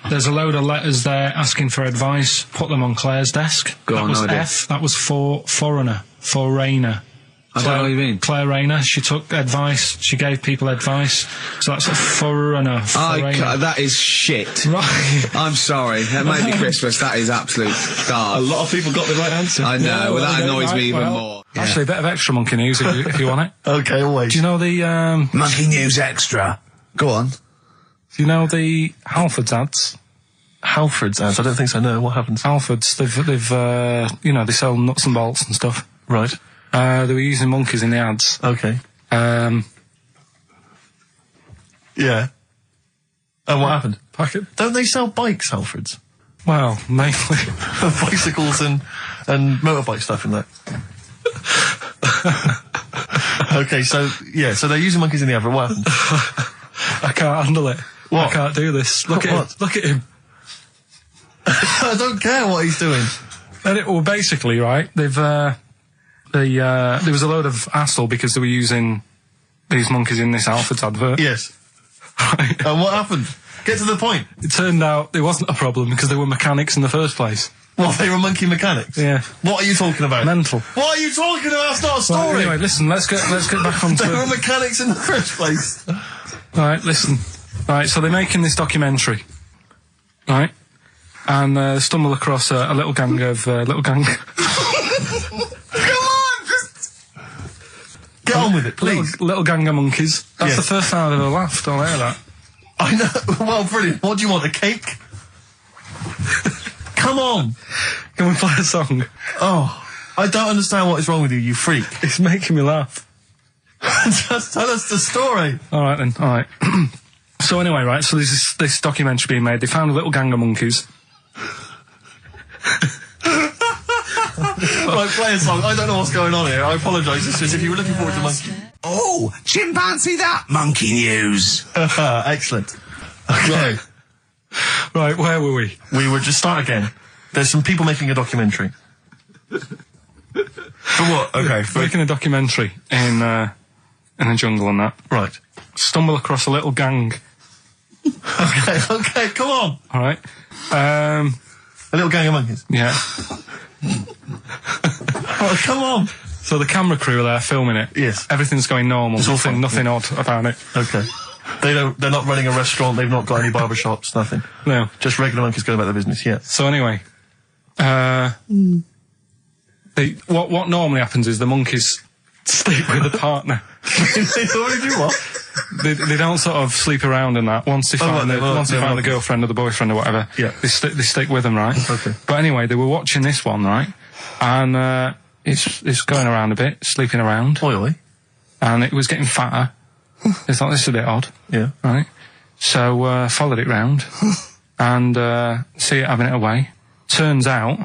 there's a load of letters there asking for advice. Put them on Claire's desk. That was F. That was for foreigner. For Rainer. I don't know what you mean. Claire Rayner, she took advice, she gave people advice, so that's a foreigner. That is shit. Right. I'm sorry, that might be Christmas, that is absolute garbage. A lot of people got the right answer. I know, that annoys me even more. Actually, a bit of extra monkey news if you want it. Okay, always. Do you know the, Monkey News Extra. Go on. Do you know the Halfords ads? Halfords ads? I don't think so, no. What happens? Halfords, they've they sell nuts and bolts and stuff. Right. They were using monkeys in the ads. Okay. Yeah. And what happened? Don't they sell bikes, Halfords? Well, mainly. Bicycles and motorbike stuff in that. Okay, so they're using monkeys in the advert. What happened? I can't handle it. What? I can't do this. Look at him. Look at him. I don't care what he's doing. Basically, right, there was a load of hassle because they were using these monkeys in this Halfords advert. Yes. Right. And what happened? Get to the point. It turned out it wasn't a problem because they were mechanics in the first place. Well, they were monkey mechanics? Yeah. What are you talking about? Mental. What are you talking about? That's not a story. Right, anyway, listen, let's get back onto They were mechanics in the first place. Right, listen. Right, so they're making this documentary. Right? and stumble across a little gang of little gang. Come on, just get on with it, please. Little gang of monkeys. That's the first time I've ever laughed. I'll hear that. I know. Well, brilliant. What do you want? A cake? Come on. Can we play a song? Oh, I don't understand what is wrong with you, you freak. It's making me laugh. Just tell us the story. All right then. All right. So anyway, right. So there's this documentary being made. They found a little gang of monkeys. Right, play a song. I don't know what's going on here. I apologise. It's just if you were looking forward to monkey. Oh, chimpanzee that monkey news. Excellent. Okay. Right, where were we? We were just start again. There's some people making a documentary. For what? Okay. Making a documentary in a jungle and that. Right. Stumble across a little gang. Okay, come on. All right. A little gang of monkeys. Yeah. Oh, come on. So the camera crew are there filming it. Yes. Everything's going normal. It's all fine. Nothing odd about it. Okay. They're not running a restaurant. They've not got any barber shops. Nothing. No. Just regular monkeys going about their business. Yeah. So anyway, what normally happens is the monkeys sleep with the partner. They already do what? They don't sort of sleep around and that. Once they find the girlfriend or the boyfriend or whatever, they stick with them, right? Okay. But anyway, they were watching this one, right? And it's going around a bit, sleeping around. Oi. And it was getting fatter. They thought, this is a bit odd. Yeah. Right? So, followed it round. And, see it having it away. Turns out,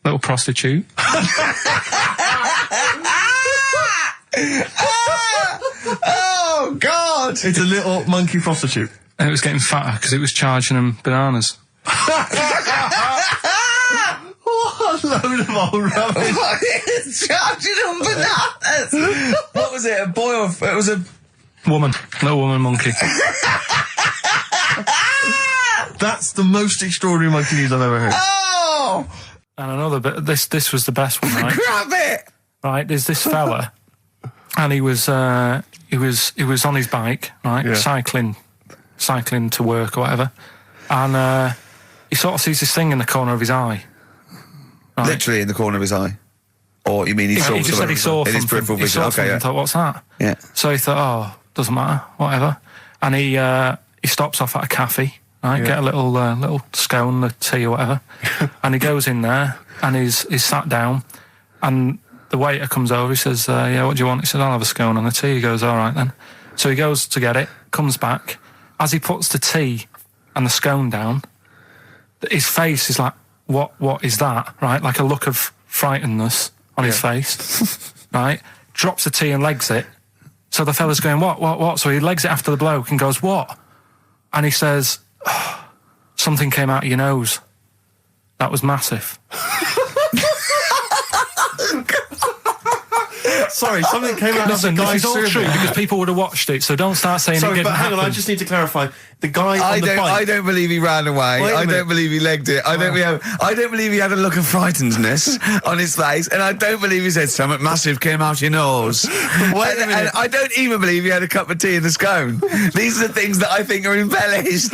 little prostitute. Oh, God! It's a little monkey prostitute. And it was getting fatter because it was charging them bananas. What a load of old rubbish. It's charging them bananas! What was it, a boy or... It was a... Woman. Little woman monkey. That's the most extraordinary monkey news I've ever heard. Oh! And another bit, this was the best one, right? Grab it! Right, there's this fella, and he was on his bike, right, cycling to work or whatever, and he sort of sees this thing in the corner of his eye. Right? Literally in the corner of his eye? Or you mean he saw He just said he saw in his something. peripheral He vision? saw Okay, something yeah. and thought, what's that? Yeah. So he thought, oh, doesn't matter, whatever. And he stops off at a cafe, right, get a little scone, a tea or whatever, and he goes in there, and he's sat down, and the waiter comes over, he says, yeah, what do you want? He says, I'll have a scone and a tea. He goes, all right then. So he goes to get it, comes back. As he puts the tea and the scone down, his face is like, what is that? Right? Like a look of frightenedness on his face. Right? Drops the tea and legs it. So the fella's going, what? So he legs it after the bloke and goes, what? And he says, oh, something came out of your nose. That was massive. Sorry, something came out of the guy's This is all true because people would have watched it, so don't start saying it didn't but hang on, happen. I just need to clarify. The guy on the bike... I don't believe he ran away. I don't believe he legged it. I don't believe he had a look of frightenedness on his face, and I don't believe he said something massive came out your nose. And I don't even believe he had a cup of tea in the scone. These are the things that I think are embellished.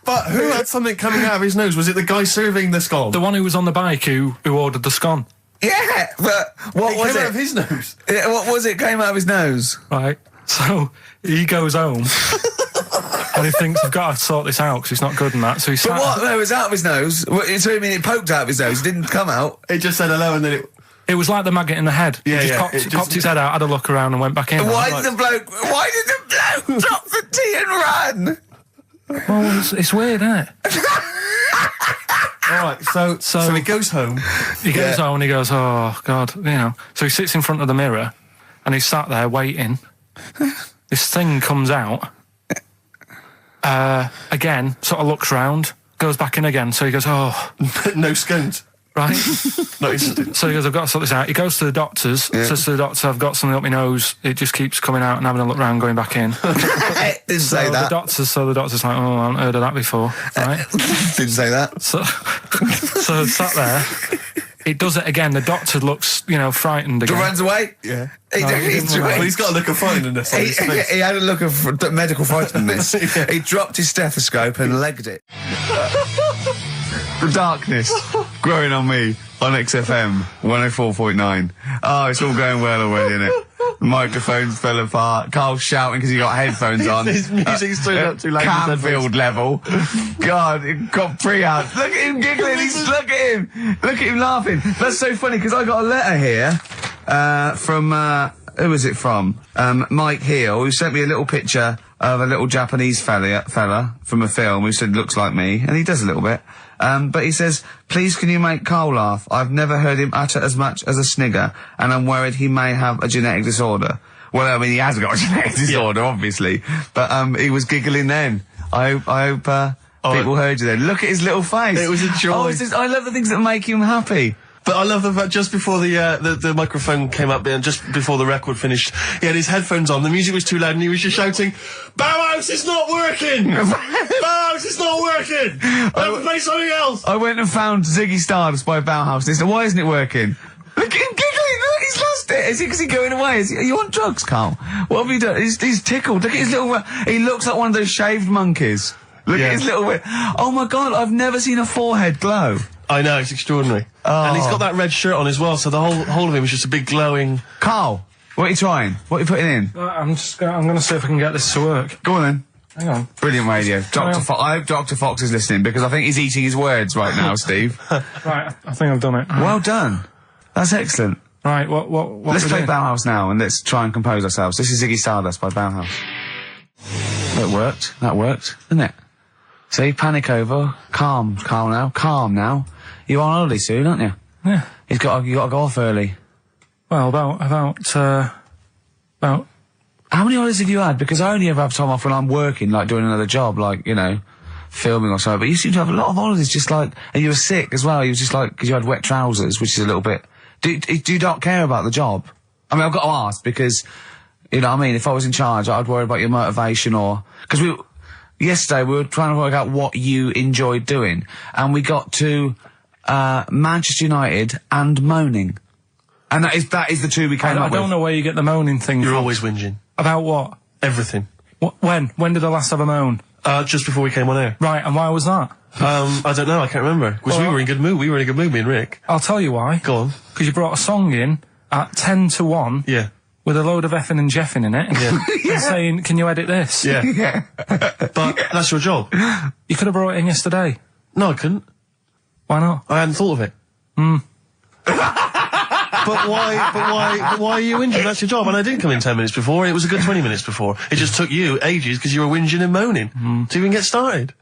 But who had something coming out of his nose? Was it the guy serving the scone? The one who was on the bike who ordered the scone. Yeah, but what was it? Came out of his nose. Yeah, what was it? Came out of his nose. Right. So he goes home and he thinks, I've got to sort this out because it's not good and that. So he But what? No, it was out of his nose. So you mean it poked out of his nose? It didn't come out. It just said hello and then it was like the maggot in the head. Yeah, he just popped his head out, had a look around and went back in. Why did the bloke drop the tea and run? Well, it's weird, isn't it? Alright, so he goes home. He goes home and he goes, oh, God, you know. So he sits in front of the mirror and he's sat there waiting. This thing comes out. Again, sort of looks round, goes back in again. So he goes, oh. No scones. Right? No, so he goes, I've got to sort this out. He goes to the doctors, says to the doctor, I've got something up my nose. It just keeps coming out and having a look round, going back in. Didn't say that. The doctor's like, oh, I haven't heard of that before. Right? Didn't say that. So sat there. It does it again. The doctor looks, frightened again. Runs away? Yeah. He's got a look of frightenedness on his face. He had a look of medical frightenedness. He dropped his stethoscope and legged it. The darkness growing on me on XFM 104.9. Oh, it's all going well already, isn't it? The microphones fell apart. Carl's shouting because he got headphones on. His music's turned up too loud. Canfield level. God, it got pre-out. Look at him giggling. Look at him. Look at him laughing. That's so funny because I got a letter here from who was it from? Mike Heel, who sent me a little picture of a little Japanese fella from a film who said looks like me, and he does a little bit. But he says, please can you make Carl laugh? I've never heard him utter as much as a snigger, and I'm worried he may have a genetic disorder. Well, I mean, he has got a genetic disorder, obviously. But, he was giggling then. I hope, people heard you then. Look at his little face. It was a joy. Oh, I love the things that make him happy. But I love the fact just before the microphone came up and just before the record finished, he had his headphones on, the music was too loud and he was just shouting, Bauhaus is not working! Bauhaus is not working! I have to play something else! I went and found Ziggy Stardust by Bauhaus and he said, why isn't it working? Look at him giggling, look, he's lost it! Is he going away? Are you on drugs, Carl? What have you done? He's tickled, look at his little, he looks like one of those shaved monkeys. Look at his little, oh my god, I've never seen a forehead glow. I know, it's extraordinary. Oh. And he's got that red shirt on as well, so the whole of him is just a big glowing... Carl, what are you trying? What are you putting in? I'm going to see if I can get this to work. Go on then. Hang on. Brilliant radio. I hope Dr. Fox is listening because I think he's eating his words right now, Steve. Right, I think I've done it. Well done. That's excellent. Right, what let's play Bauhaus now and let's try and compose ourselves. This is Ziggy Stardust by Bauhaus. That worked, didn't it? See, panic over, calm now. You're on holiday soon, aren't you? Yeah. You got to go off early. Well, about How many holidays have you had? Because I only ever have time off when I'm working, like doing another job, like, you know, filming or something. But you seem to have a lot of holidays, just like, and you were sick as well. You were just like, because you had wet trousers, which is a little bit. Do you not care about the job? I mean, I've got to ask because, you know what I mean, if I was in charge, I'd worry about your motivation or, because yesterday we were trying to work out what you enjoyed doing, and we got to Manchester United and moaning, and that is the two we came up with. I don't know where you get the moaning thing from. You're always whinging. About what? Everything. When did I last have a moan? Just before we came on air. Right, and why was that? I don't know, I can't remember. Because we were in good mood. We were in a good mood, me and Rick. I'll tell you why. Go on. Because you brought a song in at 10 to 1. Yeah. With a load of effing and jeffing in it. Yeah. And saying, can you edit this? Yeah. But that's your job. You could have brought it in yesterday. No, I couldn't. Why not? I hadn't thought of it. But why are you whinging? That's your job. And I didn't come in 10 minutes before. It was a good 20 minutes before. It just took you ages because you were whinging and moaning to even get started.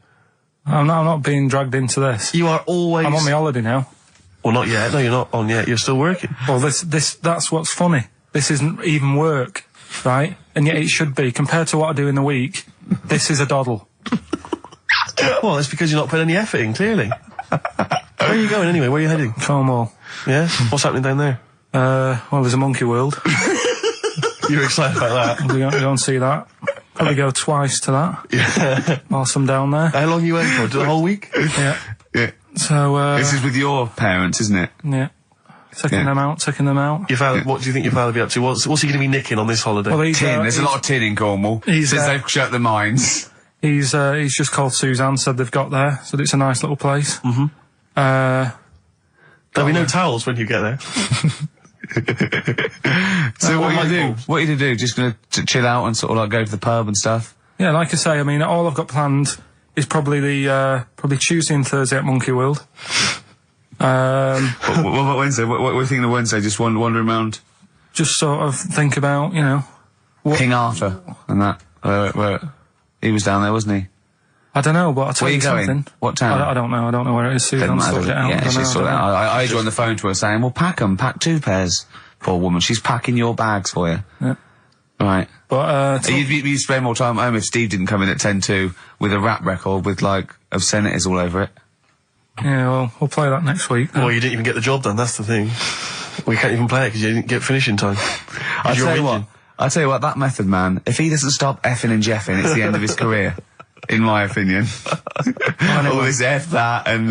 I'm not being dragged into this. You are always... I'm on my holiday now. Well, not yet. No, you're not on yet. You're still working. Well, that's what's funny. This isn't even work, right? And yet it should be. Compared to what I do in the week, this is a doddle. Well, it's because you're not putting any effort in, clearly. Where are you going anyway? Where are you heading? Cornwall. Yeah? What's happening down there? Well, there's a monkey world. You're excited about that? We're going to go and see that. Probably go twice to that. Yeah. Whilst I'm down there. How long you went for? The whole week? Yeah. Yeah. So, this is with your parents, isn't it? Yeah. Taking them out. Your father, what do you think your father will be up to? What's he going to be nicking on this holiday? Well, There's a lot of tin in Cornwall. Since they've shut the mines. He's just called Suzanne, said they've got there, said it's a nice little place. There'll be no towels when you get there. So what are you going to do? Just going to chill out and sort of like go to the pub and stuff? Yeah, like I say, I mean, all I've got planned is probably Tuesday and Thursday at Monkey World. What about Wednesday? What are you thinking of Wednesday? Just wandering around? Just sort of think about, you know... King Arthur and that. Where he was down there, wasn't he? I don't know, but I'll tell you something. Going? What town? I don't know. I don't know where it is. Suzanne sorted it out. Yeah, she's sorted it out. I heard you on the phone to her saying, well, pack 2 pairs. Poor woman. She's packing your bags for you. Yeah. Right. But, you'd spend more time at home if Steve didn't come in at 10-2 with a rap record with, like, obscenities all over it. Yeah, well, we'll play that next week. Well, you didn't even get the job done, that's the thing. We can't even play it because you didn't get finishing time. I'll tell you what, that method man, if he doesn't stop effing and jeffing, it's the end of his career. In my opinion. All this F that and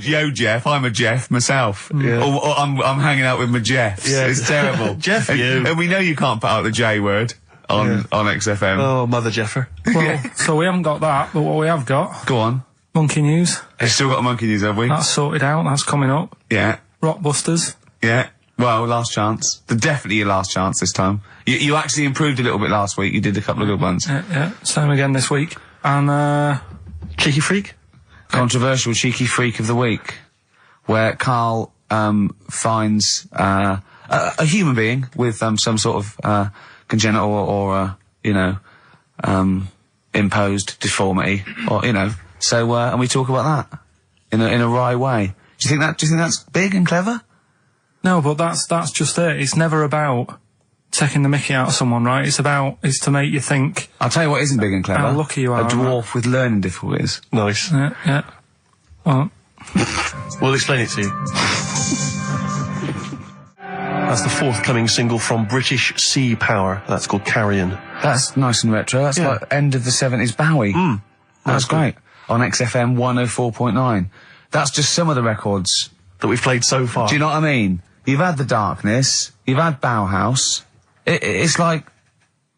yo Jeff, I'm a Jeff myself. Yeah. Or I'm hanging out with my Jeffs. Yeah. It's terrible. Jeff, you. And we know you can't put out the J word on XFM. Oh, Mother Jeffer. Well, so we haven't got that, but what we have got... Go on. Monkey News. We've still got a Monkey News, have we? That's sorted out. That's coming up. Yeah. Rockbusters. Yeah. Well, last chance. Definitely your last chance this time. You actually improved a little bit last week. You did a couple of good ones. Yeah. Same again this week. And, Cheeky Freak? Controversial Cheeky Freak of the Week, where Karl finds a human being with some sort of congenital or imposed deformity, or So and we talk about that in a wry way. Do you think that's big and clever? No, but that's just it. It's never about taking the mickey out of someone, right? It's to make you think. I'll tell you what isn't big and clever. How lucky you are. A dwarf with learning difficulties. Nice. Yeah. Well, we'll explain it to you. That's the forthcoming single from British Sea Power. That's called Carrion. That's nice and retro. That's like end of the 70s Bowie. That's great. On XFM 104.9. That's just some of the records that we've played so far. Do you know what I mean? You've had The Darkness, you've had Bauhaus. It's like,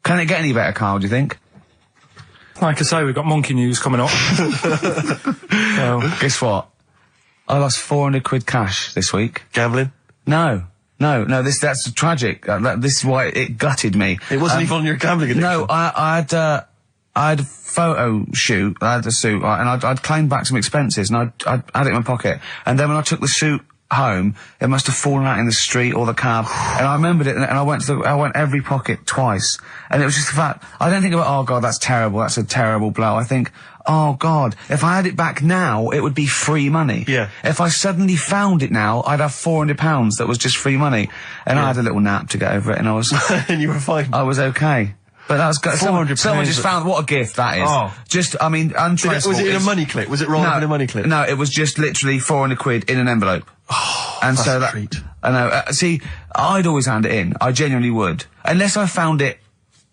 can it get any better, Karl, do you think? Like I say, we've got Monkey News coming up. So, guess what? I lost 400 quid cash this week. Gambling? No, that's tragic. This is why it gutted me. It wasn't even on your gambling addiction. No, I had a photo shoot, I had a suit, and I'd claimed back some expenses, and I'd had it in my pocket. And then when I took the suit home, it must have fallen out in the street or the cab. And I remembered it, and I went every pocket twice. And it was just the fact, I don't think about, oh God, that's terrible, that's a terrible blow. I think, oh God, if I had it back now, it would be free money. Yeah. If I suddenly found it now, I'd have £400 that was just free money. And I had a little nap to get over it, and I was... and you were fine. I was okay. But that was good. Someone just found, what a gift that is. Oh. Just, I mean, untraceable. Was it in a money clip? Was it rolled up in a money clip? No, it was just literally 400 quid in an envelope. Oh, and that's so a treat. I know. See, I'd always hand it in. I genuinely would. Unless I found it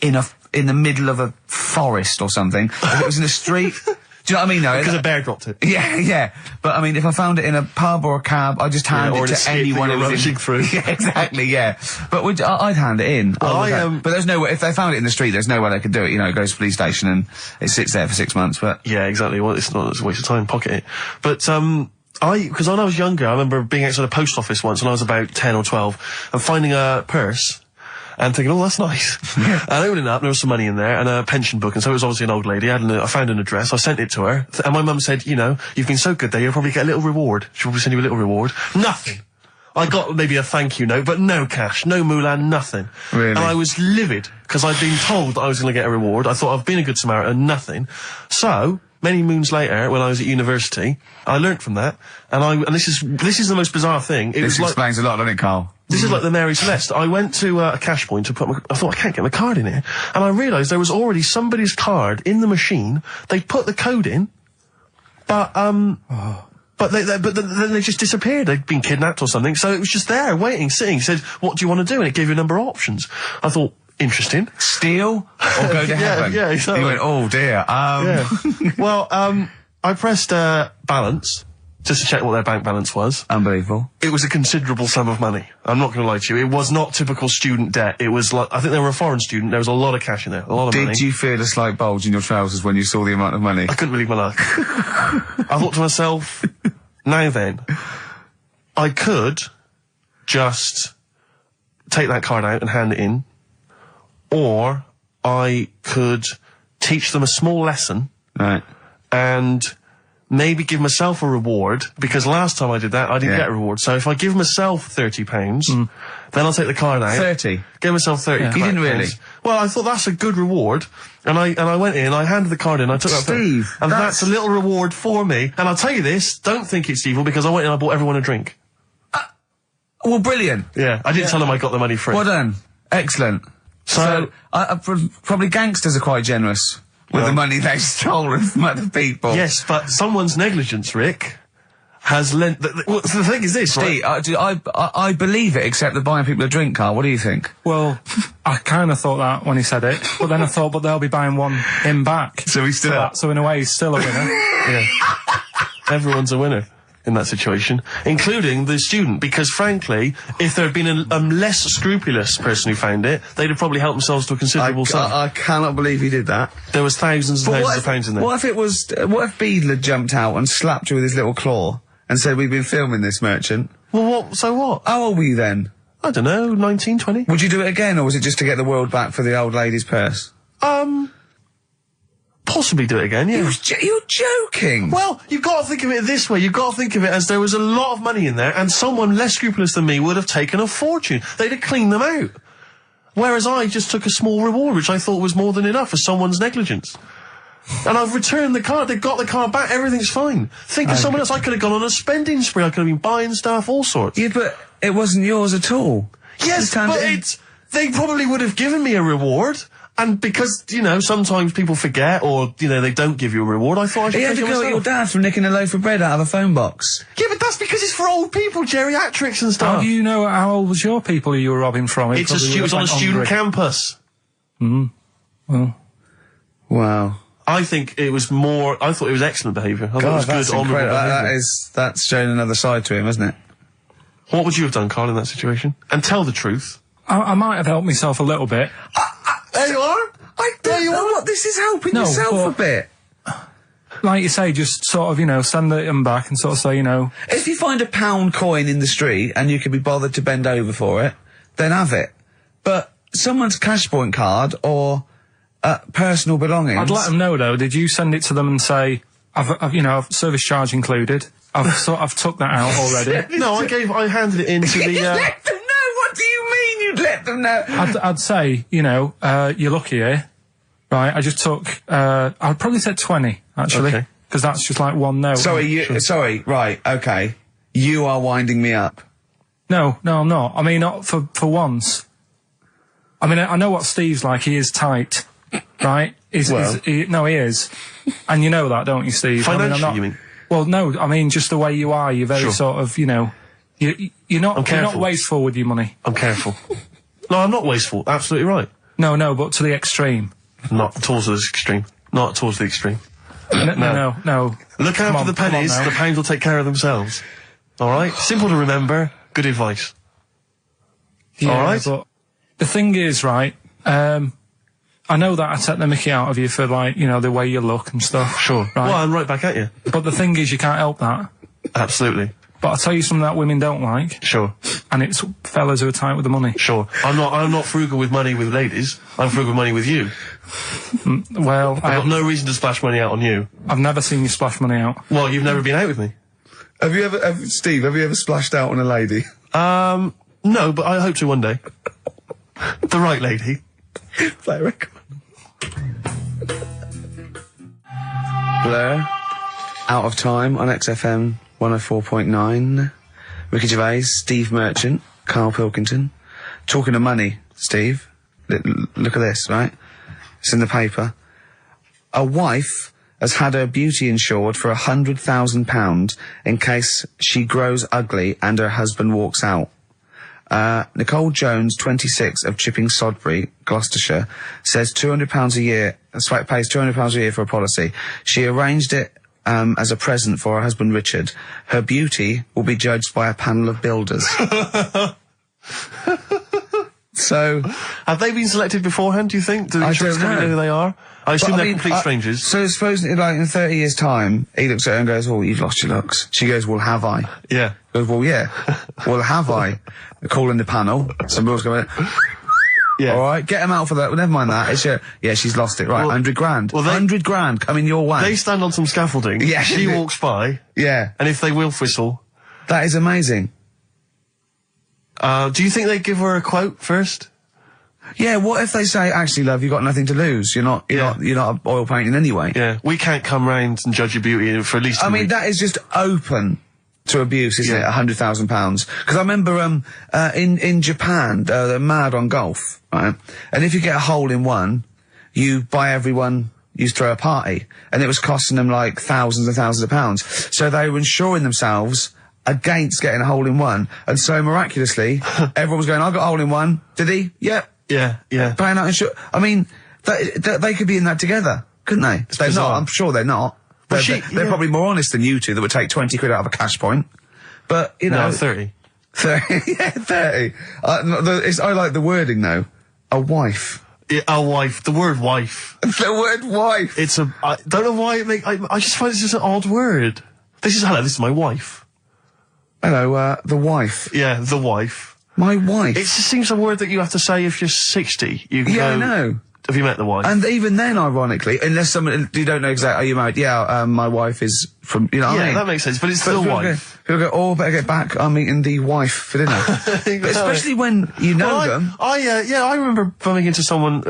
in the middle of a forest or something. If it was in a street. Do you know what I mean, though? Because a bear dropped it. Yeah. But, I mean, if I found it in a pub or a cab, I'd just hand it to anyone who was rushing through. Yeah, exactly, yeah. But I'd hand it in. But there's no way, if they found it in the street, there's no way they could do it. It goes to the police station and it sits there for 6 months, but... Yeah, exactly. Well, it's a waste of time, pocket it. But, because when I was younger, I remember being outside a post office once when I was about 10 or 12 and finding a purse and thinking, oh, that's nice. And opening it up, there was some money in there and a pension book, and so it was obviously an old lady. I found an address, I sent it to her, and my mum said, you've been so good there, you'll probably get a little reward. She'll probably send you a little reward. Nothing. I got maybe a thank you note, but no cash, no moolah, nothing. Really? And I was livid, because I'd been told that I was going to get a reward. I thought I've been a good Samaritan, nothing. So... many moons later, when I was at university, I learnt from that, and this is the most bizarre thing. This explains a lot, doesn't it, Karl? This is like the Mary Celeste. I went to a cash point to I thought, I can't get my card in here, and I realised there was already somebody's card in the machine. They put the code in, but then they just disappeared. They'd been kidnapped or something, so it was just there, waiting, sitting. It said, what do you want to do? And it gave you a number of options. I thought, interesting. Steal or go to heaven? Yeah, exactly. You went, oh dear. Yeah. Well, I pressed balance just to check what their bank balance was. Unbelievable. It was a considerable sum of money. I'm not going to lie to you. It was not typical student debt. It was like, I think they were a foreign student. There was a lot of cash in there. A lot of money. Did you feel a slight bulge in your trousers when you saw the amount of money? I couldn't believe my luck. I thought to myself, now then, I could just take that card out and hand it in, or I could teach them a small lesson. Right. And maybe give myself a reward, because last time I did that, I didn't get a reward. So if I give myself £30, then I'll take the card out. 30? Give myself 30. Yeah. You didn't really? Well, I thought that's a good reward. And I went in, I handed the card in, I took that. Steve, and that's a little reward for me. And I'll tell you this, don't think it's evil, because I went in and I bought everyone a drink. Well, brilliant. Yeah, I didn't tell them I got the money free. Well done. Excellent. So probably gangsters are quite generous with the money they've stolen from other people. Yes, but someone's negligence, Rick, has lent... the thing is this, Steve, right? I believe it, except that buying people a drink, Karl. What do you think? Well, I kind of thought that when he said it, but then I thought, but they'll be buying him back. So he's still... So in a way, he's still a winner. Yeah. Everyone's a winner. in that situation, including the student, because frankly, if there had been a less scrupulous person who found it, they'd have probably helped themselves to a considerable sum. I cannot believe he did that. There was thousands and thousands of pounds in there. What if Beadle had jumped out and slapped you with his little claw and said, "We've been filming this, merchant"? Well, so what? How old were you then? I don't know, 19, 20? Would you do it again, or was it just to get the world back for the old lady's purse? Possibly do it again, yeah. You're joking! Well, you've got to think of it this way. You've got to think of it as there was a lot of money in there, and someone less scrupulous than me would have taken a fortune. They'd have cleaned them out. Whereas I just took a small reward, which I thought was more than enough for someone's negligence. And I've returned the car. They've got the car back. Everything's fine. Think of someone else. I could have gone on a spending spree. I could have been buying stuff, all sorts. Yeah, but it wasn't yours at all. Yes, but they probably would have given me a reward. And because, you know, sometimes people forget or, you know, they don't give you a reward, I thought I should take it myself. You had to go at your dad for nicking a loaf of bread out of a phone box. Yeah, but that's because it's for old people, geriatrics and stuff. How do you know how old was your people who you were robbing from? It was on a student campus. Well. Wow. I think it was I thought it was excellent behaviour. I thought it was good, honourable behaviour. That's showing another side to him, isn't it? What would you have done, Karl, in that situation? And tell the truth. I might have helped myself a little bit. There you are. I don't know what this is helping yourself a bit. Like you say, just sort of, you know, send them back and sort of say, you know... If you find a £1 coin in the street and you can be bothered to bend over for it, then have it. But someone's cash point card or personal belongings... I'd let them know, though. Did you send it to them and say, I've service charge included. I've took that out already. No, I handed it in to the... Let them know? What do you mean you'd let them know? I'd say, you know, you're lucky here. Right, I just took, I'd probably say 20, actually. Because that's just like one note. Sorry, right, okay. You are winding me up. No, I'm not. I mean, not for once. I mean, I know what Steve's like. He is tight, right? He is. And you know that, don't you, Steve? Financially, you mean? Well, no, I mean, just the way you are. You're very sort of, you know, you're not wasteful with your money. I'm careful. No, I'm not wasteful. Absolutely right. No, but to the extreme. Not towards the extreme. Not towards the extreme. No. Look out for the pennies. The pounds will take care of themselves. All right? Simple to remember. Good advice. Yeah, all right? But the thing is, right, I know that I take the mickey out of you for, like, you know, the way you look and stuff. Sure. Right? Well, I'm right back at you. But the thing is, you can't help that. Absolutely. But I'll tell you something that women don't like. Sure. And it's fellas who are tight with the money. Sure. I'm not frugal with money with ladies. I'm frugal with money with you. Well, I've got no reason to splash money out on you. I've never seen you splash money out. Well, you've never been out with me. Steve, have you ever splashed out on a lady? No, but I hope to one day. The right lady. Play a record. Blur. Out of Time on XFM 104.9. Ricky Gervais, Steve Merchant, Karl Pilkington. Talking of money, Steve. Look at this, right? It's in the paper. A wife has had her beauty insured for £100,000 in case she grows ugly and her husband walks out. Nicole Jones, 26, of Chipping Sodbury, Gloucestershire, says £200 a year, pays £200 a year for a policy. She arranged it as a present for her husband Richard. Her beauty will be judged by a panel of builders. So, have they been selected beforehand, do you think? Do the insurance company know who they are? I assume they're complete strangers. So suppose, like, in 30 years' time, he looks at her and goes, "Oh, you've lost your looks." She goes, "Well, have I?" Yeah. He goes, "Well, yeah." "Well, have I?" They're calling the panel. Somebody else going, "Yeah. All right, get him out for that." Well, never mind that. It's yeah, she's lost it. Right, 100 grand. Well, 100 grand coming your way. They stand on some scaffolding. Yeah. She walks by. Yeah. And if they will whistle. That is amazing. Do you think they give her a quote first? Yeah, what if they say, "Actually, love, you've got nothing to lose. You're not oil painting anyway." Yeah, we can't come round and judge your beauty for at least 2 weeks. I mean, that is just open to abuse, isn't it? £100,000. Because I remember, in Japan, they're mad on golf, right? And if you get a hole in one, you buy everyone, you throw a party. And it was costing them, like, thousands and thousands of pounds. So they were insuring themselves against getting a hole in one. And so miraculously, everyone was going, "I got a hole in one." "Did he?" "Yep." Yeah. Paying out insurance. I mean, they could be in that together, couldn't they? They're not. I'm sure they're not. They're probably more honest than you two that would take 20 quid out of a cash point. But, you know. No, 30. 30. Yeah, 30. I like the wording, though. A wife. Yeah, a wife. The word wife. The word wife. I don't know why I just find it's just an odd word. This is my wife. Hello, the wife. Yeah, the wife. My wife. It just seems a word that you have to say if you're 60. You can Yeah, go, I know. Have you met the wife? And even then, ironically, unless you don't know exactly, are you married? Yeah, my wife is from, you know what I mean? That makes sense, but it's the wife. People go, oh, better get back, I'm meeting the wife for dinner. But especially when you know them. I remember bumping into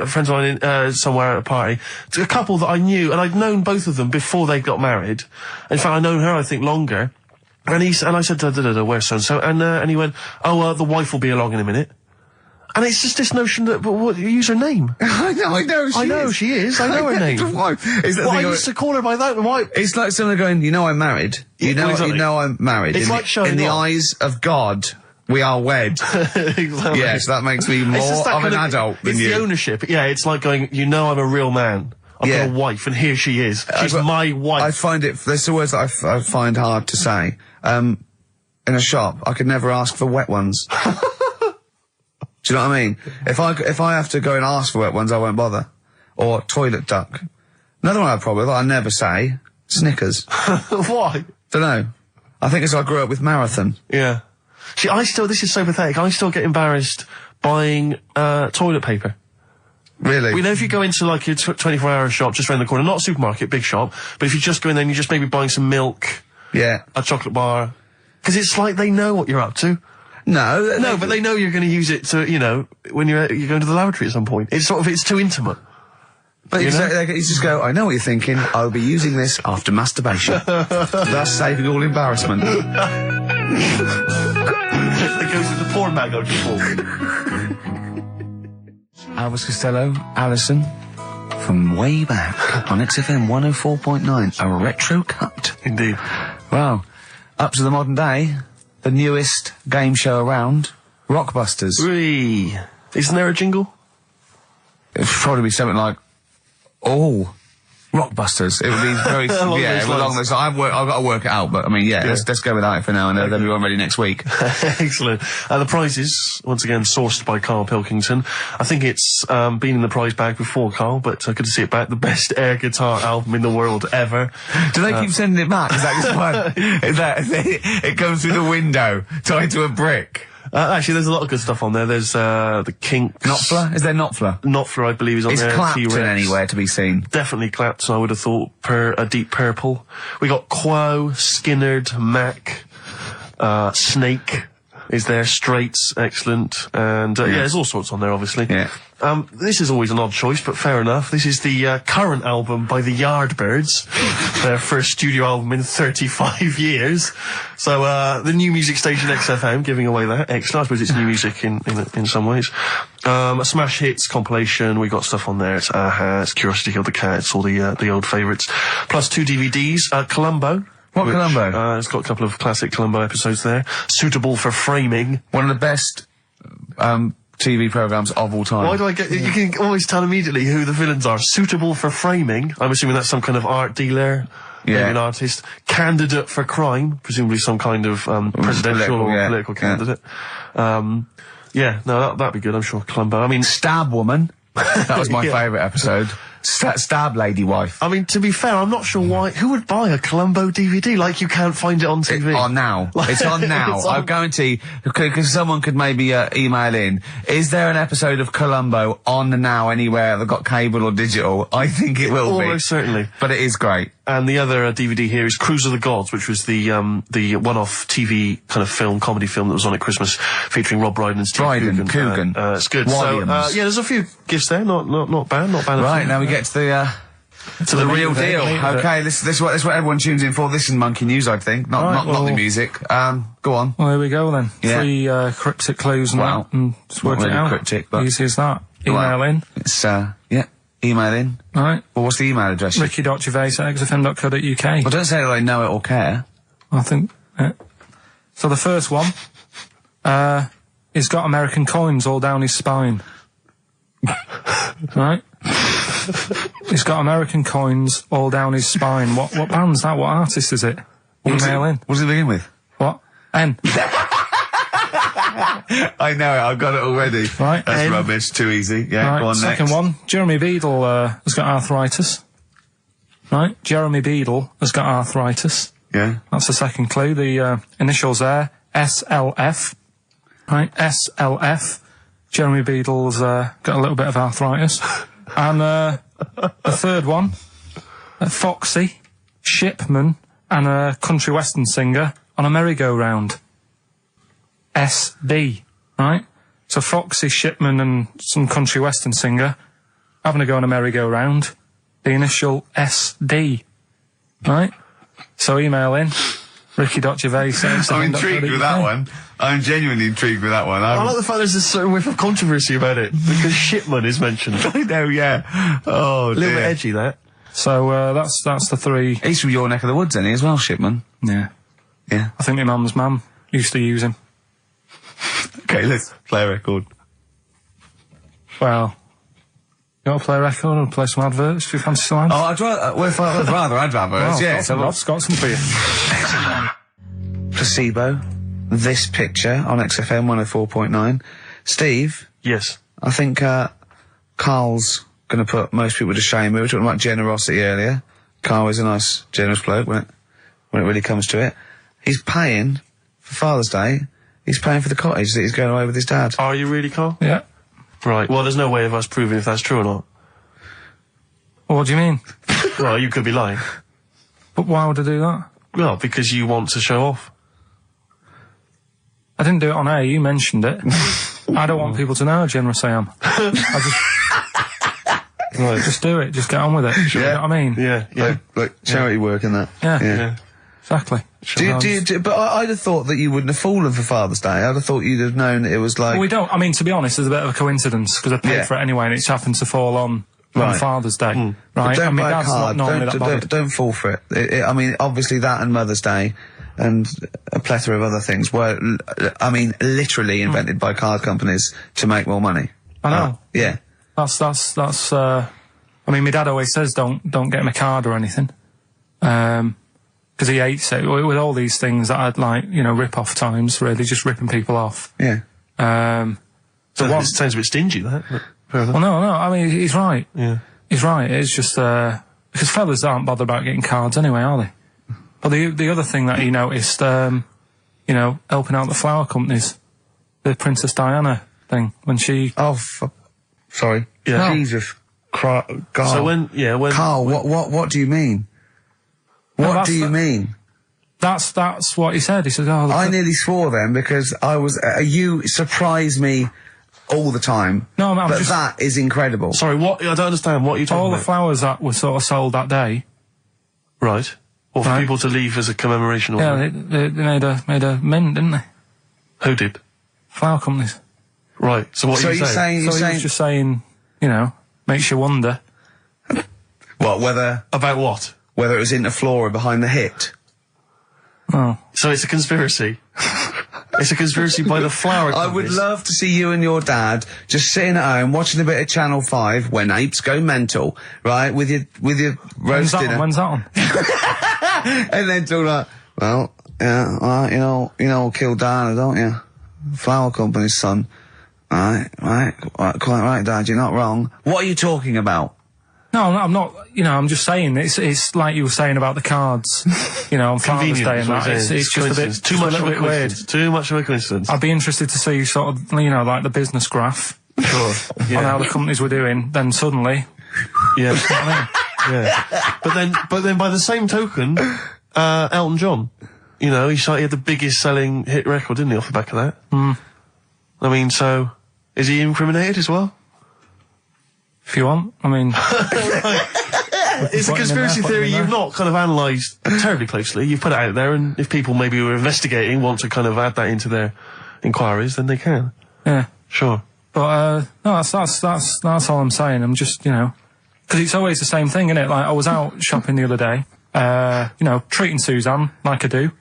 friends of mine, somewhere at a party, a couple that I knew, and I'd known both of them before they got married. In fact, I'd known her, I think, longer. And I said, where's so-and-so? And he went, the wife will be along in a minute. And it's just this notion that, use her name. I know she is. I know her name. I used to call her by that. Why? It's like someone going, you know I'm married. You know I'm married. It's like showing in the off. eyes of God, we are wed. Exactly. Yes, that makes me more of an adult than you. It's the ownership. Yeah, it's like going, I'm a real man. I've got a wife, and here she is. She's my wife. I find there's the words that I find hard to say. In a shop, I could never ask for wet ones. Do you know what I mean? If I have to go and ask for wet ones, I won't bother. Or toilet duck. Another one I have a problem with, I never say, Snickers. Why? Don't know. I think it's I grew up with Marathon. Yeah. See, this is so pathetic, I still get embarrassed buying, toilet paper. Really? We know if you go into like a 24-hour shop just around the corner, not a supermarket, big shop, but if you just go in there and you're just maybe buying some milk. Yeah. A chocolate bar. Because it's like they know what you're up to. No, but they know you're going to use it to, when you're going to the lavatory at some point. It's too intimate. But you just go, I know what you're thinking, I'll be using this after masturbation. Thus saving all embarrassment. It goes to the porn bag I just bought. Elvis Costello, Alison, from way back on XFM 104.9, a retro cut. Indeed. Wow. Up to the modern day, the newest game show around, Rockbusters. Whee! Isn't there a jingle? It'd probably be something like, Rockbusters. It would be very, along those lines. I've got to work it out, but I mean, let's go with that for now, and then we'll be ready next week. Excellent. The prizes, once again, sourced by Karl Pilkington. I think it's been in the prize bag before, Karl, but good to see it back. The best air guitar album in the world ever. Do they keep sending it back? Is that just fun? It comes through the window, tied to a brick? Actually, there's a lot of good stuff on there. There's, the Kinks. Knopfler? Is there Knopfler? Knopfler, I believe, is on there. Is Clapton anywhere to be seen? Definitely Clapton, I would have thought, a Deep Purple. We got Quo, Skinnerd, Mac, Snake is there, Straits, excellent, and, there's all sorts on there, obviously. Yeah. This is always an odd choice, but fair enough. This is the, current album by the Yardbirds. Their first studio album in 35 years. So, the new music station XFM giving away that. Excellent. I suppose it's new music in some ways. A Smash Hits compilation. We got stuff on there. It's Aha, it's Curiosity Killed the Cat, it's all the old favourites. Plus 2 DVDs. Columbo. What Columbo? It's got a couple of classic Columbo episodes there. Suitable for framing. One of the best, TV programmes of all time. Why do I get... You can always tell immediately who the villains are. Suitable for framing. I'm assuming that's some kind of art dealer. Yeah. Maybe an artist. Candidate for crime. Presumably some kind of, presidential political candidate. That'd be good, I'm sure. Columbo. I mean... Stab Woman. That was my favourite episode. Stab Lady Wife. I mean, to be fair, I'm not sure why. Who would buy a Columbo DVD? Like, you can't find it on TV. It's on now. It's on now. I guarantee, because someone could maybe email in. Is there an episode of Columbo on now anywhere that got cable or digital? I think it will be. Almost certainly. But it is great. And the other DVD here is Cruise of the Gods, which was the one-off TV kind of comedy film that was on at Christmas, featuring Rob Brydon and Steve Coogan. It's good. Williams. So, there's a few gifts there. Not bad. Right, now we get to the real deal. Okay, this is what everyone tunes in for. This is Monkey News, I think. Not the music. Go on. Well, here we go then. Yeah. 3 cryptic clues and just work it out. Cryptic, but easy as that. Email in. It's email in. Right. Well, what's the email address? ricky.gervais@xfm.co.uk. Well, don't say that I know it or care. I think. So the first one, he's got American coins all down his spine. Right? He's got American coins all down his spine. What band's that? What artist is it? Email in. What does it begin with? What? N. I know it, I've got it already. Right. That's rubbish, too easy. Yeah, Right, go on second next. one. Jeremy Beadle has got arthritis. Right, Jeremy Beadle has got arthritis. Yeah. That's the second clue. The initials there, SLF. Right, SLF. Jeremy Beadle's got a little bit of arthritis. And the third one, Foxy, Shipman, and a country western singer on a merry-go-round. SB, right? So Foxy, Shipman, and some country western singer having a go on a merry-go-round. The initial SD, right? So email in, ricky.gervais. I'm intrigued with that one. I'm genuinely intrigued with that one. I like the fact there's a certain whiff of controversy about it, because Shipman is mentioned. I know, yeah. Oh, A little bit edgy, that. So that's the three. He's from your neck of the woods, isn't he, as well, Shipman? Yeah. Yeah. I think my mum's mum used to use him. Okay, let's play a record. Well, you want to play a record or play some adverts if you fancy some ads? Oh, I'd rather adverts, Well, yeah. I've got some for you. Placebo. This picture on XFM 104.9. Steve, Yes. I think Carl's going to put most people to shame. We were talking about generosity earlier. Carl is a nice, generous bloke when it really comes to it. He's paying for Father's Day. He's paying for the cottage that he's going away with his dad. Are you really, Carl? Yeah. Right. Well, there's no way of us proving if that's true or not. Well, what do you mean? Well, you could be lying. But why would I do that? Well, because you want to show off. I didn't do it on air, you mentioned it. I don't want people to know how generous I am. Just do it, just get on with it. You know what I mean? Yeah. Like charity work and that. Yeah. Exactly. But I'd have thought that you wouldn't have fallen for Father's Day. I'd have thought you'd have known that it was like... Well, we don't. I mean, to be honest, there's a bit of a coincidence, because I paid for it anyway, and it's happened to fall on Father's Day. Right? But don't I mean, buy a Dad's card. not normally that bothered. Don't fall for it. I mean, obviously that and Mother's Day and a plethora of other things were, I mean, literally invented by card companies to make more money. I know. Yeah. That's, I mean, my dad always says don't get him a card or anything. Because he hates it. With all these things that I'd like, rip-off times, really, just ripping people off. Yeah. So it sounds a bit stingy, that. But fair enough. Well, no, I mean, he's right. Yeah. He's right. It's just, because fellas aren't bothered about getting cards anyway, are they? But the other thing that he noticed, helping out the flower companies, the Princess Diana thing, when she... Oh, sorry. Yeah. Jesus. Carl. So when... Carl, what do you mean? What do you mean? That's what he said. He said, "Oh, I nearly swore then because I was. You surprise me all the time. No, I'm but just... that is incredible. Sorry, what? I don't understand. What are you talking all about? the flowers that were sort of sold that day. Right. Or for people to leave as a commemoration or something? Yeah, they made a mint, didn't they? Who did? Flower companies. Right. So what are you saying? He was just saying, makes you wonder. Whether about what? Whether it was Interflora behind the hit. Oh. So it's a conspiracy. It's a conspiracy by the flower companies. I would love to see you and your dad just sitting at home watching a bit of Channel 5 when apes go mental, right? With your roast dinner. When's that on? And then talk like, well, yeah, you know, kill Diana, don't you? Flower company's son. Right, quite right, Dad, you're not wrong. What are you talking about? No, I'm not, I'm just saying, it's like you were saying about the cards, on Father's Day and that. It's just a bit, too much of a bit weird. Too much of a coincidence. I'd be interested to see sort of, like the business graph. Sure. Yeah. On how the companies were doing, then suddenly. Yeah. Yeah. But then by the same token, Elton John, he had the biggest selling hit record, didn't he, off the back of that? Mm. I mean, so, is he incriminated as well? If you want, I mean... It's a conspiracy theory you've not kind of analysed terribly closely. You've put it out there, and if people maybe who are investigating want to kind of add that into their inquiries, then they can. Yeah. Sure. But, no, that's all I'm saying. I'm just, because it's always the same thing, innit? Like, I was out shopping the other day, treating Suzanne, like I do.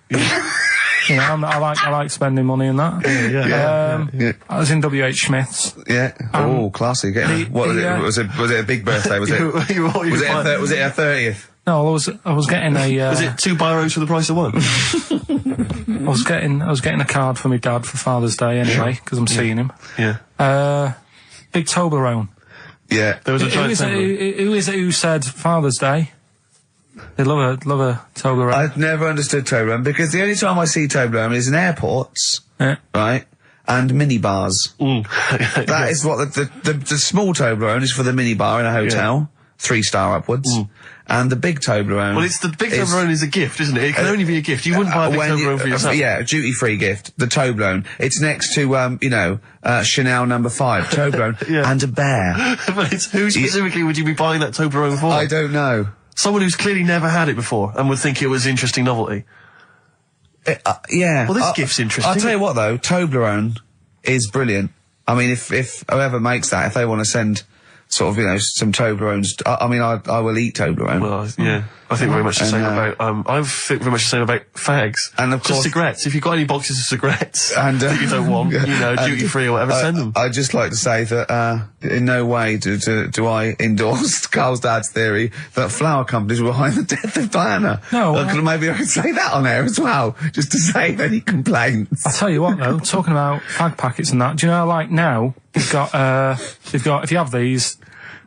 You know, I like spending money on that. Yeah. I was in WH Smith's. Yeah. Classy. Was it a big birthday? Was it? Was it a 30th? No, I was getting a. Was it 2 biros for the price of one? I was getting a card for my dad for Father's Day anyway, because I'm seeing him. Yeah. Big Toblerone. Yeah. There was a giant who is it who said Father's Day? They love a Toblerone. I've never understood Toblerone because the only time I see Toblerone is in airports, right, and minibars. That is what the small Toblerone is for the minibar in a hotel, 3-star upwards, and the big Toblerone. Well, the big Toblerone is a gift, isn't it? It can only be a gift. You wouldn't buy a big Toblerone for yourself. Yeah, a duty-free gift. The Toblerone. It's next to Chanel No. 5 Toblerone and a bear. But who specifically would you be buying that Toblerone for? I don't know. Someone who's clearly never had it before and would think it was interesting novelty. Yeah. Well, this gift's interesting. I'll tell you what, though, Toblerone is brilliant. I mean, if whoever makes that, if they want to send sort of, some Toblerones, I will eat Toblerone. Well, yeah. I think very much the same about, I think very much the same about fags. And of course. Just cigarettes. If you've got any boxes of cigarettes and, that you don't want, duty free or whatever, send them. I'd just like to say that, in no way do I endorse Carl's dad's theory that flower companies were behind the death of Diana. No. Maybe I could say that on air as well, just to save any complaints. I'll tell you what though, talking about fag packets and that, do you know, like now, they've got, if you have these,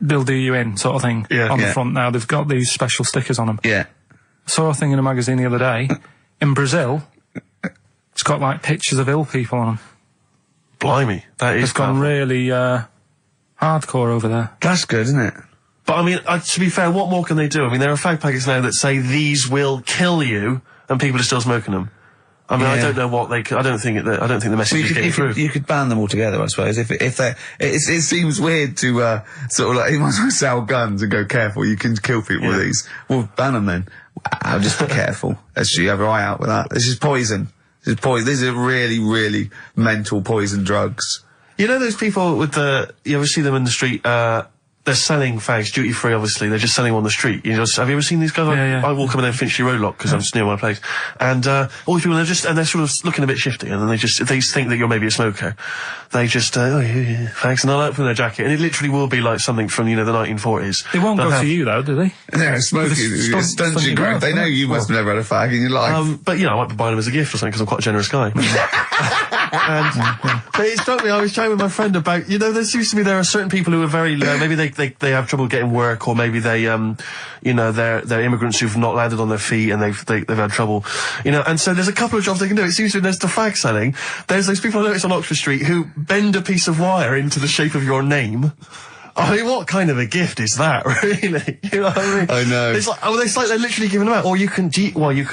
they'll do you in, sort of thing, on the front now. They've got these special stickers on them. Yeah. I saw a thing in a magazine the other day. In Brazil, it's got, like, pictures of ill people on them. Blimey, that is It's gone really, hardcore over there. That's good, isn't it? But, I mean, to be fair, what more can they do? I mean, there are fag packets now that say these will kill you, and people are still smoking them. I mean, I don't know what they could, I don't think the message is getting through. You could ban them altogether, I suppose. If it seems weird to, sort of like, you might as well sell guns and go, careful, you can kill people with these. Well, ban them then. I'll just be careful. You have your eye out with that. This is poison. These are really, really mental poison drugs. You know those people with you ever see them in the street, they're selling fags duty free, obviously. They're just selling them on the street. Have you ever seen these guys? I walk up and down Finchley Road Lock because I'm just near my place. And, all these people, they're sort of looking a bit shifty and then they think that you're maybe a smoker. They just, fags, and they'll open their jacket and it literally will be like something from, the 1940s. They won't go to you though, do they? No, smoking. It stuns your growth. They know you must have never had a fag in your life. But, I might be buying them as a gift or something because I'm quite a generous guy. But it struck me, I was chatting with my friend about, there seems to be, there are certain people who are very, maybe they have trouble getting work, or maybe they, they're immigrants who've not landed on their feet and they've had trouble, and so there's a couple of jobs they can do. It seems to be there's the fag selling. There's those people I noticed on Oxford Street who bend a piece of wire into the shape of your name. I mean, what kind of a gift is that, really? You know what I mean? I know. It's like they're literally giving them out. Or you can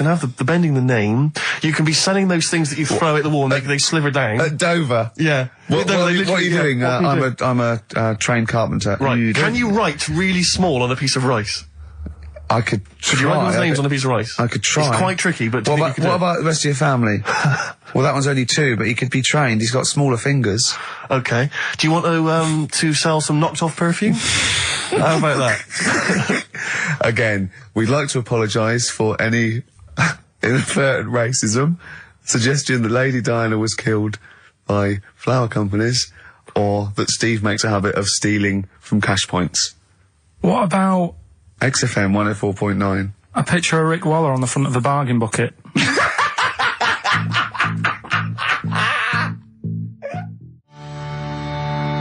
have the bending the name. You can be selling those things that you throw at the wall and they sliver down. At Dover? Yeah. What are you doing? I'm a trained carpenter. Right. Can you write really small on a piece of rice? I could try. Could you write those names on a piece of rice? I could try. It's quite tricky, but what about the rest of your family? Well, that one's only 2, but he could be trained. He's got smaller fingers. Okay. Do you want to sell some knocked off perfume? How about that? Again, we'd like to apologise for any inadvertent racism. Suggestion that Lady Diana was killed by flower companies, or that Steve makes a habit of stealing from cash points. What about XFM 104.9? a picture of Rick Waller on the front of a bargain bucket?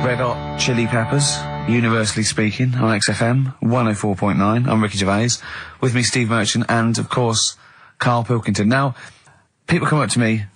Red Hot Chili Peppers, universally speaking, on XFM 104.9. I'm Ricky Gervais. With me, Steve Merchant, and, of course, Karl Pilkington. Now, people come up to me,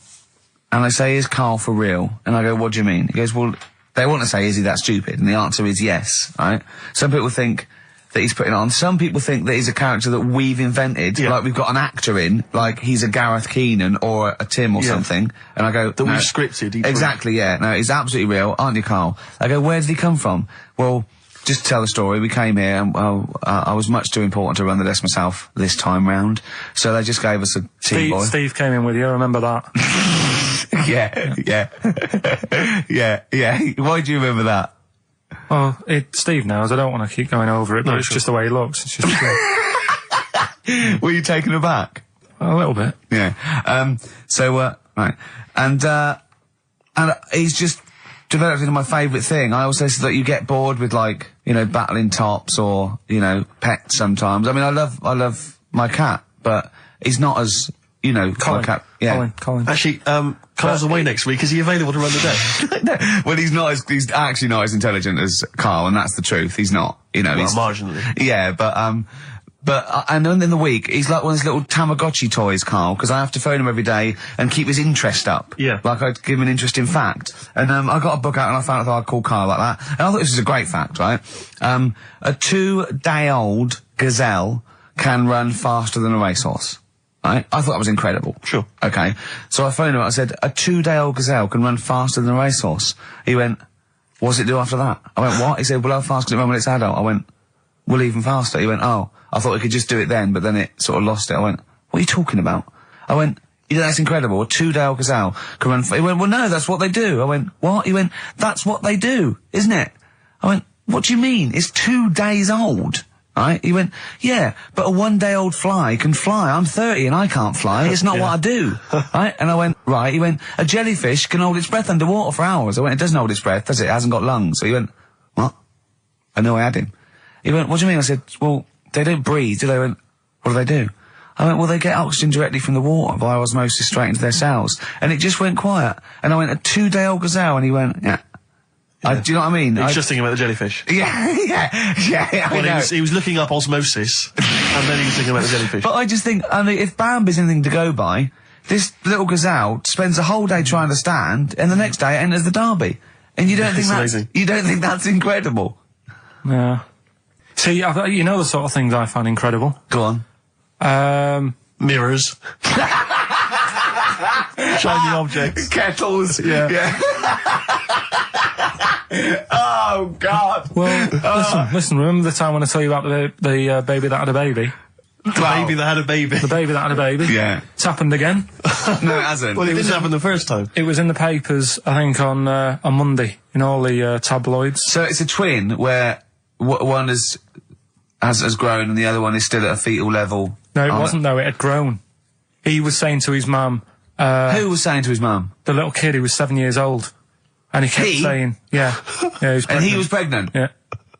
and they say, is Karl for real? And I go, what do you mean? He goes, well, they want to say, is he that stupid? And the answer is yes, right? Some people think that he's putting on. Some people think that he's a character that we've invented, like we've got an actor in, like he's a Gareth Keenan or a Tim or something. And I go, that we've scripted. Exactly, yeah. No, he's absolutely real, aren't you, Karl? I go, where did he come from? Well, just to tell the story, we came here and, I was much too important to run the desk myself this time round. So they just gave us a tea boy. Steve came in with you, I remember that. Yeah. Why do you remember that? Well, Steve knows. I don't want to keep going over it, but it's just the way he looks. It's just. Were you taken aback? A little bit. Yeah. So Right. And he's just developed into my favourite thing. I also said that you get bored with, like, you know, battling tops or, you know, pets sometimes. I mean, I love my cat, but he's not as, you know, Colin. my cat. Yeah. Colin. Actually, Carl's away next week. Is he available to run the day? Well, he's actually not as intelligent as Carl, and that's the truth. He's not, you know. Well, he's marginally. Yeah, but and then in the week, he's like one of those little Tamagotchi toys, Carl, because I have to phone him every day and keep his interest up. Yeah. Like I'd give him an interesting fact. And I got a book out and I found out I'd call Carl like that. And I thought this was a great fact, right? A 2-day-old gazelle can run faster than a racehorse. Right? I thought that was incredible. Sure. Okay. So I phoned him up, I said, a 2-day-old gazelle can run faster than a racehorse. He went, what does it do after that? I went, what? He said, well, how fast can it run when it's adult? I went, well, even faster. He went, oh, I thought we could just do it then, but then it sort of lost it. I went, what are you talking about? I went, yeah, that's incredible. A 2-day-old gazelle can run He went, well, no, that's what they do. I went, what? He went, that's what they do, isn't it? I went, what do you mean? It's 2 days old. Right? He went, yeah, but a 1-day-old fly can fly. I'm 30 and I can't fly. It's not what I do. Right? And I went, right. He went, a jellyfish can hold its breath underwater for hours. I went, it doesn't hold its breath, does it? It hasn't got lungs. So he went, what? I know I had him. He went, what do you mean? I said, well, they don't breathe, do they? He went, what do they do? I went, well, they get oxygen directly from the water via osmosis straight into their cells. And it just went quiet. And I went, a 2-day-old gazelle? And he went, yeah. Do you know what I mean? He was just thinking about the jellyfish. Yeah. Well, he was looking up osmosis, and then he was thinking about the jellyfish. But I just think, I mean, if Bambi's anything to go by, this little gazelle spends a whole day trying to stand, and the next day it enters the derby. And you don't think that's incredible? Yeah. See, you know the sort of things I find incredible. Go on. Mirrors. Shiny objects. Kettles. Yeah. Oh, God. Well, listen, remember the time when I told you about the baby that had a baby? The baby that had a baby. The baby that had a baby. Yeah. It's happened again. No, it hasn't. Well, it didn't happen the first time. It was in the papers, I think, on Monday, in all the tabloids. So it's a twin where one has grown and the other one is still at a fetal level. No, it wasn't, though. It had grown. He was saying to his mum... who was saying to his mum? The little kid who was 7 years old. And he kept saying... Yeah. Yeah, he was pregnant. And he was pregnant? Yeah.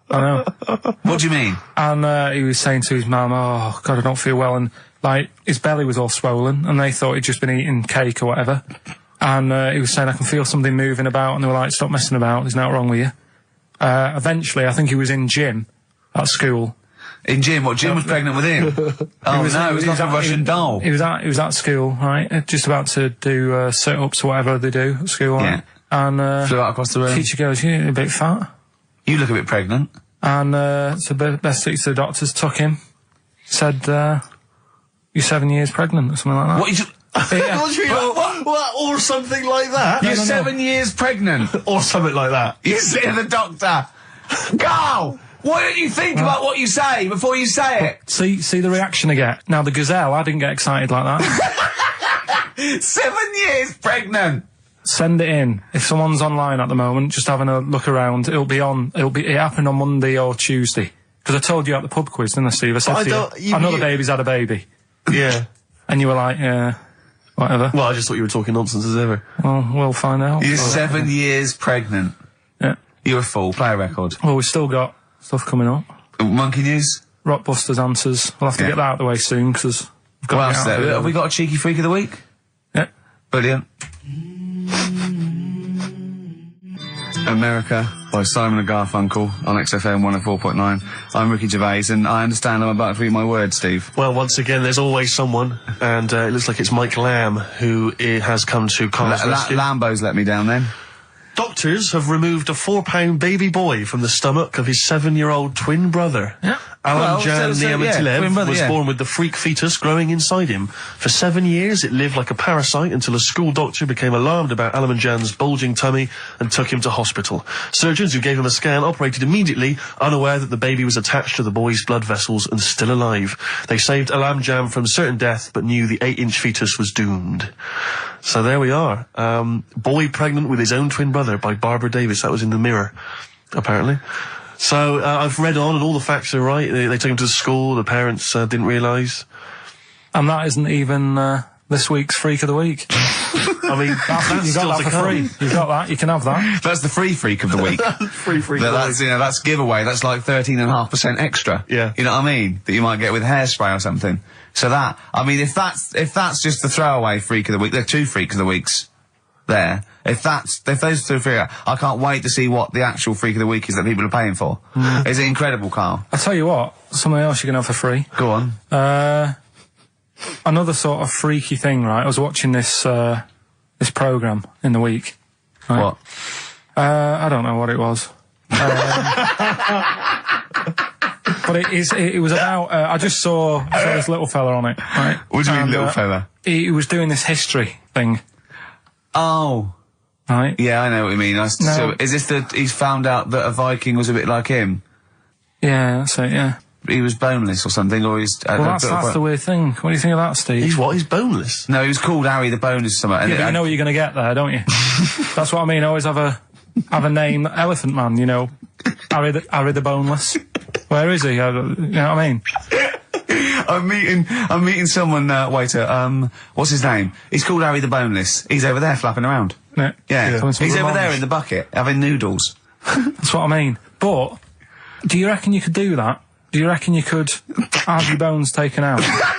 I know. What do you mean? And he was saying to his mum, oh, God, I don't feel well. And, like, his belly was all swollen, and they thought he'd just been eating cake or whatever. And he was saying, I can feel something moving about, and they were like, stop messing about, there's nothing wrong with you. Eventually, I think he was in gym at school. In gym? What, Jim was pregnant with him? Oh, no, it was like a Russian doll. He was at school, right, just about to do sit-ups or whatever they do at school. Yeah. Right? And flew out across the room. Teacher goes, you're a bit fat. You look a bit pregnant. And so best to the doctors took him, said, you're 7 years pregnant or something like that. What, you What? Or something like that? You're 7 years pregnant. Or something like that. You say to the doctor, Carl, why don't you think about what you say before you say it? See the reaction I get. Now, the gazelle, I didn't get excited like that. 7 years pregnant. Send it in. If someone's online at the moment, just having a look around, it happened on Monday or Tuesday. Because I told you at the pub quiz, didn't I, Steve? I said to you, I know the baby's had a baby. Yeah. And you were like, yeah, whatever. Well, I just thought you were talking nonsense as ever. Well, we'll find out. You're 7 years pregnant. Yeah. You're a fool. Play a record. Well, we've still got stuff coming up. Monkey News? Rockbusters answers. We'll have to get that out of the way soon, because we've got to get out of Have we got a cheeky freak of the week? Yeah. Brilliant. America by Simon and Garfunkel on XFM 104.9. I'm Ricky Gervais, and I understand I'm about to read my word, Steve. Well, once again, there's always someone, and it looks like it's Mike Lamb who has come to Carl's rescue. Lambo's let me down then. Doctors have removed a 4-pound baby boy from the stomach of his 7-year-old twin brother. Yeah. Alan Jan Niamatilev was born with the freak fetus growing inside him. For 7 years, it lived like a parasite until a school doctor became alarmed about Alan Jan's bulging tummy and took him to hospital. Surgeons who gave him a scan operated immediately, unaware that the baby was attached to the boy's blood vessels and still alive. They saved Alan Jan from certain death, but knew the 8-inch fetus was doomed. So there we are. Boy pregnant with his own twin brother by Barbara Davis. That was in the Mirror, apparently. So I've read on, and all the facts are right. They took him to school. The parents didn't realise. And that isn't even this week's Freak of the Week. I mean, that's You still got to that for come. free. You got that. You can have that. That's the free freak of the week. Free freak of the That's, week. you know, that's giveaway. That's like 13.5% extra. Yeah. You know what I mean? That you might get with hairspray or something. So that, I mean, if that's just the throwaway freak of the week, there are 2 freaks of the weeks there. If those 2 freak, I can't wait to see what the actual freak of the week is that people are paying for. Is it incredible, Carl? I'll tell you what, something else you can have for free. Go on. Another sort of freaky thing, right? I was watching this programme in the week. Right? What? I don't know what it was. But it was about, I just saw this little fella on it, right? What do you mean, little fella? He was doing this history thing. Oh. Right? Yeah, I know what you mean. So, is this he's found out that a Viking was a bit like him? Yeah, that's it, yeah. He was boneless or something, or he's... Well, that's the weird thing. What do you think of that, Steve? He's what? He's boneless? No, he was called Harry the Boneless or something. Yeah, but you know what you're going to get there, don't you? That's what I mean. Always have a name, Elephant Man, you know. Harry the Boneless. Where is he? You know what I mean? I'm meeting someone, waiter, what's his name? He's called Harry the Boneless. He's over there flapping around. Yeah. He's over there in the bucket, having noodles. That's what I mean. But, do you reckon you could do that? Do you reckon you could have your bones taken out? I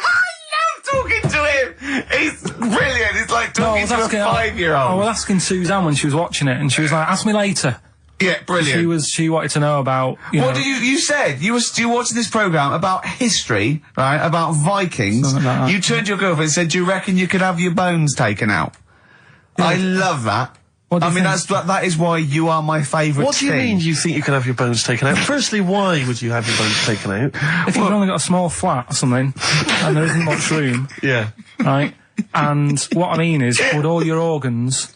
love talking to him! He's brilliant! It's like talking to a 5-year-old. I was asking Suzanne when she was watching it, and she was like, ask me later. Yeah, brilliant. She wanted to know about, What you said? You watching this programme about history, right? About Vikings. Something like that. You turned to your girlfriend and said, do you reckon you could have your bones taken out? Yeah. I love that. I mean, that is why you are my favourite What do you mean you think you can have your bones taken out? Firstly, why would you have your bones taken out? If you've only got a small flat or something, and there isn't much room, Yeah. right? And what I mean is, would all your organs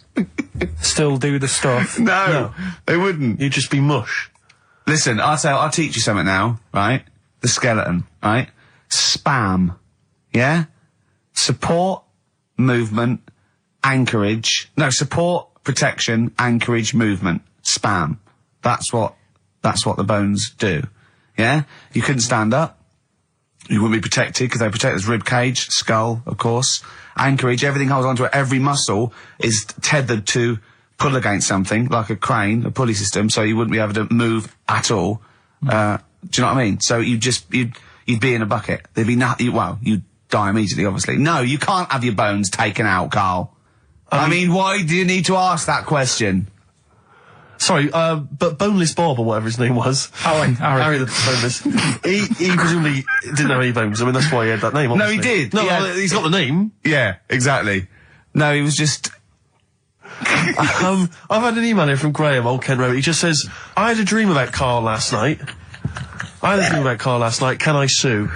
still do the stuff? No, they wouldn't. You'd just be mush. Listen, I'll teach you something now, right? The skeleton, right? Spam. Yeah? Support, movement, anchorage. No, support, protection, anchorage, movement. Spam. That's what the bones do. Yeah? You couldn't stand up. You wouldn't be protected because they protect his rib cage, skull, of course. Anchorage, everything holds onto it. Every muscle is tethered to pull against something, like a crane, a pulley system, so you wouldn't be able to move at all. Do you know what I mean? So you'd be in a bucket. There'd be nothing, you'd die immediately, obviously. No, you can't have your bones taken out, Carl. I mean, why do you need to ask that question? Sorry, but Boneless Bob, or whatever his name was. Harry the Boneless. he presumably didn't have any bones. I mean, that's why he had that name, obviously. No, he did. No, he's got the name. Yeah, exactly. No, he was just... I've had an email here from Graham, Old Kent Road. He just says, I had a dream about Karl last night. Can I sue?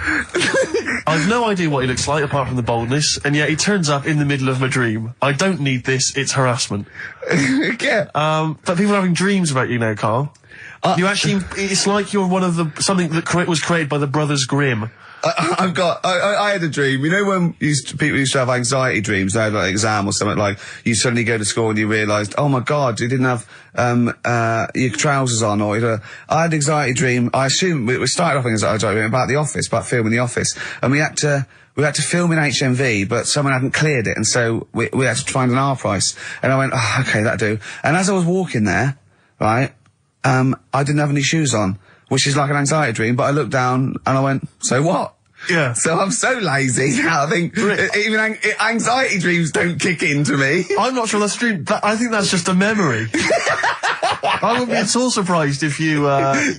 I've no idea what he looks like, apart from the boldness, and yet he turns up in the middle of my dream. I don't need this, it's harassment. Yeah. But people are having dreams about you now, Karl. You actually, it's like you're one of something that was created by the Brothers Grimm. I had a dream. You know when people used to have anxiety dreams, they had like an exam or something, like you suddenly go to school and you realised, oh my God, you didn't have your trousers on, or I had an anxiety dream. I assume we started off in anxiety dream about The Office, about filming The Office, and we had to film in HMV, but someone hadn't cleared it, and so we had to find an R price. And I went, oh, okay, that'll do. And as I was walking there, right, I didn't have any shoes on, which is like an anxiety dream, but I looked down and I went, so what? Yeah. So I'm so lazy now, I think even anxiety dreams don't kick into me. I'm not sure that's a dream. I think that's just a memory. I wouldn't be at all surprised if you,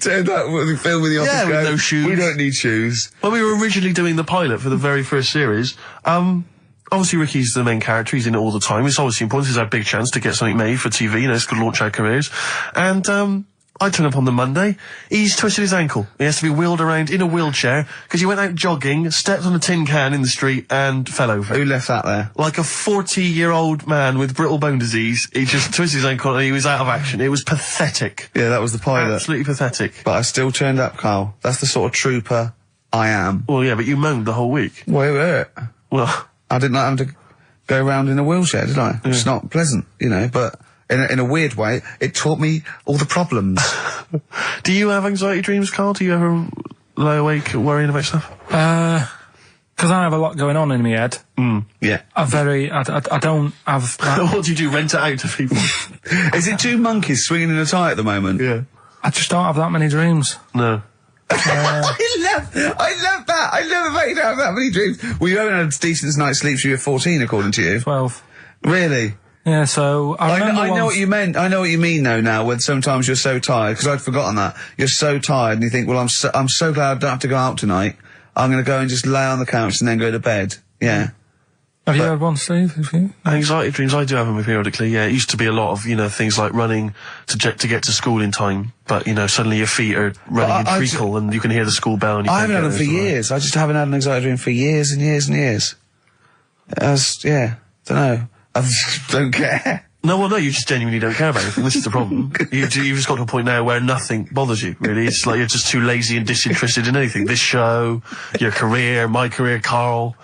turned up with the film in The Office. Yeah, with no shoes. We don't need shoes. When we were originally doing the pilot for the very first series, obviously Ricky's the main character, he's in it all the time. It's obviously important, it's our big chance to get something made for TV, it's going to launch our careers. And, I turn up on the Monday, he's twisted his ankle. He has to be wheeled around in a wheelchair, because he went out jogging, stepped on a tin can in the street, and fell over. Who left that there? Like a 40-year-old man with brittle bone disease, he just twisted his ankle and he was out of action. It was pathetic. Yeah, that was the pilot. Absolutely pathetic. But I still turned up, Carl. That's the sort of trooper I am. Well, yeah, but you moaned the whole week. Wait. Well, I didn't like having to go around in a wheelchair, did I? Yeah. It's not pleasant, but in a weird way, it taught me all the problems. Do you have anxiety dreams, Karl? Do you ever lie awake worrying about stuff? because I have a lot going on in my head. Yeah. I don't have. What do you do? Rent it out to people? Is it two monkeys swinging in a tie at the moment? Yeah. I just don't have that many dreams. No. I love that. I love the fact you don't have that many dreams. Well, you haven't had a decent night's sleep since you were 14, according to you. 12. Really? Yeah, so I know what you meant. I know what you mean though now, when sometimes you're so tired, because I'd forgotten that. You're so tired and you think, well, I'm so glad I don't have to go out tonight. I'm going to go and just lay on the couch and then go to bed. Yeah. Have you had one, Steve? Anxiety dreams, I do have them periodically, yeah. It used to be a lot of, things like running to get to school in time, but, suddenly your feet are running in treacle and you can hear the school bell and you I can't haven't had get them for there, years. I just haven't had an anxiety dream for years and years and years. Don't know. I just don't care. No, you just genuinely don't care about anything. This is the problem. You've just got to a point now where nothing bothers you, really. It's like you're just too lazy and disinterested in anything. This show, your career, my career, Carl.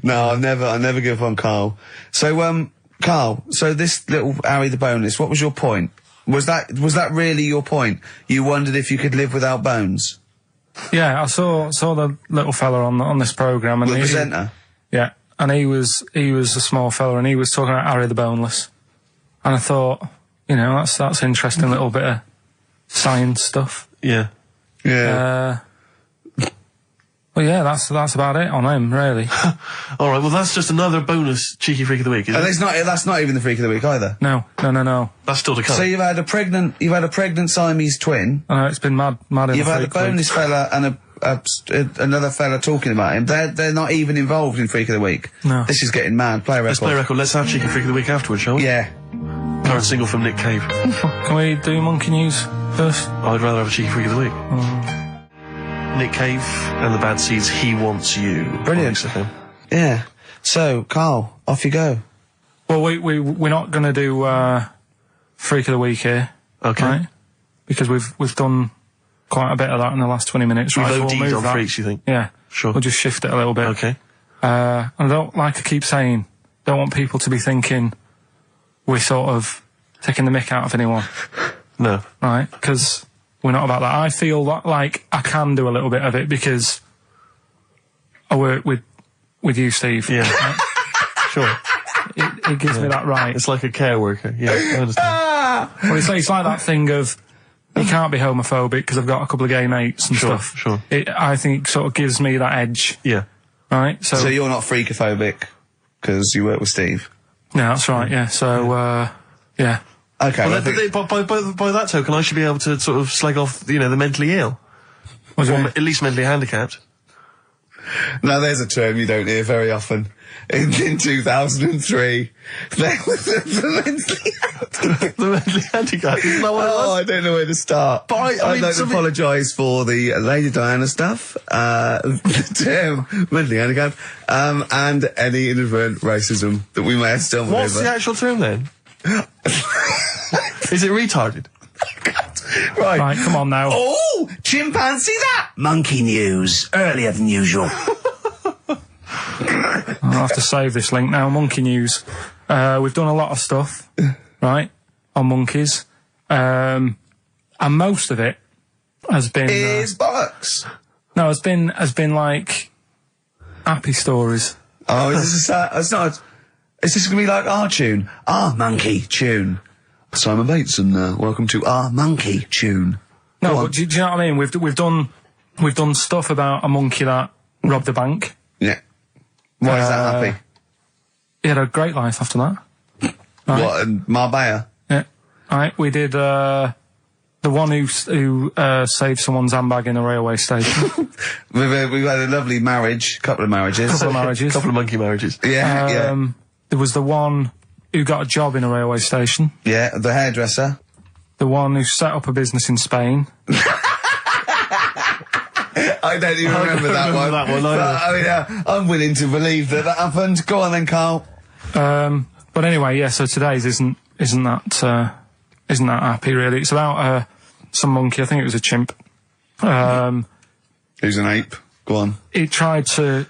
No, I never give up on Carl. So, Carl, so this little Harry the Boneless, what was your point? Was that really your point? You wondered if you could live without bones? Yeah, I saw the little fella on this programme. And the presenter? Yeah, and he was a small fella and he was talking about Harry the Boneless. And I thought, that's interesting little bit of science stuff. Yeah. Yeah. Well, yeah, that's about it on him, really. All right, well, that's just another bonus cheeky freak of the week, isn't it? That's not even the freak of the week either. No. That's still to come. So you've had a pregnant Siamese twin. I know, it's been mad. You've had a boneless fella and another fella talking about him. They're not even involved in freak of the week. No. This is getting mad. Play a record. Let's play a record. Let's have cheeky freak of the week afterwards, shall we? Yeah. Current single from Nick Cave. Can we do monkey news first? I'd rather have a cheeky freak of the week. Nick Cave and the Bad Seeds, He Wants You. Brilliant. XFM. Yeah. So, Carl, off you go. Well, we're not going to do freak of the week here. Okay. Right? Because we've done quite a bit of that in the last 20 minutes. We've OD'd on freaks, you think? Yeah. Sure. We'll just shift it a little bit. Okay. And I don't, like I keep saying, don't want people to be thinking we're sort of taking the mick out of anyone. No. Right? Because we're not about that. I feel like I can do a little bit of it because I work with you, Steve. Yeah. Right? Sure. It gives me that right. It's like a care worker. Yeah, I understand. Well, it's like that thing of you can't be homophobic because I've got a couple of gay mates and stuff. Sure. I think it sort of gives me that edge. Yeah. Right? So you're not freakophobic because you work with Steve? No, that's right, yeah. So, yeah. Okay. Well, by that token, I should be able to sort of slag off, the mentally ill. Or at least mentally handicapped. Now, there's a term you don't hear very often. In 2003, there was the mentally handicapped. Isn't that what it was? I don't know where to start. But I'd like to apologise for the Lady Diana stuff, the term mentally handicapped, and any inadvertent racism that we may have stumbled over. What's the actual term then? Is it retarded? Right, come on now. Oh, chimpanzee that! Monkey news, earlier than usual. I'll have to save this link now. Monkey news. We've done a lot of stuff, right, on monkeys. And most of it has been... Is bollocks. No, has been like happy stories. Oh, is this is this going to be like our tune? Our monkey tune. Simon Bates and welcome to our monkey tune. No, but do you know what I mean? We've done stuff about a monkey that robbed a bank. Yeah. Why is that happy? He had a great life after that. Right. What, in Marbella? Yeah. Right, we did the one who saved someone's handbag in a railway station. We've had a lovely marriage, couple of marriages. Couple of monkey marriages. Yeah, yeah. There was the one who got a job in a railway station. Yeah, the hairdresser. The one who set up a business in Spain. I don't even remember that one. I'm willing to believe that happened. Go on then, Carl. But anyway, yeah. So today's isn't that happy really. It's about some monkey. I think it was a chimp. Who's an ape? Go on. He tried to.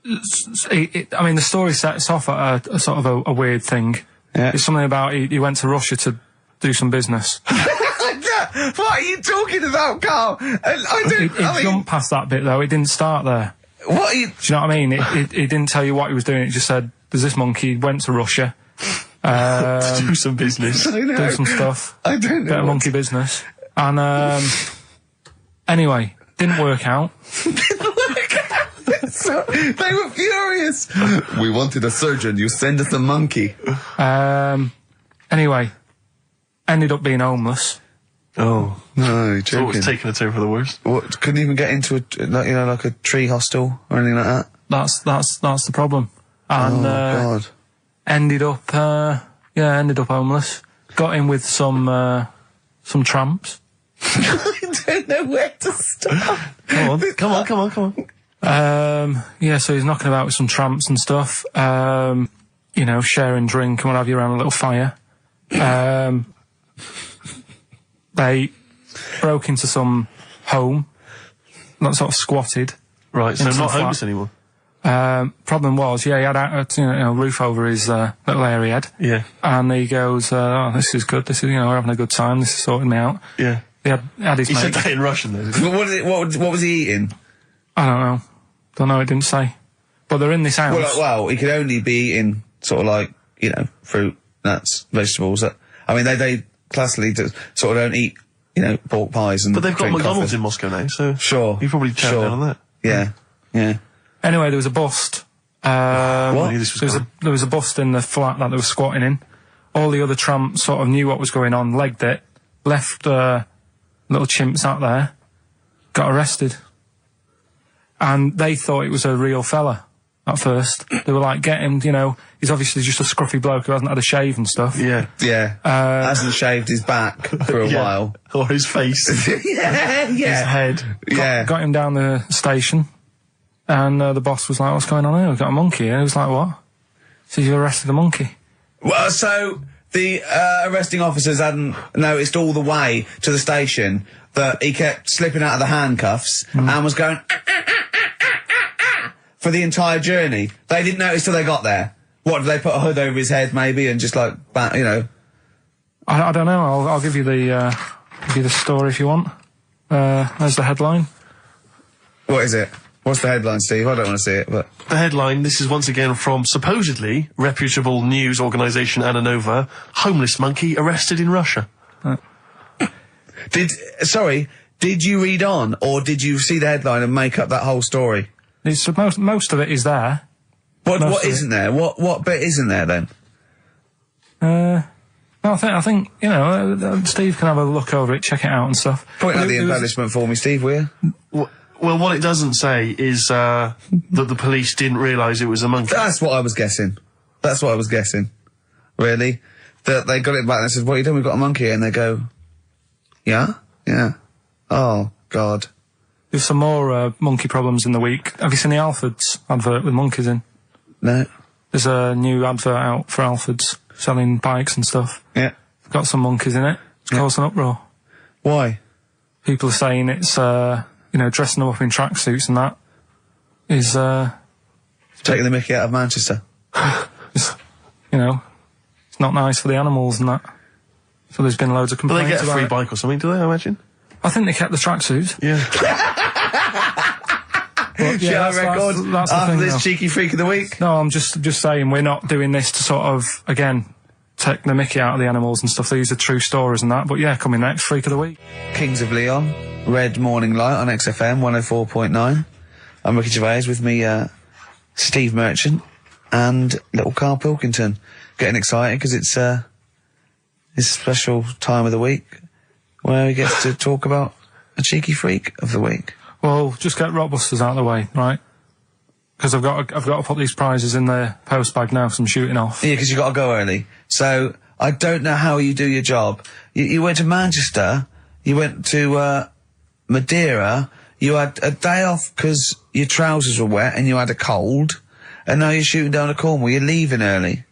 I mean, the story sets off at a sort of a weird thing. Yeah. It's something about he went to Russia to do some business. What are you talking about, Carl? I jumped past that bit though. It didn't start there. What are you... Do you know what I mean? It didn't tell you what he was doing. It just said, there's this monkey, went to Russia. To do some business. I know. Do some stuff. I don't know. Bit of monkey business. And, anyway, didn't work out. So, they were furious. We wanted a surgeon. You send us a monkey. Anyway, ended up being homeless. Oh. No, you're So joking. it's taking a turn for the worst. What, couldn't even get into like a tree hostel or anything like that? That's the problem. And, God. ended up homeless. Got in with some tramps. I don't know where to start. Come on. So he's knocking about with some tramps and stuff. Sharing drink and what have you around a little fire. They broke into some home, not sort of squatted. Right, so into not some homeless flat. anymore. Problem was, he had a roof over his little area head. Yeah. And he goes, this is good, we're having a good time, this is sorting me out. Yeah. He had his He mate. said that in Russian, though. What was he eating? I don't know, it didn't say. But they're in this house. Well, he could only be eating sort of like, fruit, nuts, vegetables. They classically sort of don't eat, pork pies and But they've got drink McDonald's coffee. in Moscow now, so... Sure. You probably turned down on that. Yeah. Anyway, there was a bust. What? This was There was a bust in the flat that they were squatting in. All the other tramps sort of knew what was going on, legged it, left little chimps out there, got arrested. And they thought it was a real fella at first. They were like, get him, he's obviously just a scruffy bloke who hasn't had a shave and stuff. Yeah. Hasn't shaved his back for a while. Or his face. His head. Got him down the station. And the boss was like, what's going on here? We've got a monkey here. He was like, what? So you arrested a monkey? Well, so the arresting officers hadn't noticed all the way to the station that he kept slipping out of the handcuffs and was going for the entire journey. They didn't notice till they got there. What, did they put a hood over his head maybe and just like, I don't know. I'll give you the story if you want. There's the headline. What is it? What's the headline, Steve? I don't want to see it, but... The headline, this is once again from supposedly reputable news organisation Ananova, homeless monkey arrested in Russia. Did you read on, or did you see the headline and make up that whole story? Most of it is there. What isn't there? What bit isn't there then? I think Steve can have a look over it, check it out and stuff. Point out the embellishment for me, Steve, will you? Well, what it doesn't say is that the police didn't realise it was a monkey. That's what I was guessing. Really? That they got it back and they said, what are you doing? We've got a monkey here. And they go, yeah? Yeah. Oh, God. There's some more monkey problems in the week. Have you seen the Alfords advert with monkeys in? No. There's a new advert out for Alfords selling bikes and stuff. Yeah. It's got some monkeys in it. It's caused an uproar. Why? People are saying it's, dressing them up in tracksuits and that is, taking the mickey out of Manchester. it's not nice for the animals and that. So there's been loads of But complaints they get a about free it. bike or something, do they, I imagine? I think they kept the tracksuits. Yeah. But, Yeah, that's the after thing this now. cheeky freak of the week. No, I'm just saying we're not doing this to sort of, again, take the mickey out of the animals and stuff. These are true stories and that. But yeah, coming next, Freak of the Week. Kings of Leon, Red Morning Light on XFM 104.9. I'm Ricky Gervais, with me, Steve Merchant and little Karl Pilkington. Getting excited because it's his special time of the week where he gets to talk about a cheeky freak of the week. Well, just get Rockbusters out of the way, right? Because I've got to put these prizes in the post bag now, so I'm shooting off. Yeah, because you got to go early. So I don't know how you do your job. You went to Manchester, you went to Madeira, you had a day off because your trousers were wet and you had a cold, and now you're shooting down to Cornwall. You're leaving early.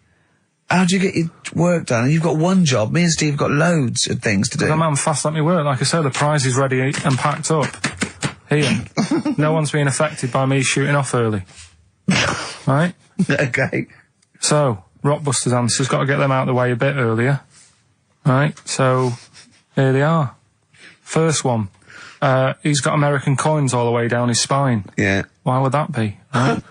How do you get your work done? And you've got one job. Me and Steve have got loads of things to do. I'm having fast at me work. Like I said, the prize is ready and packed up. Here. No one's being affected by me shooting off early. Right? Okay. So, Rockbusters answers, got to get them out of the way a bit earlier. Right? So, here they are. First one. he's got American coins all the way down his spine. Yeah. Why would that be? Right?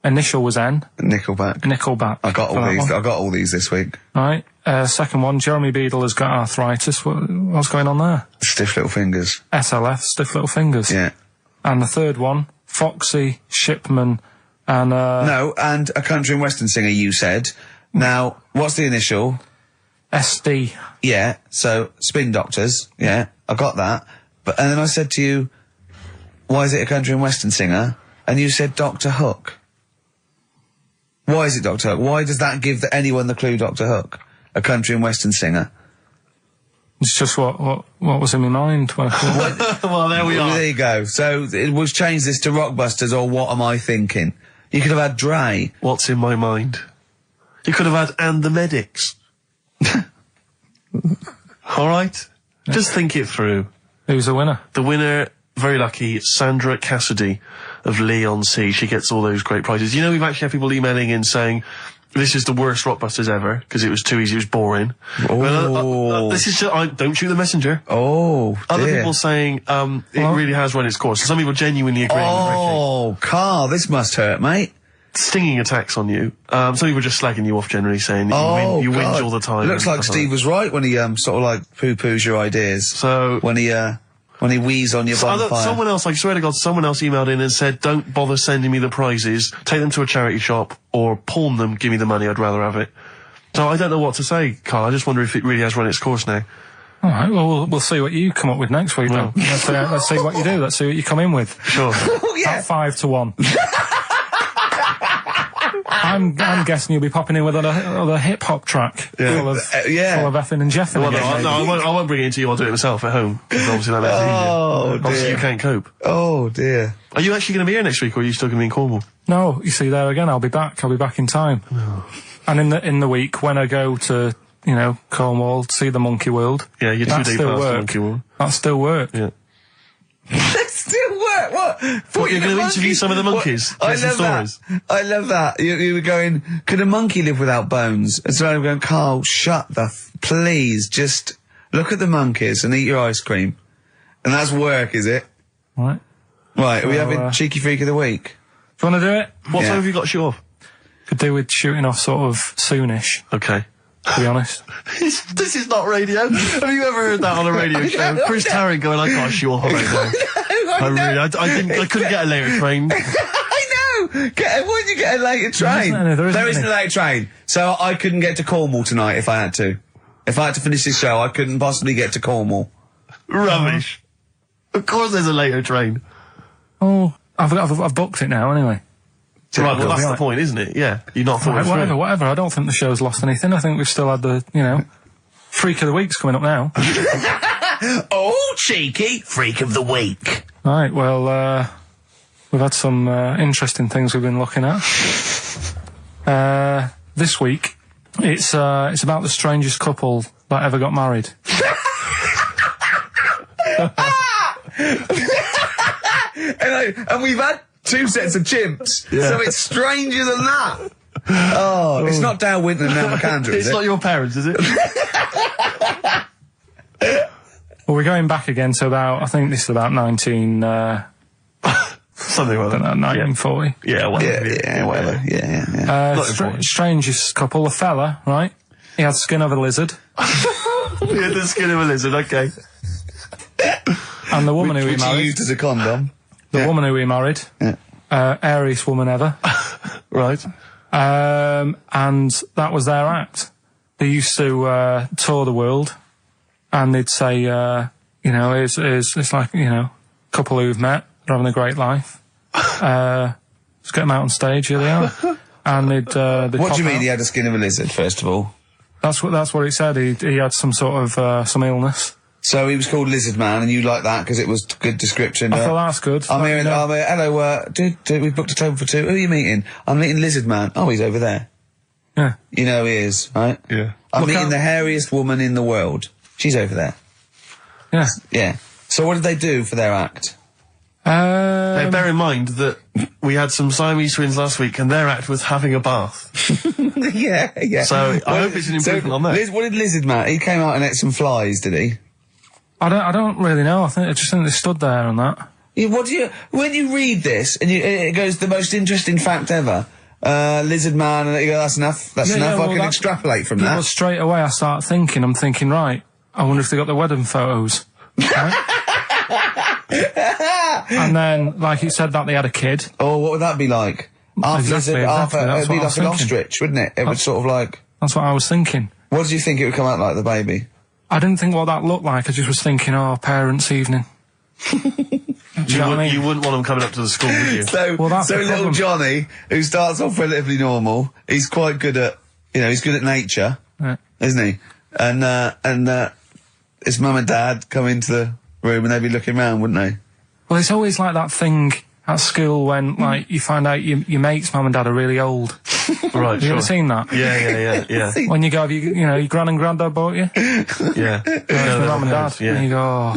Initial was N. Nickelback. I got all these this week. Right. Second one, Jeremy Beadle has got arthritis. What's going on there? Stiff little fingers. SLF, stiff little fingers. Yeah. And the third one, Foxy, Shipman, and No, and a country and western singer, you said. Now, what's the initial? SD. Yeah, so Spin Doctors. Yeah, I got that. And then I said to you, why is it a country and western singer? And you said Dr. Hook. Why is it Dr. Hook? Why does that give anyone the clue Dr. Hook? A country and western singer. It's just what was in my mind. Well, there we are. There you go. So we'll change this to Rockbusters or What Am I Thinking? You could have had Dre. What's in my mind? You could have had And the Medics. All right? Yeah. Just think it through. Who's the winner? The winner, very lucky, Sandra Cassidy of Leon C. She gets all those great prizes. You know, we've actually had people emailing in saying, this is the worst Rockbusters ever, because it was too easy, it was boring. Oh. This is just, don't shoot the messenger. Oh, Other dear. people saying, it really has run its course. Some people genuinely agreeing with Ricky. Oh, Carl, this must hurt, mate. Stinging attacks on you. Some people just slagging you off generally, saying that you whinge all the time. It looks like Steve was right when he sort of like poo-poos your ideas. So when he wheezed on your bonfire. Someone else, I swear to God, someone else emailed in and said, don't bother sending me the prizes, take them to a charity shop, or pawn them, give me the money, I'd rather have it. So I don't know what to say, Carl. I just wonder if it really has run its course now. All right, well, we'll see what you come up with next week, then. Let's see what you do. Let's see what you come in with. Sure. Yeah. At 5-1. I'm guessing you'll be popping in with another hip-hop track full of effing and jeffing. Well, I won't bring it into you, I'll do it myself at home, because obviously that makes it easier. Obviously you can't cope. Oh, dear. Are you actually going to be here next week, or are you still going to be in Cornwall? No, you see, there again, I'll be back in time. Oh. And in the week, when I go to, Cornwall, see the Monkey World. Yeah, you're 2 days past the Monkey World. That still work. Yeah. That still work? What? You're going to interview some of the monkeys? I love that. I love that. You were going, could a monkey live without bones? And so I'm going, Carl, shut please, just look at the monkeys and eat your ice cream. And that's work, is it? Right. Right, are we having Cheeky Freak of the Week? Do you want to do it? What time have you got to shoot off? Could do with shooting off sort of soonish. Okay. To be honest. This is not radio. Have you ever heard that on a radio show? Chris Tarrant going, I can't shoot off right now. I couldn't get a later train. I know! Why did you get a later train? There isn't a later train. So I couldn't get to Cornwall tonight if I had to. If I had to finish this show, I couldn't possibly get to Cornwall. Rubbish. Of course there's a later train. Oh, I've booked it now anyway. Right, well, that's the point, isn't it? Yeah. You're not thought whatever. I don't think the show's lost anything. I think we've still had the, Freak of the Week's coming up now. Oh, cheeky Freak of the Week. Right, well, we've had some interesting things we've been looking at. This week, it's about the strangest couple that ever got married. and we've had 2 sets of chimps, so it's stranger than that. Oh, it's not Dale Winton and Nell McAndrew, is it? It's not your parents, is it? Well, we're going back again to I think this is about 19... something like that. 1940. Yeah, whatever. Yeah. Strangest couple, a fella, right? He had skin of a lizard. He had the skin of a lizard, okay. And the woman who he married... Which he used as a condom. The woman who he married. Yeah. Airiest woman ever. Right. And that was their act. They used to tour the world, and they'd say, it's like, couple who've met, they're having a great life. Let's get them out on stage, here they are. And they'd what do you mean he had the skin of a lizard, first of all? That's what it said. He had some sort of some illness. So he was called Lizard Man, and you like that because it was a good description. I thought that's good. I'm here. Hello, dude, we've booked a table for 2. Who are you meeting? I'm meeting Lizard Man. Oh, he's over there. Yeah. You know he is, right? Yeah. I'm meeting the hairiest woman in the world. She's over there. Yeah. Yeah. So what did they do for their act? Now, bear in mind that we had some Siamese twins last week, and their act was having a bath. Yeah. So I hope it's an improvement on that. What did Lizard Man? He came out and ate some flies, did he? I don't really know. I just think they stood there and that. Yeah, when you read this and it goes the most interesting fact ever, lizard man, and you go, that's enough. That's enough. I can extrapolate from that. Well, straight away I start thinking. I'm thinking, right. I wonder if they got the wedding photos. Right? And then, like you said, that they had a kid. Oh, what would that be like? Exactly. It'd be like an ostrich, wouldn't it? It would sort of like. That's what I was thinking. What did you think it would come out like, the baby? I didn't think what that looked like. I just was thinking, parents' evening. Do you know what I mean? You wouldn't want them coming up to the school, would you? So little Johnny, who starts off relatively normal, he's quite good at, he's good at nature, isn't he? And his mum and dad come into the room and they'd be looking round, wouldn't they? Well, it's always like that thing at school when, like, you find out your mate's mum and dad are really old. Right, Have you ever seen that? Yeah. When you go, your gran and granddad bought you? Yeah. The mum and dad. Yeah. And you go,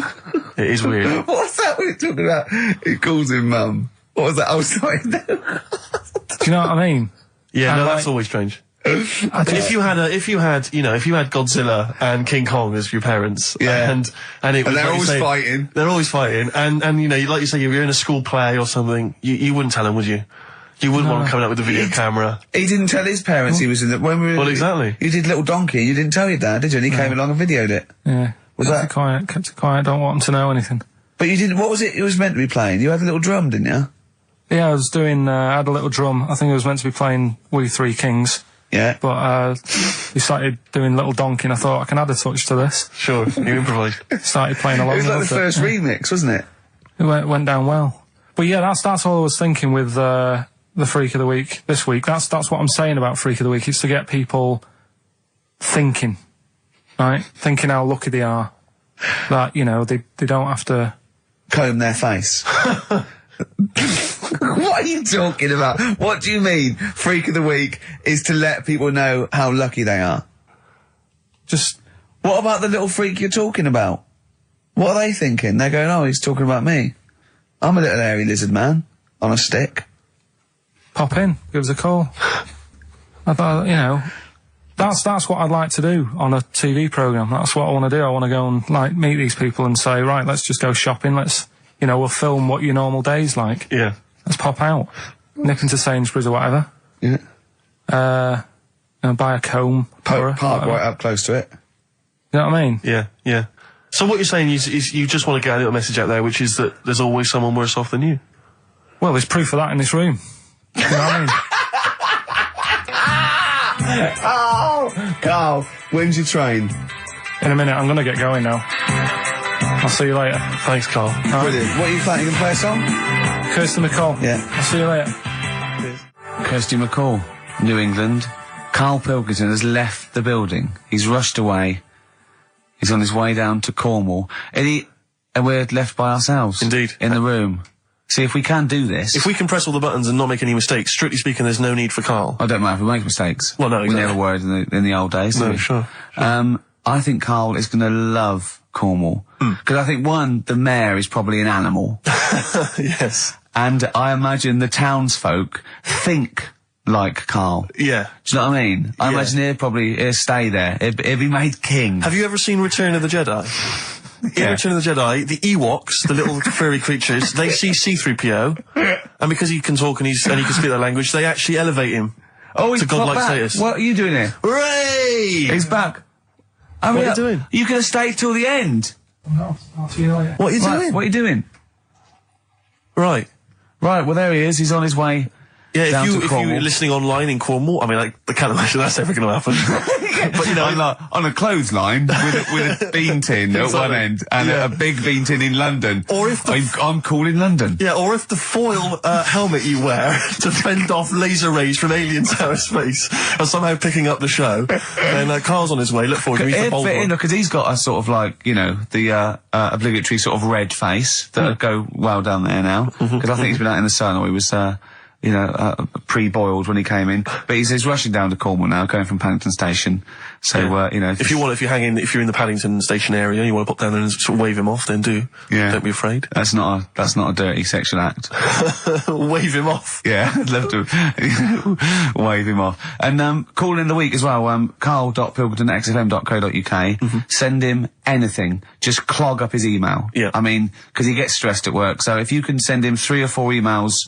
It is weird. What's that we're talking about? He calls him mum. What was that? I was sorry. do you know what I mean? Yeah, And, no, like, that's always strange. If you had Godzilla and King Kong as your parents, and it was, they're always fighting. They're always fighting, and like you say, if you're in a school play or something, you wouldn't tell them, would you? You wouldn't want him coming up with a video camera. He didn't tell his parents he was in the. Well, exactly. You did Little Donkey. You didn't tell your dad, did you? And he came along and videoed it. Yeah. Kept it quiet. Don't want him to know anything. But you didn't. What was it? It was meant to be playing. You had a little drum, didn't you? Yeah, I was doing. I had a little drum. I think it was meant to be playing We Three Kings. Yeah. But we started doing Little Donkey, and I thought I can add a touch to this. Sure, you improvise. Started playing along. It was like the first remix, wasn't it? It went down well. But yeah, that's all I was thinking with the Freak of the Week this week. That's what I'm saying about Freak of the Week. It's to get people thinking, right? Thinking how lucky they are that they don't have to comb their face. What are you talking about? What do you mean? Freak of the Week is to let people know how lucky they are. Just what about the little freak you're talking about? What are they thinking? They're going, oh, he's talking about me. I'm a little hairy lizard man on a stick. Pop in, give us a call. I thought, that's what I'd like to do on a TV programme. That's what I want to do. I want to go and meet these people and say, right, let's just go shopping. Let's, we'll film what your normal day's like. Yeah. Let's pop out, nip into Sainsbury's or whatever. Yeah. Buy a comb. Park right up close to it. You know what I mean? Yeah. So what you're saying is you just want to get a little message out there, which is that there's always someone worse off than you. Well, there's proof of that in this room. You know what I mean? Oh, Carl, when's your train? In a minute, I'm going to get going now. I'll see you later. Thanks, Carl. Brilliant. What are you playing? You going to play a song? Kirsty MacColl. Yeah. I'll see you later. Kirsty MacColl, New England. Karl Pilkington has left the building. He's rushed away. He's on his way down to Cornwall. And we're left by ourselves. Indeed. In the room. See, if we can do this... If we can press all the buttons and not make any mistakes, strictly speaking, there's no need for Karl. I don't mind if we make mistakes. Well, no, exactly. We never were in the old days, No, did we? sure. I think Karl is going to love Cornwall. Because I think, one, the mayor is probably an animal. Yes. And I imagine the townsfolk think like Karl. Yeah. Do you know what I mean? I imagine he'll stay there. He'll be made king. Have you ever seen Return of the Jedi? In Return of the Jedi, the Ewoks, the little furry creatures, they see C-3PO, and because he can talk and he can speak their language, they actually elevate him to godlike status. What are you doing here? Hooray! He's back. What are you doing? You could have stayed till the end. No, I'll see you later. What are you doing? What are you doing? Right. Right, well there he is. He's on his way. Yeah, if you're listening online in Cornwall, I mean, I can't imagine that's ever going to happen. But, on a clothesline with a bean tin at one end and a big bean tin in London. Or if I'm cool in London. Yeah, or if the foil helmet you wear to fend off laser rays from aliens out of space are somehow picking up the show, then Carl's on his way. Look forward to meet the bold one. Because he's got a sort of the obligatory sort of red face that would go well down there now. Because I think he's been out in the sun, or he was pre-boiled when he came in. But he's rushing down to Cornwall now, going from Paddington Station. So, if you're in the Paddington Station area, you want to pop down there and sort of wave him off, then do. Yeah. Don't be afraid. That's not a dirty sexual act. Wave him off. Yeah, I'd love to wave him off. And, call in the week as well, karl.pilkington@xfm.co.uk. Send him anything. Just clog up his email. Yeah. I mean, 'cause he gets stressed at work. So if you can send him 3 or 4 emails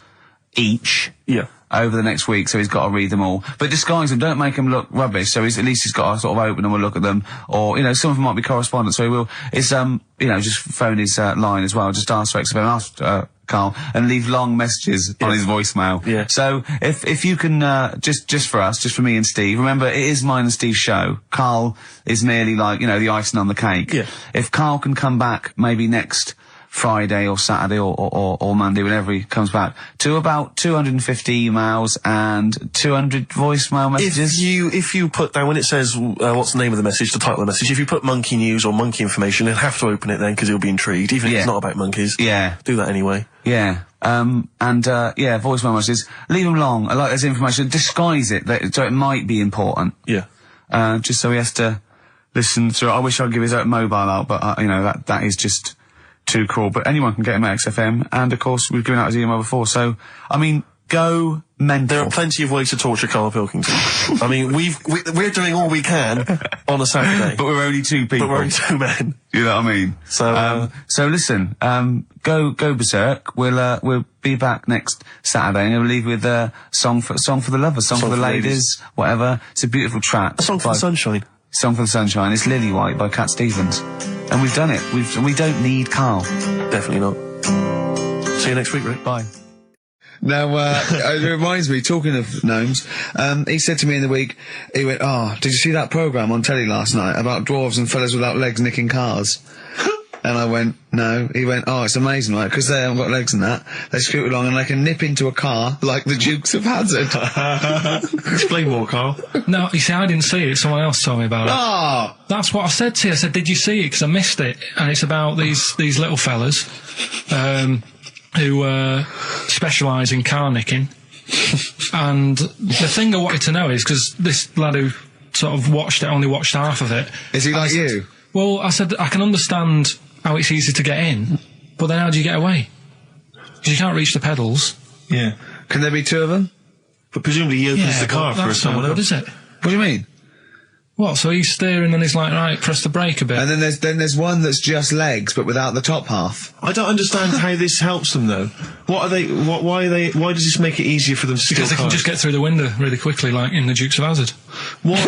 each. Yeah. Over the next week, so he's got to read them all. But disguise them, don't make them look rubbish, so at least he's got to sort of open them and look at them. Or, some of them might be correspondence, so he will, just phone his, line as well, just ask for XFM, ask, Karl, and leave long messages on his voicemail. Yeah. So, if you can, just for us, just for me and Steve, remember, it is mine and Steve's show. Karl is merely like, the icing on the cake. Yeah. If Karl can come back, maybe next Friday or Saturday or Monday, whenever he comes back, to about 250 emails and 200 voicemail messages. If you put down, when it says, what's the name of the message, the title of the message, if you put monkey news or monkey information, he'll have to open it then, because he'll be intrigued, even if it's not about monkeys. Yeah. Do that anyway. Yeah. Voicemail messages. Leave them long. I like this information. Disguise it, so it might be important. Yeah. Just so he has to listen through. I wish I'd give his mobile out, but, that is just too cool. But anyone can get him at XFM, and of course we've given out his email before, so I mean, go mental. There are plenty of ways to torture Karl Pilkington. I mean, we're doing all we can on a Saturday. But we're only 2 people. But we're only 2 men. You know what I mean? So listen, go berserk. We'll be back next Saturday, and we'll leave with song for the lovers, song for the ladies, whatever. It's a beautiful track. A song for the sunshine. Song for the Sunshine. It's Lily White by Cat Stevens. And we've done it. We don't need Karl. Definitely not. See you next week, Rick. Bye. Now, it reminds me, talking of gnomes, he said to me in the week, he went, did you see that programme on telly last night about dwarves and fellas without legs nicking cars? And I went, no. He went, it's amazing, right? Because they haven't got legs and that. They scoot along and they can nip into a car like the Dukes of Hazzard. Explain more, Karl. No, you see, I didn't see it. Someone else told me about it. Oh! That's what I said to you. I said, did you see it? Because I missed it. And it's about these little fellas, who, specialise in car nicking. And the thing I wanted to know is, because this lad who sort of only watched half of it. Is he like you? Well, I said, I can understand how it's easy to get in, but then how do you get away? Because you can't reach the pedals. Yeah. Can there be 2 of them? But presumably he opens the car for someone else. What is it? What do you mean? What, so he's steering and he's like, right, press the brake a bit. And then there's one that's just legs, but without the top half. I don't understand how this helps them, though. Why does this make it easier for them to steal Because they can just get through the window really quickly, like in the Dukes of Hazzard. What?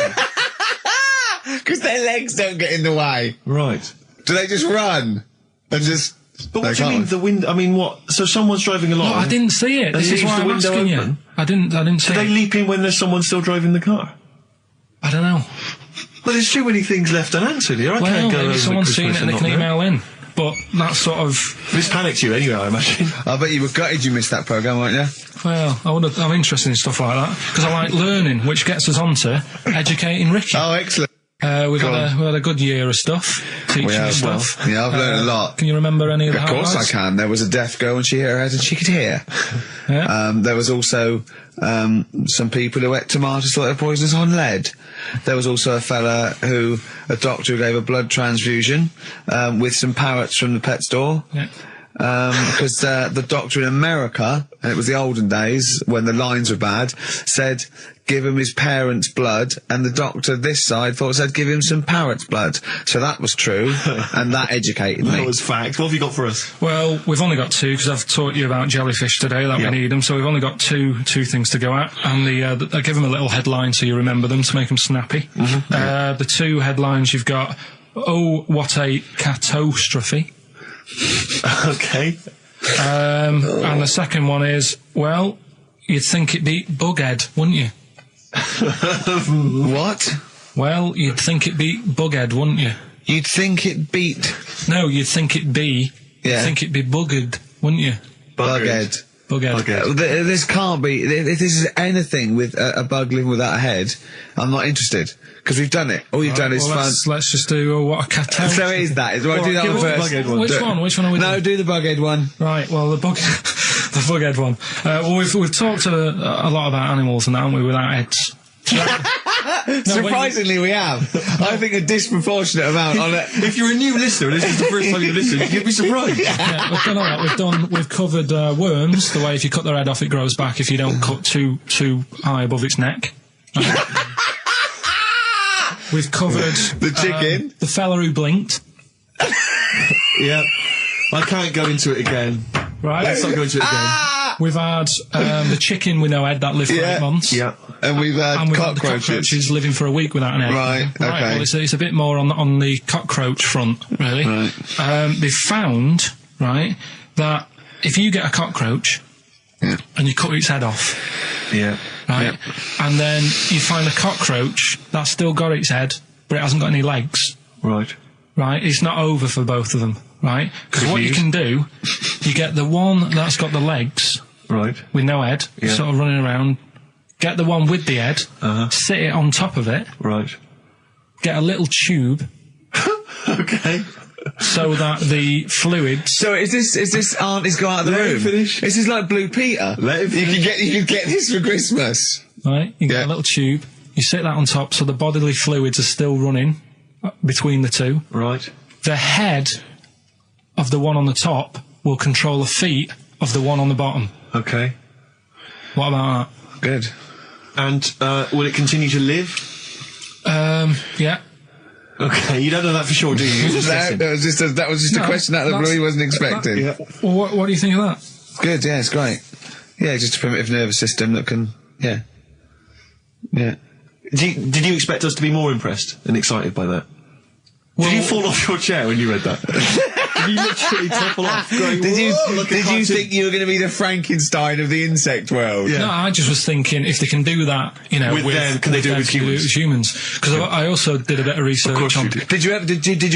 Because their legs don't get in the way. Right. Do they just run? And just... But what do you mean, the window? I mean, what? So someone's driving along... No, I didn't see it. This is why I'm asking you. I didn't see it. Do they leap in when there's someone still driving the car? I don't know. Well, there's too many things left unanswered here. I can't go over maybe someone's seen it and they can email in. But that's sort of... This panicked you anyway, I imagine. I bet you were gutted you missed that programme, weren't you? Well, I'm interested in stuff like that. Because I like learning, which gets us on to educating Ricky. Oh, excellent. We've had a good year of stuff, teaching stuff. Well, yeah, I've learned a lot. Can you remember any of the highlights? Of course I can. There was a deaf girl and she hit her head and she could hear. Yeah. There was also some people who ate tomatoes thought they were poisonous on lead. There was also a doctor who gave a blood transfusion with some parrots from the pet store. Yeah. Because the doctor in America, and it was the olden days when the lines were bad, said give him his parents' blood, and the doctor this side thought said give him some parrot's blood. So that was true, and that educated me. That was fact. What have you got for us? Well, we've only got 2 because I've taught you about jellyfish today that we need them. So we've only got two things to go at, and I give them a little headline so you remember them to make them snappy. Mm-hmm. The 2 headlines you've got: oh, what a catastrophe. Okay. And the second one is, well, you'd think it beat Bughead, wouldn't you? What? Well, you'd think it beat Bughead, wouldn't you? You'd think it beat... No, you'd think it be... Yeah. You'd think it'd be Buggered, wouldn't you? Bughead. Bughead. This can't be... If this is anything with a bug living without a head, I'm not interested. Because we've done it. All you've done is fun. Let's just do what a catastrophe. So is that. Do I do that one first? Which one are we doing? No, do the Bughead one. Right, well, the Bughead... The bughead one. Well, we've talked a lot about animals and that, haven't we, without heads? Surprisingly, we have. I think a disproportionate amount on it. If you're a new listener and this is the first time you listen, you'd be surprised. Yeah, we've done all that. We've covered worms, the way if you cut their head off, it grows back if you don't cut too high above its neck. We've covered the chicken, the fella who blinked. Yeah, I can't go into it again. Right, let's not go into it again. We've had the chicken with no head that lived for 8 months. Yeah, and we've had the cockroaches living for a week without an egg. Right, okay. Well, it's a bit more on the cockroach front, really. Right. They've found, right, that if you get a cockroach and you cut its head off, right, and then you find a cockroach that's still got its head, but it hasn't got any legs, right, it's not over for both of them, right? Because what you can do, you get the one that's got the legs, right, with no head, sort of running around. Get the one with the head, sit it on top of it, right. Get a little tube, okay, so that the fluids. So is this auntie's go out of the room? Finish. This is like Blue Peter. Let him finish. You can get this for Christmas. Right, you get a little tube. You sit that on top, so the bodily fluids are still running between the two. Right. The head of the one on the top will control the feet of the one on the bottom. Okay. What about that? Good. And will it continue to live? Yeah. Okay, you don't know that for sure, do you? That was just a question out of the blue he wasn't expecting. Well, what do you think of that? Good, yeah, it's great. Yeah, just a primitive nervous system that can, yeah. Did you expect us to be more impressed and excited by that? Well, did you fall off your chair when you read that? Did you literally topple off? Going, did you think you were going to be the Frankenstein of the insect world? Yeah. No, I just was thinking if they can do that, with them, can they do it with humans? Because I also did a bit of research on. Did you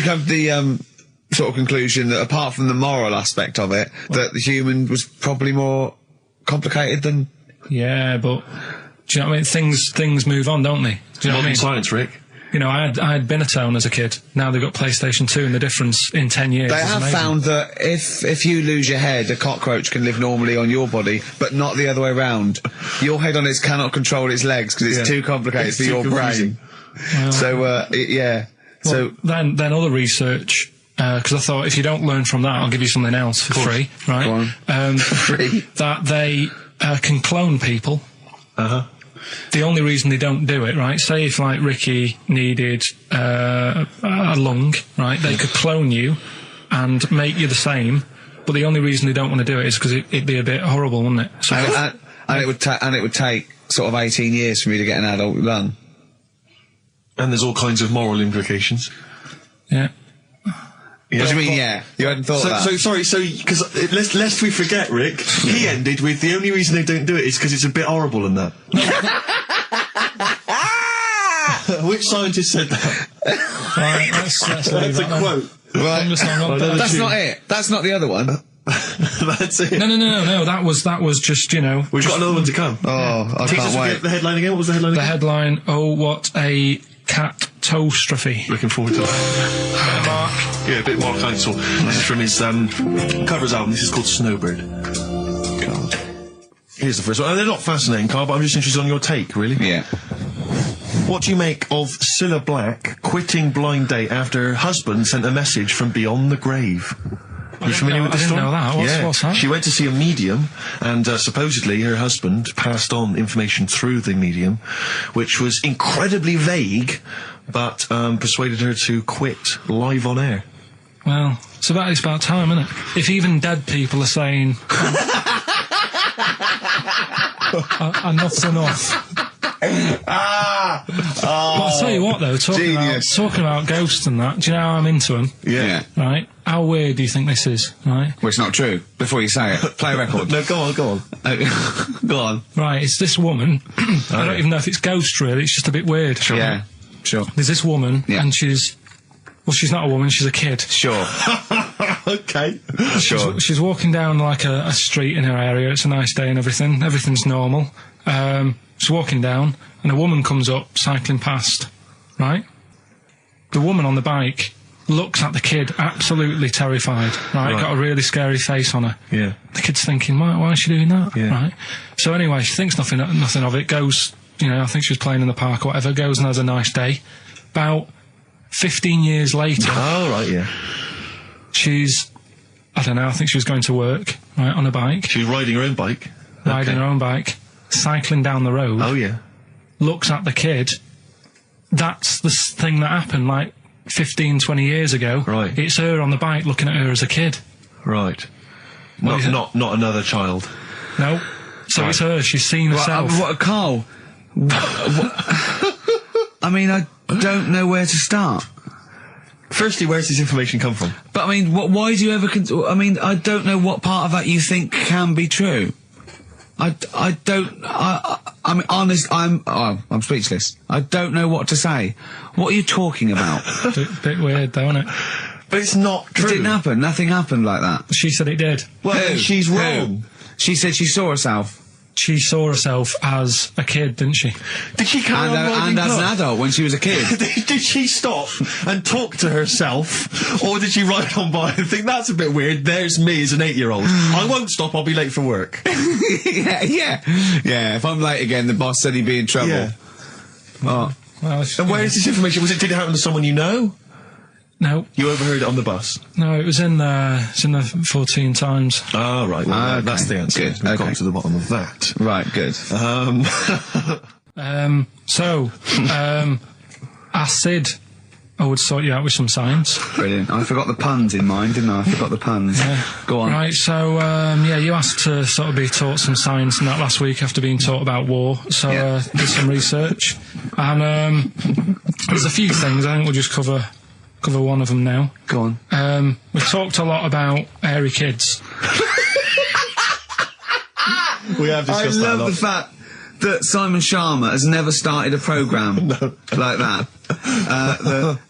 come to the sort of conclusion that apart from the moral aspect of it, that the human was probably more complicated than? Yeah, but do you know what I mean? Things move on, don't they? Do you know what I mean? Science, Rick. I had Binatone as a kid. Now they've got PlayStation 2, and the difference in 10 years They is have amazing. found that if you lose your head, a cockroach can live normally on your body, but not the other way around. Your head on it cannot control its legs because it's too complicated for your brain. Well, so, yeah. Well, then other research, because I thought if you don't learn from that, I'll give you something else for free, right? Go on. Free. That they can clone people. The only reason they don't do it, right? Say if like Ricky needed a lung, right? They could clone you and make you the same, but the only reason they don't want to do it is because it'd be a bit horrible, wouldn't it? So and it would take sort of 18 years for me to get an adult lung. And there's all kinds of moral implications. Yeah. What do you mean, yeah? You hadn't thought of that? So, sorry, because lest we forget, Rick, he ended with the only reason they don't do it is because it's a bit horrible and that. Which scientist said that? Right, that's a quote. Right. That's not it. That's not the other one. That's it. No. That was just, We've got another one to come. Oh, I can't wait. The headline again? What was the headline again? The headline, oh, what a catastrophe. Looking forward to that. Mark. Yeah, a bit more counsel. This is from his covers album. This is called Snowbird. God. Here's the first one. They're not fascinating, Carl, but I'm just interested on your take, really. Yeah. What do you make of Cilla Black quitting Blind Date after her husband sent a message from beyond the grave? Are you familiar with this story? I didn't know that. What's that? She went to see a medium, and supposedly her husband passed on information through the medium, which was incredibly vague, but persuaded her to quit live on air. Well, it's about time, isn't it? If even dead people are saying enough's enough. But I'll tell you what, though, talking about ghosts and that, do you know how I'm into them? Yeah. Right? How weird do you think this is, right? Well, it's not true. Before you say it, play a record. No, go on. Go on. Right, it's this woman. I don't even know if it's ghost, really. It's just a bit weird. Sure. Yeah, sure. There's this woman, and she's not a woman, she's a kid. Sure. Okay. Sure. She's walking down, like, a street in her area. It's a nice day and everything. Everything's normal. She's walking down, and a woman comes up, cycling past, right? The woman on the bike looks at the kid, absolutely terrified, right? Got a really scary face on her. Yeah. The kid's thinking, why is she doing that? Yeah. Right? So anyway, she thinks nothing of it, goes, I think she was playing in the park or whatever, goes and has a nice day. About 15 years later... Oh, right, yeah. She's, I don't know, I think she was going to work, right, on a bike. She was riding her own bike? Riding her own bike, cycling down the road. Oh, yeah. Looks at the kid. That's the thing that happened, like, 15, 20 years ago. Right. It's her on the bike looking at her as a kid. Right. Not another child. No. So it's her. She's seen herself. Carl? I mean, I don't know where to start. Firstly, where's this information come from? But I mean, why do you ever? I mean, I don't know what part of that you think can be true. I mean, honest. I'm speechless. I don't know what to say. What are you talking about? Bit weird, though, isn't it? But it's not true. It didn't happen. Nothing happened like that. She said it did. Well, she's wrong. She said she saw herself. She saw herself as a kid, didn't she? Did she carry on riding and as cars? an adult when she was a kid. Did she stop and talk to herself, or did she ride on by and think that's a bit weird? There's me as an 8-year-old. I won't stop. I'll be late for work. yeah. If I'm late again, the boss said he'd be in trouble. Yeah. Well, and where is this information? Did it happen to someone you know? No. You overheard it on the bus? No, it was in the 14 Times. Oh, right. Well, okay. That's the answer. Good. We've got to the bottom of that. Right, good. Acid, I would sort you out with some science. Brilliant. I forgot the puns in mind, didn't I? I forgot the puns. Go on. Right, so, you asked to sort of be taught some science and that last week after being taught about war, so did some research. And there's a few things, I think we'll just cover one of them now. Go on. We talked a lot about hairy kids. We have discussed that a lot. I love the fact that Simon Sharma has never started a programme like that.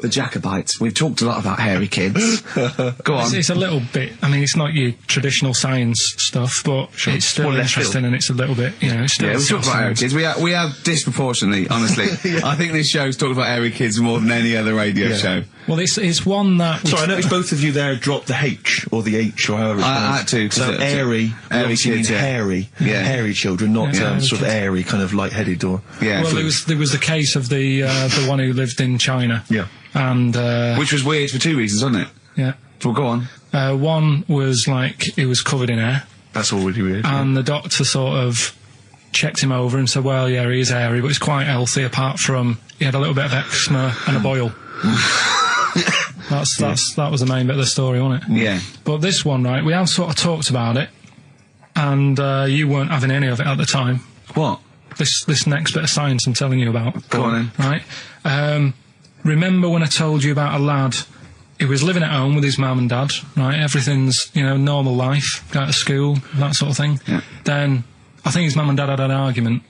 The Jacobites. We've talked a lot about hairy kids. Go on. It's a little bit, I mean, it's not your traditional science stuff, but it's still interesting and it's a little bit, it's still... Yeah, we've talked about hairy kids. We have disproportionately, honestly. I think this show's talked about hairy kids more than any other radio show. Well, it's one that... Sorry, I noticed both of you there dropped the H, or the H, or however it's I had to. So airy kids, hairy. Yeah. Hairy children, not sort of airy, kind of light-headed or... Yeah. Well, there was the case of the one who lived in China. Yeah. And... which was weird for two reasons, wasn't it? Yeah. Well, go on. One was, he was covered in hair. That's already weird. And the doctor sort of checked him over and said, well, yeah, he is hairy, but he's quite healthy, apart from he had a little bit of eczema and a boil. That was the main bit of the story, wasn't it? Yeah. But this one, right, we have sort of talked about it, and you weren't having any of it at the time. What? This next bit of science I'm telling you about. Go on then. Right? Remember when I told you about a lad who was living at home with his mum and dad, right? Everything's, normal life, go to school, that sort of thing. Yeah. Then, I think his mum and dad had an argument,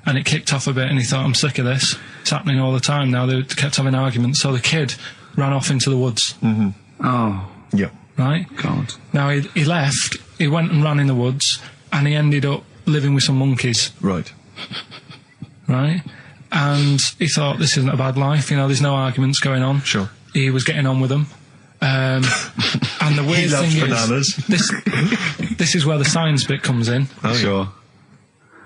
and it kicked off a bit, and he thought, I'm sick of this. It's happening all the time now. They kept having arguments, so the kid ran off into the woods. Mm-hmm. Oh. Yeah. Right? God. Now, he left, he went and ran in the woods, and he ended up living with some monkeys. Right. Right? And he thought, this isn't a bad life, there's no arguments going on. Sure. He was getting on with them. And the weird thing bananas. is, this is where the science bit comes in. Oh, sure.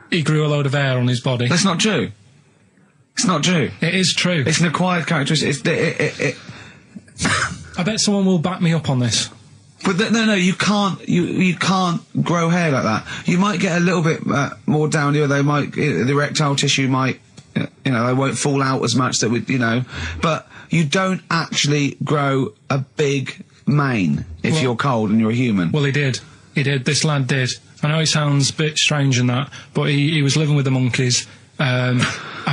He grew a load of hair on his body. That's not true. It's not true. It is true. It's an acquired characteristic. I bet someone will back me up on this. But no, you can't. You can't grow hair like that. You might get a little bit more down here. The erectile tissue might, they won't fall out as much. That would, but you don't actually grow a big mane if you're cold and you're a human. Well, he did. This lad did. I know it sounds a bit strange in that, but he was living with the monkeys, and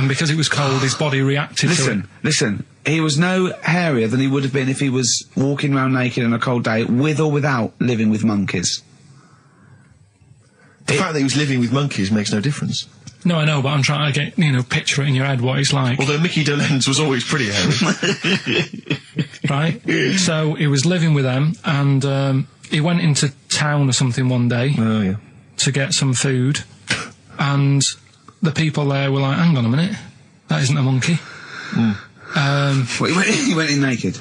because it was cold, his body reacted to it. Listen, he was no hairier than he would have been if he was walking around naked on a cold day, with or without living with monkeys. The fact that he was living with monkeys makes no difference. No, I know, but I'm trying to get, picture it in your head what it's like. Although Mickey Dolenz was always pretty hairy. Right? So he was living with them, and he went into town or something one day to get some food, and the people there were like, hang on a minute, that isn't a monkey. He went in naked?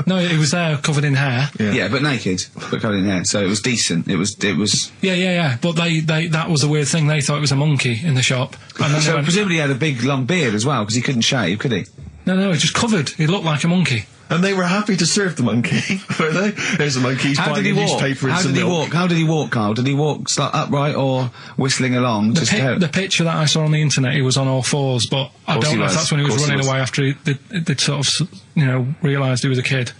No, it was there covered in hair. Yeah, but naked, but covered in hair. So it was decent. It was. Yeah. But they that was the weird thing. They thought it was a monkey in the shop. And then So presumably he had a big long beard as well, because he couldn't shave, could he? No, it was just covered. He looked like a monkey. And they were happy to serve the monkey, were they? There's a monkey. He's How did he buying a walk? newspaper and How some did he milk. walk? How did he walk, Carl? Did he walk upright or whistling along? The picture that I saw on the internet, he was on all fours, but I Course don't he know if was. that's when he was Course he running was. away after they'd sort of, realised he was a kid.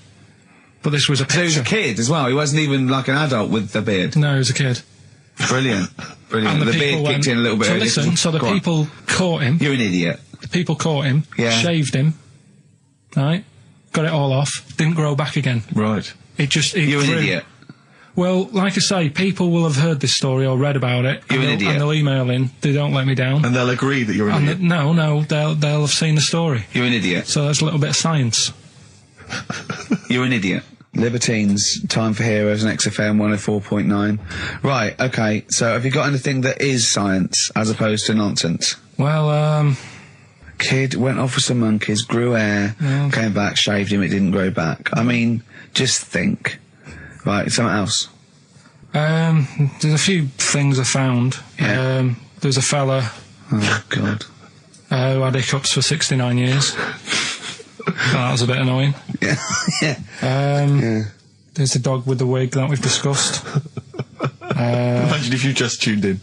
But this was a picture. So he was a kid as well. He wasn't even like an adult with a beard. No, he was a kid. Brilliant. And The beard kicked in a little bit. So early. listen, so the Go on. people caught him. You're an idiot. The people caught him, shaved him, right? Got it all off, didn't grow back again. Right. It You're an grew. idiot. Well, like I say, people will have heard this story or read about it. You're an and idiot. they'll email in. They don't let me down. And they'll agree that you're an idiot. No, they'll have seen the story. You're an idiot. So there's a little bit of science. You're an idiot. Libertines, Time for Heroes, and XFM 104.9. Right, okay, so have you got anything that is science as opposed to nonsense? Well, Kid went off with some monkeys, grew hair, came back, shaved him, it didn't grow back. I mean, just think. Right, something else. there's a few things I found. Yeah. There's a fella Oh, God. who had hiccups for 69 years. That was a bit annoying. Yeah. Yeah. There's the dog with the wig that we've discussed. Imagine if you just tuned in.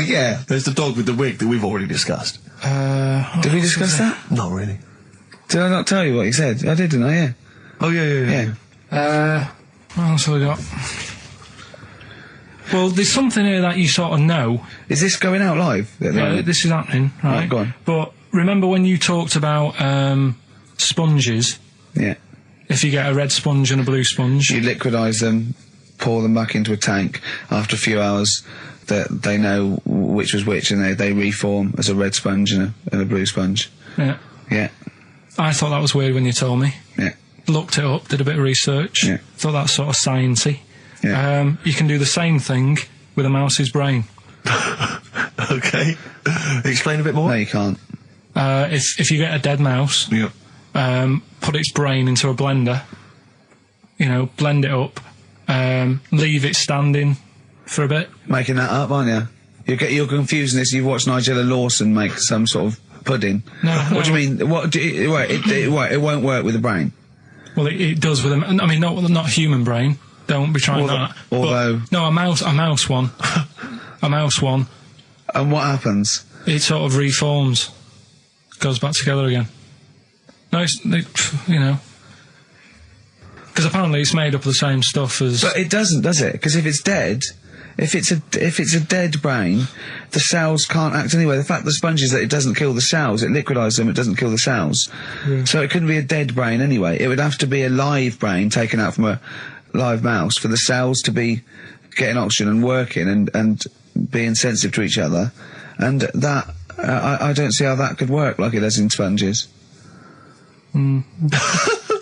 Yeah. There's the dog with the wig that we've already discussed. Did we discuss that? Not really. Did I not tell you what he said? I did, didn't I? Yeah. Oh, yeah. What else have we got? Well, there's something here that you sort of know. Is this going out live? This is happening, right? Right, go on. But remember when you talked about sponges? Yeah. If you get a red sponge and a blue sponge, You liquidise them, pour them back into a tank. After a few hours, that they know which was which, and they reform as a red sponge and a blue sponge. yeah. Yeah. I thought that was weird when you told me. Yeah. Looked it up, did a bit of research. Yeah. Thought that's sort of sciencey. Yeah. You can do the same thing with a mouse's brain. Okay. Explain a bit more. No, you can't. If you get a dead mouse, Yeah. put its brain into a blender, blend it up, leave it standing for a bit. Making that up, aren't you? You're confusing this. You've watched Nigella Lawson make some sort of pudding. No. What do you mean? It won't work with the brain. Well, it does with them. I mean, not human brain. Don't be trying that. Although, no, a mouse one. A mouse one. and what happens? It sort of reforms, goes back together again. No, because apparently it's made up of the same stuff as. But it doesn't, does it? Because if it's dead, if it's a dead brain, the cells can't act anyway. The fact the sponge is that it doesn't kill the cells, it liquidises them, it doesn't kill the cells. Yeah. So it couldn't be a dead brain anyway. It would have to be a live brain taken out from a live mouse for the cells to be getting oxygen and working and being sensitive to each other. And that, I don't see how that could work like it does in sponges. I mean,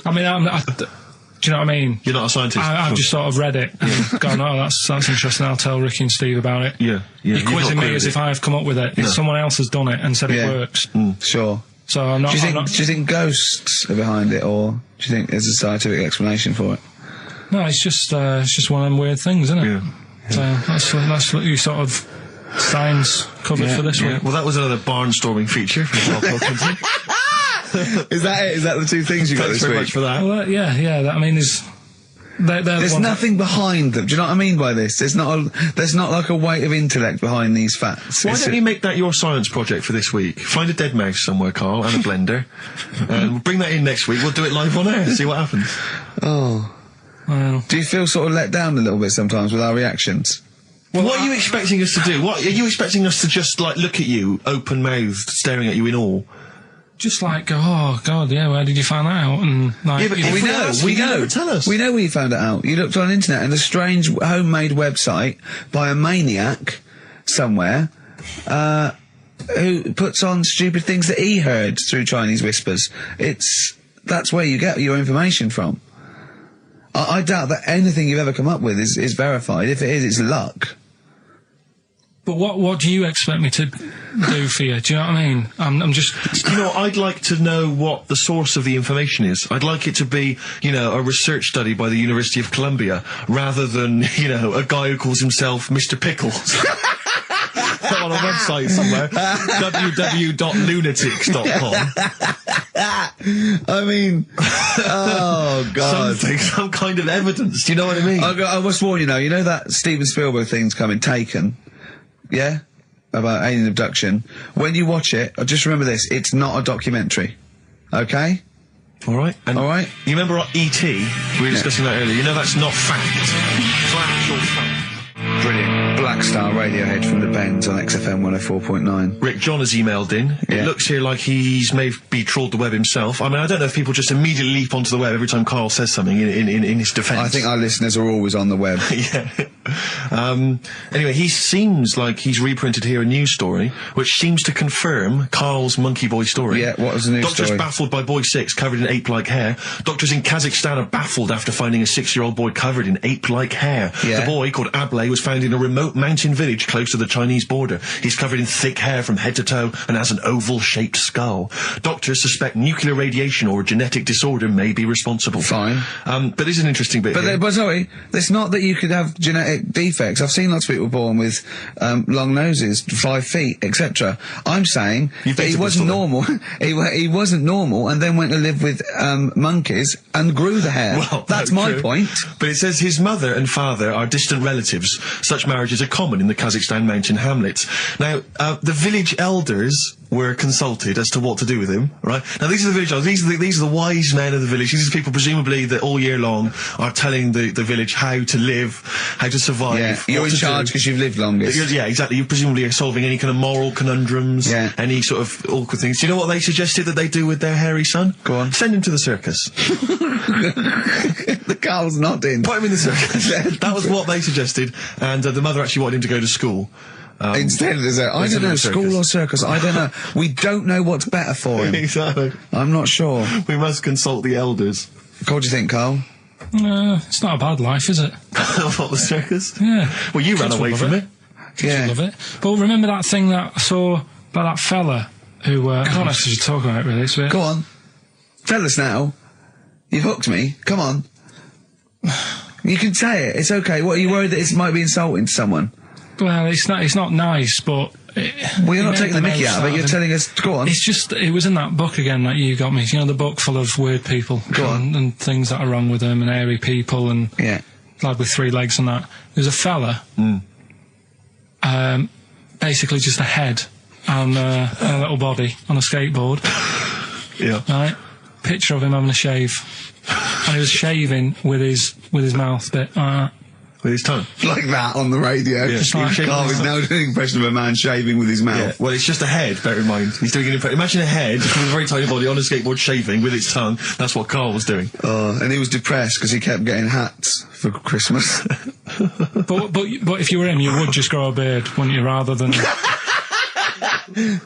do you know what I mean? You're not a scientist. I've just sort of read it and gone, oh, that's interesting, I'll tell Ricky and Steve about it. Yeah. You're quizzing me as if I've come up with it. If someone else has done it and said it works. Sure. So I'm not... Do you think ghosts are behind it, or do you think there's a scientific explanation for it? No, it's just one of them weird things, isn't it? Yeah. So that's what you sort of science covered for this week. Well, that was another barnstorming feature from Karl Pilkington. Is that it? Is that the two things you got Thanks this very week? much for that. Well, I mean, There's nothing behind them. Do you know what I mean by this? There's not like a weight of intellect behind these facts. Why don't you make that your science project for this week? Find a dead mouse somewhere, Carl, and a blender. We'll bring that in next week. We'll do it live on air. See what happens. Oh. Well, Do you feel sort of let down a little bit sometimes with our reactions? Well, what are you expecting us to do? What are you expecting us to just look at you, open-mouthed, staring at you in awe? just like go, oh God, yeah, where did you find that out? And like, Yeah, but you we know. Tell us. We know where you found it out. You looked on the internet and a strange homemade website by a maniac somewhere, who puts on stupid things that he heard through Chinese whispers. That's where you get your information from. I doubt that anything you've ever come up with is verified. If it is, it's luck. But what do you expect me to do for you? Do you know what I mean? I'm just... You know, I'd like to know what the source of the information is. I'd like it to be, a research study by the University of Columbia, rather than, a guy who calls himself Mr. Pickles. On a website somewhere, www.lunatics.com. I mean, oh God, some kind of evidence. Do you know what I mean? I must warn you know that Steven Spielberg thing's coming, Taken, yeah, about alien abduction. When you watch it, just remember this: it's not a documentary, okay? All right, all right. You remember E.T.? We were discussing that earlier. That's not fact. It's actual fact. Brilliant. Black Star Radiohead from the Bends on XFM 104.9. Rick John has emailed in. Yeah. It looks here like he's maybe trawled the web himself. I mean, I don't know if people just immediately leap onto the web every time Karl says something in his defence. I think our listeners are always on the web. Yeah. Anyway, he seems like he's reprinted here a news story, which seems to confirm Karl's Monkey Boy story. Yeah, what was the news Doctors story? baffled by boy 6 covered in ape-like hair. Doctors in Kazakhstan are baffled after finding a 6-year-old boy covered in ape-like hair. Yeah. The boy, called Ablay, was found in a remote mountain village close to the Chinese border. He's covered in thick hair from head to toe and has an oval-shaped skull. Doctors suspect nuclear radiation or a genetic disorder may be responsible. Fine. But this is an interesting bit here. But sorry, it's not that you could have genetic defects. I've seen lots of people born with long noses, 5 feet, etc. I'm saying that he wasn't normal. he wasn't normal, and then went to live with monkeys and grew the hair. Well, that's my point. But it says his mother and father are distant relatives. Such marriages are common in the Kazakhstan mountain hamlets. Now, the village elders were consulted as to what to do with him, right? Now, these are the village elders. These are the wise men of the village. These are people, presumably, that all year long are telling the village how to live, how to survive. Yeah, you're in charge because you've lived longest. Yeah, exactly. You presumably are solving any kind of moral conundrums, any sort of awkward things. Do you know what they suggested that they do with their hairy son? Go on. Send him to the circus. The Carl's nodding. Put him in the circus. That was what they suggested, and the mother actually wanted him to go to school. Instead, there's I don't know, school or circus, I don't know. We don't know what's better for him. Exactly. I'm not sure. We must consult the elders. What do you think, Karl? It's not a bad life, is it? What, the circus? Yeah. Well, you ran away from it. Kids will love it. But remember that thing that I saw about that fella who, I don't know if you should talk about it really. So go on. Tell us now. You've hooked me. Come on. You can say it. It's okay. What, are you worried that it might be insulting to someone? Well, it's not nice, but... Well, you're not taking the mickey out of it, you're telling us... Go on. It's just, it was in that book again that you got me. You know, the book full of weird people. Go on. And things that are wrong with them, and hairy people, and... Yeah. Lad with 3 legs and that. There's a fella... basically just a head and a little body on a skateboard. Yeah. Right? Picture of him having a shave. And he was shaving with his mouth bit. With his tongue? Like that on the radio. Yeah. Just like Karl is now doing an impression of a man shaving with his mouth. Yeah. Well, it's just a head, bear in mind. He's doing an impression. Imagine a head with a very tiny body on a skateboard shaving with its tongue. That's what Karl was doing. And he was depressed because he kept getting hats for Christmas. but if you were him, you would just grow a beard, wouldn't you, rather than...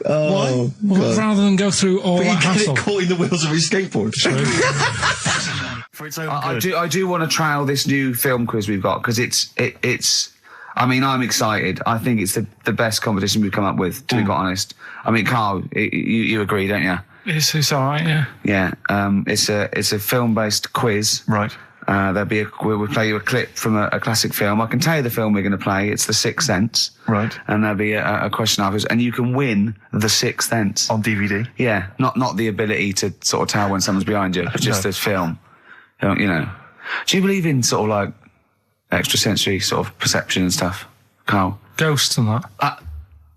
Oh, well, rather than go through all that hassle. Get caught in the wheels of his skateboard. For its own good. I do want to trial this new film quiz we've got because it's. I mean, I'm excited. I think it's the best competition we've come up with. To be quite honest. I mean, Karl, you agree, don't you? It's all right, yeah. Yeah. It's a film-based quiz. Right. We'll play you a clip from a classic film. I can tell you the film we're going to play. It's The Sixth Sense. Right. And there'll be a question afterwards, and you can win The Sixth Sense on DVD. Yeah, not the ability to sort of tell when someone's behind you, but just the film. You know. Do you believe in sort of like extrasensory sort of perception and stuff, Karl? Ghosts and that.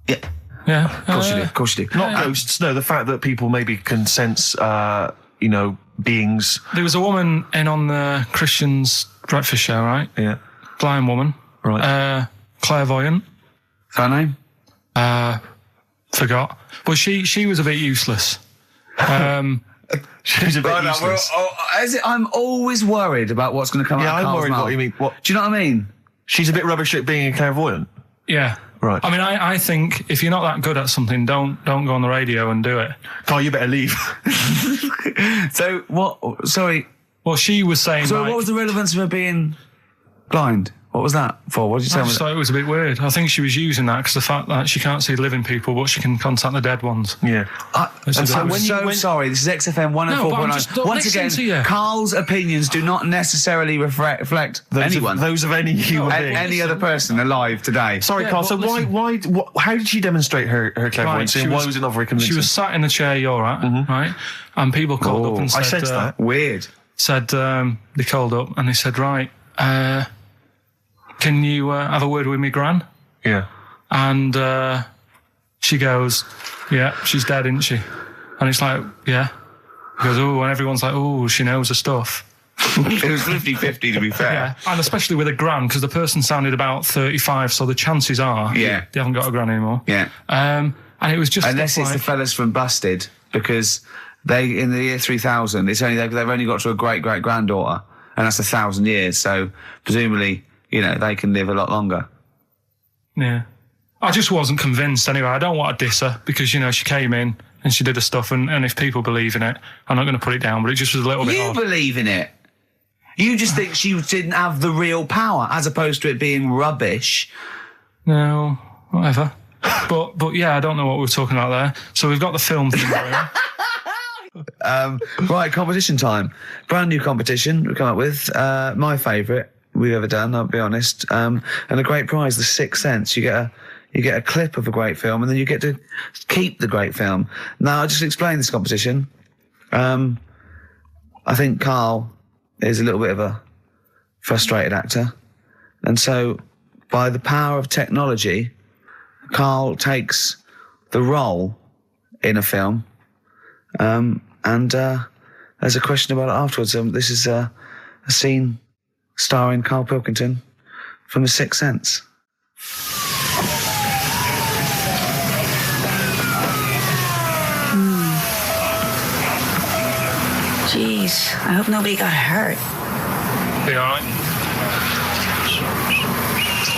Yeah. Yeah. Of course you do. Not ghosts. No, the fact that people maybe can sense, beings. There was a woman in on the Christian's breakfast show, right? Yeah. Blind woman. Right. Clairvoyant. Her name? Forgot. Well, she was a bit useless. She's a bit useless. I'm always worried about what's going to come out of Karl's I'm worried mouth. what you mean. What? Do you know what I mean? She's a bit rubbish at being a clairvoyant. Yeah. Right. I mean, I think if you're not that good at something, don't go on the radio and do it. Karl, you better leave. So, what... Sorry. Well, she was saying... So what was the relevance of her being blind? What was that for? What did you I tell me? just thought it was a bit weird. I think she was using that because the fact that she can't see living people, but she can contact the dead ones. Yeah. I'm so sorry. This is XFM 104.9. Once again, Carl's opinions do not necessarily reflect those of any human being. Any other person alive today. Sorry, Carl. So how did she demonstrate her clairvoyance? Right, why was it not very convincing? She was sat in the chair you're at, right? And people called up and said... I sensed that. Weird. They called up and they said, right, can you have a word with me, Gran? Yeah. And she goes, yeah, she's dead, isn't she? And it's like, yeah. He goes, oh, and everyone's like, oh, she knows her stuff. It was 50-50, to be fair. Yeah, and especially with a Gran, because the person sounded about 35, so the chances are they haven't got a Gran anymore. Yeah. And it was just... Unless it's the fellas from Busted, because they, in the year 3000, they've only got to a great-great-granddaughter, and that's 1,000 years, so presumably... they can live a lot longer. Yeah. I just wasn't convinced anyway. I don't want to diss her because, she came in and she did her stuff and if people believe in it, I'm not going to put it down, but it just was a little bit odd. You believe in it? You just think she didn't have the real power as opposed to it being rubbish? No, whatever. But yeah, I don't know what we were talking about there. So we've got the film thing going. Right, competition time. Brand new competition we come up with. My favourite we've ever done, I'll be honest. And a great prize, The Sixth Sense. You get a clip of a great film, and then you get to keep the great film. Now, I'll just explain this competition. I think Karl is a little bit of a frustrated actor. And so, by the power of technology, Karl takes the role in a film. And there's a question about it afterwards. This is a scene starring Karl Pilkington from The Sixth Sense. Jeez, I hope nobody got hurt. Be all right?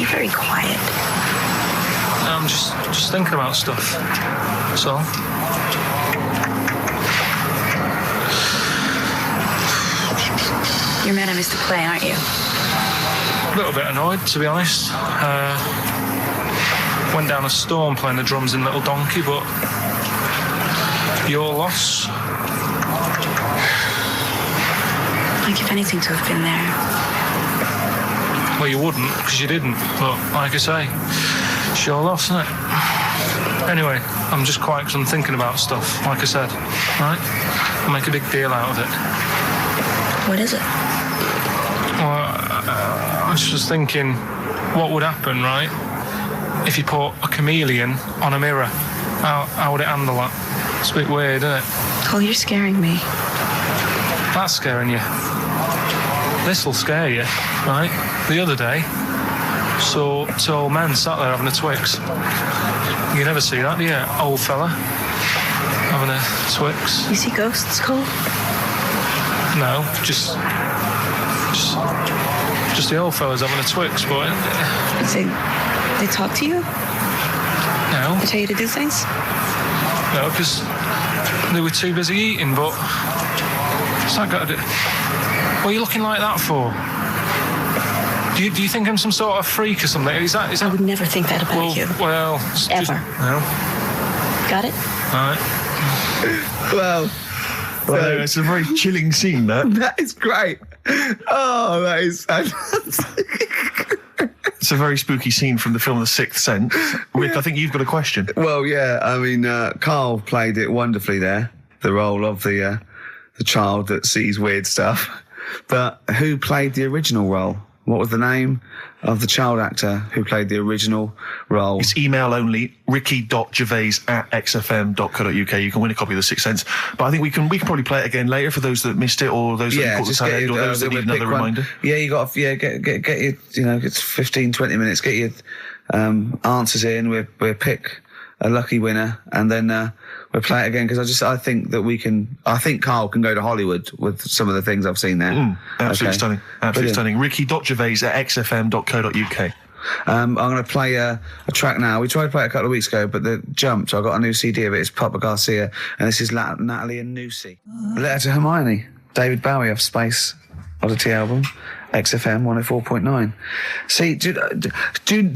You're very quiet. I'm just thinking about stuff. That's all. You're mad I missed the play, aren't you? A little bit annoyed, to be honest. Went down a storm playing the drums in Little Donkey, but your loss. I'd give anything to have been there. Well, you wouldn't, because you didn't. But like I say, it's your loss, isn't it? Anyway, I'm just quiet because I'm thinking about stuff, like I said. Right? I'll make a big deal out of it. What is it? Well, I was just thinking, what would happen, right, if you put a chameleon on a mirror? How would it handle that? It's a bit weird, isn't it? Oh, you're scaring me. That's scaring you. This'll scare you, right? The other day, saw two old men sat there having a Twix. You never see that, do you? Old fella having a Twix. You see ghosts, Cole? No, just the old fellas having a Twix, but... They talk to you? No. They tell you to do things? No, because they were too busy eating, but... What's that got to do? What are you looking like that for? Do you think I'm some sort of freak or something? Is that... I would never think that about you. Well... Ever. No. Got it? All right. Well, it's a very chilling scene, that. That is great. Oh, that is fantastic. It's a very spooky scene from the film The Sixth Sense. Rick, I think you've got a question. Well, yeah, I mean, Karl played it wonderfully there, the role of the child that sees weird stuff. But who played the original role? What was the name of the child actor who played the original role? It's email only, ricky.gervais@xfm.co.uk. You can win a copy of The Sixth Sense. But I think we can probably play it again later for those that missed it, or those that caught the tail end, or those that need another reminder. Yeah, you got to get your, it's 15, 20 minutes, get your answers in. We'll pick a lucky winner, and then we'll play it again, because I think Karl can go to Hollywood with some of the things I've seen there. Absolutely stunning. Absolutely stunning. ricky.gervais@xfm.co.uk. I'm going to play a track now. We tried to play it a couple of weeks ago, but it jumped. So I got a new CD of it. It's Papa Garcia, and this is Natalie and Nusi. Letter to Hermione, David Bowie of Space Oddity album, XFM 104.9. See,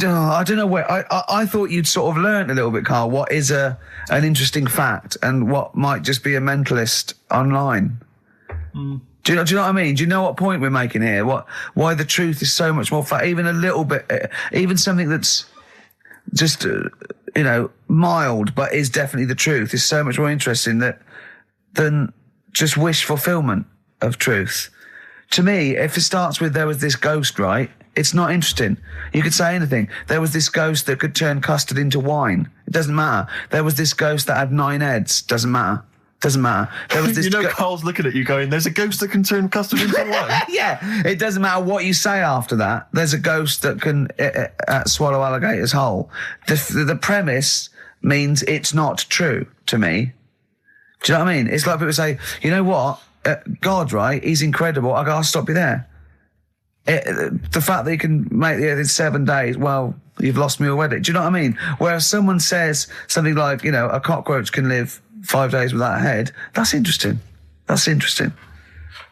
I don't know where, I thought you'd sort of learnt a little bit, Karl, what is an interesting fact and what might just be a mentalist online. Do you know what I mean? Do you know what point we're making here? Why the truth is so much more even a little bit, even something that's just, mild, but is definitely the truth, is so much more interesting than just wish fulfillment of truth. To me, if it starts with there was this ghost, right, it's not interesting. You could say anything. There was this ghost that could turn custard into wine. It doesn't matter. There was this ghost that had 9 heads. Doesn't matter. Doesn't matter. There was this Carl's looking at you going, there's a ghost that can turn custard into wine. Yeah, it doesn't matter what you say after that. There's a ghost that can swallow alligators whole. The premise means it's not true to me. Do you know what I mean? It's like people say, you know what? God, right? He's incredible. I'll stop you there. The fact that he can make the earth in 7 days, well, you've lost me already. Do you know what I mean? Whereas someone says something like, a cockroach can live 5 days without a head, that's interesting. That's interesting.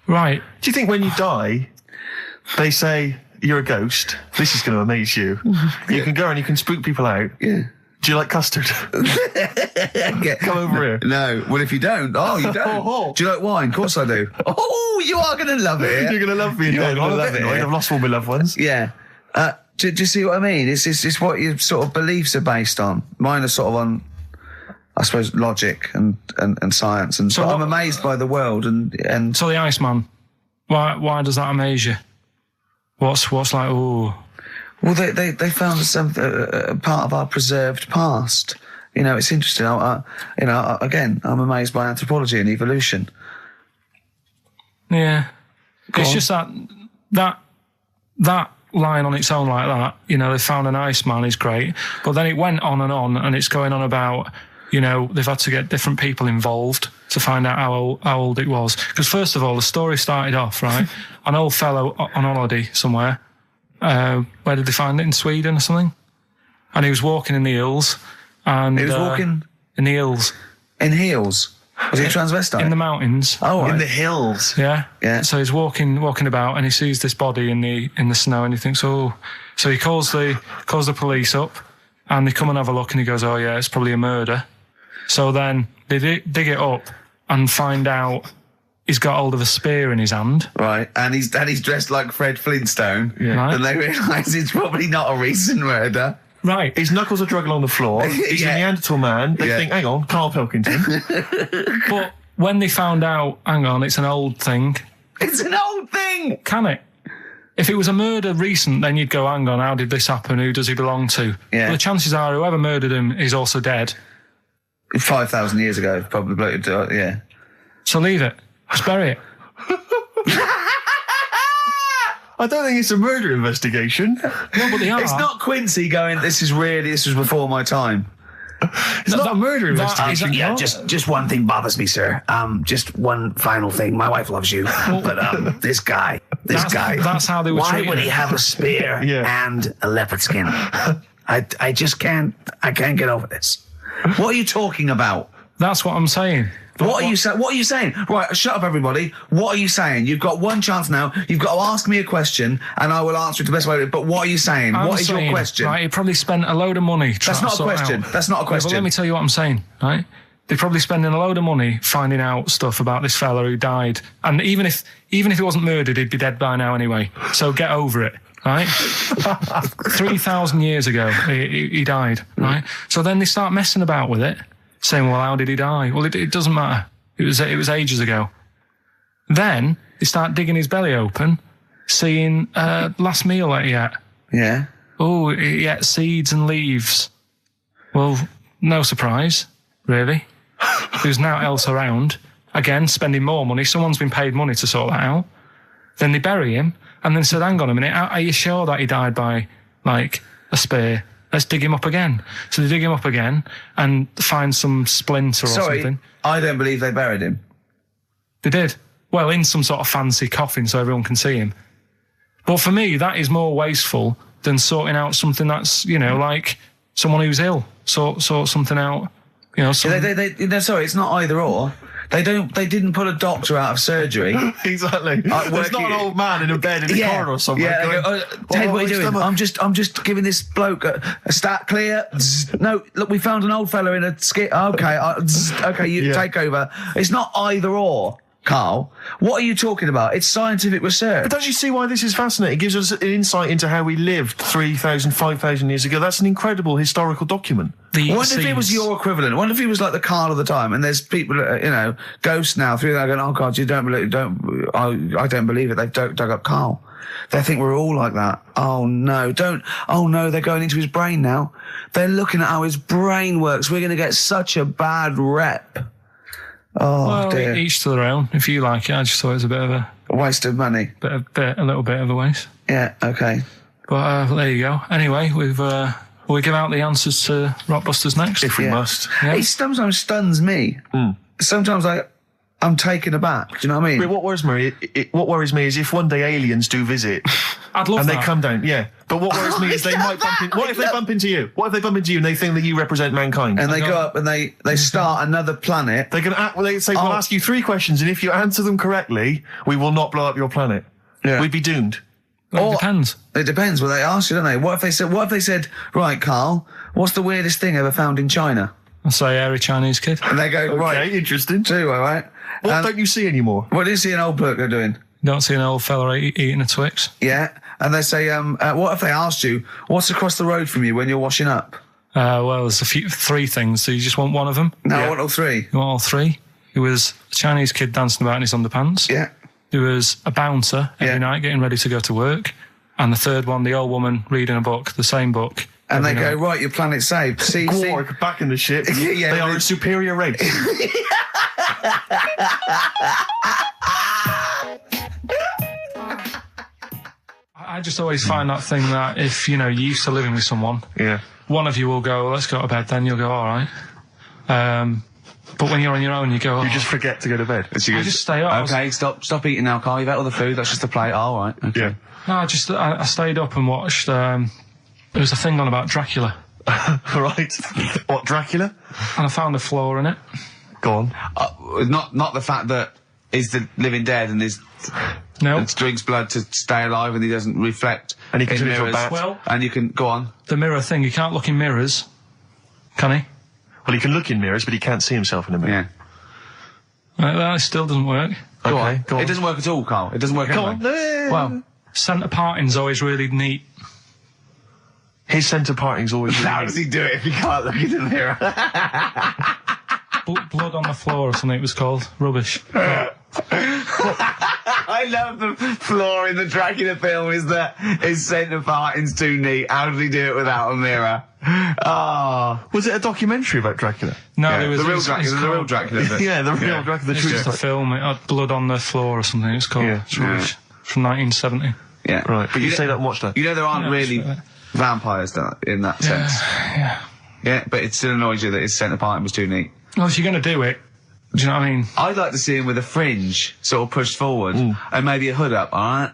Right. Do you think when you die, they say, you're a ghost, this is going to amaze you. You can go and you can spook people out. Yeah. Do you like custard? Come over here. No. Well, if you don't, you don't. Do you like wine? Of course I do. Oh, you are going to love it. You're going to love being dead. I'm a bit annoyed. I've lost all my loved ones. Yeah. Do you see what I mean? It's what your sort of beliefs are based on. Mine are sort of on, I suppose, logic and science. And so I'm amazed by the world. And so the Iceman, why does that amaze you? What's like, ooh... Well, they found some part of our preserved past. It's interesting. Again, I'm amazed by anthropology and evolution. Yeah, it's just that line on its own like that. They found an Iceman is great, but then it went on, and it's going on about they've had to get different people involved to find out how old it was. Because first of all, the story started off right. An old fellow on holiday somewhere. Where did they find it? In Sweden or something? And he was walking in the hills. And he was walking? In the hills. In heels? Was he a transvestite? In the mountains. Oh, right. In the hills. Yeah. Yeah. So he's walking about and he sees this body in the snow and he thinks, oh. So he calls the police up and they come and have a look and he goes, oh yeah, it's probably a murder. So then they dig it up and find out he's got hold of a spear in his hand. Right, and he's dressed like Fred Flintstone. Yeah. Right. And they realise it's probably not a recent murder. Right. His knuckles are dragging on the floor. He's a Neanderthal man. They think, hang on, Karl Pilkington. But when they found out, hang on, it's an old thing. It's an old thing! Can it? If it was a murder recent, then you'd go, hang on, how did this happen? Who does he belong to? Yeah. Well, the chances are whoever murdered him is also dead. 5,000 years ago, probably, yeah. So leave it. Just bury it. I don't think it's a murder investigation. No, but they are. It's not Quincy going, this was before my time. It's not a murder investigation. Just one thing bothers me, sir. Just one final thing. My wife loves you, but this guy. That's how they were treating Why would he have a spear and a leopard skin? I just can't. I can't get over this. What are you talking about? That's what I'm saying. What are you saying? Right, shut up, everybody. What are you saying? You've got one chance now. You've got to ask me a question, and I will answer it the best way. But what are you saying? What is your question? Right, he probably spent a load of money. That's not a question. That's not a question. But let me tell you what I'm saying. Right, they're probably spending a load of money finding out stuff about this fella who died, and even if he wasn't murdered, he'd be dead by now anyway. So get over it. Right, 3,000 years ago he died. Right, so then they start messing about with it. Saying, well, how did he die? Well, it doesn't matter. It was ages ago. Then they start digging his belly open, seeing last meal that he ate. Yeah. Oh, he ate seeds and leaves. Well, no surprise, really. There's now else around. Again, spending more money. Someone's been paid money to sort that out. Then they bury him, and then said, hang on a minute, are you sure that he died by, like, a spear? Let's dig him up again. So they dig him up again and find some splinter or something. I don't believe they buried him. They did. Well, in some sort of fancy coffin so everyone can see him. But for me, that is more wasteful than sorting out something that's, like someone who's ill. Sort something out, Sorry, it's not either or. They didn't put a doctor out of surgery. Exactly. There's not an old man in a bed in the corridor somewhere. Yeah, going, Ted, what are you doing? stomach?" I'm just giving this bloke a stat clear. No, look, we found an old fella in a skit. Okay, okay, you take over. It's not either or, Carl. What are you talking about? It's scientific research. But don't you see why this is fascinating? It gives us an insight into how we lived 3,000, 5,000 years ago. That's an incredible historical document. What if it was your equivalent? What if he was like the Carl of the time, and there's people, ghosts now through there going, "Oh God, I don't believe it. They've dug up Carl. They think we're all like that. Oh no, they're going into his brain now. They're looking at how his brain works. We're going to get such a bad rep." Oh, well, dear. Each to their own. If you like it, I just thought it was a bit of a waste of money. A little bit of a waste. Yeah, okay. But there you go. Anyway, we'll give out the answers to Rockbusters next. If we must. Yeah. It sometimes stuns me. Sometimes I'm taken aback. Do you know what I mean? But what worries me is if one day aliens do visit, I'd love and that. they come down. Yeah. But what worries me is they might bump in. What if they bump into you? What if they bump into you and they think that you represent mankind? And they go up and they start another planet. They're going to they say, "We'll ask you 3 questions, and if you answer them correctly, we will not blow up your planet." Yeah. We'd be doomed. Well, it depends. It depends what they ask you, don't they? What if they said, "Right, Carl, what's the weirdest thing ever found in China?" I'll say hairy Chinese kid. And they go, "Right, Okay, interesting. too, all right." What don't you see anymore? What do you see an old bloke doing? Don't see an old fella eating a Twix. Yeah, and they say, what if they asked you, "What's across the road from you when you're washing up?" Well, there's 3 things. So you just want one of them? No, I want all 3. You want all 3? It was a Chinese kid dancing about in his underpants. Yeah. There was a bouncer every night getting ready to go to work. And the third one, the old woman reading a book, the same book. And they go, "Right, your planet's saved." See, Gorg back in the ship. Yeah, they are a superior race. I just always find that thing that if, you're used to living with someone, one of you will go, "Let's go to bed," then you'll go, "All right." But when you're on your own, you go, You just forget to go to bed. I just stay up. Okay, stop eating now, Carl. You've ate all the food. That's just a plate. All right. Okay. Yeah. No, I stayed up and watched, there was a thing on about Dracula. Right. What, Dracula? And I found a flaw in it. Go on. Not the fact that he's the living dead and and drinks blood to stay alive and he doesn't reflect. And he can turn into a mirrors. bat. Well, and you can go on. The mirror thing, you can't look in mirrors, can he? Well, he can look in mirrors, but he can't see himself in a mirror. Yeah. That still doesn't work. Go on. Go on. It doesn't work at all, Carl. It doesn't work Go anyway. on. Well, centre parting's always really neat. His centre parting's always really How does he do it if he can't look in the mirror? Blood on the floor or something it was called. Rubbish. I love the flaw in the Dracula film is that his centre parting's too neat. How does he do it without a mirror? Was it a documentary about Dracula? No, Yeah, there was the real it's Dracula. The real Dracula. Bit. Yeah, the real Dracula. The It's true just a story. film. It had blood on the floor or something. It's called. Yeah. It's rubbish. From 1970. Yeah. Right, but you stayed up and watched that. You know there aren't Yeah, really that's right. vampires in that sense. Yeah. Yeah, but it still annoys you that his centre parting was too neat. Well, if you're going to do it, do you know what I mean? I'd like to see him with a fringe sort of pushed forward and maybe a hood up, alright?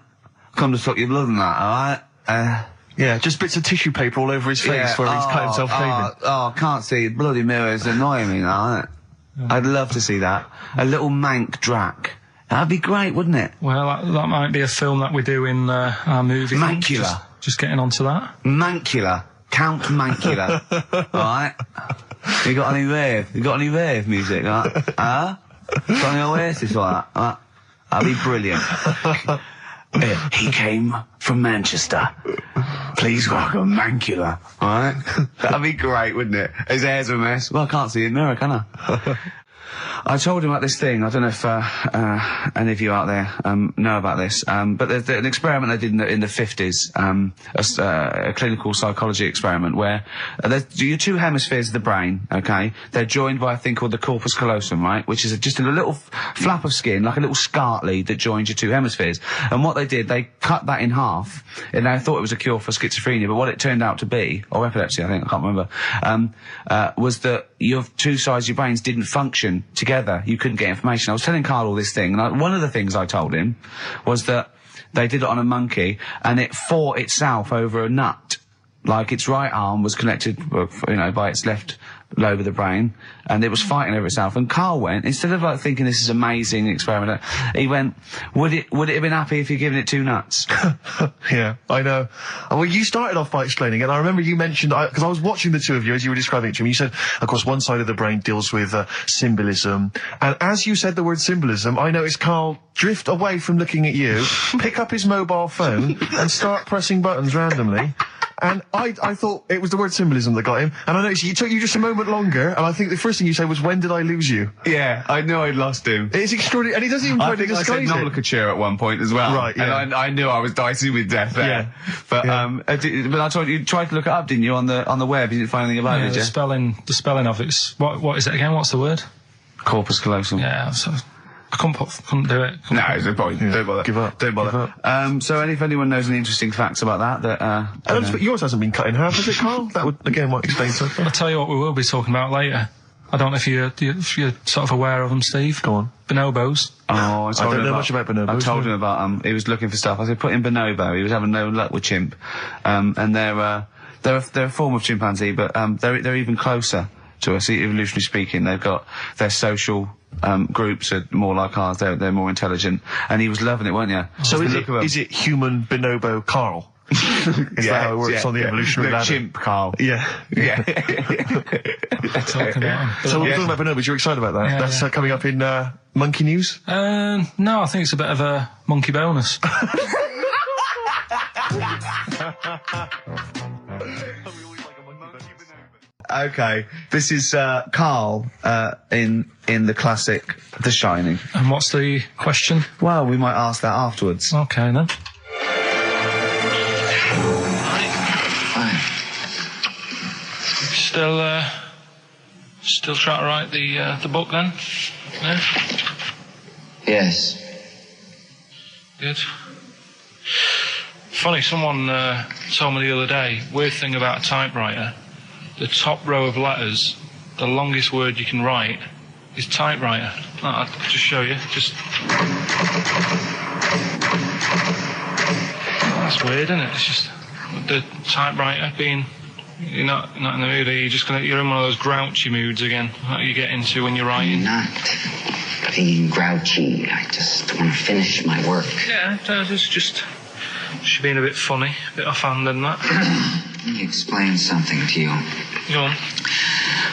Come to suck your blood and that, alright? Yeah, just bits of tissue paper all over his face where he's cut himself shaving. I can't see bloody mirrors annoying me, alright? I'd love to see that. A little mank Drac. That'd be great, wouldn't it? Well, that might be a film that we do in our movie. Mancula. Just getting onto that. Mancula. Count Mancula. Alright? You got any rave? You got any rave music? Got any Oasis like that? That'd be brilliant. He came from Manchester. Please welcome Mancula. Alright? That'd be great, wouldn't it? His hair's a mess. Well, I can't see in the mirror, can I? I told him about this thing. I don't know if any of you out there know about this, but there's an experiment they did in the 50s, a clinical psychology experiment where your 2 hemispheres of the brain, okay, they're joined by a thing called the corpus callosum, right, which is just a little flap of skin, like a little scarlet lead that joins your 2 hemispheres. And what they did, they cut that in half, and they thought it was a cure for schizophrenia, but what it turned out to be, or epilepsy, I think, I can't remember, was that your 2 sides of your brains didn't function together. You couldn't get information. I was telling Carl all this thing, and one of the things I told him was that they did it on a monkey, and it fought itself over a nut. Like its right arm was connected, by its left lobe of the brain, and it was fighting over itself. And Karl went, instead of like thinking this is amazing experiment, he went, would it have been happy if you'd given it 2 nuts? Yeah, I know. Well, you started off by explaining, and I remember you mentioned, because I was watching the two of you as you were describing it to me, you said, of course, one side of the brain deals with symbolism, and as you said the word symbolism, I noticed Karl drift away from looking at you, pick up his mobile phone, and start pressing buttons randomly. And I thought it was the word symbolism that got him. And I noticed it took you just a moment longer. And I think the first thing you said was, when did I lose you? Yeah, I knew I'd lost him. It's extraordinary. And he doesn't even try to disguise it. I said nomenclature at one point as well. Right, yeah. And I knew I was dicing with death there. Yeah. But, but I told you tried to look it up, didn't you, on the web? You didn't find anything about it, did you? The spelling of it's, what is it again? What's the word? Corpus callosum. Yeah, so I couldn't do it. No, it's a point. Yeah. Don't bother. Give up. Don't bother. So if anyone knows any interesting facts about that, but yours hasn't been cut in half, has it, Karl? That would, again, might explain something. I'll tell you what we will be talking about later. I don't know if you're sort of aware of them, Steve. Go on. Bonobos. Oh, I don't know much about bonobos. I told him about he was looking for stuff. I said, put in bonobo. He was having no luck with chimp. And they're a form of chimpanzee, but they're even closer to us, evolutionarily speaking. They've got their social groups are more like ours. They're more intelligent. And he was loving it, weren't you? So is it human bonobo Karl? Is that how it works on the evolutionary ladder? Chimp Karl. Yeah. Yeah. So we're talking about bonobos. You're excited about that? Yeah, That's coming up in Monkey News? No, I think it's a bit of a monkey bonus. Okay, this is Karl in the classic The Shining. And what's the question? Well, we might ask that afterwards. Okay, then. Still trying to write the book then? Yeah? Yes. Good. Funny, someone told me the other day, weird thing about a typewriter, the top row of letters, the longest word you can write is typewriter. I'll just show you. That's weird, isn't it? It's just the typewriter being... You're not in the mood, are you? You're in one of those grouchy moods again, that you get into when you're writing. I'm not being grouchy. I just want to finish my work. Yeah, it's just being a bit funny, a bit offhand and that. Let me explain something to you. Go on.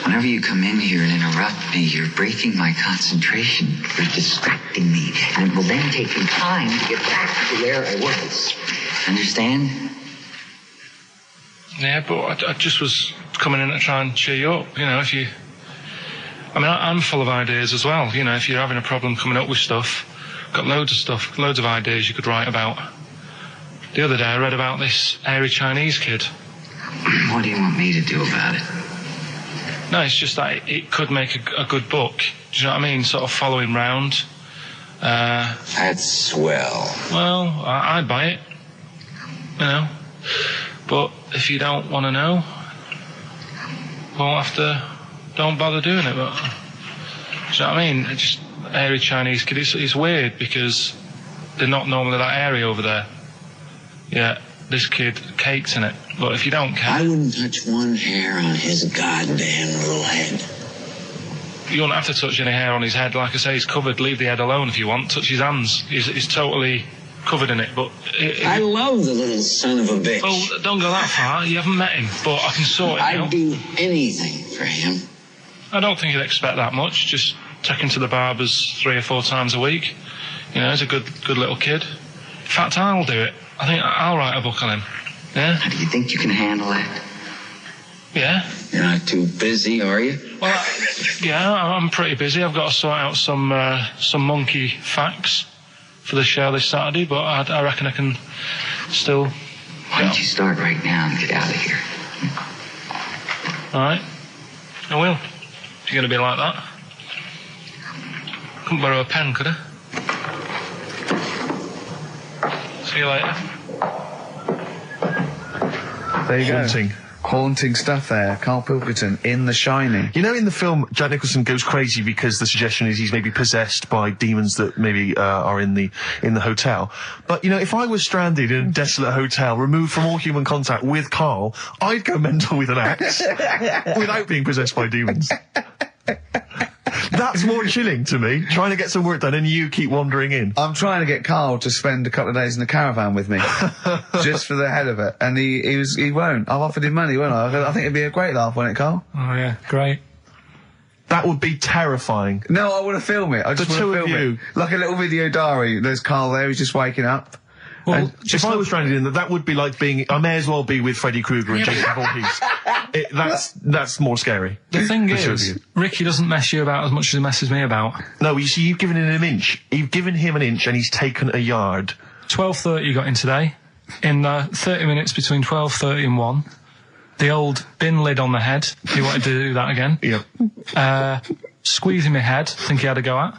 Whenever you come in here and interrupt me, you're breaking my concentration. You're distracting me. And it will then take me time to get back to where I was. Understand? Yeah, but I just was coming in to try and cheer you up, if you... I mean, I'm full of ideas as well, if you're having a problem coming up with stuff, got loads of ideas you could write about. The other day I read about this hairy Chinese kid. What do you want me to do about it? No, it's just that it could make a good book. Do you know what I mean? Sort of following round. That's swell. Well, I'd buy it, But if you don't want to know, don't bother doing it. But, do you know what I mean? It's just hairy Chinese kid. It's weird because they're not normally that hairy over there. Yeah, this kid cakes in it. But if you don't care... I wouldn't touch one hair on his goddamn little head. You don't have to touch any hair on his head. Like I say, he's covered. Leave the head alone if you want. Touch his hands. He's totally... covered in it, but... I love the little son of a bitch. Well, don't go that far. You haven't met him, but I can sort it out. I'd do anything for him. I don't think he'd expect that much. Just take him to the barbers 3 or 4 times a week. He's a good little kid. In fact, I'll do it. I think I'll write a book on him. Yeah? Do you think you can handle that? Yeah. You're not too busy, are you? Well, yeah, I'm pretty busy. I've got to sort out some monkey facts for the show this Saturday, but I reckon I can still... Why don't you start right now and get out of here? All right. I will. If you're going to be like that. Couldn't borrow a pen, could I? See you later. There you go. Haunting stuff there. Karl Pilkington in The Shining. You know, in the film, Jack Nicholson goes crazy because the suggestion is he's maybe possessed by demons that maybe are in the hotel. But, you know, if I was stranded in a desolate hotel, removed from all human contact with Karl, I'd go mental with an axe without being possessed by demons. That's more chilling to me, trying to get some work done and you keep wandering in. I'm trying to get Karl to spend a couple of days in the caravan with me, just for the hell of it. And he won't. I've offered him money, won't I? I think it'd be a great laugh, won't it, Karl? Oh yeah, great. That would be terrifying. No, I want to film it. I just want to film it. Like a little video diary. There's Karl there, he's just waking up. Well, if I was stranded in that would be like being. I may as well be with Freddy Krueger and Jason Voorhees. That's more scary. The thing is, Ricky doesn't mess you about as much as he messes me about. No, you see, you've given him an inch. You've given him an inch, and he's taken a yard. 12:30 you got in today. In 30 minutes between 12:30 and 1, the old bin lid on the head. He wanted to do that again. Yep. Squeezing my head. Think he had a go at.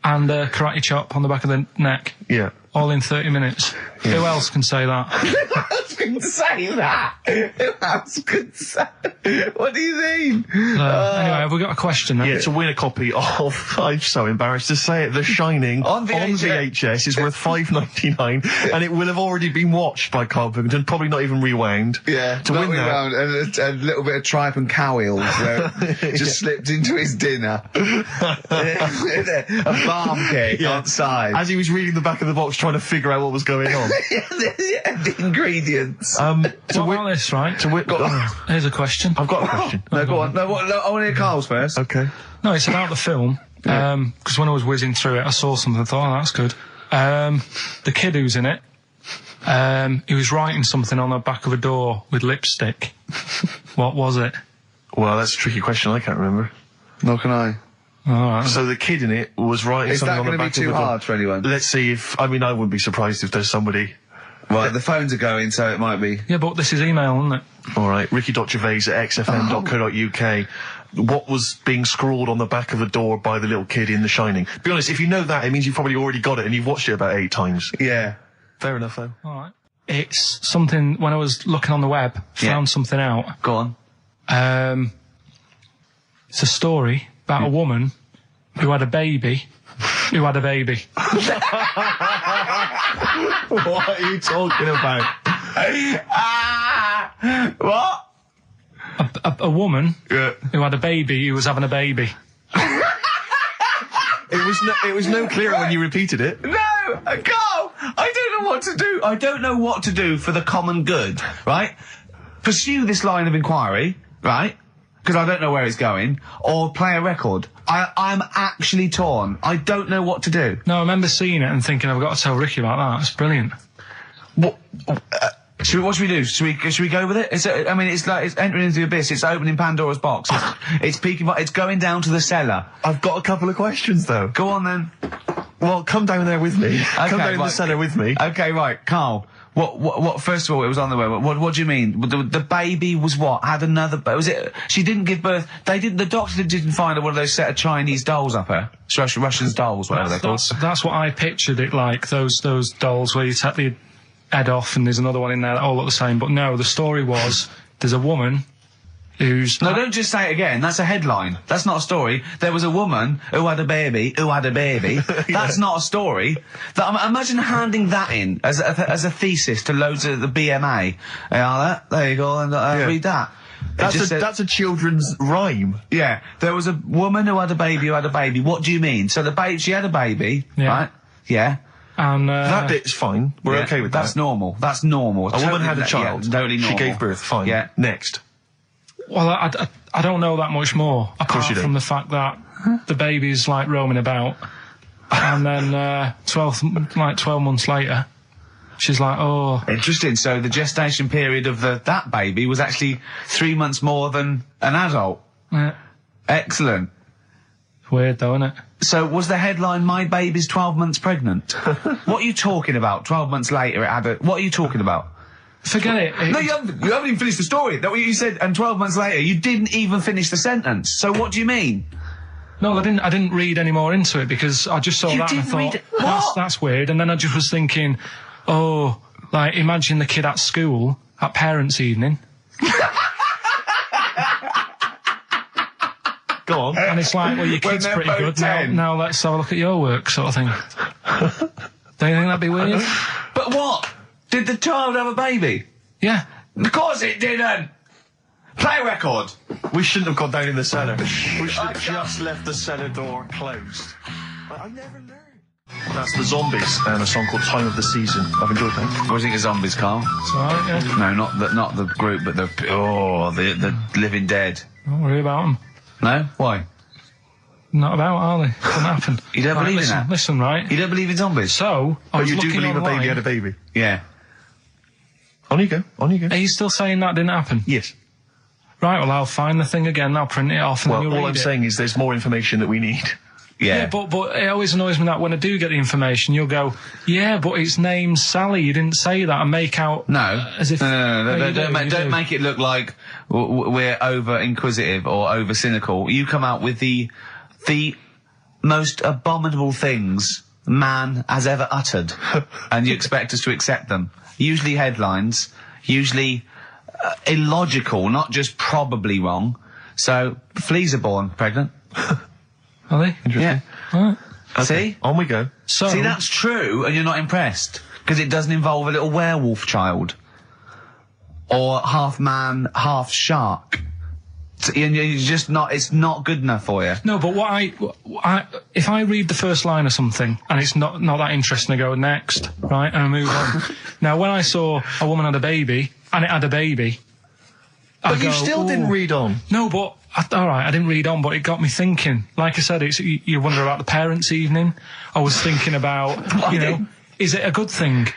And karate chop on the back of the neck. Yeah. All in 30 minutes. Yeah. Who else can say that? Who else can say that? Who else can say? What do you mean? Anyway, have we got a question then? Yeah, to win a copy of, I'm so embarrassed to say it, The Shining on VHS is worth $5.99 and it will have already been watched by Karl Pilkington, probably not even rewound. Yeah, to win that. And a little bit of tripe and cow eels just slipped into his dinner. A barm cake outside. As he was reading the back of the box trying to figure out what was going on. The ingredients. What about this, right? Here's a question. I've got a question. No, go on. No, I want to hear Karl's first. Okay. No, it's about the film. Because when I was whizzing through it, I saw something and thought, oh, that's good. The kid who's in it, he was writing something on the back of a door with lipstick. What was it? Well, that's a tricky question. I can't remember. Nor can I. Alright. So the kid in it was writing something on the back of the door. Is that going to be too hard for anyone? Let's see if... I mean, I wouldn't be surprised if there's somebody... Right, the phones are going, so it might be... Yeah, but this is email, isn't it? All right, Ricky.Gervais at xfm.co.uk. What was being scrawled on the back of the door by the little kid in The Shining? Be honest, if you know that, it means you've probably already got it and you've watched it about 8 times. Yeah. Fair enough, though. All right. It's something, when I was looking on the web, found something out. Go on. It's a story about a woman who had a baby. What are you talking about? What? A woman who had a baby who was having a baby. It was no clearer when you repeated it. No, Karl, I don't know what to do. I don't know what to do for the common good, right? Pursue this line of inquiry, right? Because I don't know where it's going, or play a record. I'm actually torn. I don't know what to do. No, I remember seeing it and thinking, I've got to tell Ricky about that. It's brilliant. What should we do? Should we go with it? It's entering into the abyss. It's opening Pandora's box. It's peeking. It's going down to the cellar. I've got a couple of questions though. Go on then. Well, come down there with me. Okay, come down in the cellar with me. Okay, right, Karl. What, first of all, it was on the way. What do you mean? The baby was what? Had another, was it, she didn't give birth, the doctor didn't find her one of those set of Chinese dolls up her. Russian dolls, whatever they're called. That's what I pictured it like, those dolls where you take the head off and there's another one in there that all look the same. But no, the story was, there's a woman who's... No, don't just say it again. That's a headline. That's not a story. There was a woman who had a baby. That's not a story. Imagine handing that in as a thesis to loads of the BMA. There you go, and read that. That's a children's rhyme. Yeah. There was a woman who had a baby What do you mean? So she had a baby, right? Yeah. And that bit's fine. We're okay with that. That's normal. A woman had a child. Yeah, totally normal. She gave birth. Fine. Yeah. Next. Well, I don't know that much more, apart from the fact that the baby's like roaming about, and then 12 months later, she's like, oh. Interesting. So the gestation period of that baby was actually 3 months more than an adult. Yeah. Excellent. Weird though, isn't it? So was the headline, "My baby's 12 months pregnant"? What are you talking about? 12 months later, it had what are you talking about? Forget it. No, you haven't even finished the story. That's what you said. And 12 months later, you didn't even finish the sentence. So what do you mean? No, I didn't read any more into it because I just saw that and I thought, that's weird. And then I just was thinking, oh, like, imagine the kid at school at parents' evening. Go on. And it's like, well, your When kid's they're pretty both good. 10. Now let's have a look at your work, sort of thing. Don't you think that'd be weird? But what? Did the child have a baby? Yeah. Of course it didn't! Play a record! We shouldn't have gone down in the cellar. We should have just left the cellar door closed. I never learned. That's the Zombies and a song called Time of the Season. I've enjoyed that. What do you think of Zombies, Carl? It's alright, yeah. No, not the group, but the Living Dead. Don't worry about them. No? Why? Not about, are they? Couldn't happen. You don't believe in that? Listen, right? You don't believe in zombies? So, I But was you do looking believe online. a baby had a baby? Yeah. On you go. On you go. Are you still saying that didn't happen? Yes. Right, well, I'll find the thing again, I'll print it off, and Well, then you'll all read I'm it. saying is there's more information that we need. Yeah. But it always annoys me that when I do get the information, you'll go, yeah, but its name's Sally, you didn't say that, and make out... No. As if... No, you don't make it look like we're over inquisitive or over cynical. You come out with the most abominable things man has ever uttered, and you expect us to accept them. Usually headlines, usually illogical, not just probably wrong. So, fleas are born pregnant. Are they? Interesting. Yeah. Right. Okay. See? On we go. So... See, that's true, and you're not impressed. Because it doesn't involve a little werewolf child. Or half man, half shark. And you're just not, it's not good enough for you. No, but if I read the first line of something and it's not that interesting, I go next, right, and I move on. Now, when I saw a woman had a baby, and it had a baby, But you still didn't read on. No, but I didn't read on, but it got me thinking. Like I said, you wonder about the parents' evening. I was thinking about, is it a good thing?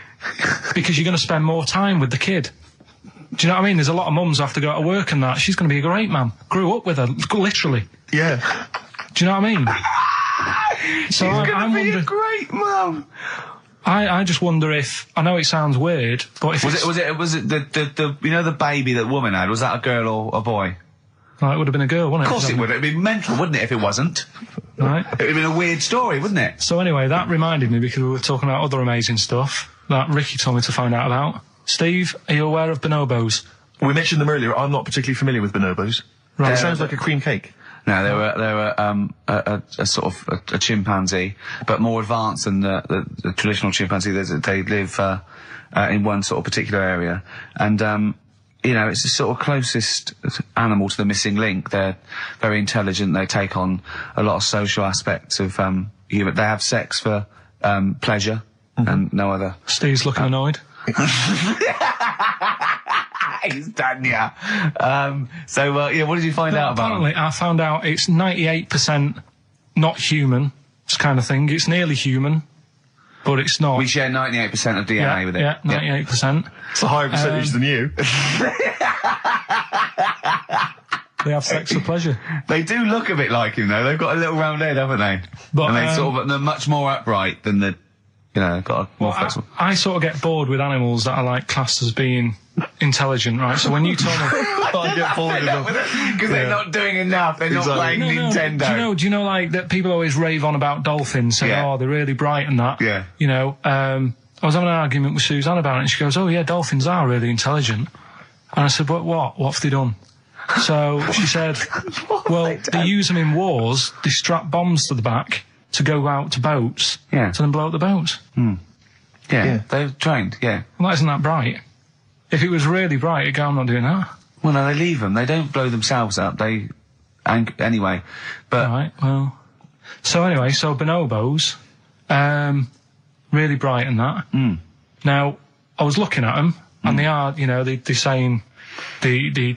Because you're going to spend more time with the kid. Do you know what I mean? There's a lot of mums who have to go to work and that. She's going to be a great mum. Grew up with her, literally. Yeah. Do you know what I mean? So She's going to be a great mum. I just wonder if, I know it sounds weird, but if was it the the baby that woman had, was that a girl or a boy? Oh, it would have been a girl, wouldn't it? Of course it would. It'd be mental, wouldn't it, if it wasn't? Right. It would have been a weird story, wouldn't it? So anyway, that reminded me, because we were talking about other amazing stuff that Ricky told me to find out about. Steve, are you aware of bonobos? We mentioned them earlier. I'm not particularly familiar with bonobos. Right. It sounds like a cream cake. No, they were a sort of a chimpanzee, but more advanced than the traditional chimpanzee. They live in one sort of particular area, and it's the sort of closest animal to the missing link. They're very intelligent. They take on a lot of social aspects of human. They have sex for pleasure and no other. Steve's looking annoyed. He's done, yeah. What did you find out about Apparently, I found out it's 98% not human, this kind of thing. It's nearly human, but it's not. We share 98% of DNA with it. Yeah, 98%. It's a higher percentage than you. They have sex for pleasure. They do look a bit like him, though. They've got a little round head, haven't they? But, And they're much more upright than got a more flexible. I sort of get bored with animals that are like classed as being intelligent, right? So when you told me, I get bored with them because they're not doing enough. They're not playing Nintendo. Do you know like that? People always rave on about dolphins, saying, "Oh, they're really bright and that." Yeah. I was having an argument with Suzanne about it, and she goes, "Oh yeah, dolphins are really intelligent." And I said, "But what? What have they done?" So she said, "Well, they use them in wars. They strap bombs to the back to go out to boats, to then blow up the boats." Yeah, they're trained. Yeah. Well, that isn't that bright. If it was really bright, you'd go, "I'm not doing that." Well, no, they leave them. They don't blow themselves up. Anyway, but right. Well, so bonobos, really bright and that. Now, I was looking at them, and they are, they're saying they're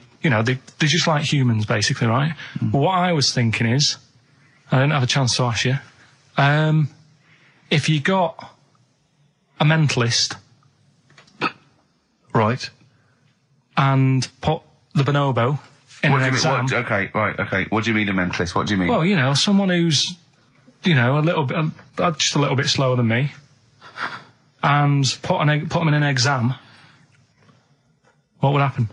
just like humans, basically, right? But what I was thinking is, I didn't have a chance to ask you, if you got a mentalist, right, and put the bonobo in an exam. Okay. What do you mean a mentalist? What do you mean? Well, someone who's, a little bit, just a little bit slower than me, and put them in an exam, what would happen?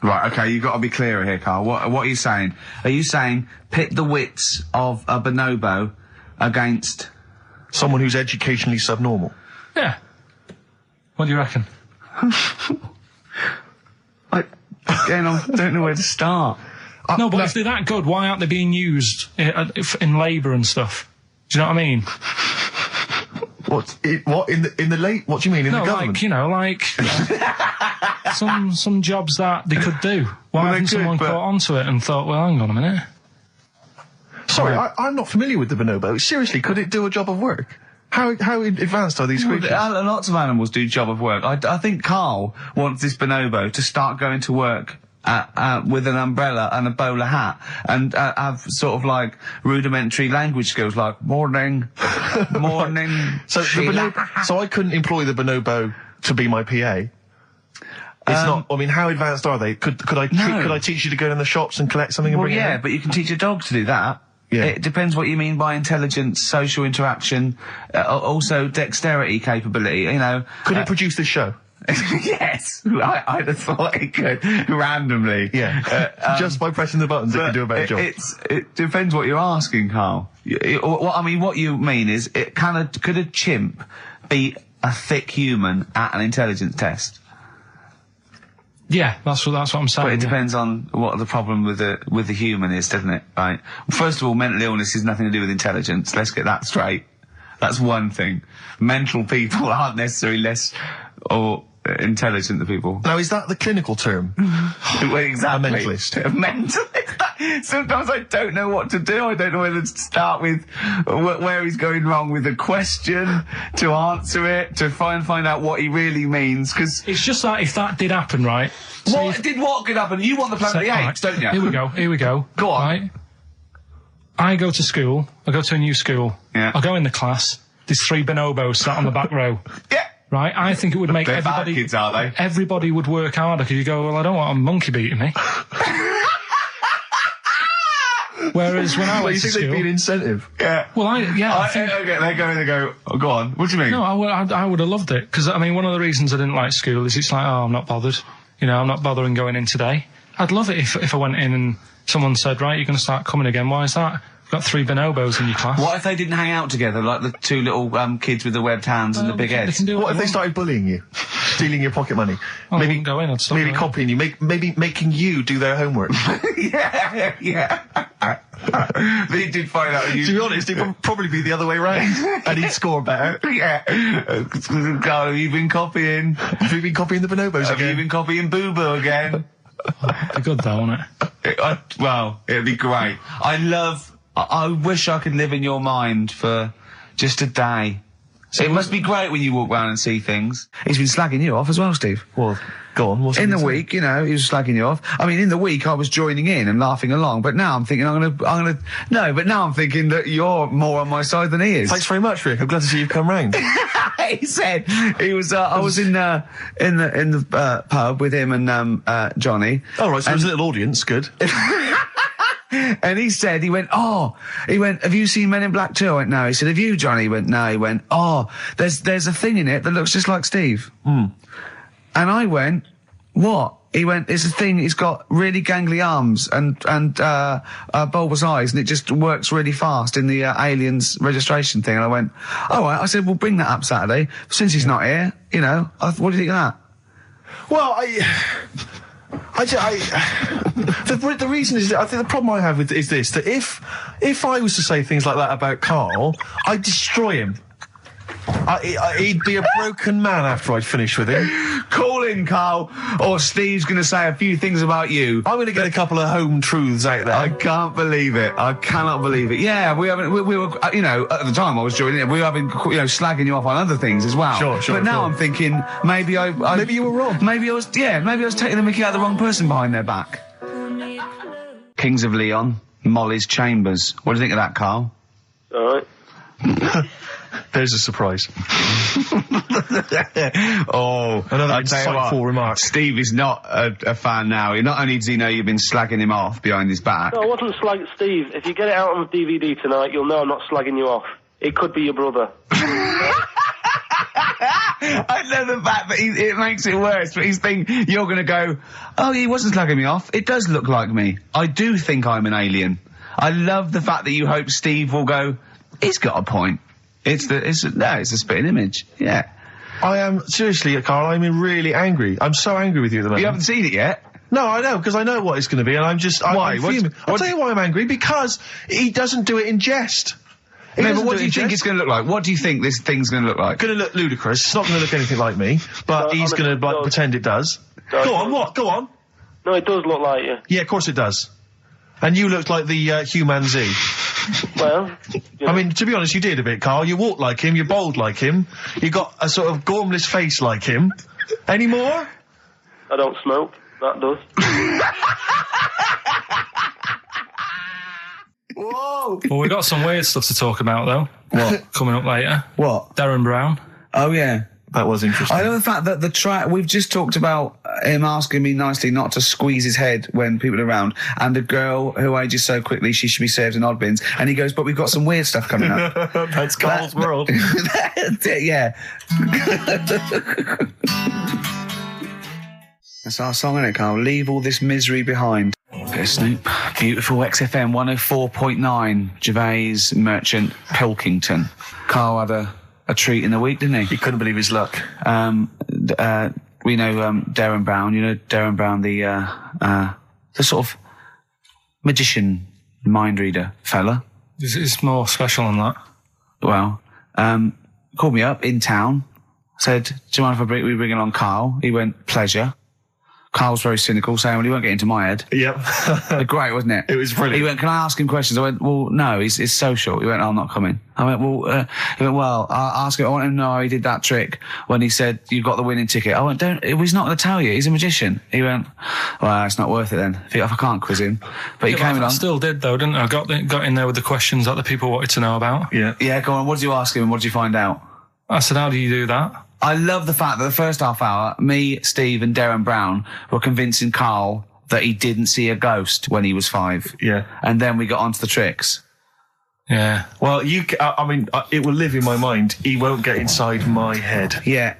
Right, okay, you've got to be clearer here, Carl. What are you saying? Are you saying pit the wits of a bonobo against someone who's educationally subnormal? Yeah. What do you reckon? I don't know where to start. No, but if they're that good, why aren't they being used in labour and stuff? Do you know what I mean? What in the late? What do you mean in the government? Some jobs that they could do. Why hasn't someone caught onto it and thought, well, hang on a minute? Sorry, I'm not familiar with the bonobo. Seriously, could it do a job of work? How advanced are these creatures? Lots of animals do job of work. I think Carl wants this bonobo to start going to work with an umbrella and a bowler hat and have sort of like rudimentary language skills like morning. So I couldn't employ the bonobo to be my PA. It's not. I mean, how advanced are they? Could I teach you to go in the shops and collect something and bring it in? But you can teach a dog to do that. Yeah. It depends what you mean by intelligence, social interaction, also dexterity capability. You know, could it produce this show? Yes, I'd have thought it could randomly. Yeah, just by pressing the buttons, it can do a better job. It depends what you're asking, Carl. What you mean is, could a chimp beat a thick human at an intelligence test? Yeah, that's what I'm saying. But it depends on what the problem with the human is, doesn't it? Right. First of all, mental illness has nothing to do with intelligence. Let's get that straight. That's one thing. Mental people aren't necessarily less or intelligent than people. Now, is that the clinical term? Well, exactly. A mentalist. A mentalist. Sometimes I don't know what to do. I don't know whether to start with where he's going wrong with the question, to answer it, to find out what he really means, because... It's just like, if that did happen, right? What could happen? You want the Planet of the Apes, don't you? Here we go. Go on. Right? I go to school. I go to a new school. Yeah. I go in the class. There's 3 bonobos sat on the back row. Yeah. Right? I think it would make They're everybody... bad kids, are they? Everybody would work harder, because you go, well, I don't want a monkey beating me. Whereas when I went to school... You think they'd be an incentive? Yeah. Well, I think... Okay, they go, oh, go on. What do you mean? No, I would have loved it. Because, I mean, one of the reasons I didn't like school is it's like, oh, I'm not bothered. You know, I'm not bothering going in today. I'd love it if I went in and someone said, right, you're going to start coming again. Why is that? You've got 3 bonobos in your class. What if they didn't hang out together, like the 2 little kids with the webbed hands and the big heads? What if they started bullying you? Stealing your pocket money? I wouldn't go in, I'd stop maybe going. copying you, maybe making you do their homework. Yeah. They did find out you... To be honest, it would probably be the other way round. And he'd score better. Yeah. Carl, have you been copying? Have you been copying the bonobos again? Have you been copying Boo Boo again? It'd be good though, wouldn't it? Well, it'd be great. I wish I could live in your mind for just a day. It must be great when you walk around and see things. He's been slagging you off as well, Steve. Well, go on. In the week, you know, he was slagging you off. I mean, in the week I was joining in and laughing along, but now I'm thinking but now I'm thinking that you're more on my side than he is. Thanks very much, Rick. I'm glad to see you've come round. He said he was. I was in the pub with him and Johnny. Oh right, so there's a little audience. Good. And he went, have you seen Men in Black 2? I went, no. He said, have you, Johnny? He went, no. He went, there's a thing in it that looks just like Steve. And I went, what? He went, it's a thing, it's got really gangly arms and bulbous eyes, and it just works really fast in the Aliens registration thing. And I went, all right. I said, well, bring that up Saturday. Since he's not here, you know, what do you think of that? Well, the reason is, I think the problem I have with is this, that if I was to say things like that about Carl, I'd destroy him. He'd be a broken man after I'd finish with him. Call in, Carl, or Steve's going to say a few things about you. I'm going to get a couple of home truths out there. I can't believe it. I cannot believe it. Yeah, we were, you know, at the time I was joining it, we were having, you know, slagging you off on other things as well. Sure. But now I'm thinking, maybe maybe you were wrong. Maybe I was taking the mickey out of the wrong person behind their back. Kings of Leon, Molly's Chambers. What do you think of that, Carl? All right. There's a surprise. Another insightful remark. Steve is not a fan now. Not only does he know you've been slagging him off behind his back. No, I wasn't slagging Steve. If you get it out on DVD tonight, you'll know I'm not slagging you off. It could be your brother. I love the fact that it makes it worse, but he's thinking you're going to go, oh, he wasn't slagging me off. It does look like me. I do think I'm an alien. I love the fact that you hope Steve will go, he's got a point. It's a spitting image. Yeah. I am, seriously, Carl, I'm really angry. I'm so angry with you at the moment. You haven't seen it yet? No, I know, because I know what it's going to be, and I'm just... Why? I'm fuming. I'll tell you why I'm angry, because he doesn't do it in jest. No, but what do you think it's going to look like? What do you think this thing's going to look like? Going to look ludicrous. It's not going to look anything like me, but he's going to pretend it does. Go on, what? Go on. No, it does look like you. Yeah, of course it does. And you looked like the Human Z. Well, I mean, to be honest, you did a bit, Carl. You walk like him, you're bold like him, you got a sort of gormless face like him. Any more? I don't smoke. That does. Whoa! Well, we've got some weird stuff to talk about, though. What? Coming up later. What? Darren Brown. Oh, yeah. That was interesting. I know the fact that the track, we've just talked about him asking me nicely not to squeeze his head when people are around, and a girl who ages so quickly she should be served in odd bins, and he goes, but we've got some weird stuff coming up. That's Carl's world. Yeah. That's our song, isn't it, Carl? Leave all this misery behind. Go Snoop. Beautiful XFM 104.9. Gervais, Merchant, Pilkington. Carl had a treat in the week, didn't he? He couldn't believe his luck. We know Darren Brown. You know Darren Brown, the sort of magician, mind reader fella. It's more special than that. Well, called me up in town, said, do you mind if we bring along Carl? He went, pleasure. Carl's very cynical, saying, well, he won't get into my head. Yep. Great, wasn't it? It was brilliant. He went, can I ask him questions? I went, well, no, he's social. He went, I'm not coming. I went, well, he went, well, I'll ask him. I want him to know how he did that trick when he said, you got the winning ticket. I went, he's not going to tell you. He's a magician. He went, well, it's not worth it then, if I can't quiz him. But he came along. I still did, though, didn't I? I got in there with the questions that the people wanted to know about. Yeah. Yeah, go on. What did you ask him and what did you find out? I said, how do you do that? I love the fact that the first half hour, me, Steve and Darren Brown were convincing Carl that he didn't see a ghost when he was 5. Yeah. And then we got onto the tricks. Yeah. Well, it will live in my mind. He won't get inside my head. Yeah.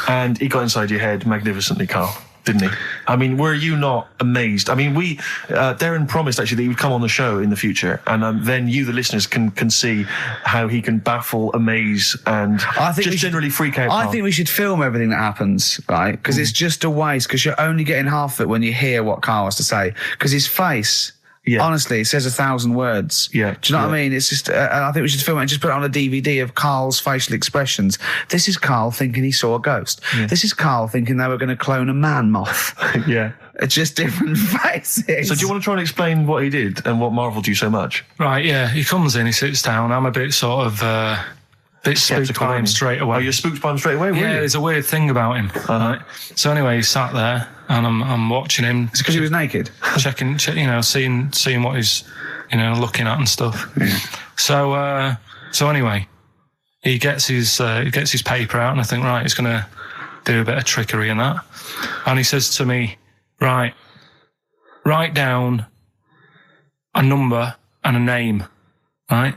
And he got inside your head magnificently, Carl, didn't he? I mean, were you not amazed? I mean, Darren promised actually that he would come on the show in the future, and then you, the listeners, can see how he can baffle, amaze, and generally freak out. I think we should film everything that happens, right? Because it's just a waste, because you're only getting half of it when you hear what Carl has to say. Because his face... Yeah. Honestly, it says 1,000 words. Yeah. Do you know what I mean? It's just, I think we should film it and just put it on a DVD of Carl's facial expressions. This is Carl thinking he saw a ghost. Yeah. This is Carl thinking they were going to clone a man moth. Yeah. It's just different faces. So do you want to try and explain what he did and what marvelled you so much? Right, yeah. He comes in, he sits down. I'm a bit sort of... bit spooked by him straight away. Oh, you're spooked by him straight away, yeah, there's a weird thing about him. Right? So anyway, he sat there, and I'm watching him. It's because he was naked? Checking, seeing what he's, looking at and stuff. Yeah. So anyway, he gets his paper out, and I think, right, he's going to do a bit of trickery and that. And he says to me, right, write down a number and a name, right?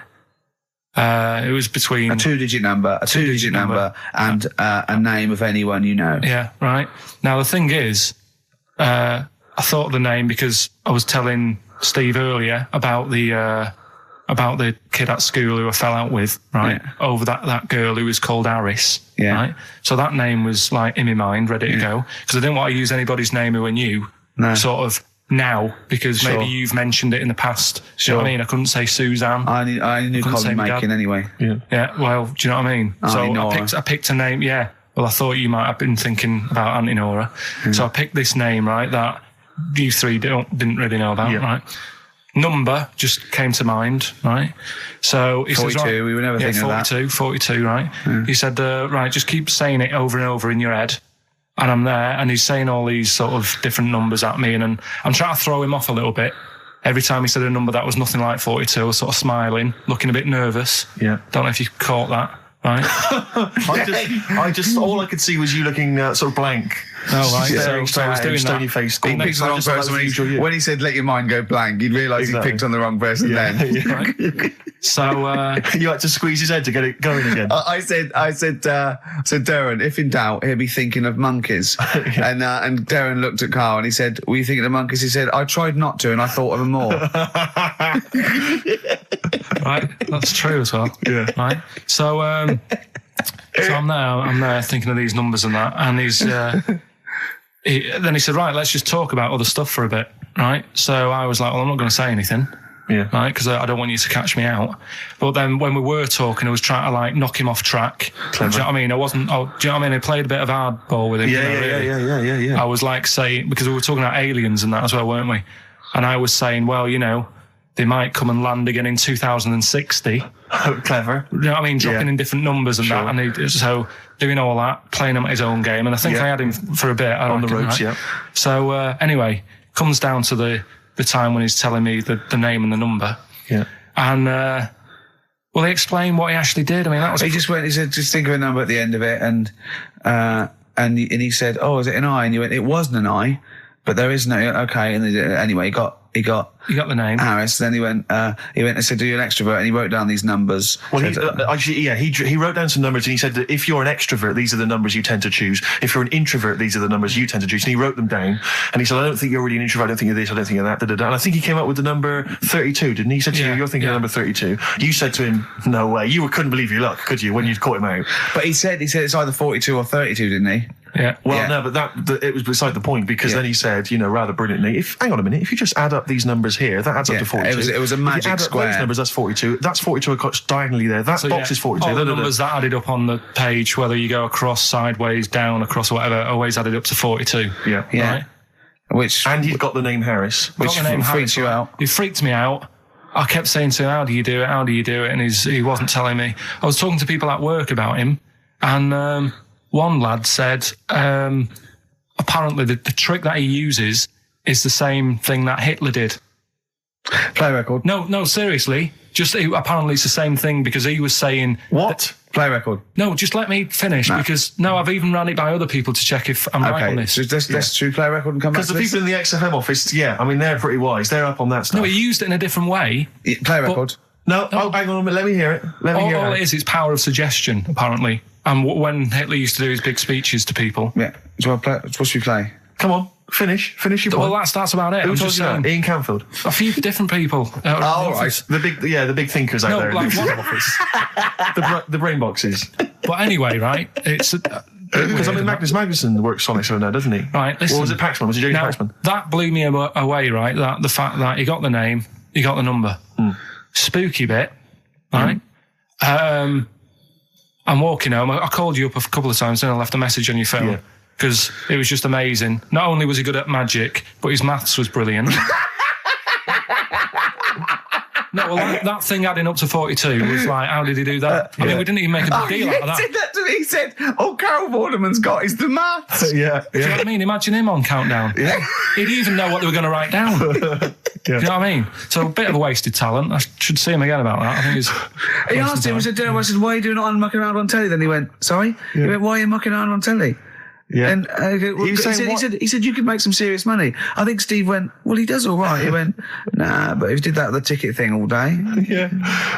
It was between a two-digit number, and a name of anyone you know. Yeah, right. Now the thing is, I thought of the name because I was telling Steve earlier about the kid at school who I fell out with, right? Yeah. Over that girl who was called Aris, right? So that name was like in my mind, ready to go, because I didn't want to use anybody's name who I knew, sort of. Now, because maybe you've mentioned it in the past. Do you know what I mean? I couldn't say Suzanne. I knew Colin Makin anyway. Yeah, well, do you know what I mean? I picked a name, yeah. Well, I thought you might have been thinking about Auntie Nora. So I picked this name, right, that you three didn't really know about, right? Number just came to mind, right? So he 42, says, right, we were never thinking of that. 42, right? He said, right, just keep saying it over and over in your head. And I'm there, and he's saying all these sort of different numbers at me, and I'm trying to throw him off a little bit. Every time he said a number that was nothing like 42, I was sort of smiling, looking a bit nervous. Yeah. Don't know if you caught that, right? I just, all I could see was you looking sort of blank. Oh, right. So I was doing stony face. He picked the wrong person when he said, let your mind go blank, you'd realise he picked on the wrong person then. Right. So, you had to squeeze his head to get it going again. I said, Darren, if in doubt, he'll be thinking of monkeys. And Darren looked at Carl and he said, were you thinking of monkeys? He said, I tried not to and I thought of them more. Right, that's true as well. Yeah. Right. So I'm there thinking of these numbers and that, and then he said, right, let's just talk about other stuff for a bit, right? So I was like, well, I'm not going to say anything. Yeah. Right, because I don't want you to catch me out. But then when we were talking, I was trying to like knock him off track. Clever. Do you know what I mean? I wasn't. Oh, do you know what I mean? I played a bit of hardball with him. Yeah. I was like saying, because we were talking about aliens and that as well, weren't we? And I was saying, well, you know, they might come and land again in 2060. Oh, clever. You know what I mean? Dropping in different numbers and that. And so doing all that, playing him at his own game. And I think I had him for a bit. On the ropes, right? So anyway, comes down to the time when he's telling me the name and the number. Yeah. And, well, he explained what he actually did. I mean, that was... He said, just think of a number at the end of it. And he said, oh, is it an I? And you went, it wasn't an I, but there is no, okay. And anyway, he got the name. Harris. Then he went and said, "Do you an extrovert?" And he wrote down these numbers. Well, he wrote down some numbers and he said that if you're an extrovert, these are the numbers you tend to choose. If you're an introvert, these are the numbers you tend to choose. And he wrote them down. And he said, I don't think you're really an introvert. I don't think you're this. I don't think you're that. And I think he came up with the number 32, didn't he? He said to you, you're thinking of number 32. You said to him, no way. You couldn't believe your luck, could you, when you'd caught him out? But he said it's either 42 or 32, didn't he? Yeah. Well, no, but it was beside the point because then he said, rather brilliantly, hang on a minute, if you just add up these numbers here, that adds up to 42. It was a magic if you add square. Up those numbers, that's 42. That's 42 across diagonally there. That box is 42. All the numbers that added up on the page, whether you go across, sideways, down, across, whatever, always added up to 42. Yeah. Right? And you've got the name Harris. Which freaks you out. It freaked me out. I kept saying to him, how do you do it? How do you do it? And he wasn't telling me. I was talking to people at work about him, and one lad said, apparently the trick that he uses is the same thing that Hitler did. Play record. No, seriously. Apparently it's the same thing because he was saying... What? Play record. No, just let me finish because I've even ran it by other people to check if I'm right on this. So let's do play record and come back to this. Because the people in the XFM office, they're pretty wise. They're up on that stuff. No, he used it in a different way. Play record. No, hang on a minute. Let me hear it. All it is, it's power of suggestion, apparently. And when Hitler used to do his big speeches to people. Yeah. What should we play? Come on. Finish your point. Well, that's about it. Who told you that? Ian Canfield. A few different people. Right. The big thinkers out there like in the office. the brain boxes. But anyway, right? It's because Magnus Magnusson works Sonic so now, doesn't he? Right. Listen, or was it Paxman? Was it Jerry Paxman? That blew me away, right? That the fact that he got the name, he got the number. Spooky bit, right? I'm walking home. I called you up a couple of times and I left a message on your phone. Yeah. Because it was just amazing. Not only was he good at magic, but his maths was brilliant. That thing adding up to 42 was like, how did he do that? I mean, we didn't even make a big deal out of that. He said that to me. He said, all Carol Vorderman's got is the maths. Yeah. Do you know what I mean? Imagine him on Countdown. Yeah. He'd even know what they were going to write down. Do you know what I mean? So a bit of a wasted talent. I should see him again about that. I think he asked him, I said, why are you doing it on mucking around on telly? Then he went, sorry? Yeah. He went, why are you mucking around on telly? Yeah. And he said you could make some serious money. I think Steve went, well, he does all right. He went, nah, but he did that with the ticket thing all day. Yeah.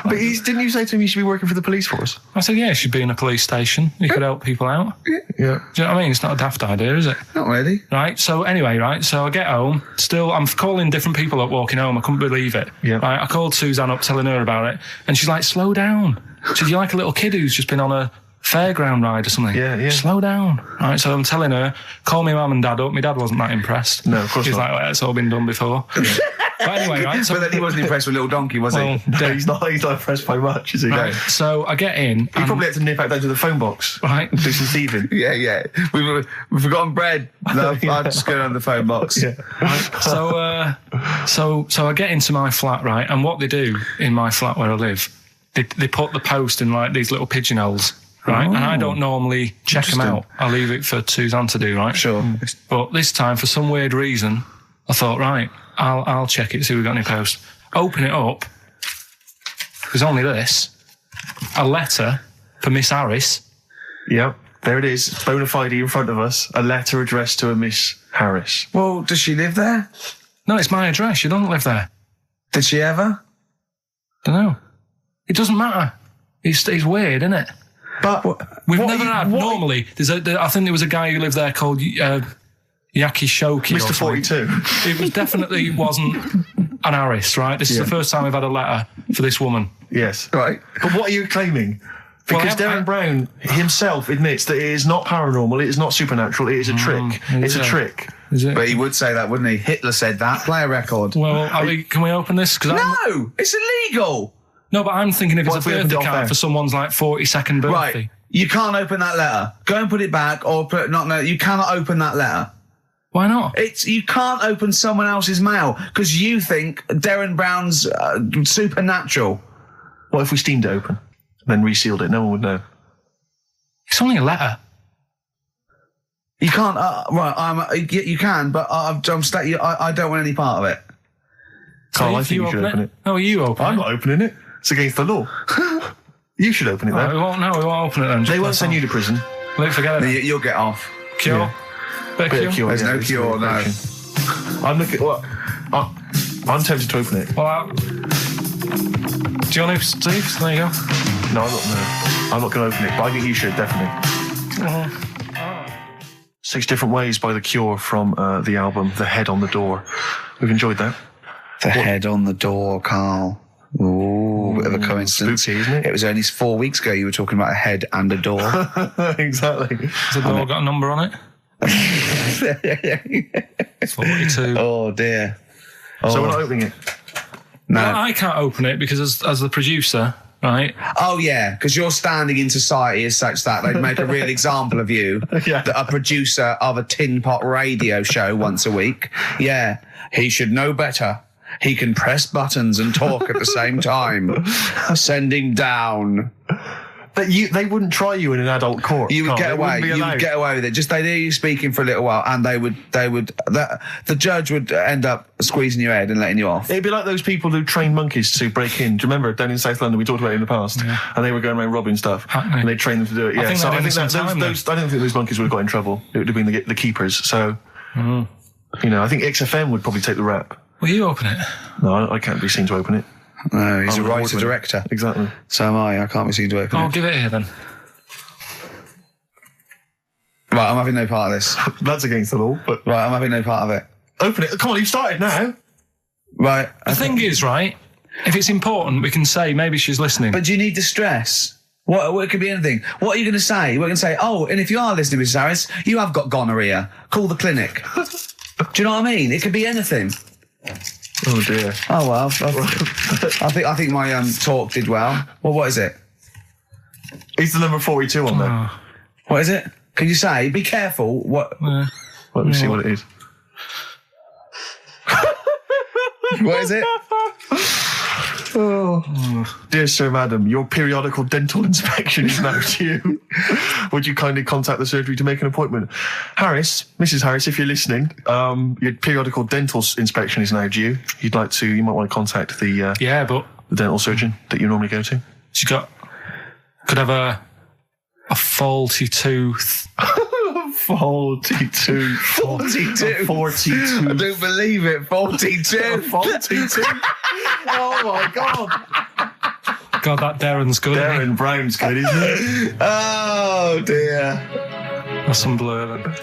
But didn't you say to him you should be working for the police force? I said, yeah, you should be in a police station. You could help people out. Yeah. Do you know what I mean? It's not a daft idea, is it? Not really. Right. So anyway, right. So I get home. Still, I'm calling different people up walking home. I couldn't believe it. Yeah. Right. I called Suzanne up telling her about it. And she's like, slow down. She said, you're like a little kid who's just been on a fairground ride or something. Yeah. Slow down. Right, so I'm telling her, call me mum and dad up. My dad wasn't that impressed. No, of course He's not. like, well, it's all been done before. But anyway, right. So, but then he wasn't impressed with Little Donkey, was he? No, he's not impressed by much, is he? Right, so I get in. He probably had to nip out down to the phone box. Right. Do some thieving. Yeah. We've forgotten bread. No, I'll just go down to the phone box. Yeah. Right, so I get into my flat, right, and what they do in my flat where I live, they put the post in like these little pigeonholes. Right, and I don't normally check them out. I leave it for Suzanne to do, right? Sure. But this time, for some weird reason, I thought, right, I'll check it, see if we've got any post. Open it up. There's only this. A letter for Miss Harris. Yep, there it is. Bona fide in front of us. A letter addressed to a Miss Harris. Well, does she live there? No, it's my address. She doesn't live there. Did she ever? Don't know. It doesn't matter. It's weird, isn't it? But we've never had. Normally, I think there was a guy who lived there called Yaki Shoki. Mr. 42. It definitely wasn't an Harris, right? This is the first time we've had a letter for this woman. Yes. Right. But what are you claiming? Because Darren Brown himself admits that it is not paranormal, it is not supernatural, it is a trick. It's a trick. Is it? But he would say that, wouldn't he? Hitler said that. Play a record. Well, can we open this? No! It's illegal! No, but I'm thinking if it's a birthday card for someone's 42nd birthday. Right. You can't open that letter. Go and put it back, or you cannot open that letter. Why not? You can't open someone else's mail because you think Darren Brown's supernatural. What if we steamed it open, then resealed it? No one would know. It's only a letter. You can't. You can, but I don't want any part of it. Carl, I think you should open it. No, you open it. I'm not opening it. It's against the law. You should open it, though. We won't open it then. They won't send you to prison. Forget it. You'll get off. Cure? Yeah. Bit of cure? There's no cure, no. I'm looking... Well, I'm tempted to open it. Well, do you want to, Steve? There you go. No, I'm not going to open it, but I think you should, definitely. 6 Different Ways by The Cure from the album The Head on the Door. We've enjoyed that. The Head on the Door, Carl. Ooh, bit of a coincidence. Spooky, isn't it? It was only 4 weeks ago you were talking about a head and a door. Exactly. Has the door got a number on it? 42. Oh, dear. So we're not opening it? No. Well, I can't open it because as the producer, right? Oh, yeah, because your standing in society is such that they'd make a real example of you. Yeah. A producer of a tin pot radio show once a week. Yeah, he should know better. He can press buttons and talk at the same time. Sending down. But they wouldn't try you in an adult court. You would get away. You would get away with it. Just they'd hear you speaking for a little while, and the judge would end up squeezing your head and letting you off. It'd be like those people who train monkeys to break in. Do you remember down in South London? We talked about it in the past, and they were going around robbing stuff, and they trained them to do it. Yeah, I don't think those monkeys would have got in trouble. It would have been the keepers. So, I think XFM would probably take the rap. Will you open it? No, I can't be seen to open it. No, he's a writer-director. Exactly. So am I. I can't be seen to open it. I'll give it here then. Right, I'm having no part of this. That's against the law, but... Right, I'm having no part of it. Open it. Come on, you've started now. Right. The thing is, right, if it's important, we can say maybe she's listening. But do you need to stress? What it could be anything. What are you going to say? We're going to say, oh, and if you are listening, Mrs. Harris, you have got gonorrhea. Call the clinic. Do you know what I mean? It could be anything. Oh dear. Oh well. I think my talk did well. Well, what is it? It's the number 42 on there. What is it? Can you say? Be careful. What? Let me see what it is. What is it? Dear Sir, Madam, your periodical dental inspection is now due. Would you kindly contact the surgery to make an appointment? Harris, Mrs. Harris, if you're listening, your periodical dental inspection is now due. You might want to contact the dental surgeon that you normally go to. She could have a faulty tooth. 42. 42. 42. I don't believe it. 42. 42. Oh my God. God, that Darren's good. Darren Brown's good, isn't it? Oh dear. That's some blur then.